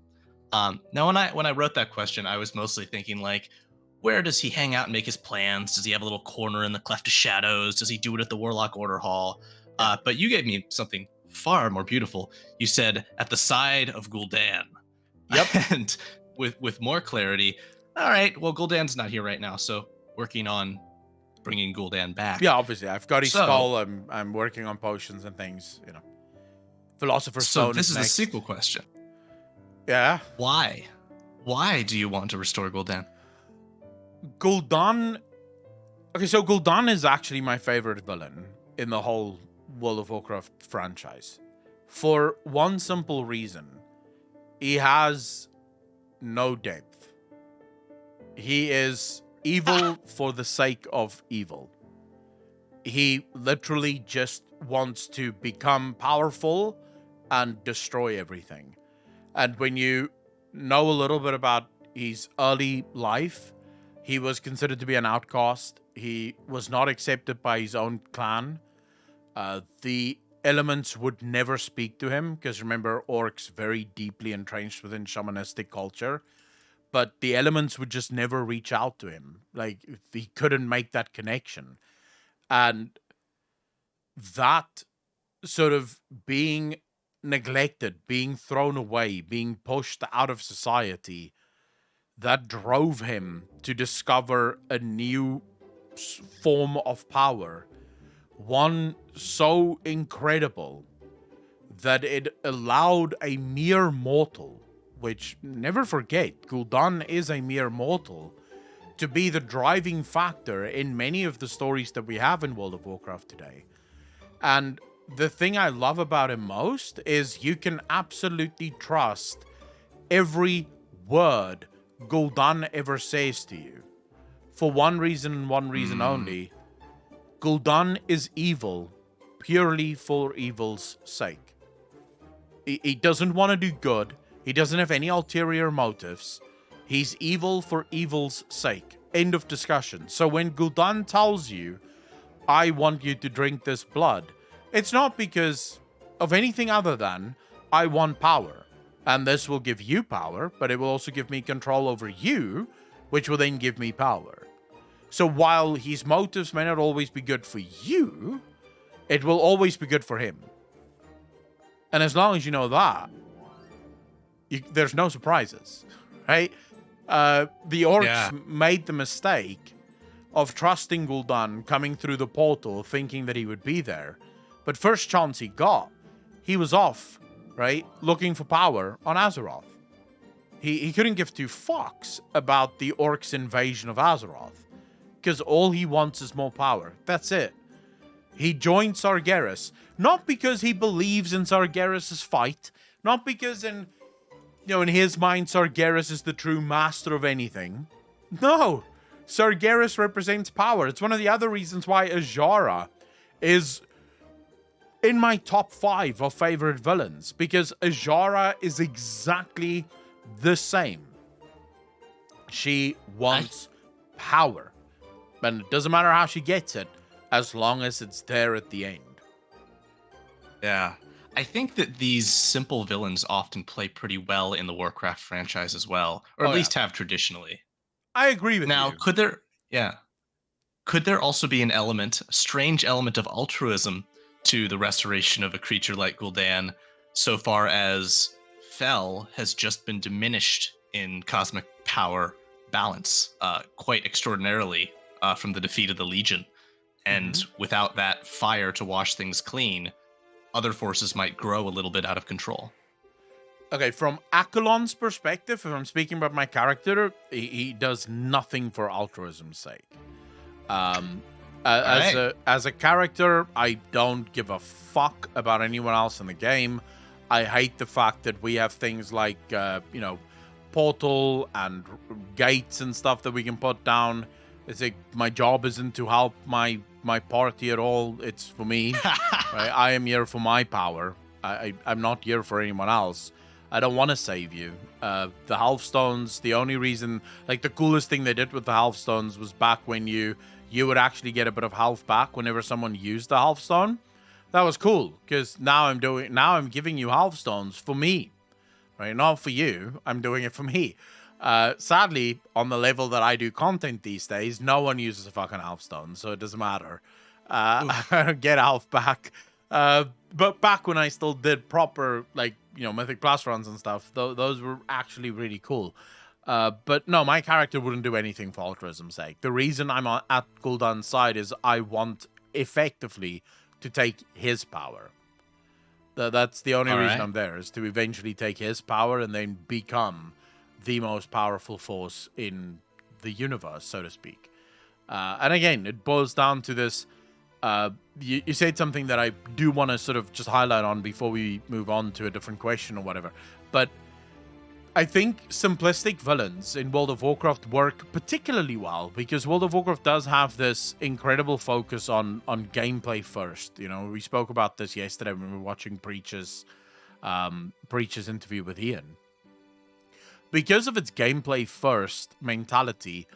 [SPEAKER 14] Now, when I wrote that question, I was mostly thinking like, where does he hang out and make his plans? Does he have a little corner in the Cleft of Shadows? Does he do it at the Warlock Order Hall? But you gave me something far more beautiful. You said at the side of Gul'dan.
[SPEAKER 1] Yep.
[SPEAKER 14] And with more clarity, all right, well, Gul'dan's not here right now, so working on bringing Gul'dan back.
[SPEAKER 1] Yeah, obviously. I've got his skull. I'm working on potions and things, Philosopher's Stone.
[SPEAKER 14] So this is
[SPEAKER 1] next.
[SPEAKER 14] the sequel question.
[SPEAKER 1] Yeah.
[SPEAKER 14] Why? Why do you want to restore Gul'dan?
[SPEAKER 1] Gul'dan... Okay, so Gul'dan is actually my favorite villain in the whole World of Warcraft franchise. For one simple reason. He has no depth. He is evil for the sake of evil. He literally just wants to become powerful and destroy everything. And when you know a little bit about his early life, he was considered to be an outcast. He was not accepted by his own clan. The elements would never speak to him, because remember, orcs very deeply entrenched within shamanistic culture. But the elements would just never reach out to him. Like, he couldn't make that connection. And that sort of being neglected, being thrown away, being pushed out of society, that drove him to discover a new form of power. One so incredible that it allowed a mere mortal which, never forget, Gul'dan is a mere mortal, to be the driving factor in many of the stories that we have in World of Warcraft today. And the thing I love about him most is you can absolutely trust every word Gul'dan ever says to you. For one reason and one reason only, Gul'dan is evil purely for evil's sake. He doesn't want to do good. He doesn't have any ulterior motives. He's evil for evil's sake. End of discussion. So when Gul'dan tells you, I want you to drink this blood, it's not because of anything other than, I want power. And this will give you power, but it will also give me control over you, which will then give me power. So while his motives may not always be good for you, it will always be good for him. And as long as you know that, there's no surprises, right? The orcs made the mistake of trusting Gul'dan coming through the portal, thinking that he would be there. But first chance he got, he was off, right? Looking for power on Azeroth. He couldn't give two fucks about the orcs' invasion of Azeroth, because all he wants is more power. That's it. He joined Sargeras, not because he believes in Sargeras' fight, not because in his mind Sargeras is the true master of anything. No, Sargeras represents power. It's one of the other reasons why Azshara is in my top 5 of favorite villains, because Azshara is exactly the same. She wants power, and it doesn't matter how she gets it, as long as it's there at the end.
[SPEAKER 14] Yeah. I think that these simple villains often play pretty well in the Warcraft franchise as well, or at least have traditionally.
[SPEAKER 1] I agree with you.
[SPEAKER 14] Now, could there also be a strange element of altruism to the restoration of a creature like Gul'dan, so far as Fel has just been diminished in cosmic power balance quite extraordinarily from the defeat of the Legion? And without that fire to wash things clean, other forces might grow a little bit out of control.
[SPEAKER 1] Okay, from Akalon's perspective, if I'm speaking about my character, he does nothing for altruism's sake. As a character, I don't give a fuck about anyone else in the game. I hate the fact that we have things like, portal and gates and stuff that we can put down. It's like my job isn't to help my party at all. It's for me. Right? I am here for my power. I'm not here for anyone else. I don't want to save you. The Healthstones, the only reason, the coolest thing they did with the Healthstones was back when you would actually get a bit of health back whenever someone used the Healthstone. That was cool, because now I'm giving you Healthstones for me. Right? Not for you. I'm doing it for me. Sadly, on the level that I do content these days, no one uses a fucking Healthstone, so it doesn't matter. I don't get health back. But back when I still did proper, Mythic Plus runs and stuff, those were actually really cool. But no, my character wouldn't do anything for altruism's sake. The reason I'm at Gul'dan's side is I want, effectively, to take his power. That's the only reason I'm there, is to eventually take his power and then become the most powerful force in the universe, so to speak. And again, it boils down to this. You said something that I do want to sort of just highlight on before we move on to a different question or whatever. But I think simplistic villains in World of Warcraft work particularly well, because World of Warcraft does have this incredible focus on gameplay first. We spoke about this yesterday when we were watching Preach's interview with Ian. Because of its gameplay first mentality,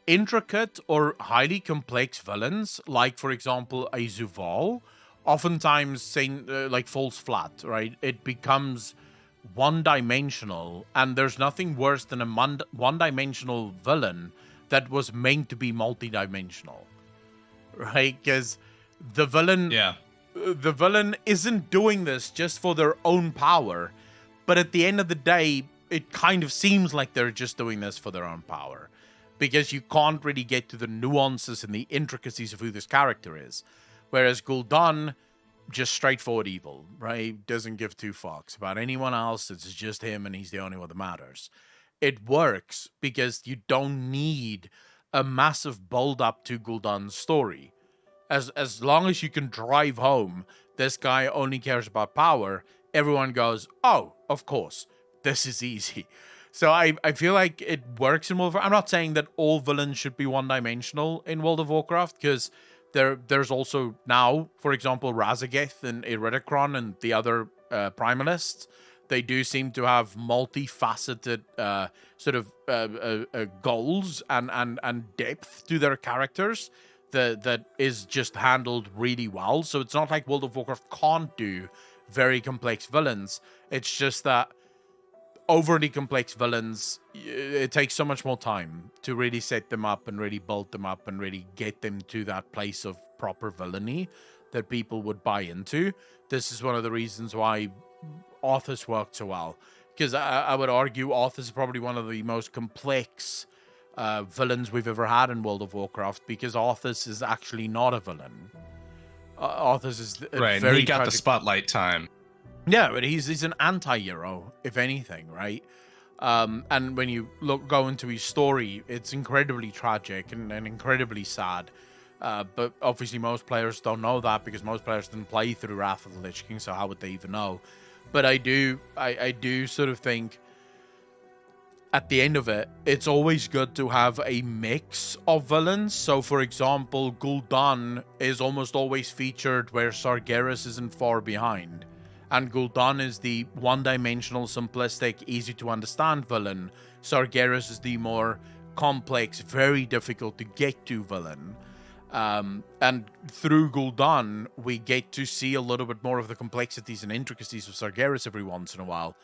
[SPEAKER 1] intricate or highly complex villains, like for example a Zuval, oftentimes falls flat, right? It becomes one-dimensional, and there's nothing worse than a one-dimensional villain that was meant to be multi-dimensional, right? Because the villain isn't doing this just for their own power, but at the end of the day, it kind of seems like they're just doing this for their own power, because you can't really get to the nuances and the intricacies of who this character is. Whereas Gul'dan just straightforward evil, right? Doesn't give two fucks about anyone else. It's just him, and he's the only one that matters. It works because you don't need a massive build up to Gul'dan's story. As long as you can drive home, this guy only cares about power, everyone goes, oh, of course, this is easy. So I feel like it works in World of Warcraft. I'm not saying that all villains should be one-dimensional in World of Warcraft, because there's also now, for example, Razageth and Iridikron and the other Primalists. They do seem to have multifaceted goals and depth to their characters that is just handled really well. So it's not like World of Warcraft can't do very complex villains. It's just that overly complex villains, it takes so much more time to really set them up and really build them up and really get them to that place of proper villainy that people would buy into. This is one of the reasons why Arthas worked so well, because I would argue Arthas is probably one of the most complex villains we've ever had in World of Warcraft, because Arthas is actually not a villain. Arthas is
[SPEAKER 14] right.
[SPEAKER 1] Very
[SPEAKER 14] he got the spotlight time.
[SPEAKER 1] Yeah, but he's an anti-hero, if anything, right? And when you go into his story, it's incredibly tragic and incredibly sad. But obviously most players don't know that, because most players didn't play through Wrath of the Lich King, so how would they even know? But I do sort of think at the end of it, it's always good to have a mix of villains. So, for example, Gul'dan is almost always featured where Sargeras isn't far behind. And Gul'dan is the one-dimensional, simplistic, easy-to-understand villain. Sargeras is the more complex, very difficult-to-get-to villain. And through Gul'dan, we get to see a little bit more of the complexities and intricacies of Sargeras every once in a while.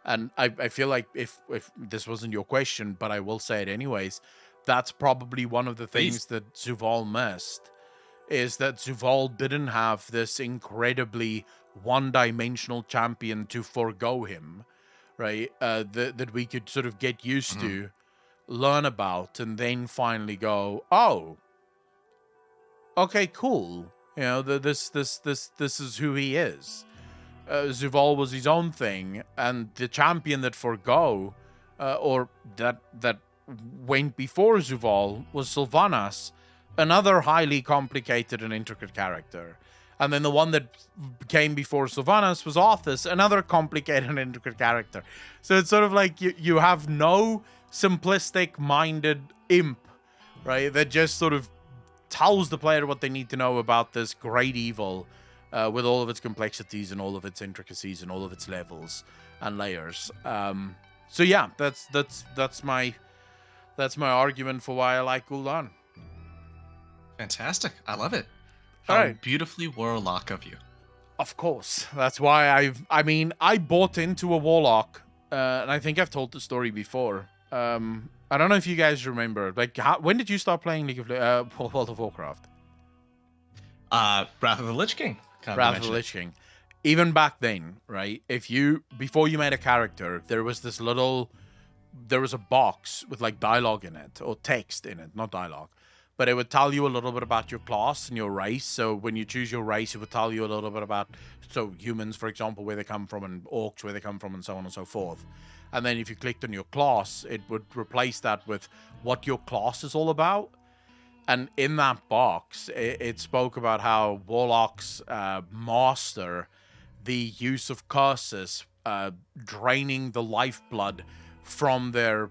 [SPEAKER 1] And I feel like if this wasn't your question, but I will say it anyways, that's probably one of the things that Zuvul missed, is that Zuvul didn't have this incredibly one-dimensional champion to forego him, right? That we could sort of get used to, learn about, and then finally go, oh, okay, cool. You know, this is who he is. Zuvul was his own thing, and the champion that forgo, or that went before Zuvul, was Sylvanas, another highly complicated and intricate character. And then the one that came before Sylvanas was Arthas, another complicated and intricate character. So it's sort of like you have no simplistic-minded imp, right, that just sort of tells the player what they need to know about this great evil, with all of its complexities and all of its intricacies and all of its levels and layers. So yeah, that's my argument for why I like Gul'dan.
[SPEAKER 14] Fantastic. I love it. How
[SPEAKER 1] All right.
[SPEAKER 14] beautifully warlock of you.
[SPEAKER 1] Of course. That's why I bought into a warlock, and I think I've told the story before. I don't know if you guys remember. Like, when did you start playing League of World of Warcraft?
[SPEAKER 14] Wrath of the Lich King.
[SPEAKER 1] Wrath of the Lich King. Even back then, right? Before you made a character, there was a box with like dialogue in it, or text in it, not dialogue. But it would tell you a little bit about your class and your race. So when you choose your race, it would tell you a little bit about, so humans, for example, where they come from, and orcs, where they come from, and so on and so forth. And then if you clicked on your class, it would replace that with what your class is all about. And in that box, it spoke about how warlocks master the use of curses, draining the lifeblood from their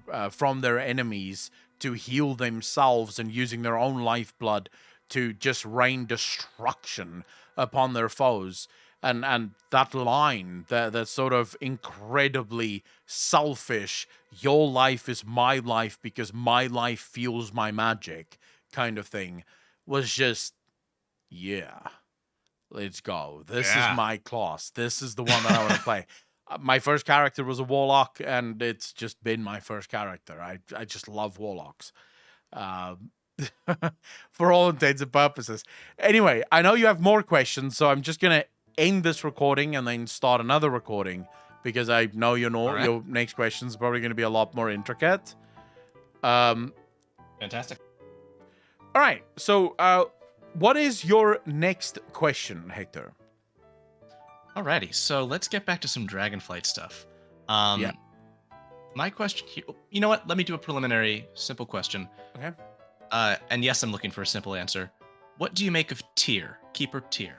[SPEAKER 1] enemies to heal themselves, and using their own lifeblood to just rain destruction upon their foes. And that line, that sort of incredibly selfish, your life is my life because my life fuels my magic kind of thing, was just, yeah, let's go. This is my class. This is the one that I want to play. My first character was a warlock, and it's just been my first character. I just love warlocks. For all intents and purposes. Anyway, I know you have more questions, so I'm just going to end this recording and then start another recording, because I know your next question is probably going to be a lot more intricate.
[SPEAKER 14] Fantastic.
[SPEAKER 1] All right, so what is your next question, Hector?
[SPEAKER 14] Alrighty, so let's get back to some Dragonflight stuff.
[SPEAKER 1] Yeah.
[SPEAKER 14] My question here, you know what? Let me do a preliminary, simple question.
[SPEAKER 1] Okay.
[SPEAKER 14] And yes, I'm looking for a simple answer. What do you make of Tyr, Keeper Tyr?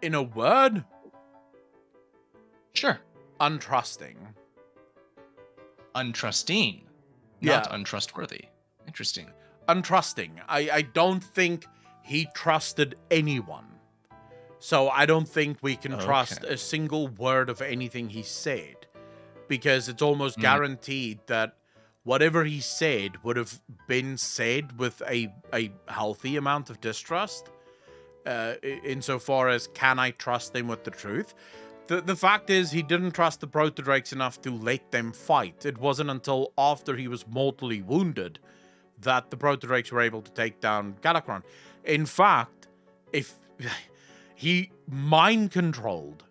[SPEAKER 1] In a word?
[SPEAKER 14] Sure.
[SPEAKER 1] Untrusting.
[SPEAKER 14] Untrusting, not untrustworthy. Interesting.
[SPEAKER 1] Untrusting. I don't think he trusted anyone. So I don't think we can trust a single word of anything he said. Because it's almost guaranteed that whatever he said would have been said with a healthy amount of distrust. Insofar as, can I trust them with the truth? The fact is, he didn't trust the Protodrakes enough to let them fight. It wasn't until after he was mortally wounded that the Protodrakes were able to take down Galakron. In fact, if he mind-controlled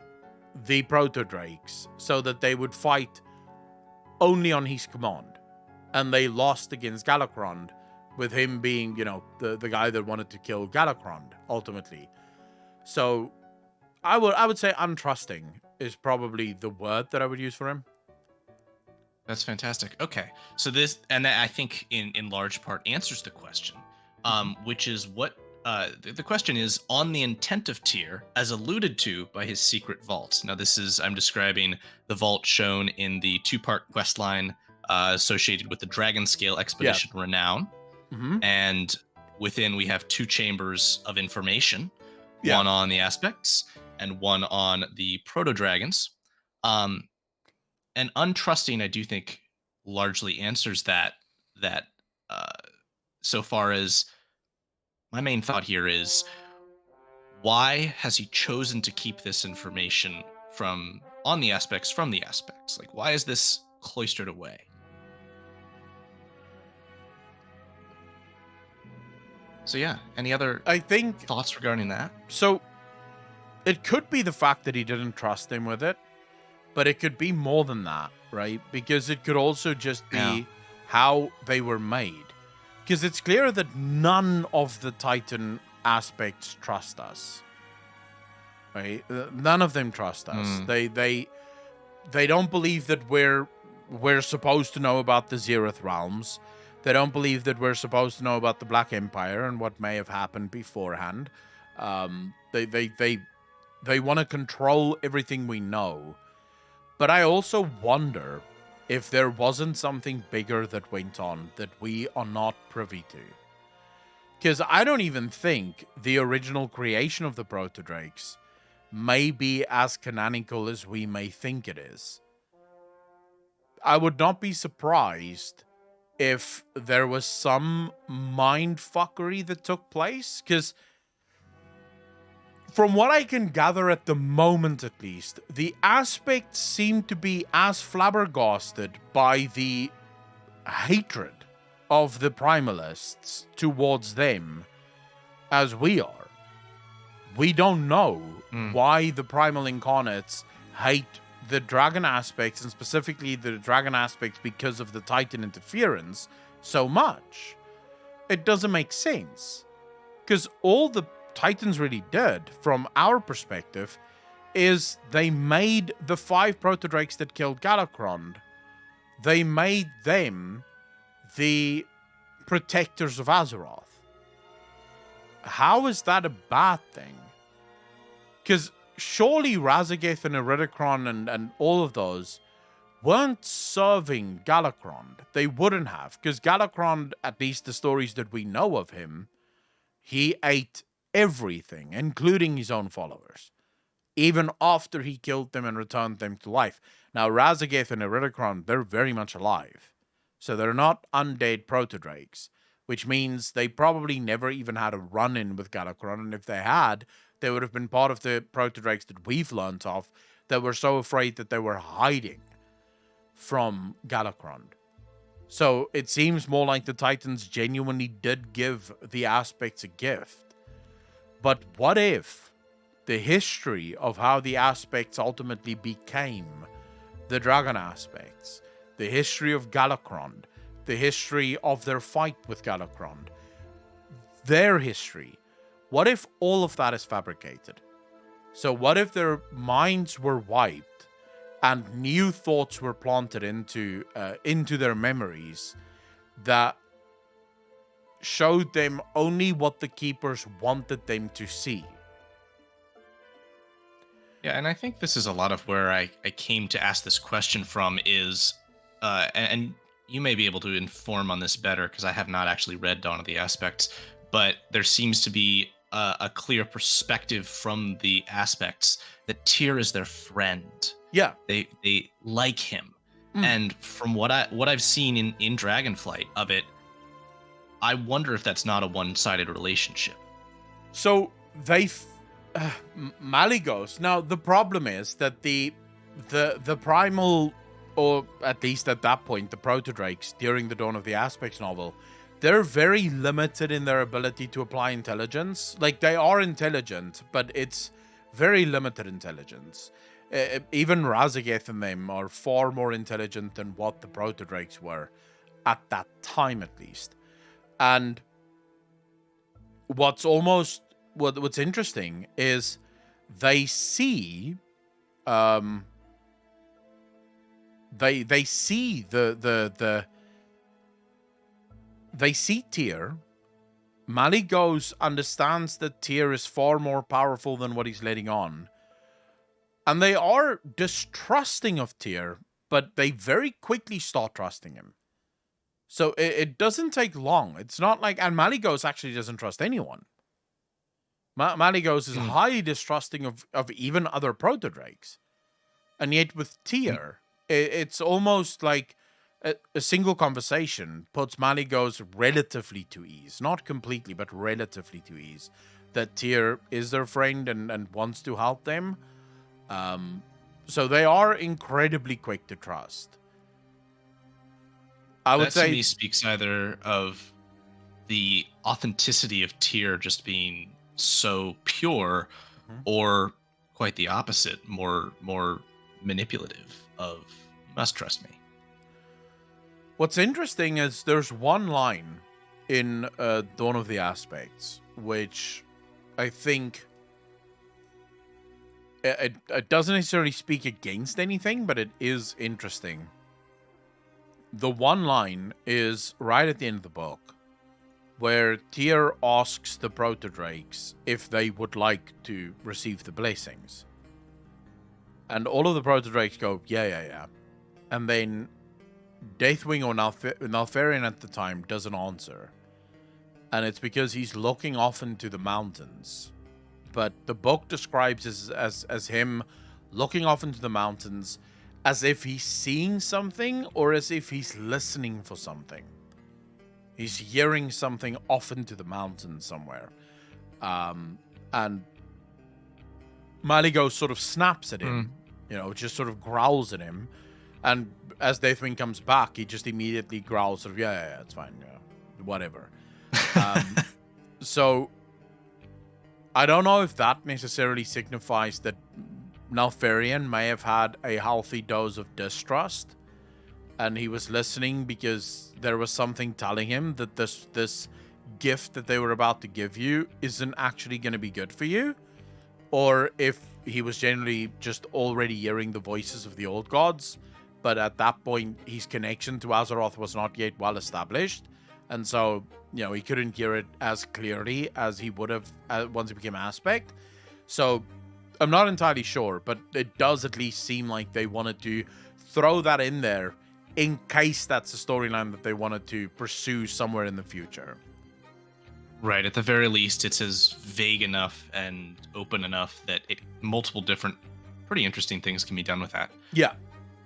[SPEAKER 1] the Protodrakes so that they would fight only on his command, and they lost against Galakron, with him being, the guy that wanted to kill Galakron, ultimately. So, I would say untrusting is probably the word that I would use for him.
[SPEAKER 14] That's fantastic. Okay, so this, and that I think in large part answers the question, which is what the question is on the intent of Tyr, as alluded to by his secret vault. Now, I'm describing the vault shown in the 2-part quest line associated with the Dragon Scale Expedition Renown.
[SPEAKER 1] Mm-hmm.
[SPEAKER 14] And within we have 2 chambers of information, one on the aspects and one on the proto-dragons. And untrusting, I do think, largely answers that so far as my main thought here is, why has he chosen to keep this information from the aspects? Like, why is this cloistered away? So yeah, any other thoughts regarding that?
[SPEAKER 1] So, it could be the fact that he didn't trust him with it, but it could be more than that, right? Because it could also just be how they were made. Because it's clear that none of the Titan aspects trust us, right? None of them trust us. They don't believe that we're supposed to know about the Zeroth realms. They don't believe that we're supposed to know about the Black Empire and what may have happened beforehand. They want to control everything we know. But I also wonder if there wasn't something bigger that went on that we are not privy to. Because I don't even think the original creation of the Protodrakes may be as canonical as we may think it is. I would not be surprised if there was some mindfuckery that took place, because from what I can gather at the moment, at least, the aspects seem to be as flabbergasted by the hatred of the Primalists towards them as we are. We don't know why the Primal Incarnates hate the Dragon aspects, and specifically the Dragon aspects because of the Titan interference, so much. It doesn't make sense. Because all the Titans really did, from our perspective, is they made the 5 Protodrakes that killed Galakron. They made them the protectors of Azeroth. How is that a bad thing? Because surely Razageth and Iridikron and all of those weren't serving Galakron. They wouldn't have, because Galakron, at least the stories that we know of him, he ate everything, including his own followers, even after he killed them and returned them to life. Now, Razageth and Iridikron, they're very much alive. So they're not undead Protodrakes, which means they probably never even had a run-in with Galakron, and if they had, they would have been part of the Protodrakes that we've learned of that were so afraid that they were hiding from Galakron. So it seems more like the Titans genuinely did give the aspects a gift. But what if the history of how the aspects ultimately became the Dragon aspects, the history of Galakron, the history of their fight with Galakron, their history What if all of that is fabricated? So what if their minds were wiped and new thoughts were planted into their memories that showed them only what the keepers wanted them to see?
[SPEAKER 14] Yeah, and I think this is a lot of where I came to ask this question from is, and you may be able to inform on this better because I have not actually read Dawn of the Aspects, but there seems to be a clear perspective from the Aspects that Tyr is their friend.
[SPEAKER 1] Yeah.
[SPEAKER 14] They like him. And from what I've seen in Dragonflight of it, I wonder if that's not a one-sided relationship.
[SPEAKER 1] So Malygos. Now the problem is that the primal, or at least at that point, the proto-drakes during the Dawn of the Aspects novel, they're very limited in their ability to apply intelligence. Like, they are intelligent, but it's very limited intelligence. Even Razageth and them are far more intelligent than what the proto-drakes were at that time, at least. And what's interesting is they see they see they see Tyr. Malygos understands that Tyr is far more powerful than what he's letting on. And they are distrusting of Tyr, but they very quickly start trusting him. So it doesn't take long. It's not like... And Malygos actually doesn't trust anyone. Malygos is highly distrusting of even other proto-drakes. And yet with Tyr, it's almost like a single conversation puts Malygos relatively to ease. Not completely, but relatively to ease. That Tyr is their friend and wants to help them. So they are incredibly quick to trust. I would say
[SPEAKER 14] to me speaks either of the authenticity of Tyr just being so pure, or quite the opposite, more manipulative of "you must trust me."
[SPEAKER 1] What's interesting is there's one line in Dawn of the Aspects which I think it doesn't necessarily speak against anything, but it is interesting. The one line is right at the end of the book, where Tyr asks the proto-drakes if they would like to receive the blessings. And all of the proto-drakes go, yeah. And then Deathwing, or Nalfarian at the time, doesn't answer. And it's because he's looking off into the mountains. But the book describes as him looking off into the mountains as if he's seeing something or as if he's listening for something. He's hearing something off into the mountains somewhere. And Malygos sort of snaps at him, just sort of growls at him. And as Deathwing comes back, he just immediately growls, sort of, yeah, it's fine, whatever. So I don't know if that necessarily signifies that Nalfarian may have had a healthy dose of distrust, and he was listening because there was something telling him that this gift that they were about to give you isn't actually going to be good for you, or if he was generally just already hearing the voices of the old gods, but at that point his connection to Azeroth was not yet well established, and so he couldn't hear it as clearly as he would have once he became Aspect. So I'm not entirely sure, but it does at least seem like they wanted to throw that in there in case that's a storyline that they wanted to pursue somewhere in the future.
[SPEAKER 14] Right. At the very least, it's as vague enough and open enough that multiple different, pretty interesting things can be done with that.
[SPEAKER 1] Yeah.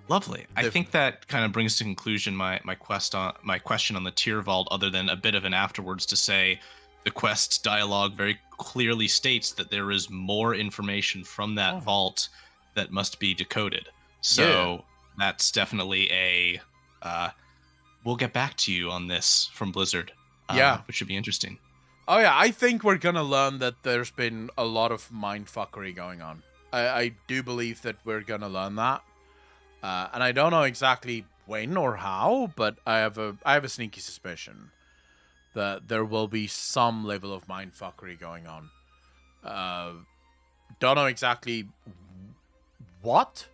[SPEAKER 14] Lovely. I think that kind of brings to conclusion my question on the Tyr Vault, other than a bit of an afterwards to say the quest's dialogue very clearly states that there is more information from that vault that must be decoded. So that's definitely we'll get back to you on this from Blizzard. Which should be interesting.
[SPEAKER 1] Oh yeah, I think we're gonna learn that there's been a lot of mindfuckery going on. I do believe that we're gonna learn that. And I don't know exactly when or how, but I have a sneaky suspicion. that there will be some level of mindfuckery going on. Don't know exactly what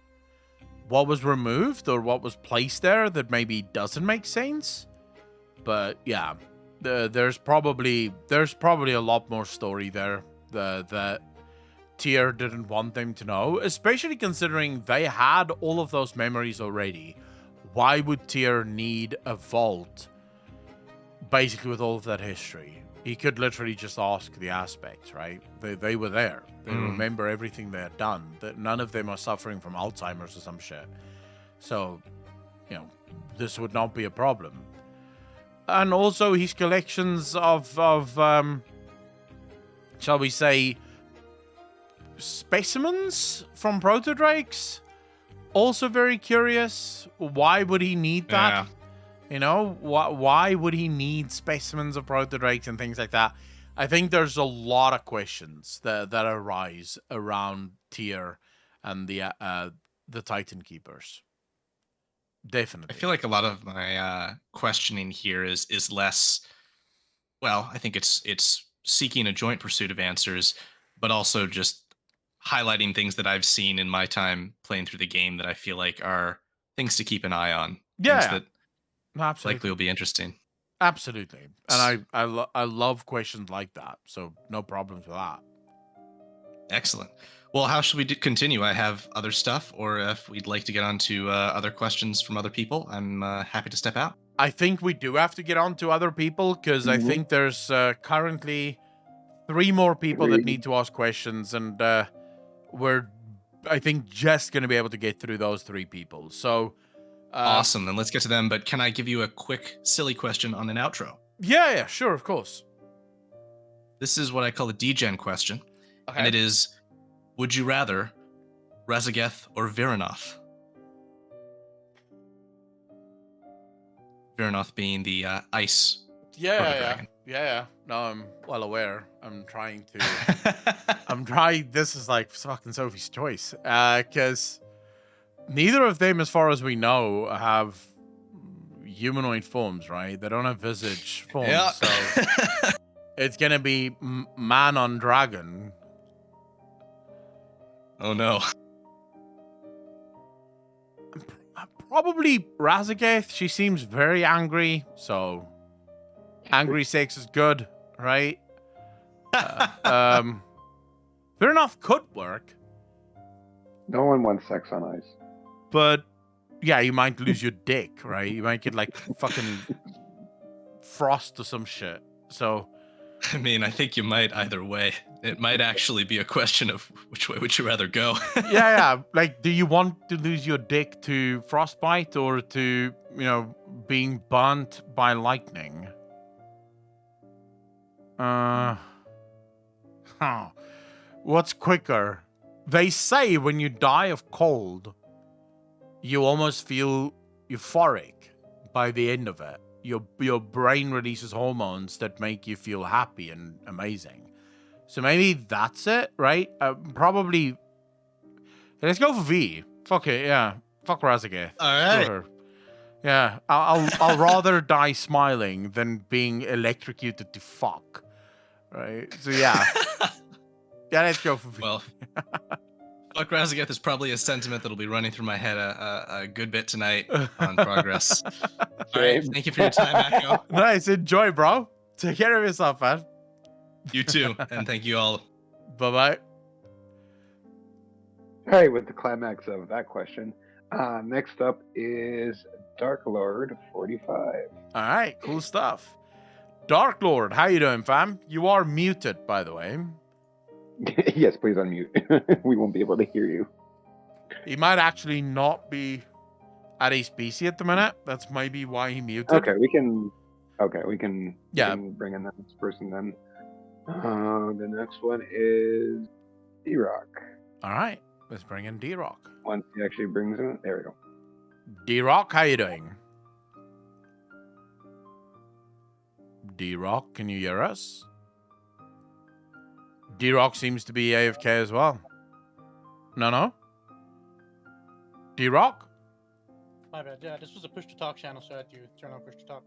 [SPEAKER 1] was removed or what was placed there that maybe doesn't make sense. But yeah, there's probably a lot more story there that Tyr didn't want them to know, especially considering they had all of those memories already. Why would Tyr need a vault basically with all of that history? He could literally just ask the aspects, right? They were there. They remember everything they had done. That none of them are suffering from Alzheimer's or some shit. So, this would not be a problem. And also his collections of shall we say, specimens from protodrakes. Also very curious. Why would he need that?
[SPEAKER 14] Yeah.
[SPEAKER 1] Why would he need specimens of protodrakes and things like that? I think there's a lot of questions that arise around Tyr and the Titan Keepers. Definitely.
[SPEAKER 14] I feel like a lot of my questioning here is less. Well, I think it's seeking a joint pursuit of answers, but also just highlighting things that I've seen in my time playing through the game that I feel like are things to keep an eye on.
[SPEAKER 1] Yeah,
[SPEAKER 14] Things that
[SPEAKER 1] absolutely.
[SPEAKER 14] likely will be interesting.
[SPEAKER 1] Absolutely. And I love questions like that. So no problems with that.
[SPEAKER 14] Excellent. Well, how should we continue? I have other stuff, or if we'd like to get on to other questions from other people, I'm happy to step out.
[SPEAKER 1] I think we do have to get on to other people because I think there's currently 3 more people that need to ask questions, and we're, I think, just going to be able to get through those 3 people. So
[SPEAKER 14] awesome. Then let's get to them. But can I give you a quick, silly question on an outro?
[SPEAKER 1] Yeah, sure, of course.
[SPEAKER 14] This is what I call a degen question. Okay. And it is, would you rather Razageth or Viranoth? Viranoth being the ice dragon.
[SPEAKER 1] Yeah. No, I'm well aware. I'm trying to... This is like fucking Sophie's choice. Because neither of them, as far as we know, have humanoid forms, right? They don't have visage forms. Yeah. So it's going to be man on dragon.
[SPEAKER 14] Oh, no.
[SPEAKER 1] Probably Razageth. She seems very angry, so angry sex is good, right? Viranoth could work.
[SPEAKER 11] No one wants sex on ice.
[SPEAKER 1] But, yeah, you might lose your dick, right? You might get, like, fucking frost or some shit, so...
[SPEAKER 14] I mean, I think you might either way. It might actually be a question of which way would you rather go.
[SPEAKER 1] Yeah. Like, do you want to lose your dick to frostbite or to, being burnt by lightning? What's quicker? They say when you die of cold, you almost feel euphoric by the end of it. Your brain releases hormones that make you feel happy and amazing. So maybe that's it, right? Probably. Let's go for V. Fuck it, yeah. Fuck Razageth.
[SPEAKER 14] All right.
[SPEAKER 1] Sure. Yeah, I'll rather die smiling than being electrocuted to fuck. Right. So yeah. Yeah, let's go for V.
[SPEAKER 14] Well, fuck Razageth is probably a sentiment that'll be running through my head a good bit tonight on Progress. All right, thank you for your time, Echo.
[SPEAKER 1] Nice, enjoy, bro. Take care of yourself, man.
[SPEAKER 14] You too, and thank you all.
[SPEAKER 1] Bye-bye.
[SPEAKER 11] All right, with the climax of that question, next up is Dark Lord 45.
[SPEAKER 1] All right, cool stuff. Dark Lord, how you doing, fam? You are muted, by the way.
[SPEAKER 11] Yes, please unmute. We won't be able to hear you.
[SPEAKER 1] He might actually not be at his PC at the minute. That's maybe why he muted.
[SPEAKER 11] Okay, we can bring in the next person then. The next one is D-Rock.
[SPEAKER 1] All right, let's bring in D-Rock.
[SPEAKER 11] Once he actually brings in, there we go.
[SPEAKER 1] D-Rock, how you doing? D-Rock, can you hear us? D-Rock seems to be AFK as well. No? D-Rock?
[SPEAKER 15] My bad. Yeah, this was a push-to-talk channel, so I had to turn on push-to-talk.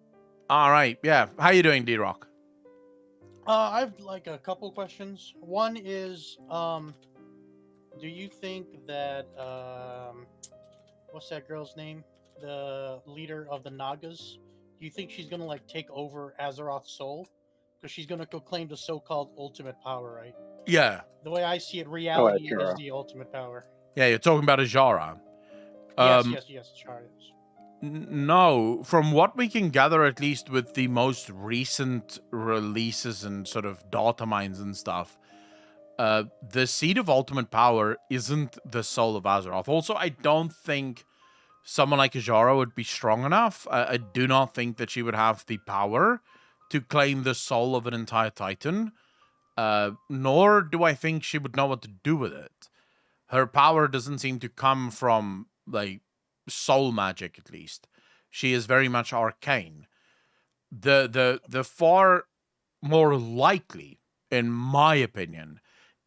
[SPEAKER 1] All right. Yeah. How you doing, D-Rock?
[SPEAKER 15] I've like a couple questions. One is, do you think that what's that girl's name? The leader of the Nagas. Do you think she's gonna like take over Azeroth's soul? Because she's gonna go claim the so-called ultimate power, right?
[SPEAKER 1] Yeah.
[SPEAKER 15] The way I see it, reality is the ultimate power.
[SPEAKER 1] Yeah, you're talking about Ajara.
[SPEAKER 15] Yes, Charles.
[SPEAKER 1] No, from what we can gather, at least with the most recent releases and sort of data mines and stuff, the Seed of Ultimate Power isn't the soul of Azeroth. Also, I don't think someone like Ajara would be strong enough. I do not think that she would have the power to claim the soul of an entire Titan. Nor do I think she would know what to do with it. Her power doesn't seem to come from, like, soul magic, at least. She is very much arcane. The far more likely, in my opinion,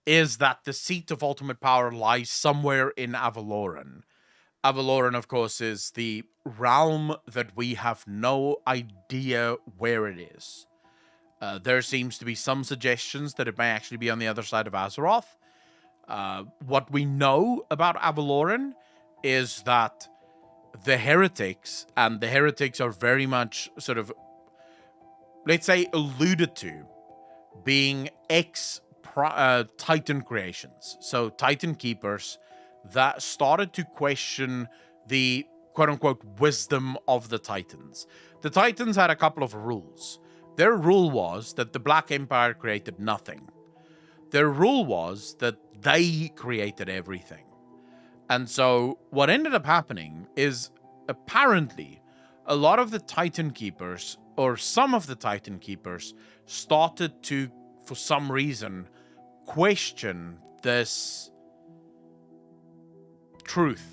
[SPEAKER 1] is that the seat of ultimate power lies somewhere in Avaloran. Avaloran, of course, is the realm that we have no idea where it is. There seems to be some suggestions that it may actually be on the other side of Azeroth. What we know about Avaloran is that the heretics, and the heretics are very much sort of, let's say, alluded to being Titan creations. So Titan keepers that started to question the quote-unquote wisdom of the Titans. The Titans had a couple of rules. Their rule was that the Black Empire created nothing. Their rule was that they created everything. And so what ended up happening is, apparently, a lot of the Titan Keepers, or some of the Titan Keepers, started to, for some reason, question this truth.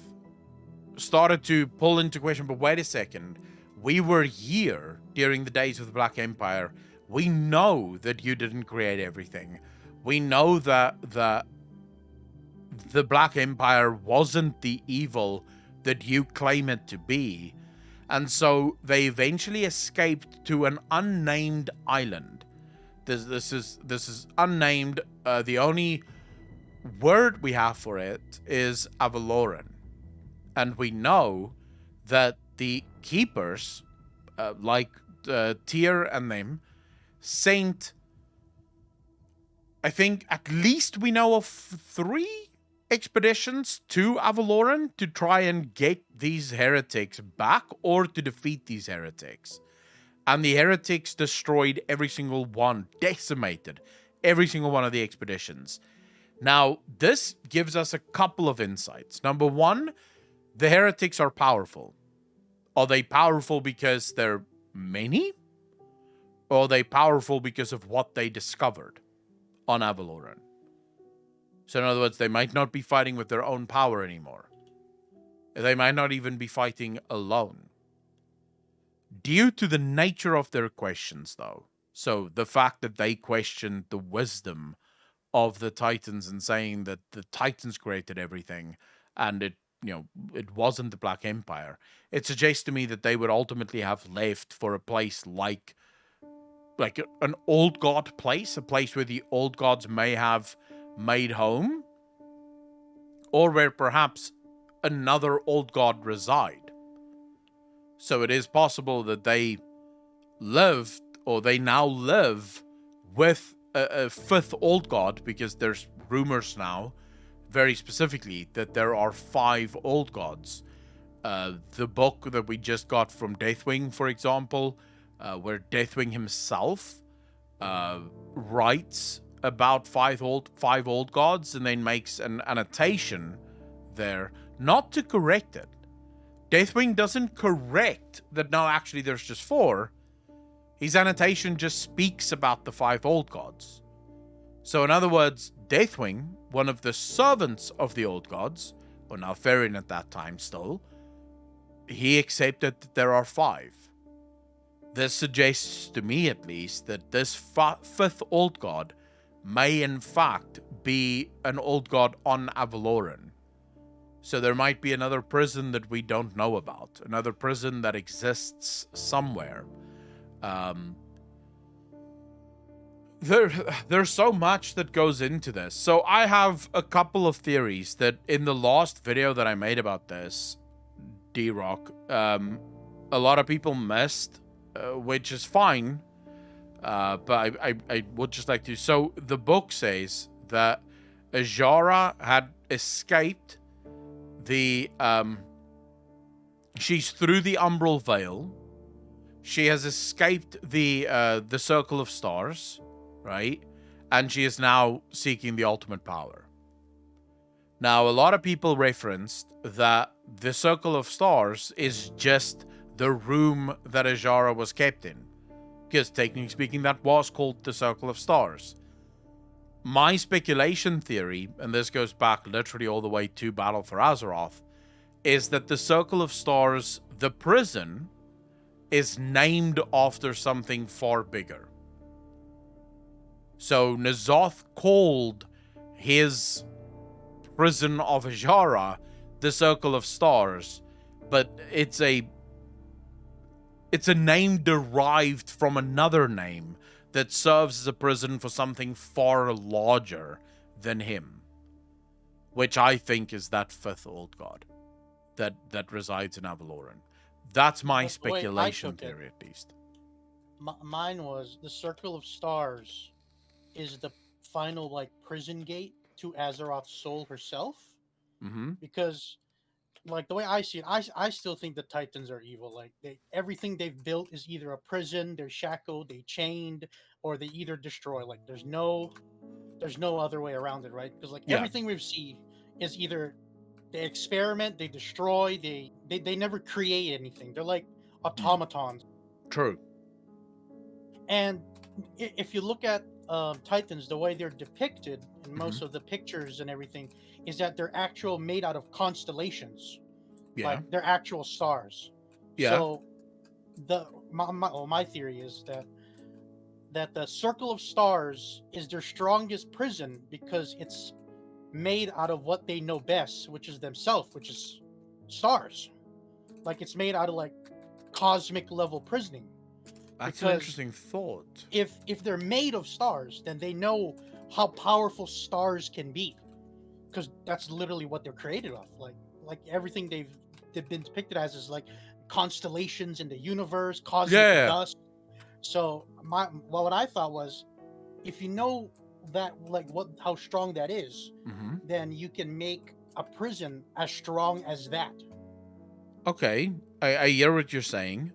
[SPEAKER 1] Started to pull into question, but wait a second, we were here during the days of the Black Empire. We know that you didn't create everything. We know that the Black Empire wasn't the evil that you claim it to be. And so they eventually escaped to an unnamed island. This is unnamed. The only word we have for it is Avaloran. And we know that the keepers, like Tyr and them, sent, I think at least we know of 3 expeditions to Avaloran to try and get these heretics back or to defeat these heretics. And the heretics destroyed every single one, decimated every single one of the expeditions. Now, this gives us a couple of insights. Number one, the heretics are powerful. Are they powerful because they're many? Or are they powerful because of what they discovered on Avaloran? So in other words, they might not be fighting with their own power anymore. They might not even be fighting alone. Due to the nature of their questions, though, so the fact that they questioned the wisdom of the Titans and saying that the Titans created everything and it wasn't the Black Empire, it suggests to me that they would ultimately have left for a place like an old god place, a place where the old gods may have made home, or where perhaps another old god reside. So it is possible that they lived, or they now live, with a 5th old god, because there's rumors now, very specifically, that there are 5 old gods. The book that we just got from Deathwing, for example, where Deathwing himself writes about 5 old gods and then makes an annotation there, not to correct it. Deathwing doesn't correct that no, actually there's just 4. His annotation just speaks about the 5 old gods. So in other words, Deathwing, one of the servants of the old gods, or Nalfarian at that time still, he accepted that there are 5. This suggests to me, at least, that this 5th old god may in fact be an old god on Avaloran. So there might be another prison that we don't know about, another prison that exists somewhere. There's so much that goes into this. So I have a couple of theories that in the last video that I made about this, D-Rock, a lot of people missed, which is fine. But I would just like to. So the book says that Azara had escaped the she's through the Umbral Veil. She has escaped the Circle of Stars, right? And she is now seeking the ultimate power. Now, a lot of people referenced that the Circle of Stars is just the room that Azara was kept in. Because technically speaking, that was called the Circle of Stars. My speculation theory, and this goes back literally all the way to Battle for Azeroth, is that the Circle of Stars, the prison, is named after something far bigger. So N'Zoth called his prison of Azara the Circle of Stars, but it's a name derived from another name that serves as a prison for something far larger than him, which I think is that fifth old god that resides in Avaloran. That's my speculation theory, at least.
[SPEAKER 15] Mine was the Circle of Stars is the final like prison gate to Azeroth's soul herself.
[SPEAKER 1] Mm-hmm.
[SPEAKER 15] Because like the way I see it, I still think the Titans are evil. Like everything they've built is either a prison, they're shackled, they chained, or they either destroy. Like there's no other way around it, right? Because like everything we've seen is either they experiment, they destroy, they never create anything. They're like automatons.
[SPEAKER 1] True.
[SPEAKER 15] And if you look at Titans, the way they're depicted in most of the pictures and everything is that they're actual made out of constellations. Like they're actual stars.
[SPEAKER 1] Yeah.
[SPEAKER 15] So my theory is that the Circle of Stars is their strongest prison because it's made out of what they know best, which is themselves, which is stars. Like it's made out of like cosmic level prisoning.
[SPEAKER 1] That's an interesting thought.
[SPEAKER 15] If they're made of stars, then they know how powerful stars can be, because that's literally what they're created of. Like everything they've been depicted as is like constellations in the universe, cosmic dust. So what I thought was, if you know that like how strong that is, then you can make a prison as strong as that.
[SPEAKER 1] Okay, I hear what you're saying.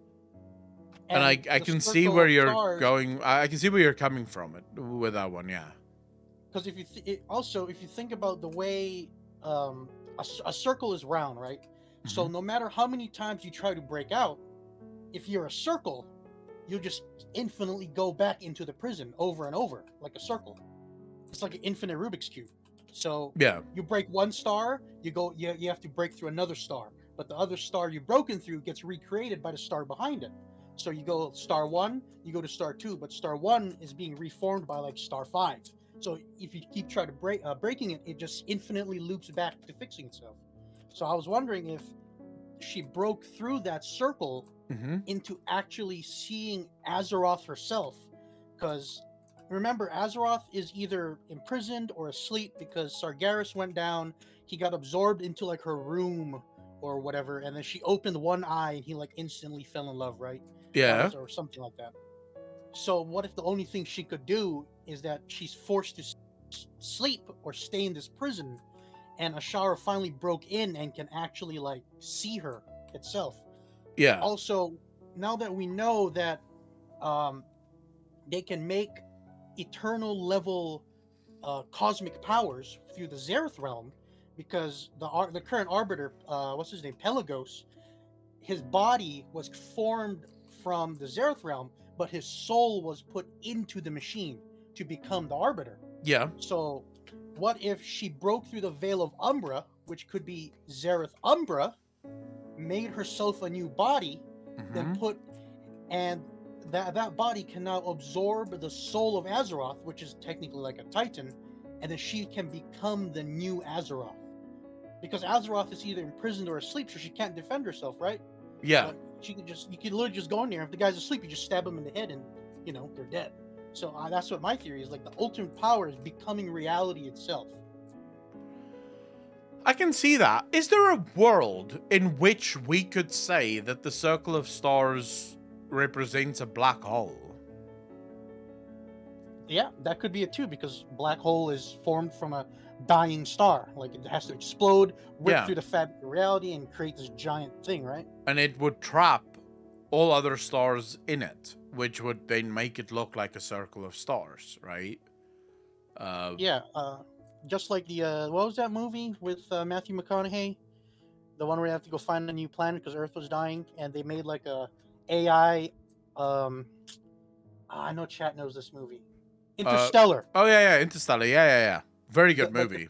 [SPEAKER 1] And I can see where you're going. I can see where you're coming from it with that one, yeah.
[SPEAKER 15] Because if you think about the way a circle is round, right? So no matter how many times you try to break out, if you're a circle, you just infinitely go back into the prison over and over like a circle. It's like an infinite Rubik's cube. So you break one star, you have to break through another star, but the other star you've broken through gets recreated by the star behind it. So you go star 1, you go to star 2, but star 1 is being reformed by like star 5. So if you keep trying to breaking it, it just infinitely loops back to fixing itself. So I was wondering if she broke through that circle into actually seeing Azeroth herself. Because remember, Azeroth is either imprisoned or asleep because Sargeras went down, he got absorbed into like her room or whatever, and then she opened one eye and he like instantly fell in love, right?
[SPEAKER 1] Yeah.
[SPEAKER 15] Or something like that. So what if the only thing she could do is that she's forced to sleep or stay in this prison, and Ashara finally broke in and can actually like see her itself.
[SPEAKER 1] Yeah.
[SPEAKER 15] Also, now that we know that they can make eternal level cosmic powers through the Zereth realm, because the current arbiter, what's his name, Pelagos, his body was formed from the Zereth realm, but his soul was put into the machine to become the arbiter.
[SPEAKER 1] Yeah.
[SPEAKER 15] So what if she broke through the Veil of Umbra, which could be Zereth Umbra, made herself a new body, then that body can now absorb the soul of Azeroth, which is technically like a Titan, and then she can become the new Azeroth. Because Azeroth is either imprisoned or asleep, so she can't defend herself, right?
[SPEAKER 1] Yeah.
[SPEAKER 15] you could literally just go in there. If the guy's asleep, you just stab him in the head, and they're dead. So that's what my theory is. Like, the ultimate power is becoming reality itself.
[SPEAKER 1] I can see that. Is there a world in which we could say that the circle of stars represents a black hole?
[SPEAKER 15] Yeah, that could be it too, because black hole is formed from a dying star. Like, it has to explode, rip through the fabric of reality, and create this giant thing, right?
[SPEAKER 1] And it would trap all other stars in it, which would then make it look like a circle of stars, right?
[SPEAKER 15] Just like the what was that movie with Matthew McConaughey? The one where they have to go find a new planet because Earth was dying, and they made like a AI. I know chat knows this movie. Interstellar.
[SPEAKER 1] Interstellar. Yeah. Very good movie.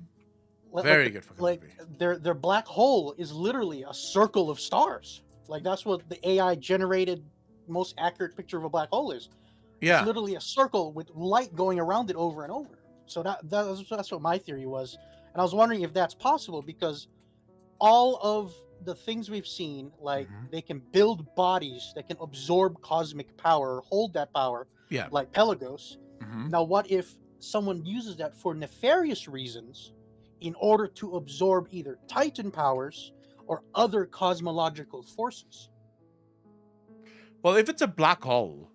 [SPEAKER 1] Very good fucking movie.
[SPEAKER 15] Their black hole is literally a circle of stars. Like, that's what the AI generated most accurate picture of a black hole is.
[SPEAKER 1] Yeah.
[SPEAKER 15] It's literally a circle with light going around it over and over. So that's what my theory was. And I was wondering if that's possible, because all of the things we've seen, like they can build bodies that can absorb cosmic power, hold that power, like Pelagos. Now, what if someone uses that for nefarious reasons in order to absorb either Titan powers or other cosmological forces?
[SPEAKER 1] Well, if it's a black hole,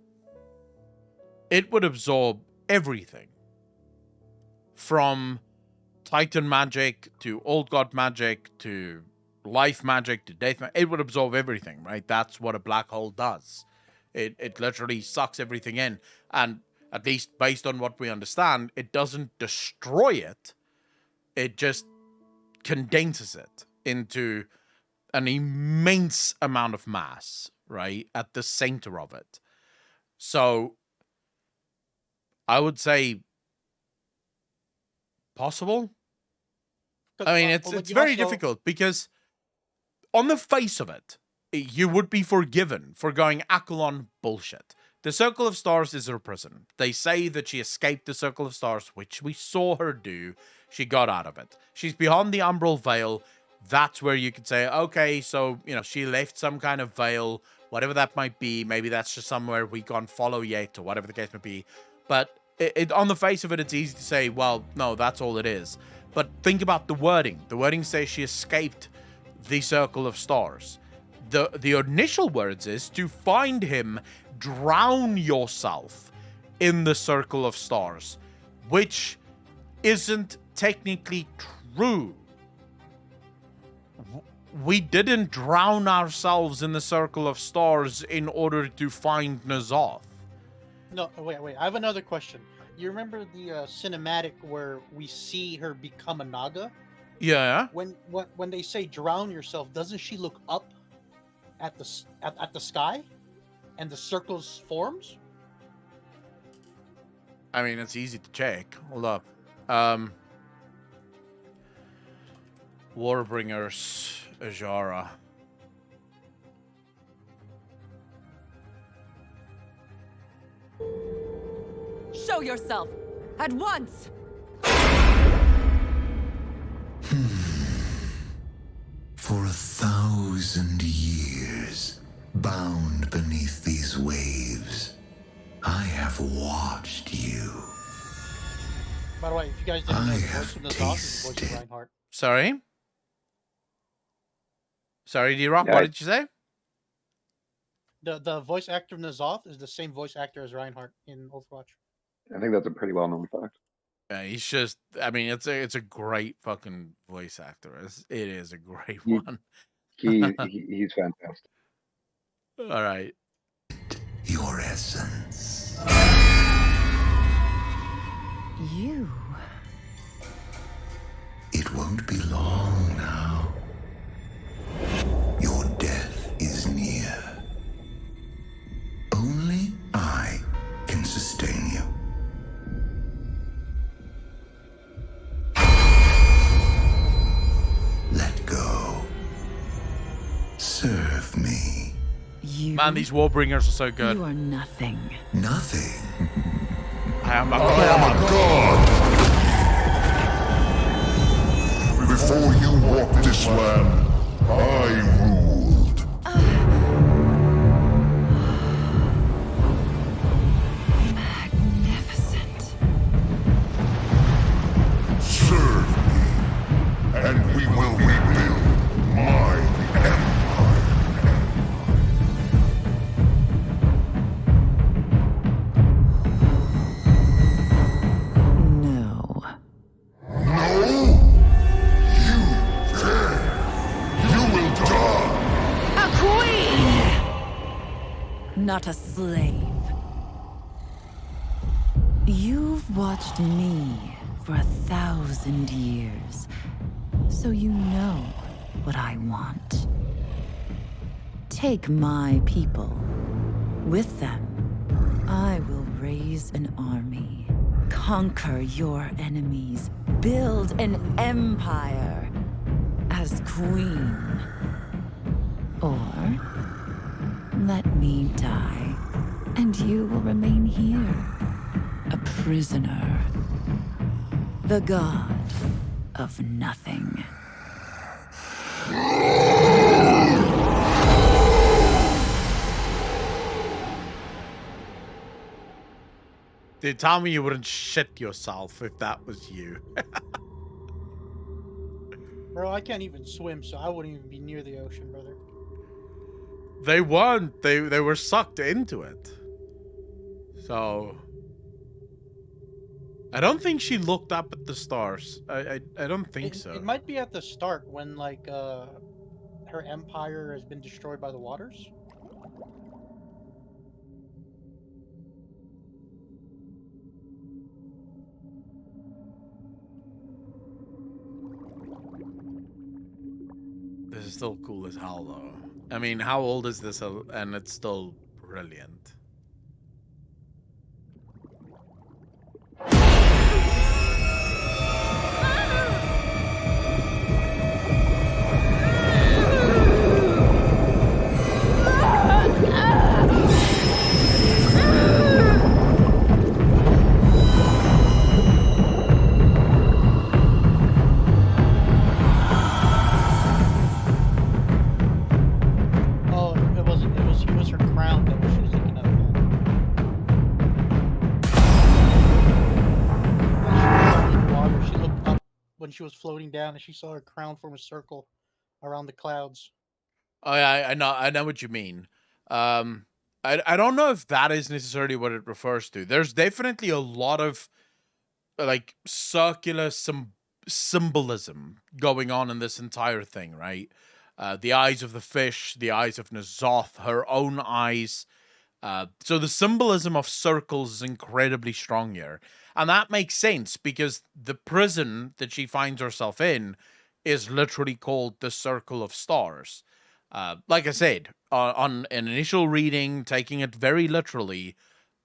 [SPEAKER 1] it would absorb everything. From Titan magic to old god magic to life magic to death magic. It would absorb everything, right? That's what a black hole does. It literally sucks everything in. And at least based on what we understand, it doesn't destroy it. It just condenses it into an immense amount of mass, right? At the center of it. So I would say possible. I mean, it's very difficult, because on the face of it, you would be forgiven for going Akalon bullshit. The Circle of Stars is her prison. They say that she escaped the Circle of Stars, which we saw her do. She got out of it. She's beyond the Umbral Veil. That's where you could say, okay, so, she left some kind of veil, whatever that might be. Maybe that's just somewhere we can't follow yet, or whatever the case may be. But on the face of it, it's easy to say, well, no, that's all it is. But think about the wording. The wording says she escaped the Circle of Stars. The initial words is to find him, drown yourself in the Circle of Stars, which isn't technically true. We didn't drown ourselves in the Circle of Stars in order to find N'Zoth.
[SPEAKER 15] No, wait. I have another question. You remember the cinematic where we see her become a Naga?
[SPEAKER 1] Yeah.
[SPEAKER 15] When they say drown yourself, doesn't she look up at the sky, and the circles forms?
[SPEAKER 1] I mean, it's easy to check. Hold up. Warbringers, Ajara.
[SPEAKER 16] Show yourself! At once!
[SPEAKER 2] For 1,000 years, bound beneath these waves, I have watched you.
[SPEAKER 15] By the way, if you guys didn't know, the voice of N'Zoth is the voice of Reinhardt.
[SPEAKER 1] Sorry, D-Rock, what did you say?
[SPEAKER 15] The voice actor of N'Zoth is the same voice actor as Reinhardt in Overwatch.
[SPEAKER 11] I think that's a pretty well-known fact.
[SPEAKER 1] Yeah, he's just, I mean, it's a great fucking voice actor. It is a great one.
[SPEAKER 11] He's fantastic.
[SPEAKER 1] All right.
[SPEAKER 2] Your essence.
[SPEAKER 8] You.
[SPEAKER 2] It won't be long now. Your death is near. Only I can sustain you. Let go. Serve me.
[SPEAKER 1] Man, these Warbringers are so good.
[SPEAKER 8] You are nothing.
[SPEAKER 2] Nothing.
[SPEAKER 1] I am a god.
[SPEAKER 3] Before you walked this land, I ruled.
[SPEAKER 8] not a slave. You've watched me for 1,000 years, so you know what I want. Take my people. With them, I will raise an army, conquer your enemies, build an empire as queen. Or let me die, and you will remain here, a prisoner. The god of nothing.
[SPEAKER 1] Dude, tell me you wouldn't shit yourself if that was you.
[SPEAKER 15] Bro, I can't even swim, so I wouldn't even be near the ocean, brother.
[SPEAKER 1] They weren't. They were sucked into it. So I don't think she looked up at the stars. I don't think so.
[SPEAKER 15] It might be at the start when like her empire has been destroyed by the waters.
[SPEAKER 1] This is still cool as hell, though. I mean, how old is this? And it's still brilliant.
[SPEAKER 15] She was floating down and she saw her crown form a circle around the clouds.
[SPEAKER 1] Oh yeah, I know what you mean. I don't know if that is necessarily what it refers to. There's definitely a lot of like circular symbolism going on in this entire thing, right? The eyes of the fish, the eyes of N'Zoth, her own eyes. So the symbolism of circles is incredibly strong here. And that makes sense because the prison that she finds herself in is literally called the Circle of Stars. Like I said, on an initial reading, taking it very literally,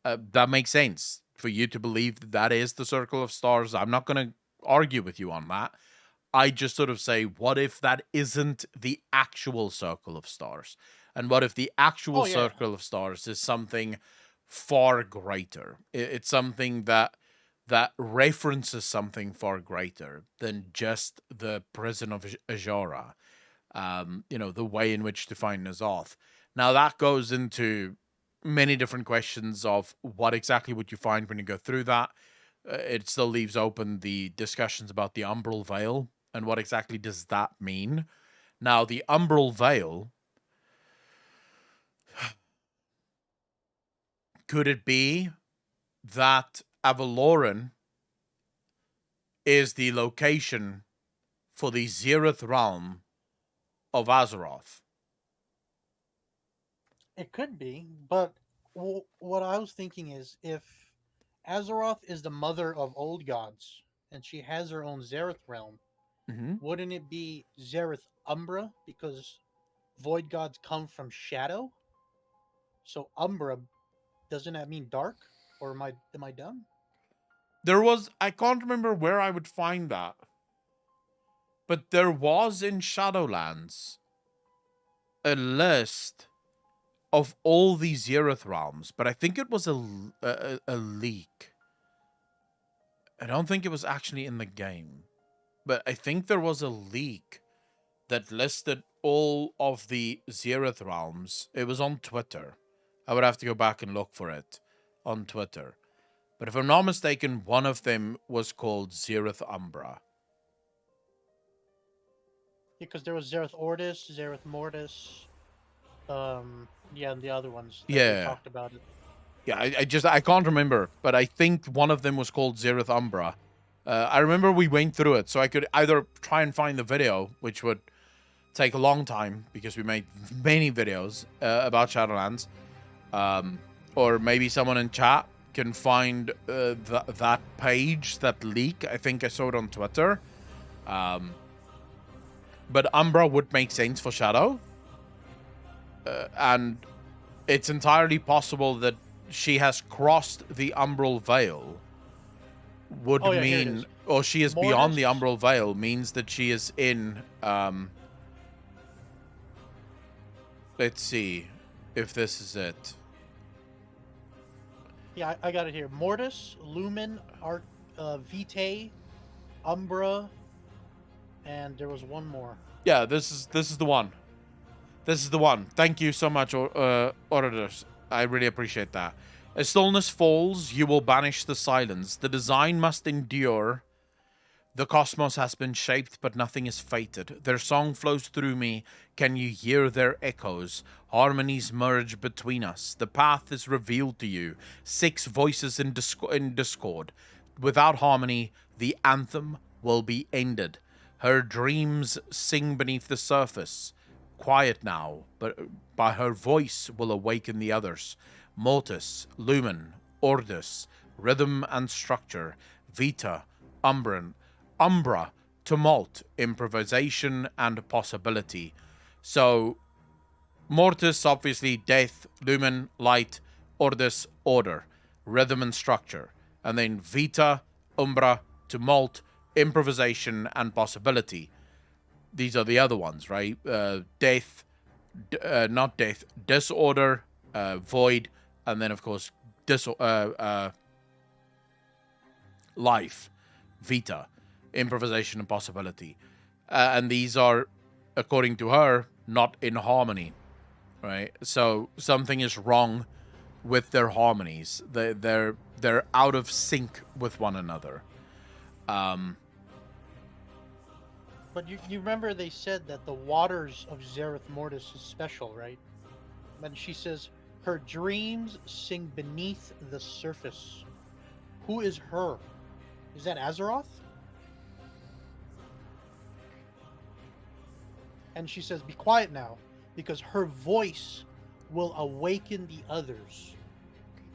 [SPEAKER 1] that makes sense for you to believe that that is the Circle of Stars. I'm not going to argue with you on that. I just sort of say, what if that isn't the actual Circle of Stars? And what if the actual Circle of Stars is something far greater? It's something that references something far greater than just the prison of Ajara. The way in which to find N'Zoth. Now that goes into many different questions of what exactly would you find when you go through that. It still leaves open the discussions about the Umbral Veil and what exactly does that mean. Now the Umbral Veil, could it be that Avaloran is the location for the Zeroth realm of Azeroth?
[SPEAKER 15] It could be, but what I was thinking is if Azeroth is the mother of old gods and she has her own Zereth realm, wouldn't it be Zereth Umbra because void gods come from shadow? So Umbra, doesn't that mean dark? Or am I dumb?
[SPEAKER 1] I can't remember where I would find that, but there was in Shadowlands a list of all the Zeroth realms, but I think it was a leak. I don't think it was actually in the game, but I think there was a leak that listed all of the Zeroth realms. It was on Twitter. I would have to go back and look for it on Twitter. But if I'm not mistaken, one of them was called Zereth Umbra.
[SPEAKER 15] Because there was Zereth Ordis, Zereth Mortis, and the other ones that
[SPEAKER 1] Yeah.
[SPEAKER 15] we talked about it.
[SPEAKER 1] Yeah, I can't remember, but I think one of them was called Zereth Umbra. I remember we went through it, so I could either try and find the video, which would take a long time because we made many videos about Shadowlands, or maybe someone in chat can find that page, that leak. I think I saw it on Twitter. But Umbra would make sense for Shadow. And it's entirely possible that she has crossed the Umbral Veil. Would mean, or she is beyond the Umbral Veil, means that she is in, let's see if this is it.
[SPEAKER 15] Yeah, I got it here. Mortis, Lumen, Vitae, Umbra, and there was one more.
[SPEAKER 1] Yeah, this is the one. This is the one. Thank you so much, Orators. I really appreciate that. As stillness falls, you will banish the silence. The design must endure. The cosmos has been shaped, but nothing is fated. Their song flows through me. Can you hear their echoes? Harmonies merge between us. The path is revealed to you. 6 voices in discord. Without harmony, the anthem will be ended. Her dreams sing beneath the surface. Quiet now, but by her voice will awaken the others. Mortis, Lumen, Ordis, rhythm and structure, Vita, Umbra, tumult, improvisation, and possibility. So, Mortis, obviously, death, Lumen, light, Ordis, order, rhythm and structure. And then Vita, Umbra, tumult, improvisation, and possibility. These are the other ones, right? Death, not death, disorder, void, and then, of course, life, Vita, improvisation, and possibility. And these are, according to her, not in harmony, right? So something is wrong with their harmonies. They're out of sync with one another.
[SPEAKER 15] But you remember they said that the waters of Zereth Mortis is special, right? And she says, her dreams sing beneath the surface. Who is her? Is that Azeroth? And she says, be quiet now, because her voice will awaken the others.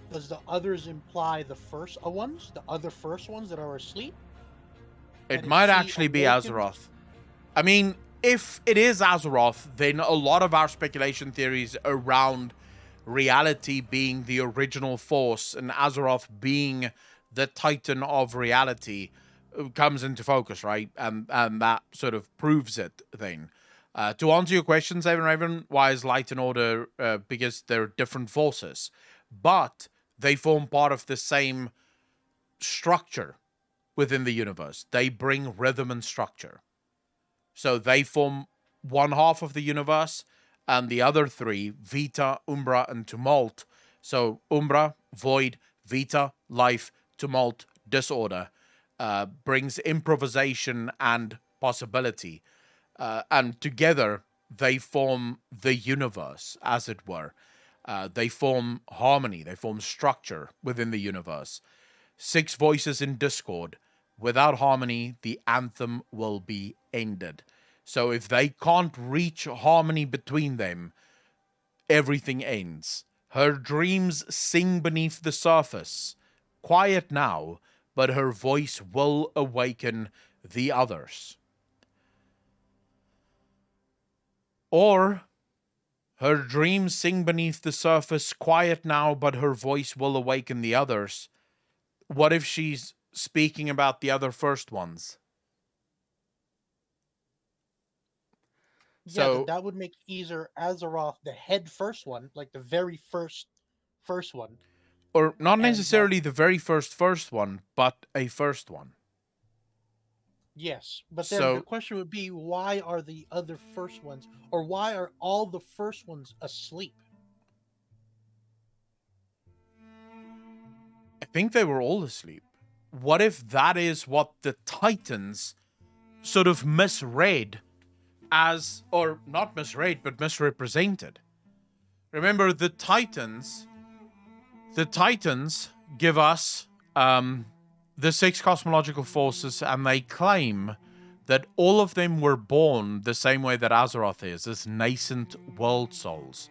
[SPEAKER 15] Does the others imply the first ones? The other first ones that are asleep?
[SPEAKER 1] It might actually be Azeroth. I mean, if it is Azeroth, then a lot of our speculation theories around reality being the original force and Azeroth being the titan of reality comes into focus, right? And that sort of proves it then. To answer your question, Saving Raven, why is Light and Order? Because they're different forces. But they form part of the same structure within the universe. They bring rhythm and structure. So they form one half of the universe, and the other 3, Vita, Umbra, and Tumult. So Umbra, Void, Vita, Life, Tumult, Disorder, brings improvisation and possibility. And together, they form the universe, as it were. They form harmony, they form structure within the universe. 6 voices in discord. Without harmony, the anthem will be ended. So if they can't reach harmony between them, everything ends. Her dreams sing beneath the surface. Quiet now, but her voice will awaken the others. Or, her dreams sing beneath the surface. Quiet now, but her voice will awaken the others. What if she's speaking about the other first ones?
[SPEAKER 15] Yeah,
[SPEAKER 1] So
[SPEAKER 15] that would make either Azeroth the head first one, like the very first one.
[SPEAKER 1] Or not necessarily the very first one, but a first one.
[SPEAKER 15] Yes, but then the question would be, why are the other first ones, or why are all the first ones asleep?
[SPEAKER 1] I think they were all asleep. What if that is what the Titans sort of misread as, or not misread, but misrepresented? Remember, the Titans give us the 6 cosmological forces, and they claim that all of them were born the same way that Azeroth is, as nascent world souls.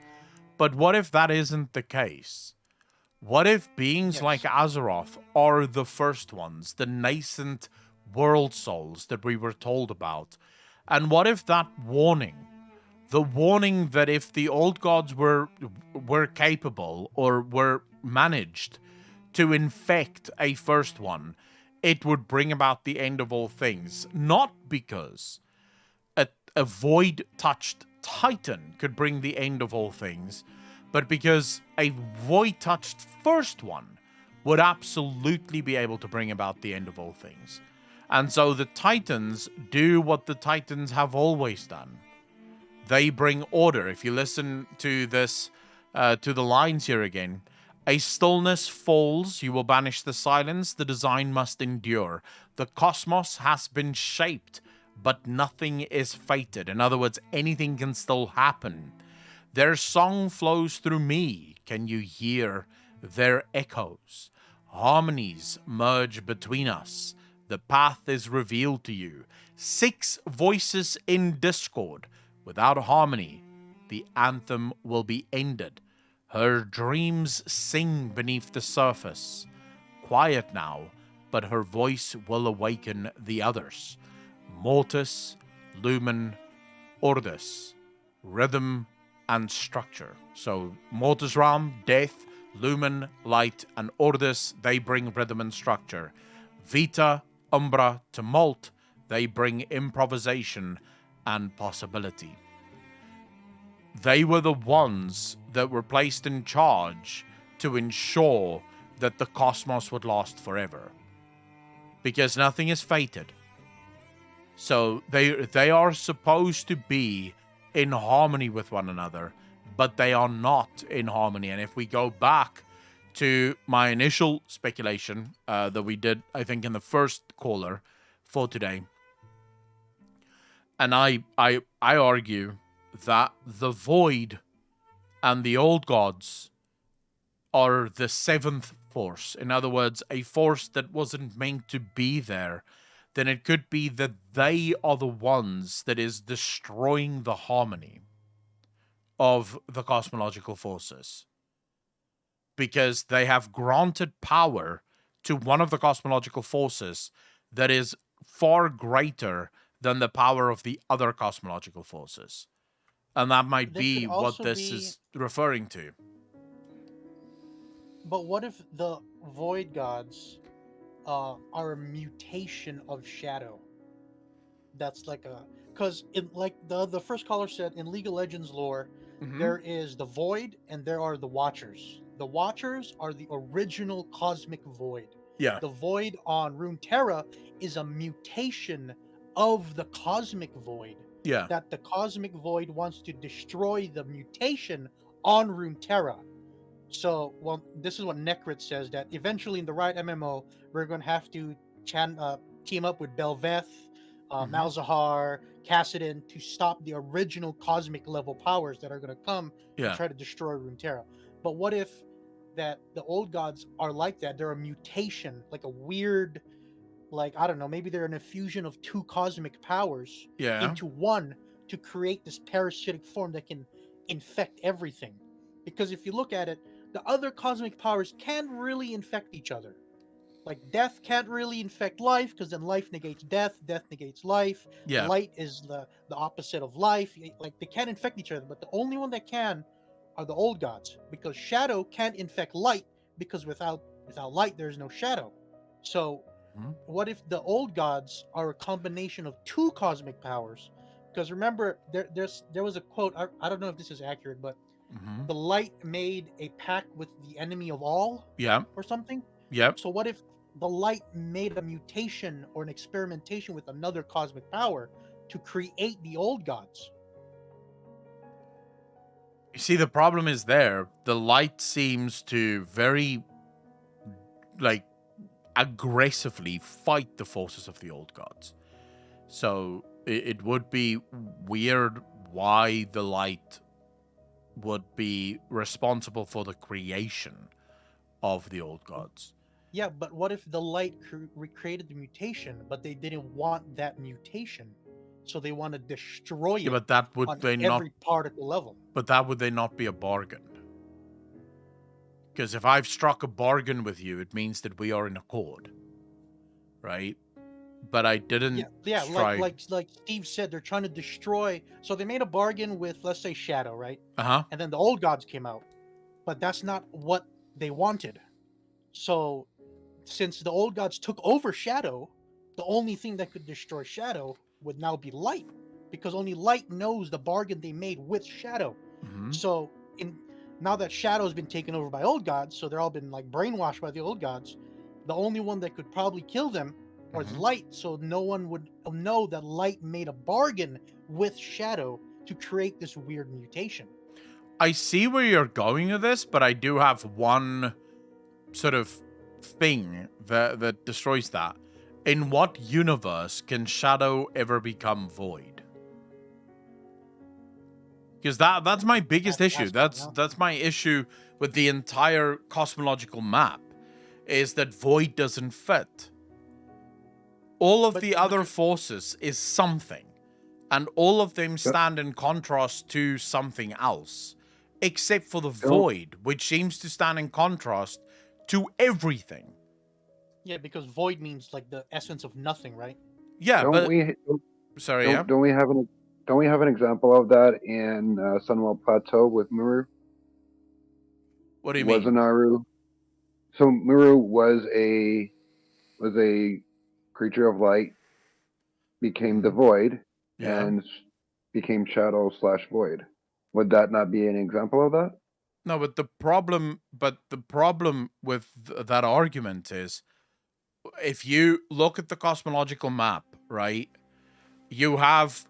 [SPEAKER 1] But what if that isn't the case? What if beings like Azeroth are the first ones, the nascent world souls that we were told about? And what if that warning, the warning that if the old gods were capable or were managed to infect a first one, it would bring about the end of all things? Not because a void-touched titan could bring the end of all things, but because a void-touched first one would absolutely be able to bring about the end of all things. And so the Titans do what the Titans have always done. They bring order. If you listen to this, to the lines here again, a stillness falls, you will banish the silence, the design must endure. The cosmos has been shaped, but nothing is fated. In other words, anything can still happen. Their song flows through me. Can you hear their echoes? Harmonies merge between us. The path is revealed to you. 6 voices in discord. Without harmony, the anthem will be ended. Her dreams sing beneath the surface. Quiet now, but her voice will awaken the others. Mortis, Lumen, Ordis. Rhythm and structure. So Mortis Realm, death, Lumen, light, and Ordis, they bring rhythm and structure. Vita, Umbra, tumult, they bring improvisation and possibility. They were the ones that were placed in charge to ensure that the cosmos would last forever. Because nothing is fated. So they are supposed to be in harmony with one another, but they are not in harmony. And if we go back to my initial speculation that we did, I think, in the first caller for today, and I argue that the Void and the Old Gods are the 7th force. In other words, a force that wasn't meant to be there. Then it could be that they are the ones that is destroying the harmony of the cosmological forces. Because they have granted power to one of the cosmological forces that is far greater than the power of the other cosmological forces. And that might be what this is referring to.
[SPEAKER 15] But what if the Void Gods are a mutation of Shadow? That's like a... Because like the first caller said, in League of Legends lore, there is the Void and there are the Watchers. The Watchers are the original cosmic void.
[SPEAKER 1] Yeah.
[SPEAKER 15] The Void on Runeterra is a mutation of the cosmic void.
[SPEAKER 1] Yeah.
[SPEAKER 15] That the cosmic void wants to destroy the mutation on Runeterra. So, well, this is what Necrit says, that eventually in the right MMO, we're going to have to team up with Belveth, Malzahar, Kassadin to stop the original cosmic level powers that are going to come and try to destroy Runeterra. But what if that the old gods are like that? They're a mutation, like a weird, like, I don't know, maybe they're an infusion of 2 cosmic powers into one to create this parasitic form that can infect everything. Because if you look at it, the other cosmic powers can't really infect each other. Like death can't really infect life, because then life negates death, death negates life.
[SPEAKER 1] Yeah.
[SPEAKER 15] Light is the opposite of life. Like they can't infect each other, but the only one that can are the old gods, because shadow can't infect light, because without light there's no shadow. So what if the old gods are a combination of 2 cosmic powers? Because remember, there was a quote, I don't know if this is accurate, but the light made a pact with the enemy of all, or something. So what if the light made a mutation or an experimentation with another cosmic power to create the old gods?
[SPEAKER 1] You see, the problem is there. The light seems to very, like, aggressively fight the forces of the old gods. So it would be weird why the light would be responsible for the creation of the old gods.
[SPEAKER 15] Yeah, but what if the light recreated the mutation, but they didn't want that mutation, so they want to destroy it?
[SPEAKER 1] But that would
[SPEAKER 15] on
[SPEAKER 1] they
[SPEAKER 15] every
[SPEAKER 1] not
[SPEAKER 15] particle level.
[SPEAKER 1] But that would they not be a bargain? Because if I've struck a bargain with you, it means that we are in accord, right? But I didn't strike.
[SPEAKER 15] Like Steve said, they're trying to destroy. So they made a bargain with, let's say, Shadow, right?
[SPEAKER 1] Uh-huh.
[SPEAKER 15] And then the old gods came out, but that's not what they wanted. So since the old gods took over Shadow, the only thing that could destroy Shadow would now be Light, because only Light knows the bargain they made with Shadow.
[SPEAKER 1] Mm-hmm.
[SPEAKER 15] So now that Shadow's been taken over by old gods, so they're all been like brainwashed by the old gods, the only one that could probably kill them was Light, so no one would know that Light made a bargain with Shadow to create this weird mutation.
[SPEAKER 1] I see where you're going with this, but I do have one sort of thing that destroys that. In what universe can Shadow ever become void? Because that's my biggest issue. That's my issue with the entire cosmological map, is that void doesn't fit. All of the other forces is something, and all of them stand in contrast to something else, except for the void, which seems to stand in contrast to everything.
[SPEAKER 15] Yeah, because void means like the essence of nothing, right?
[SPEAKER 1] Yeah,
[SPEAKER 11] Don't we have an example of that in Sunwell Plateau with Muru?
[SPEAKER 1] What do you mean?
[SPEAKER 11] Was a Naru. So Muru was a creature of light, became the void, and became shadow / void. Would that not be an example of that?
[SPEAKER 1] No, but the problem with that argument is, if you look at the cosmological map, right, you have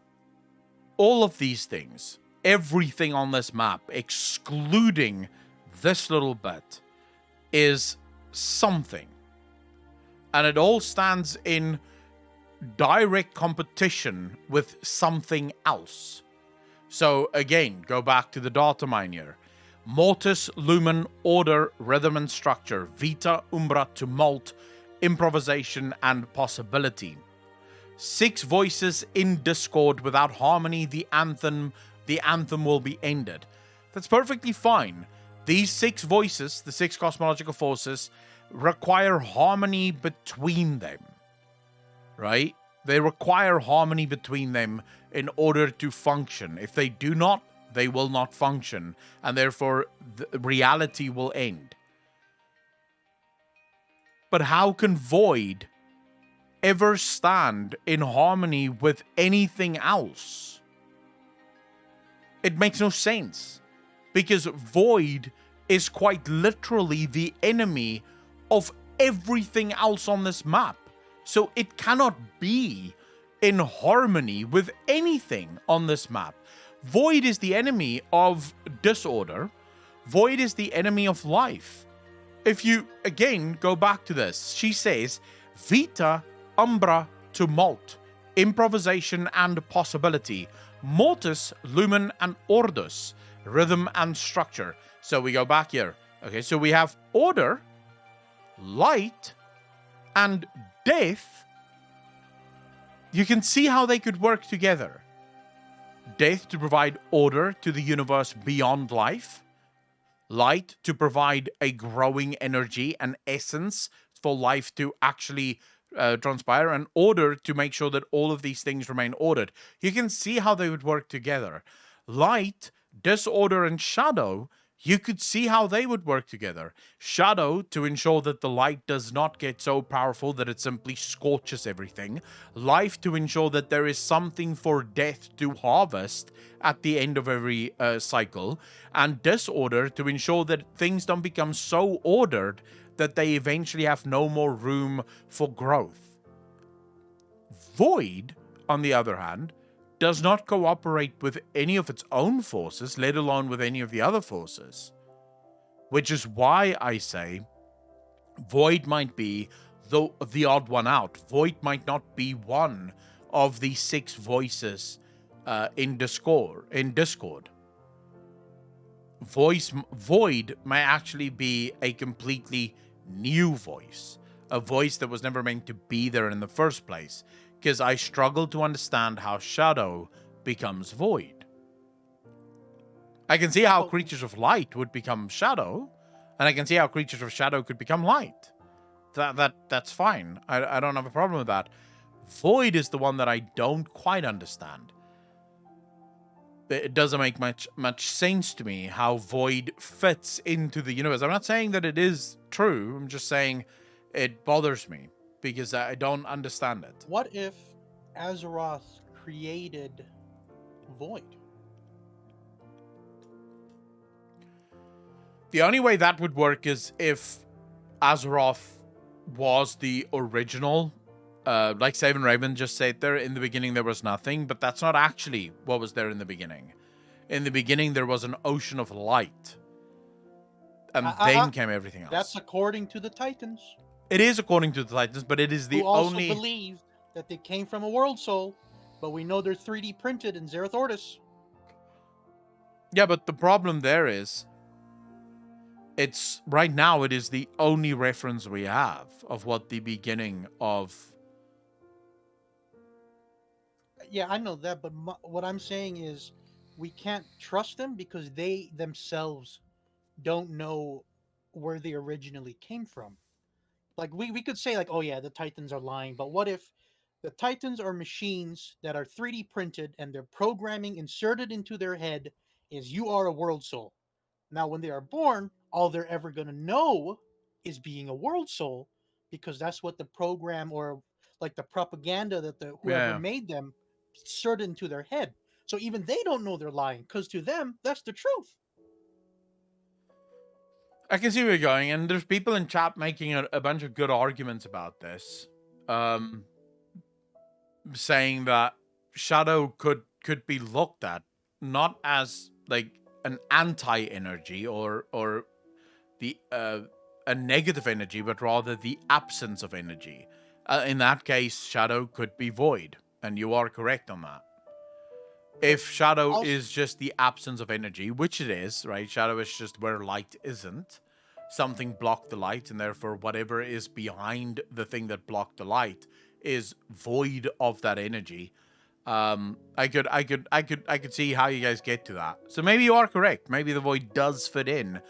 [SPEAKER 1] all of these things, everything on this map, excluding this little bit, is something. And it all stands in direct competition with something else. So again, go back to the data mine here. Mortis, Lumen, Order, Rhythm and Structure, Vita, Umbra, Tumult, Improvisation, and Possibility. 6 voices in discord. Without harmony, the anthem will be ended. That's perfectly fine. These 6 voices, the 6 cosmological forces, require harmony between them. Right? They require harmony between them in order to function. If they do not, they will not function, and therefore the reality will end. But how can void ever stand in harmony with anything else? It makes no sense, because void is quite literally the enemy of everything else on this map. So it cannot be in harmony with anything on this map. Void is the enemy of disorder. Void is the enemy of life. If you, again, go back to this, she says, Vita, Umbra, Tumult, Improvisation and Possibility, Mortis, Lumen and Ordus, Rhythm and Structure. So we go back here. Okay, so we have Order, Light, and Death. You can see how they could work together. Death to provide order to the universe beyond life. Light to provide a growing energy and essence for life to actually transpire. And order to make sure that all of these things remain ordered. You can see how they would work together. Light, disorder, and shadow, you could see how they would work together. Shadow, to ensure that the light does not get so powerful that it simply scorches everything. Life, to ensure that there is something for death to harvest at the end of every cycle. And disorder, to ensure that things don't become so ordered that they eventually have no more room for growth. Void, on the other hand, does not cooperate with any of its own forces, let alone with any of the other forces. Which is why I say Void might be the odd one out. Void might not be one of the 6 voices in Discord. Void may actually be a completely new voice. A voice that was never meant to be there in the first place. Because I struggle to understand how Shadow becomes Void. I can see how creatures of light would become Shadow. And I can see how creatures of shadow could become light. That's fine. I don't have a problem with that. Void is the one that I don't quite understand. It doesn't make much sense to me how Void fits into the universe. I'm not saying that it is true. I'm just saying it bothers me because I don't understand it.
[SPEAKER 15] What if Azeroth created Void?
[SPEAKER 1] The only way that would work is if Azeroth was the original. Like Savin Raven just said there, in the beginning there was nothing, but that's not actually what was there in the beginning. In the beginning there was an ocean of light. And then came everything else.
[SPEAKER 15] That's according to the Titans.
[SPEAKER 1] It is according to the Titans, but it is the
[SPEAKER 15] who also
[SPEAKER 1] only...
[SPEAKER 15] believe that they came from a world soul, but we know they're 3D printed in Zereth Ordis.
[SPEAKER 1] Yeah, but the problem there is... It's right now it is the only reference we have of what the beginning of...
[SPEAKER 15] Yeah, I know that, but what I'm saying is we can't trust them because they themselves don't know where they originally came from. Like we could say like, oh yeah, the Titans are lying, but what if the Titans are machines that are 3D printed and their programming inserted into their head is you are a world soul. Now when they are born, all they're ever going to know is being a world soul because that's what the program or like the propaganda that the whoever made them inserted into their head. So even they don't know they're lying because to them that's the truth.
[SPEAKER 1] I can see where you're going, and there's people in chat making a bunch of good arguments about this. Saying that Shadow could be looked at not as like an anti-energy or the a negative energy, but rather the absence of energy. In that case, Shadow could be void, and you are correct on that. If Shadow is just the absence of energy, which it is, right? Shadow is just where light isn't. Something blocked the light, and therefore whatever is behind the thing that blocked the light is void of that energy. I could see how you guys get to that. So maybe you are correct. Maybe the void does fit in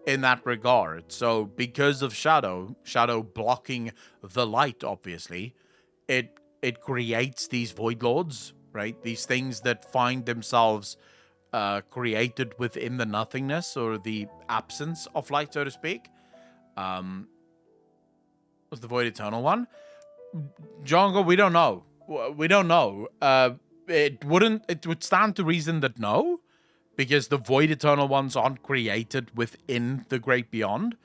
[SPEAKER 1] that regard. So because of Shadow blocking the light, obviously, it creates these void lords, right? These things that find themselves created within the nothingness or the absence of light, so to speak. Was the void eternal one? Django, we don't know. We don't know. It would stand to reason that no, because the void eternal ones aren't created within the great beyond.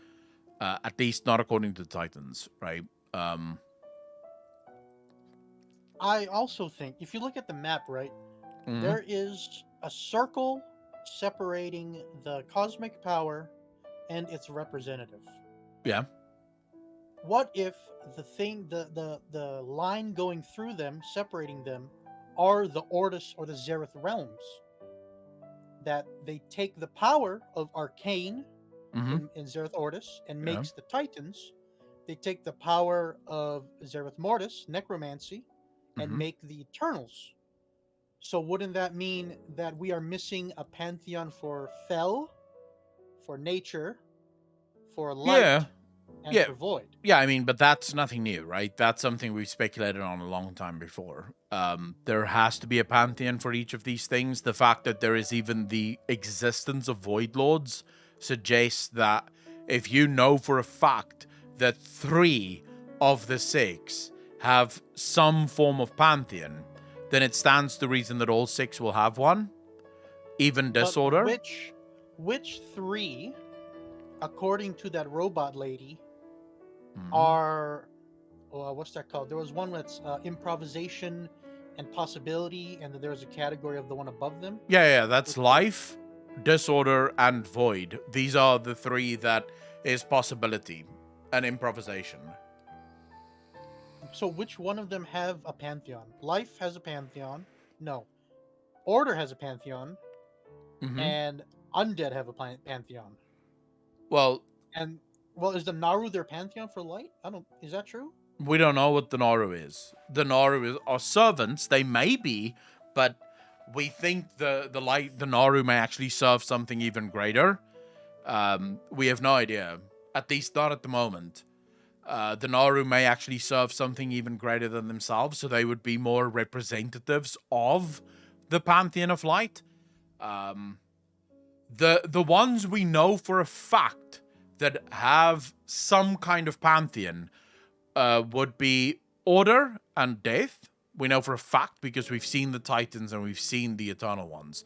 [SPEAKER 1] At least not according to the Titans, right?
[SPEAKER 15] I also think if you look at the map, right, there is a circle separating the cosmic power and its representative.
[SPEAKER 1] Yeah.
[SPEAKER 15] What if the thing, the line going through them, separating them, are the Ordis or the Zereth realms? That they take the power of Arcane in Zereth Ordis and makes the Titans. They take the power of Zereth Mortis, Necromancy, and make the Eternals. So wouldn't that mean that we are missing a pantheon for Fel, for nature, for light, and for void?
[SPEAKER 1] Yeah, I mean, but that's nothing new, right? That's something we've speculated on a long time before. There has to be a pantheon for each of these things. The fact that there is even the existence of void lords suggests that if you know for a fact that 3 of the 6 have some form of pantheon, then it stands to reason that all 6 will have one. Even Disorder.
[SPEAKER 15] But which 3, according to that robot lady, are what's that called? There was one that's improvisation and possibility, and then there was a category of the one above them.
[SPEAKER 1] Yeah, that's life, disorder, and void. These are the 3 that is possibility and improvisation.
[SPEAKER 15] So which one of them have a pantheon? Life has a pantheon. No. Order has a pantheon. And undead have a pantheon.
[SPEAKER 1] Well,
[SPEAKER 15] is the Naru their pantheon for light? Is that true?
[SPEAKER 1] We don't know what the Naru is. The Naru are servants. They may be, but we think the Naru may actually serve something even greater. We have no idea. At least not at the moment. The Naru may actually serve something even greater than themselves, so they would be more representatives of the Pantheon of Light. The ones we know for a fact that have some kind of pantheon would be Order and Death. We know for a fact because we've seen the Titans and we've seen the Eternal Ones.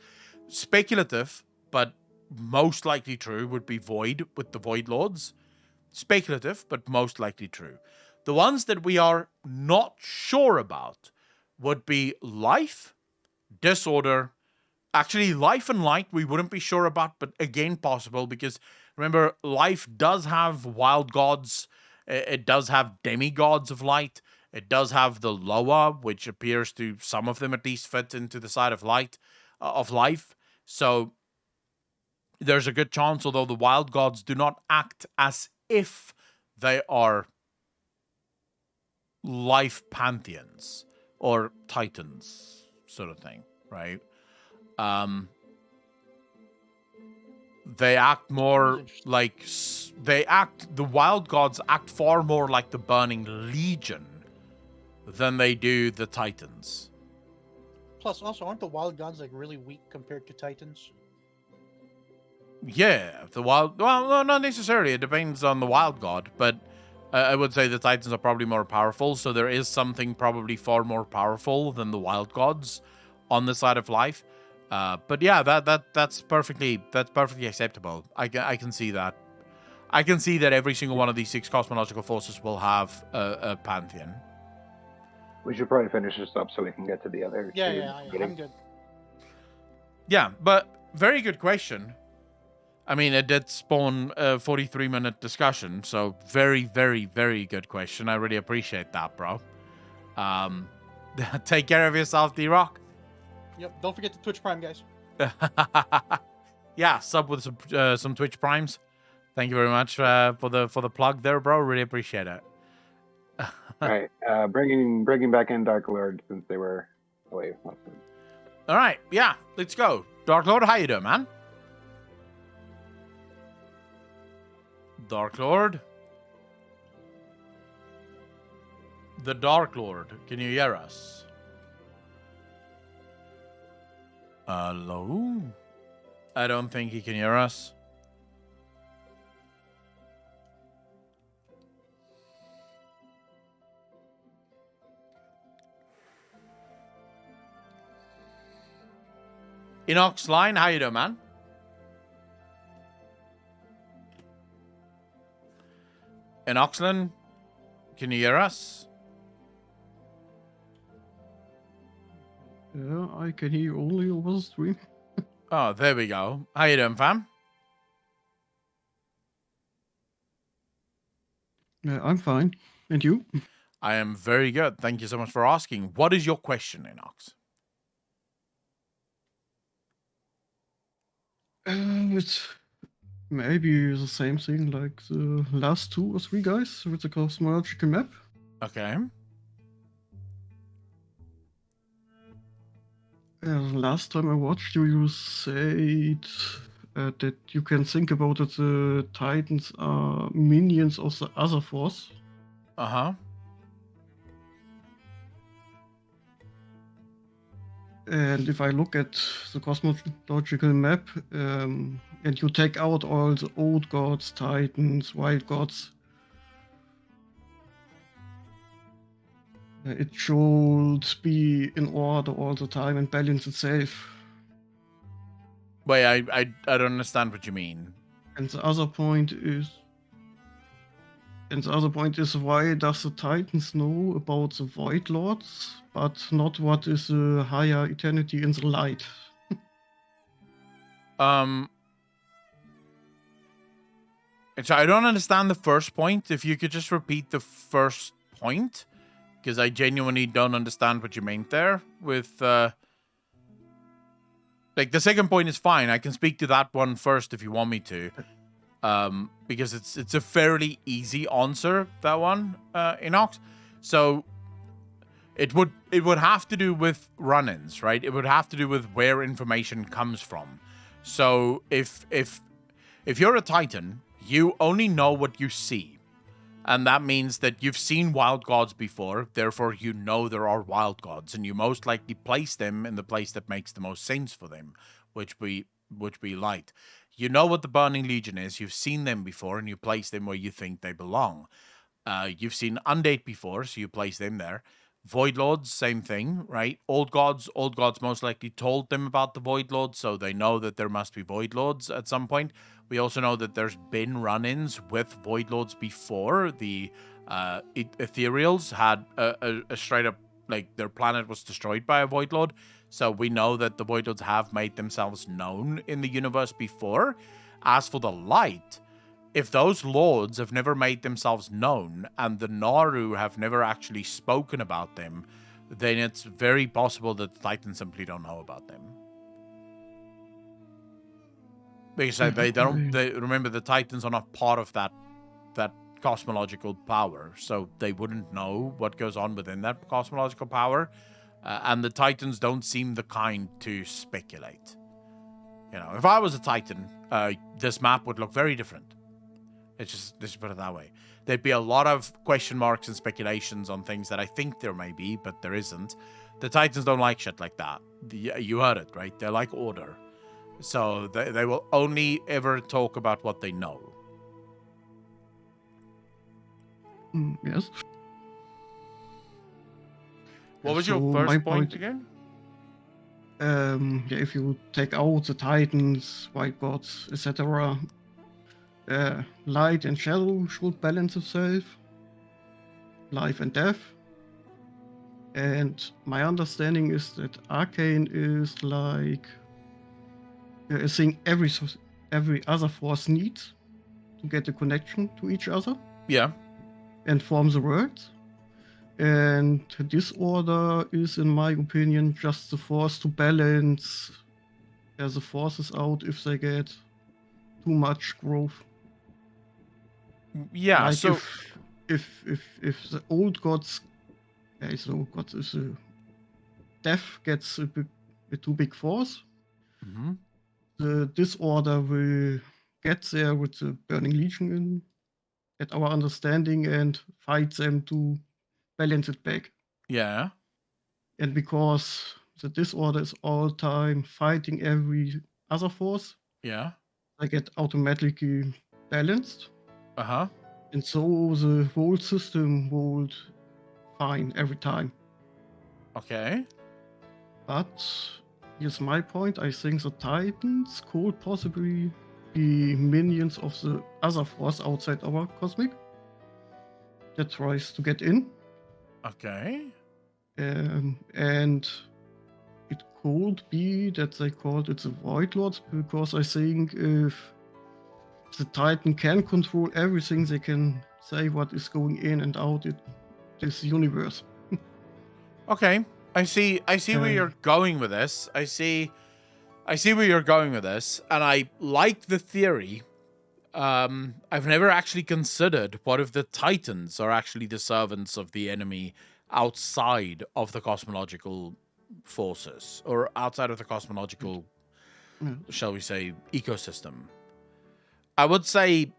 [SPEAKER 1] Speculative, but most likely true, would be Void with the Void Lords. Speculative, but most likely true. The ones that we are not sure about would be Life, Disorder. Actually, Life and Light we wouldn't be sure about, but again possible because remember, Life does have wild gods. It does have demigods of light. It does have the Loa, which appears to some of them at least fit into the side of light, of life. So there's a good chance, although the wild gods do not act as if they are life pantheons or titans, sort of thing, right? They act more like the wild gods act far more like the Burning Legion than they do the Titans.
[SPEAKER 15] Plus, also, aren't the wild gods like really weak compared to Titans?
[SPEAKER 1] Yeah, well, no, not necessarily. It depends on the wild god, but I would say the Titans are probably more powerful. So there is something probably far more powerful than the wild gods on the side of life. But yeah, that's perfectly acceptable. I can see that. I can see that every single one of these 6 cosmological forces will have a pantheon.
[SPEAKER 11] We should probably finish this up so we can get to the other.
[SPEAKER 15] Yeah, I'm good.
[SPEAKER 1] Yeah, but very good question. I mean, it did spawn a 43-minute discussion, so very, very, very good question. I really appreciate that, bro. Take care of yourself, D-Rock.
[SPEAKER 15] Yep, don't forget the Twitch Prime, guys.
[SPEAKER 1] Yeah, sub with some Twitch Primes. Thank you very much for the plug there, bro. Really appreciate it.
[SPEAKER 11] All right, bringing back in Dark Lord since they were away.
[SPEAKER 1] All right, yeah, let's go. Dark Lord, how you doing, man? Dark Lord? The Dark Lord, can you hear us? Hello? I don't think he can hear us. Inox Line, how you doing, man? Inoxlin, can you hear us?
[SPEAKER 17] Yeah, I can hear you only over the stream.
[SPEAKER 1] Oh, there we go. How you doing, fam?
[SPEAKER 17] I'm fine. And you?
[SPEAKER 1] I am very good. Thank you so much for asking. What is your question, Inox?
[SPEAKER 17] It's maybe the same thing like the last 2 or 3 guys with the cosmological map.
[SPEAKER 1] Okay.
[SPEAKER 17] Last time I watched you, you said that you can think about that the Titans are minions of the other force.
[SPEAKER 1] Uh-huh.
[SPEAKER 17] And if I look at the cosmological map, and you take out all the old gods, Titans, wild gods, it should be in order all the time and balance itself.
[SPEAKER 1] Wait, I don't understand what you mean.
[SPEAKER 17] And the other point is, why does the Titans know about the Void Lords, but not what is the higher eternity in the light?
[SPEAKER 1] So I don't understand the first point. If you could just repeat the first point, because I genuinely don't understand what you meant there with like the second point is fine. I can speak to that one first if you want me to. Because it's a fairly easy answer, that one, Inox. So it would have to do with run-ins, right? It would have to do with where information comes from. So if If you're a Titan, you only know what you see. And that means that you've seen wild gods before, therefore you know there are wild gods, and you most likely place them in the place that makes the most sense for them, which be light. You know what the Burning Legion is, you've seen them before, and you place them where you think they belong. You've seen Undead before, so you place them there. Void Lords, same thing, right? Old gods most likely told them about the Void Lords, so they know that there must be Void Lords at some point. We also know that there's been run-ins with Void Lords before. The Ethereals had a straight-up, like, their planet was destroyed by a Void Lord, so we know that the Void Lords have made themselves known in the universe before. As for the Light, if those lords have never made themselves known and the Naru have never actually spoken about them, then it's very possible that the Titans simply don't know about them. Because they don't. They remember the Titans are not part of that cosmological power, so they wouldn't know what goes on within that cosmological power. And the Titans don't seem the kind to speculate. You know, if I was a Titan, this map would look very different. Let's just put it that way. There'd be a lot of question marks and speculations on things that I think there may be, but there isn't. The Titans don't like shit like that. You heard it, right? They like order. So they will only ever talk about what they know.
[SPEAKER 17] Yes.
[SPEAKER 1] What was your first point again?
[SPEAKER 17] Yeah, if you take out the Titans, White Gods, etc., light and shadow should balance itself, life and death. And my understanding is that Arcane is like a thing every other force needs to get a connection to each other.
[SPEAKER 1] Yeah.
[SPEAKER 17] And form the world. And disorder is, in my opinion, just the force to balance the forces out if they get too much growth.
[SPEAKER 1] Yeah,
[SPEAKER 17] like
[SPEAKER 1] so
[SPEAKER 17] if the old gods, so gods is death gets a too big force, the disorder will get there with the Burning Legion at our understanding and fight them to balance it back.
[SPEAKER 1] Yeah.
[SPEAKER 17] And because the disorder is all time fighting every other force,
[SPEAKER 1] yeah,
[SPEAKER 17] they get automatically balanced.
[SPEAKER 1] Uh-huh.
[SPEAKER 17] And so the whole system would fine every time.
[SPEAKER 1] Okay.
[SPEAKER 17] But here's my point. I think the Titans could possibly be minions of the other force outside our cosmic that tries to get in.
[SPEAKER 1] Okay.
[SPEAKER 17] And it could be that they called it the Void Lords, because I think if the Titan can control everything, they can say what is going in and out in this universe.
[SPEAKER 1] Okay. I see where you're going with this. I see where you're going with this, and I like the theory. I've never actually considered what if the Titans are actually the servants of the enemy outside of the cosmological forces, or outside of the cosmological, shall we say, ecosystem. I would say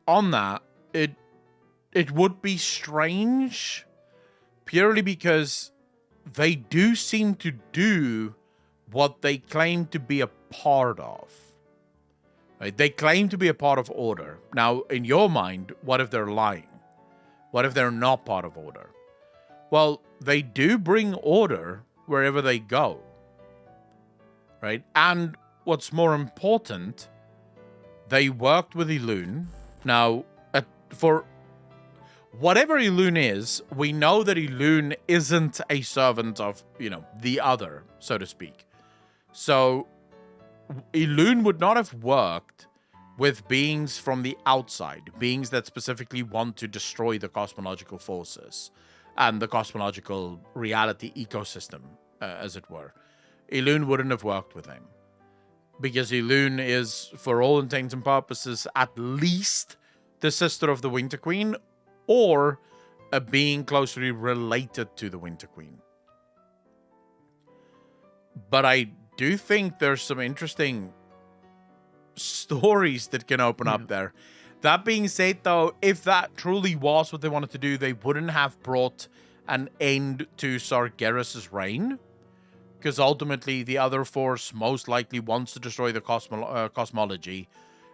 [SPEAKER 1] on that, it would be strange purely because they do seem to do what they claim to be a part of. Right? They claim to be a part of order. Now, in your mind, what if they're lying? What if they're not part of order? Well, they do bring order wherever they go. Right? And what's more important, they worked with Elune. Now, for whatever Elune is, we know that Elune isn't a servant of, the other, so to speak. So, Elune would not have worked with beings from the outside, beings that specifically want to destroy the cosmological forces and the cosmological reality ecosystem, as it were. Elune wouldn't have worked with them. Because Elune is, for all intents and purposes, at least the sister of the Winter Queen, or a being closely related to the Winter Queen. But I do think there's some interesting stories that can open up there. That being said, though, if that truly was what they wanted to do, they wouldn't have brought an end to Sargeras' reign. Because ultimately, the other force most likely wants to destroy the cosmology.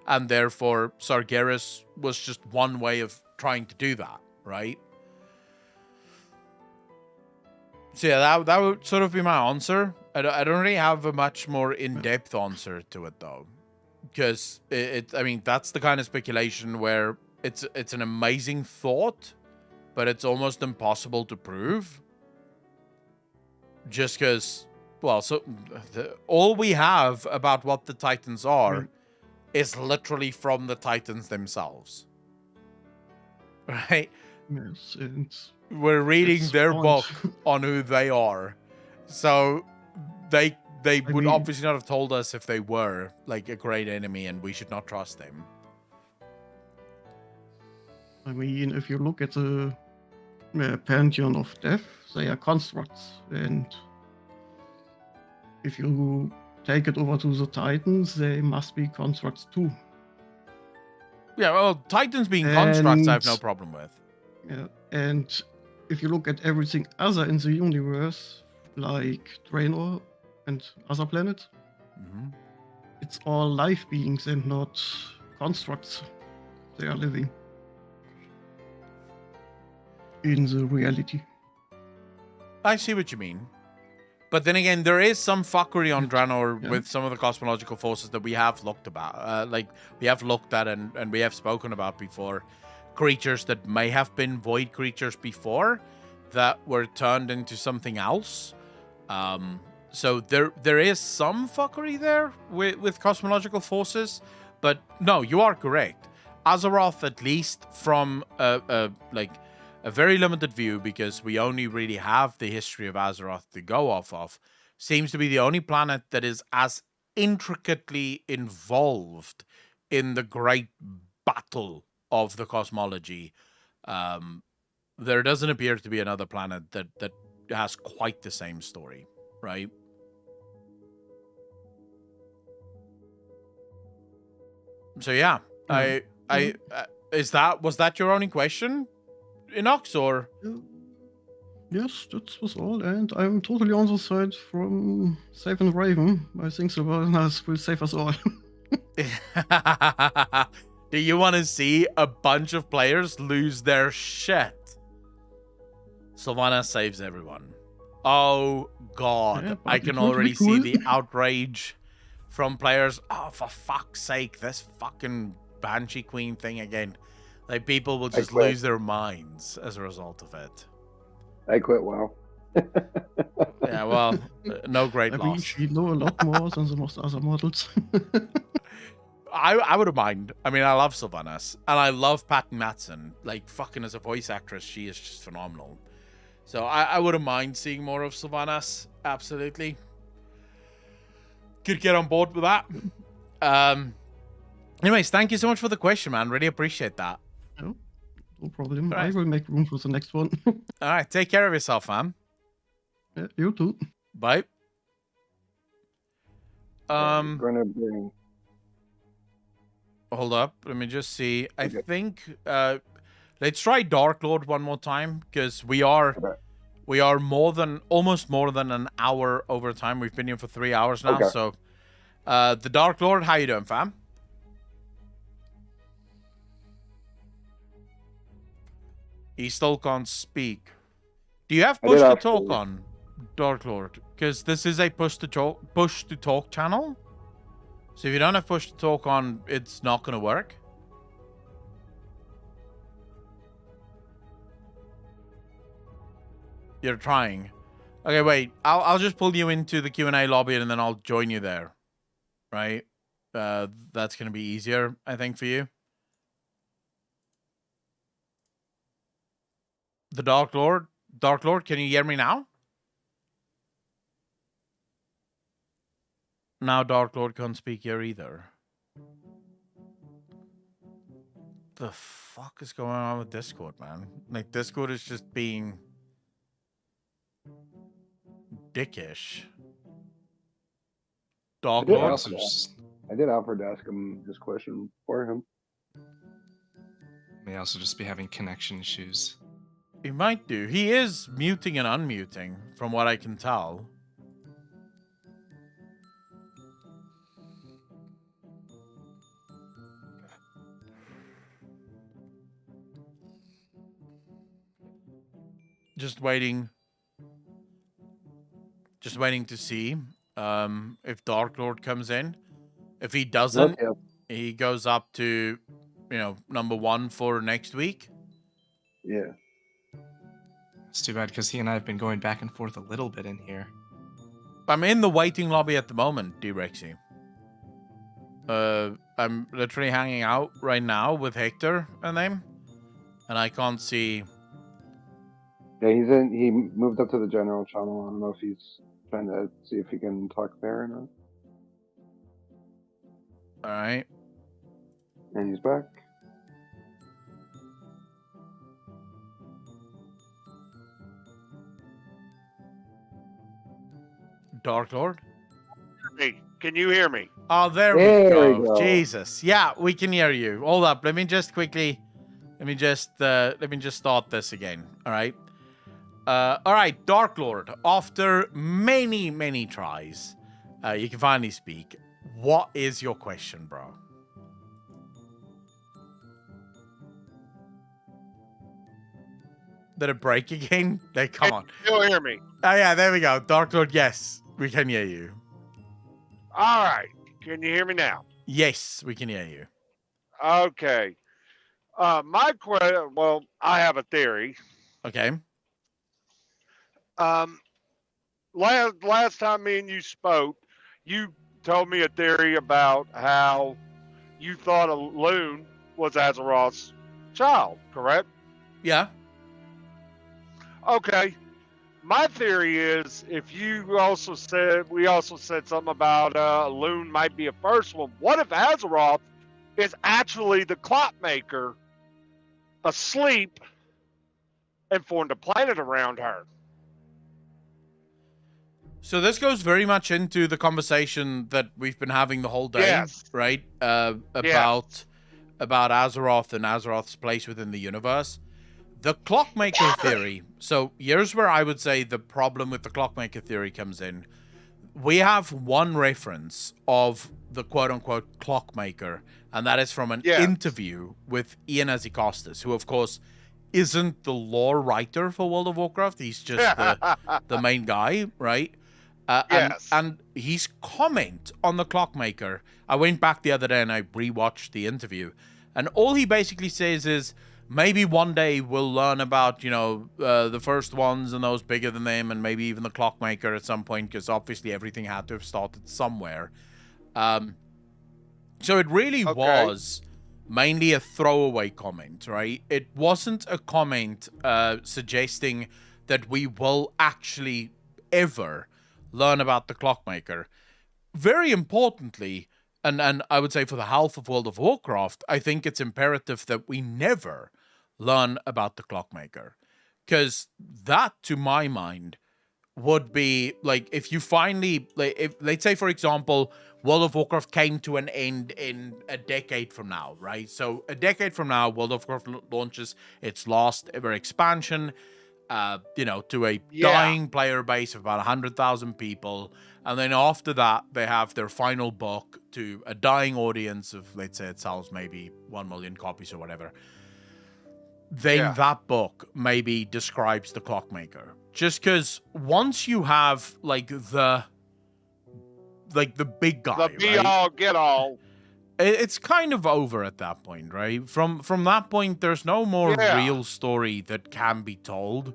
[SPEAKER 1] And therefore, Sargeras was just one way of trying to do that, right? So yeah, that would sort of be my answer. I don't really have a much more in-depth answer to it, though. Because, I mean, that's the kind of speculation where it's an amazing thought, but it's almost impossible to prove. Just because, well, so all we have about what the Titans are is literally from the Titans themselves. Right?
[SPEAKER 17] Yes, and
[SPEAKER 1] we're reading their book on who they are. So they would obviously not have told us if they were like a great enemy and we should not trust them.
[SPEAKER 17] I mean, if you look at the pantheon of death, they are constructs, and if you take it over to the Titans, they must be constructs too.
[SPEAKER 1] Yeah, well, Titans being constructs, I have no problem with.
[SPEAKER 17] Yeah, and if you look at everything other in the universe, like Draenor and other planets, it's all life beings and not constructs they are living in the reality.
[SPEAKER 1] I see what you mean. But then again, there is some fuckery on Draenor with some of the cosmological forces that we have looked about, we have looked at and we have spoken about before. Creatures that may have been void creatures before that were turned into something else. So there is some fuckery there with cosmological forces. But no, you are correct. Azeroth, at least from a very limited view, because we only really have the history of Azeroth to go off of, seems to be the only planet that is as intricately involved in the great battle of the cosmology. There doesn't appear to be another planet that has quite the same story, right? So yeah, was that your only question, Inox, or?
[SPEAKER 17] Yes, that was all, and I'm totally on the side from Save and Raven. I think Sylvanas will save us all.
[SPEAKER 1] Do you want to see a bunch of players lose their shit? Sylvanas saves everyone. Oh god,
[SPEAKER 17] Yeah,
[SPEAKER 1] I can already see the outrage from players. Oh, for fuck's sake, this fucking Banshee Queen thing again. Like, people will just lose their minds as a result of it.
[SPEAKER 11] I quit WoW.
[SPEAKER 1] Yeah, well, no great
[SPEAKER 17] I
[SPEAKER 1] loss.
[SPEAKER 17] mean, she know a lot more than the most other models.
[SPEAKER 1] I wouldn't mind. I mean, I love Sylvanas, and I love Patton Matson. Like, fucking as a voice actress, she is just phenomenal. So I wouldn't mind seeing more of Sylvanas. Absolutely. Could get on board with that. Anyways, thank you so much for the question, man. Really appreciate that.
[SPEAKER 17] No problem.
[SPEAKER 1] Right.
[SPEAKER 17] I will make room for the next one.
[SPEAKER 1] All right, take care of yourself, man.
[SPEAKER 17] Yeah, you too.
[SPEAKER 1] Bye.
[SPEAKER 11] Gonna bring.
[SPEAKER 1] Hold up, let me just see. I think let's try Dark Lord one more time, because we are almost more than an hour over time. We've been here for 3 hours now. So the Dark Lord, how you doing, fam? He still can't speak. Do you have push to talk on, Dark Lord? Because this is a push to talk channel. So if you don't have push to talk on, it's not going to work. You're trying. Okay, wait. I'll just pull you into the Q&A lobby and then I'll join you there. Right? That's going to be easier, I think, for you. The Dark Lord? Dark Lord, can you hear me now? Now Dark Lord can't speak here either. The fuck is going on with Discord, man? Like, Discord is just being dickish. Dark Lord?
[SPEAKER 11] I did offer to ask him this question for him.
[SPEAKER 14] May also just be having connection issues.
[SPEAKER 1] He might do. He is muting and unmuting, from what I can tell. Just waiting to see if Dark Lord comes in. If he doesn't, he goes up to, number 1 for next week.
[SPEAKER 11] Yeah.
[SPEAKER 14] It's too bad because he and I have been going back and forth a little bit in here.
[SPEAKER 1] I'm in the waiting lobby at the moment, D-Rexy. I'm literally hanging out right now with Hector and them, and I can't see.
[SPEAKER 11] Yeah, he moved up to the general channel. I don't know if he's trying to see if he can talk there or not.
[SPEAKER 1] All right.
[SPEAKER 11] And he's back.
[SPEAKER 1] Dark Lord?
[SPEAKER 18] Hey, can you hear me?
[SPEAKER 1] Oh, there we go. Jesus. Yeah, we can hear you. Hold up. Let me just start this again. All right. All right, Dark Lord. After many, many tries, you can finally speak. What is your question, bro? Did it break again? Come on.
[SPEAKER 18] You'll hear me.
[SPEAKER 1] Oh, yeah, there we go. Dark Lord, yes, we can hear you.
[SPEAKER 18] All right. Can you hear me now?
[SPEAKER 1] Yes, we can hear you.
[SPEAKER 18] Okay. I have a theory.
[SPEAKER 1] Okay.
[SPEAKER 18] Last time me and you spoke, you told me a theory about how you thought a loon was Azeroth's child, correct?
[SPEAKER 1] Yeah.
[SPEAKER 18] Okay. My theory is if we also said something about a loon might be a first one. What if Azeroth is actually the clockmaker asleep and formed a planet around her?
[SPEAKER 1] So this goes very much into the conversation that we've been having the whole day, right? About Azeroth and Azeroth's place within the universe. The Clockmaker theory. So here's where I would say the problem with the Clockmaker theory comes in. We have one reference of the quote-unquote Clockmaker, and that is from an interview with Ian Azikostas, who, of course, isn't the lore writer for World of Warcraft. He's just the main guy, right? And his comment on the Clockmaker, I went back the other day and I rewatched the interview, and all he basically says is, maybe one day we'll learn about, the first ones and those bigger than them, and maybe even the Clockmaker at some point, because obviously everything had to have started somewhere. So it really was mainly a throwaway comment, right? It wasn't a comment suggesting that we will actually ever learn about the Clockmaker. Very importantly, and I would say for the health of World of Warcraft, I think it's imperative that we never learn about the Clockmaker. Because that, to my mind, would be, like, if you finally, if let's say, for example, World of Warcraft came to an end in a decade from now, right? So a decade from now, World of Warcraft launches its last ever expansion, to a dying player base of about 100,000 people. And then after that, they have their final book to a dying audience of, let's say it sells maybe 1 million copies or whatever. Then that book maybe describes the Clockmaker. Just because once you have, the big guy,
[SPEAKER 18] the be-all, get-all,
[SPEAKER 1] it's kind of over at that point, right? From that point, there's no more real story that can be told,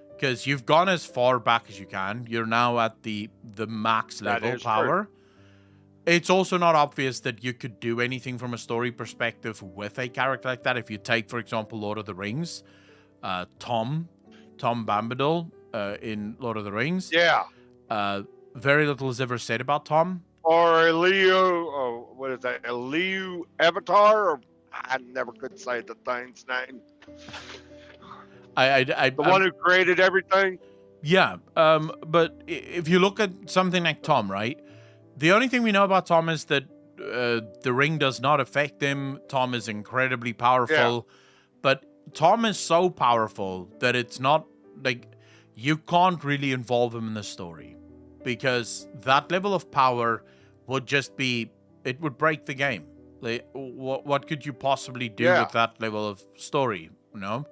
[SPEAKER 1] because you've gone as far back as you can. You're now at the max level power. True. It's also not obvious that you could do anything from a story perspective with a character like that. If you take, for example, Lord of the Rings, Tom Bombadil in Lord of the Rings. Very little is ever said about Tom.
[SPEAKER 18] Or Eliu Avatar? Or, I never could say the thing's name. The one who created everything?
[SPEAKER 1] Yeah, but if you look at something like Tom, right? The only thing we know about Tom is that the ring does not affect him. Tom is incredibly powerful, but Tom is so powerful that it's not like you can't really involve him in the story because that level of power would just be, it would break the game. Like, what could you possibly do with that level of story? You know?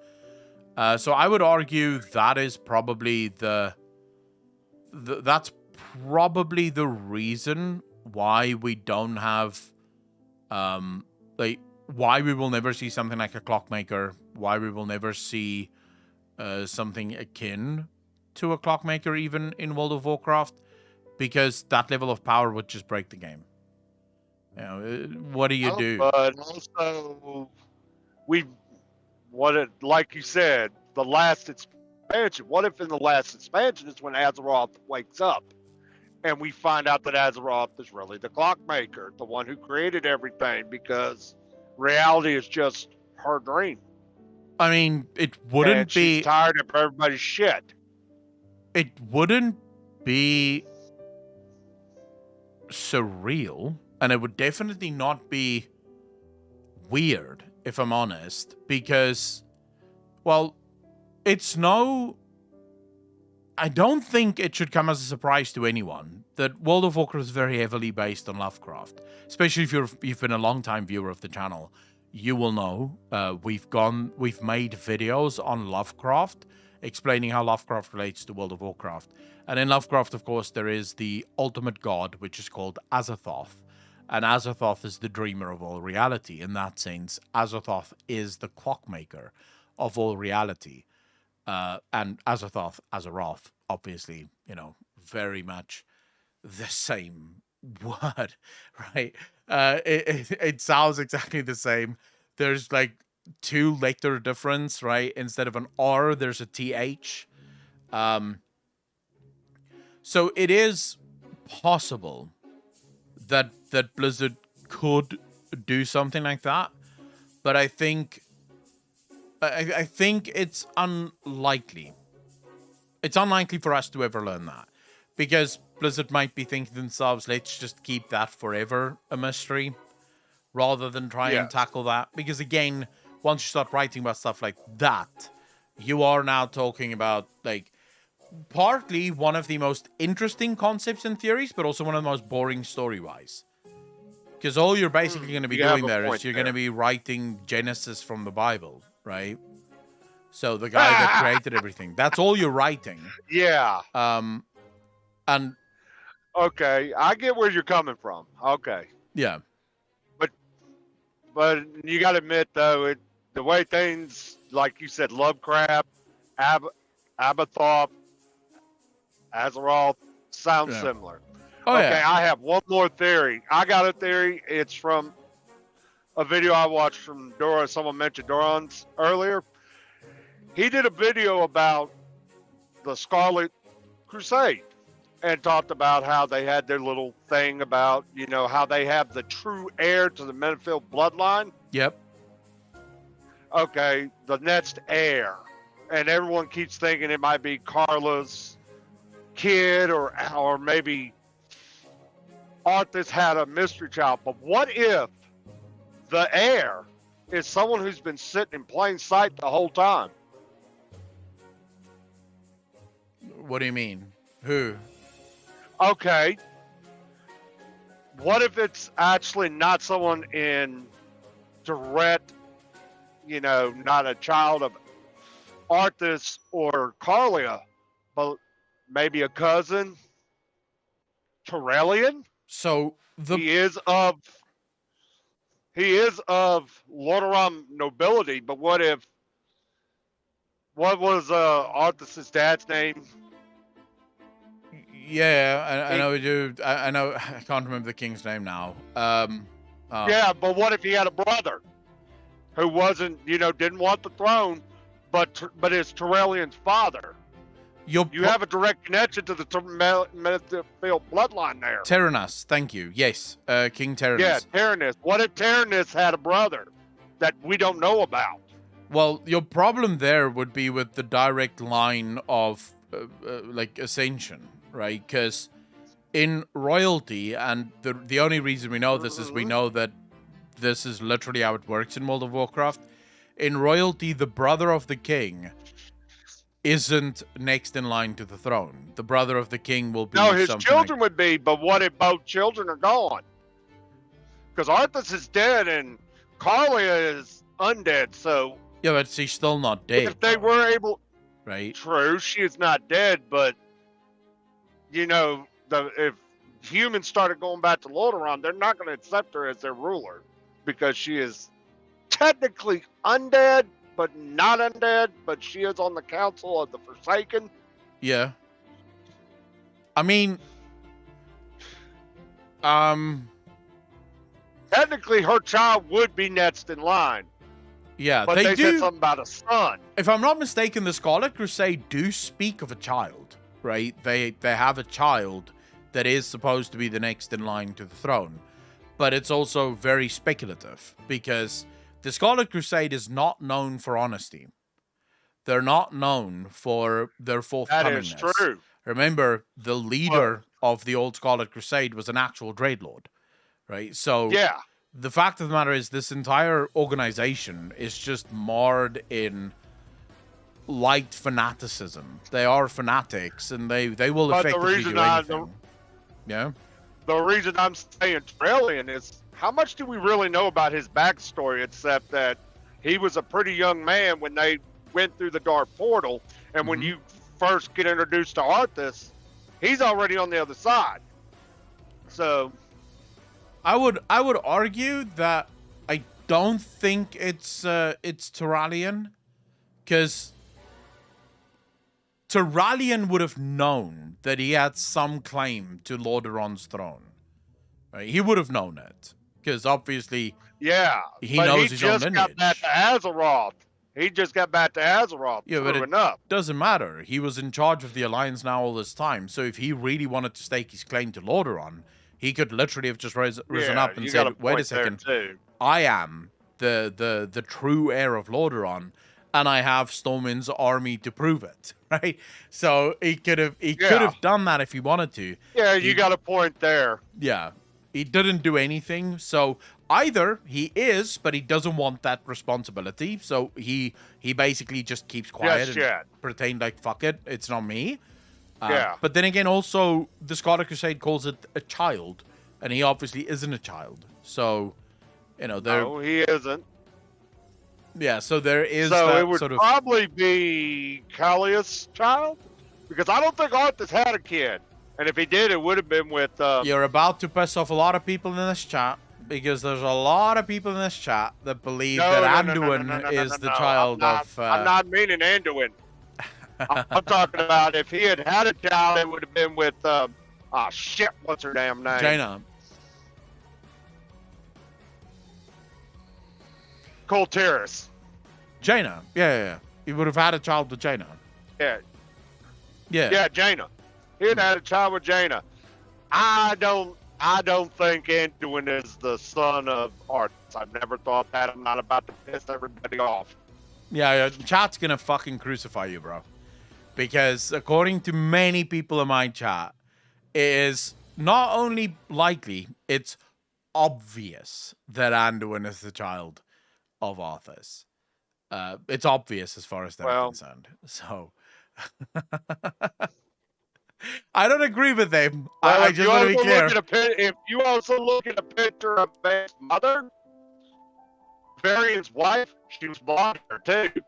[SPEAKER 1] So I would argue that is probably that's probably the reason why we don't have, like, why we will never see something like a Clockmaker, why we will never see something akin to a Clockmaker even in World of Warcraft, because that level of power would just break the game. You know, what do you do?
[SPEAKER 18] But also, like you said, the last expansion. What if in the last expansion is when Azeroth wakes up, and we find out that Azeroth is really the Clockmaker, the one who created everything, because reality is just her dream.
[SPEAKER 1] I mean, it wouldn't
[SPEAKER 18] and she's tired of everybody's shit.
[SPEAKER 1] It wouldn't be surreal, and it would definitely not be weird, if I'm honest, because, well, I don't think it should come as a surprise to anyone that World of Warcraft is very heavily based on Lovecraft, especially if you've been a long-time viewer of the channel. You will know we've made videos on Lovecraft explaining how Lovecraft relates to World of Warcraft. And in Lovecraft, of course, there is the ultimate god, which is called Azathoth. And Azathoth is the dreamer of all reality. In that sense, Azathoth is the clockmaker of all reality. And Azathoth, Azeroth, obviously, very much the same word, right? It sounds exactly the same. There's like 2 letter difference, right? Instead of an R, there's a TH. So it is possible that Blizzard could do something like that, but I think it's unlikely. It's unlikely for us to ever learn that, because Blizzard might be thinking to themselves, let's just keep that forever a mystery, rather than try and tackle that. Because again, once you start writing about stuff like that, you are now talking about, like, partly one of the most interesting concepts and theories, but also one of the most boring story-wise. Because all you're basically going to be doing there is you're going to be writing Genesis from the Bible, right? So the guy that created everything, that's all you're writing.
[SPEAKER 18] Yeah.
[SPEAKER 1] And
[SPEAKER 18] okay, I get where you're coming from. Okay.
[SPEAKER 1] Yeah.
[SPEAKER 18] But you got to admit, though, the way things, like you said, Lovecraft, Abathoth, Azeroth, sound similar.
[SPEAKER 1] Oh,
[SPEAKER 18] okay,
[SPEAKER 1] yeah.
[SPEAKER 18] I have one more theory. I got a theory. It's from a video I watched from Dora. Someone mentioned Doran's earlier. He did a video about the Scarlet Crusade and talked about how they had their little thing about, how they have the true heir to the Menfield bloodline.
[SPEAKER 1] Yep.
[SPEAKER 18] Okay, the next heir. And everyone keeps thinking it might be Carla's kid or maybe Arthas had a mystery child. But what if the heir is someone who's been sitting in plain sight the whole time?
[SPEAKER 1] What do you mean? Who?
[SPEAKER 18] Okay. What if it's actually not someone in direct, not a child of Arthas or Carlia, but maybe a cousin? Terrellian?
[SPEAKER 1] So
[SPEAKER 18] he is of Lordaeron nobility, but what was Arthas' dad's name?
[SPEAKER 1] Yeah, I know we do. I know. I can't remember the king's name now.
[SPEAKER 18] Yeah, but what if he had a brother who wasn't, didn't want the throne, but is Terrellian's father? You have a direct connection to the Menfield bloodline there.
[SPEAKER 1] Tyrannus, thank you. Yes, King Tyrannus.
[SPEAKER 18] Yeah, Tyrannus. What if Tyrannus had a brother that we don't know about?
[SPEAKER 1] Well, your problem there would be with the direct line of, like, ascension, right? Because in royalty, and the only reason we know this is we know that this is literally how it works in World of Warcraft. In royalty, the brother of the king isn't next in line to the throne. The brother of the king will be
[SPEAKER 18] No, his
[SPEAKER 1] something
[SPEAKER 18] children
[SPEAKER 1] like,
[SPEAKER 18] would be, but what if both children are gone? Because Arthas is dead and Carlia is undead, so...
[SPEAKER 1] Yeah, but she's still not dead.
[SPEAKER 18] If they were able...
[SPEAKER 1] Right?
[SPEAKER 18] True, she is not dead, but... You know, if humans started going back to Lordaeron, they're not going to accept her as their ruler. Because she is technically undead, but not undead, but she is on the Council of the Forsaken.
[SPEAKER 1] Yeah. I mean...
[SPEAKER 18] Technically, her child would be next in line.
[SPEAKER 1] Yeah,
[SPEAKER 18] but they said something about a son.
[SPEAKER 1] If I'm not mistaken, the Scarlet Crusade do speak of a child, right? They have a child that is supposed to be the next in line to the throne. But it's also very speculative, because the Scarlet Crusade is not known for honesty. They're not known for their forthcomingness.
[SPEAKER 18] That is true.
[SPEAKER 1] Remember, the leader of the old Scarlet Crusade was an actual Dreadlord, right? So
[SPEAKER 18] yeah.
[SPEAKER 1] The fact of the matter is this entire organization is just marred in light fanaticism. They are fanatics, and they will effectively do anything. Yeah.
[SPEAKER 18] The reason I'm saying Trellian is, how much do we really know about his backstory, except that he was a pretty young man when they went through the Dark Portal, and when you first get introduced to Arthas, he's already on the other side. So...
[SPEAKER 1] I would argue that I don't think it's Turalian, because Turalian would have known that he had some claim to Lordaeron's throne. Right? He would have known it, because obviously he knows his own lineage.
[SPEAKER 18] He just got back to Azeroth. He just got back to Azeroth.
[SPEAKER 1] Yeah, but it doesn't matter. He was in charge of the Alliance now all this time, so if he really wanted to stake his claim to Lordaeron, he could literally have just risen up and said, wait a second, I am the true heir of Lordaeron, and I have Stormin's army to prove it, right? So he could have done that if he wanted to.
[SPEAKER 18] Yeah, you got a point there.
[SPEAKER 1] Yeah, he didn't do anything, so either he is, but he doesn't want that responsibility, so he basically just keeps quiet and pretend like, fuck it, it's not me. But then again, also, the Scarlet Crusade calls it a child, and he obviously isn't a child. So, you know,
[SPEAKER 18] no, he isn't.
[SPEAKER 1] Yeah, so there is
[SPEAKER 18] so
[SPEAKER 1] that
[SPEAKER 18] it would
[SPEAKER 1] sort of...
[SPEAKER 18] probably be Callias' child, because I don't think Arthas had a kid, and if he did, it would have been with...
[SPEAKER 1] You're about to piss off a lot of people in this chat, because there's a lot of people in this chat that believe that Anduin is the child of...
[SPEAKER 18] I'm not meaning Anduin. I'm talking about if he had a child, it would have been with, what's her damn name?
[SPEAKER 1] Jaina.
[SPEAKER 18] Colteris.
[SPEAKER 1] Jaina. Yeah. He would have had a child with Jaina.
[SPEAKER 18] Yeah.
[SPEAKER 1] Yeah,
[SPEAKER 18] Jaina. He had a child with Jaina. I don't think Anduin is the son of Arthas. I've never thought that. I'm not about to piss everybody off.
[SPEAKER 1] Yeah, chat's gonna fucking crucify you, bro. Because according to many people in my chat, it is not only likely, it's obvious that Anduin is the child of Arthas. It's obvious as far as they're concerned. So I don't agree with them. I just want to be clear.
[SPEAKER 18] If you also look at a picture of Van's mother, Varian's wife, she was blonde hair too.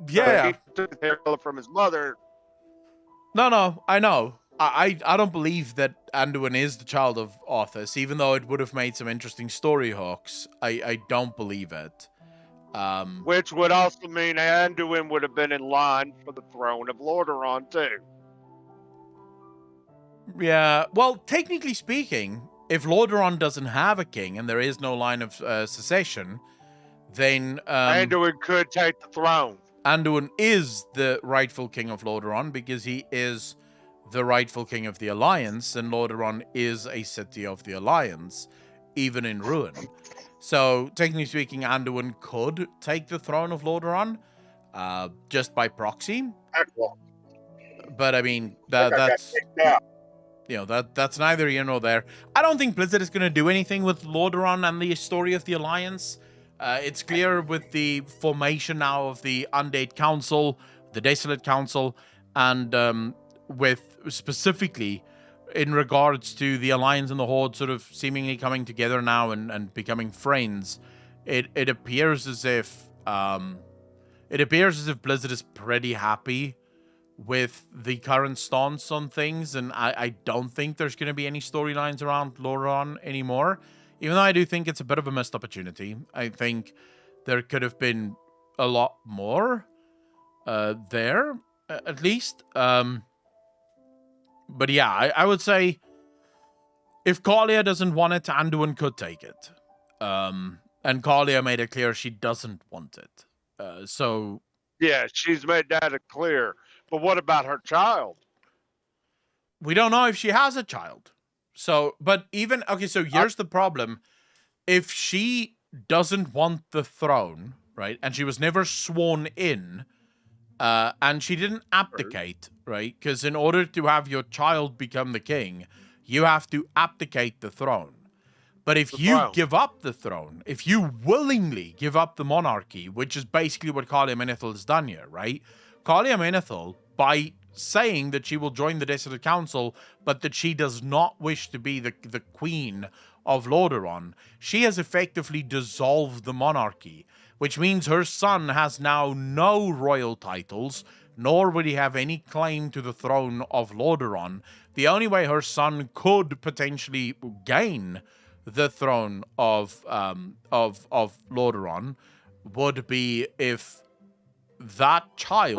[SPEAKER 1] Yeah.
[SPEAKER 18] He took the hair color from his mother.
[SPEAKER 1] No, I know. I don't believe that Anduin is the child of Arthas, even though it would have made some interesting story hooks. I don't believe it.
[SPEAKER 18] Which would also mean Anduin would have been in line for the throne of Lordaeron too.
[SPEAKER 1] Yeah, well, technically speaking, if Lordaeron doesn't have a king and there is no line of succession, then
[SPEAKER 18] Anduin could take the throne.
[SPEAKER 1] Anduin is the rightful king of Lordaeron because he is the rightful king of the Alliance, and Lordaeron is a city of the Alliance, even in ruin. So, technically speaking, Anduin could take the throne of Lordaeron just by proxy. But I mean, that's... that's neither here nor there. I don't think Blizzard is going to do anything with Lordaeron and the story of the Alliance. It's clear with the formation now of the Undead Council, the Desolate Council, and with specifically in regards to the Alliance and the Horde sort of seemingly coming together now and becoming friends. It appears as if Blizzard is pretty happy with the current stance on things, and I don't think there's going to be any storylines around Lordaeron anymore, even though I do think it's a bit of a missed opportunity. I think there could have been a lot more there, at least. But yeah, I would say if Kalia doesn't want it, Anduin could take it. And Kalia made it clear she doesn't want it. So...
[SPEAKER 18] Yeah, she's made that clear. But what about her child?
[SPEAKER 1] We don't know if she has a child. So, but even... Okay, so here's the problem. If she doesn't want the throne, right, and she was never sworn in, and she didn't abdicate, right, because in order to have your child become the king, you have to abdicate the throne. But if you give up the throne, if you willingly give up the monarchy, which is basically what Kalia Menethil has done here, right? Kalia Menethil, by saying that she will join the Desolate Council, but that she does not wish to be the queen of Lordaeron, she has effectively dissolved the monarchy, which means her son has now no royal titles, nor would he have any claim to the throne of Lordaeron. The only way her son could potentially gain the throne of Lordaeron would be if that child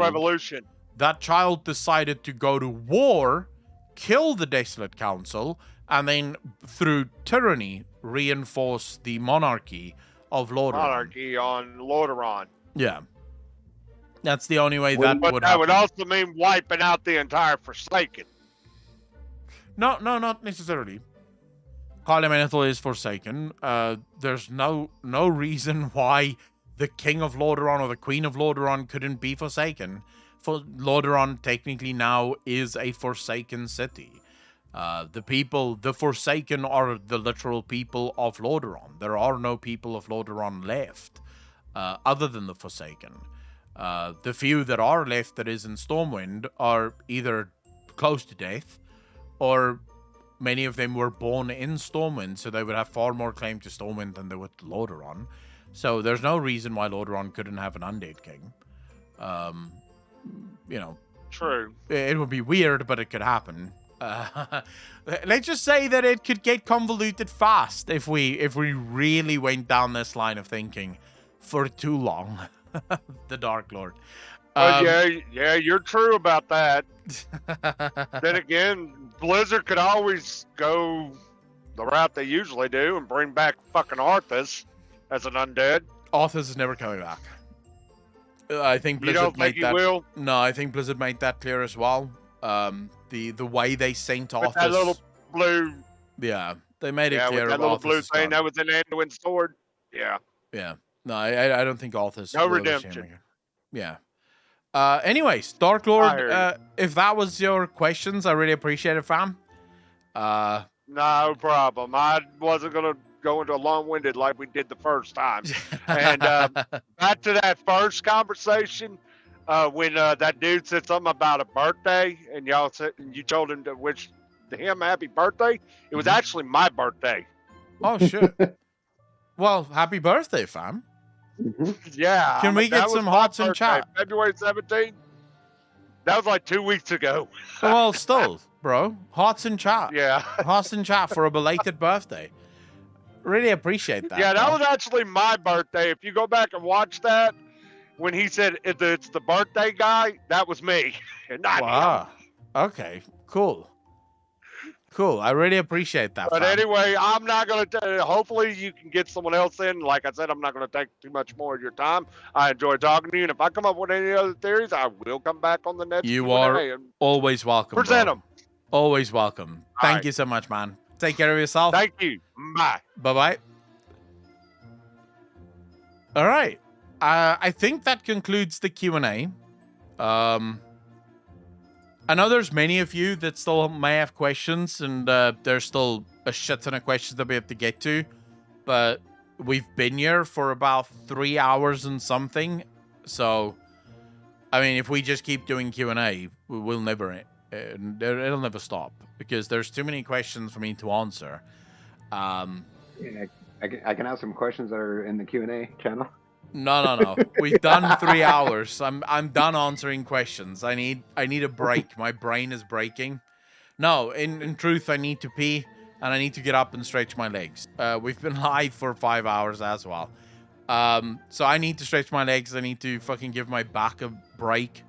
[SPEAKER 1] decided to go to war, kill the Desolate Council, and then through tyranny reinforce the monarchy of Lordaeron.
[SPEAKER 18] Monarchy on Lordaeron.
[SPEAKER 1] Yeah. That's the only way that would happen.
[SPEAKER 18] That would also mean wiping out the entire Forsaken.
[SPEAKER 1] No, not necessarily. Kalia Menethil is Forsaken. There's no reason why the King of Lordaeron or the Queen of Lordaeron couldn't be Forsaken. For Lordaeron technically now is a Forsaken city. The Forsaken are the literal people of Lordaeron. There are no people of Lordaeron left, other than the Forsaken. The few that are left that is in Stormwind are either close to death, or many of them were born in Stormwind, so they would have far more claim to Stormwind than they would to Lordaeron. So there's no reason why Lordaeron couldn't have an undead king.
[SPEAKER 18] True.
[SPEAKER 1] It would be weird, but it could happen. Let's just say that it could get convoluted fast if we really went down this line of thinking for too long. The Dark Lord.
[SPEAKER 18] Yeah, you're true about that. Then again, Blizzard could always go the route they usually do and bring back fucking Arthas as an undead.
[SPEAKER 1] Arthas is never coming back. I think Blizzard
[SPEAKER 18] you don't think he will?
[SPEAKER 1] No, I think Blizzard made that clear as well. The way they sent Arthas.
[SPEAKER 18] With that little blue.
[SPEAKER 1] Yeah, they made it clear.
[SPEAKER 18] With that little blue thing that was in Anduin's sword. Yeah.
[SPEAKER 1] Yeah. No, I don't think Arthas.
[SPEAKER 18] No redemption.
[SPEAKER 1] Yeah. Anyways, Dark Lord, if that was your questions, I really appreciate it, fam.
[SPEAKER 18] No problem. I wasn't going to go into a long-winded like we did the first time. And back to that first conversation, when that dude said something about a birthday, and y'all said, and you told him to wish him happy birthday. It was actually my birthday.
[SPEAKER 1] Oh, shit. Well, happy birthday, fam.
[SPEAKER 18] Yeah.
[SPEAKER 1] Can we get some hearts in chat?
[SPEAKER 18] February 17th? That was like 2 weeks ago.
[SPEAKER 1] Well, still, bro. Hearts in chat.
[SPEAKER 18] Yeah.
[SPEAKER 1] Hearts in chat for a belated birthday. Really appreciate that.
[SPEAKER 18] Yeah, that was actually my birthday. If you go back and watch that, when he said it's the birthday guy, that was me. Not him.
[SPEAKER 1] Okay, cool. Cool. I really appreciate that.
[SPEAKER 18] But anyway, I'm not going to... Hopefully you can get someone else in. Like I said, I'm not going to take too much more of your time. I enjoy talking to you. And if I come up with any other theories, I will come back on the next
[SPEAKER 1] You
[SPEAKER 18] Q&A
[SPEAKER 1] are
[SPEAKER 18] and
[SPEAKER 1] always welcome.
[SPEAKER 18] present them.
[SPEAKER 1] Always welcome. Thank you so much, man. Take care of yourself.
[SPEAKER 18] Thank you. Bye.
[SPEAKER 1] Bye-bye. All right. I think that concludes the Q&A. I know there's many of you that still may have questions, and there's still a shit ton of questions that we have to get to, but we've been here for about 3 hours and something, so I mean, if we just keep doing Q&A, we'll never, it'll never stop, because there's too many questions for me to answer.
[SPEAKER 11] Yeah, I can ask some questions that are in the Q&A channel.
[SPEAKER 1] No. We've done 3 hours. I'm done answering questions. I need a break. My brain is breaking. No, in truth, I need to pee and I need to get up and stretch my legs. We've been live for 5 hours as well. So I need to stretch my legs. I need to fucking give my back a break.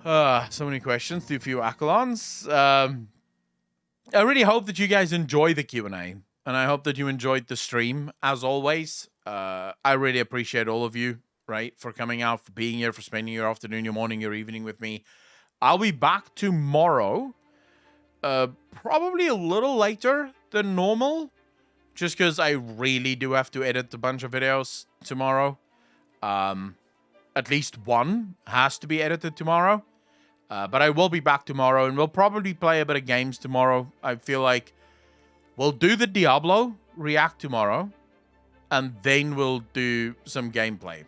[SPEAKER 1] So many questions, too few accolons. I really hope that you guys enjoy the Q&A, and I hope that you enjoyed the stream, as always. I really appreciate all of you, right, for coming out, for being here, for spending your afternoon, your morning, your evening with me. I'll be back tomorrow, probably a little later than normal, just because I really do have to edit a bunch of videos tomorrow. At least one has to be edited tomorrow. But I will be back tomorrow, and we'll probably play a bit of games tomorrow. I feel like we'll do the Diablo react tomorrow, and then we'll do some gameplay.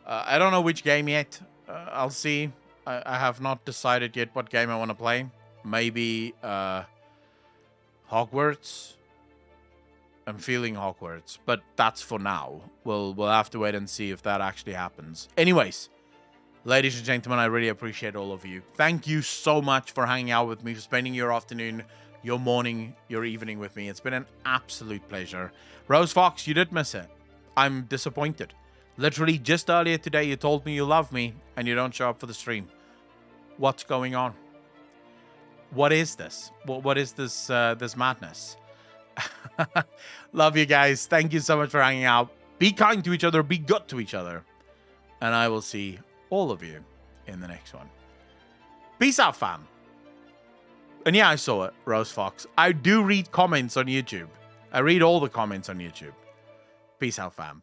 [SPEAKER 1] I don't know which game yet. I'll see. I have not decided yet what game I want to play. Maybe Hogwarts. I'm feeling Hogwarts, but that's for now. We'll have to wait and see if that actually happens. Anyways, ladies and gentlemen, I really appreciate all of you. Thank you so much for hanging out with me, for spending your afternoon, your morning, your evening with me. It's been an absolute pleasure. Rose Fox, you did miss it. I'm disappointed. Literally, just earlier today, you told me you love me, and you don't show up for the stream. What's going on? What is this? What is this this madness? Love you guys. Thank you so much for hanging out. Be kind to each other. Be good to each other. And I will see all of you in the next one. Peace out, fam. And yeah, I saw it, Rose Fox. I do read comments on YouTube. I read all the comments on YouTube. Peace out, fam.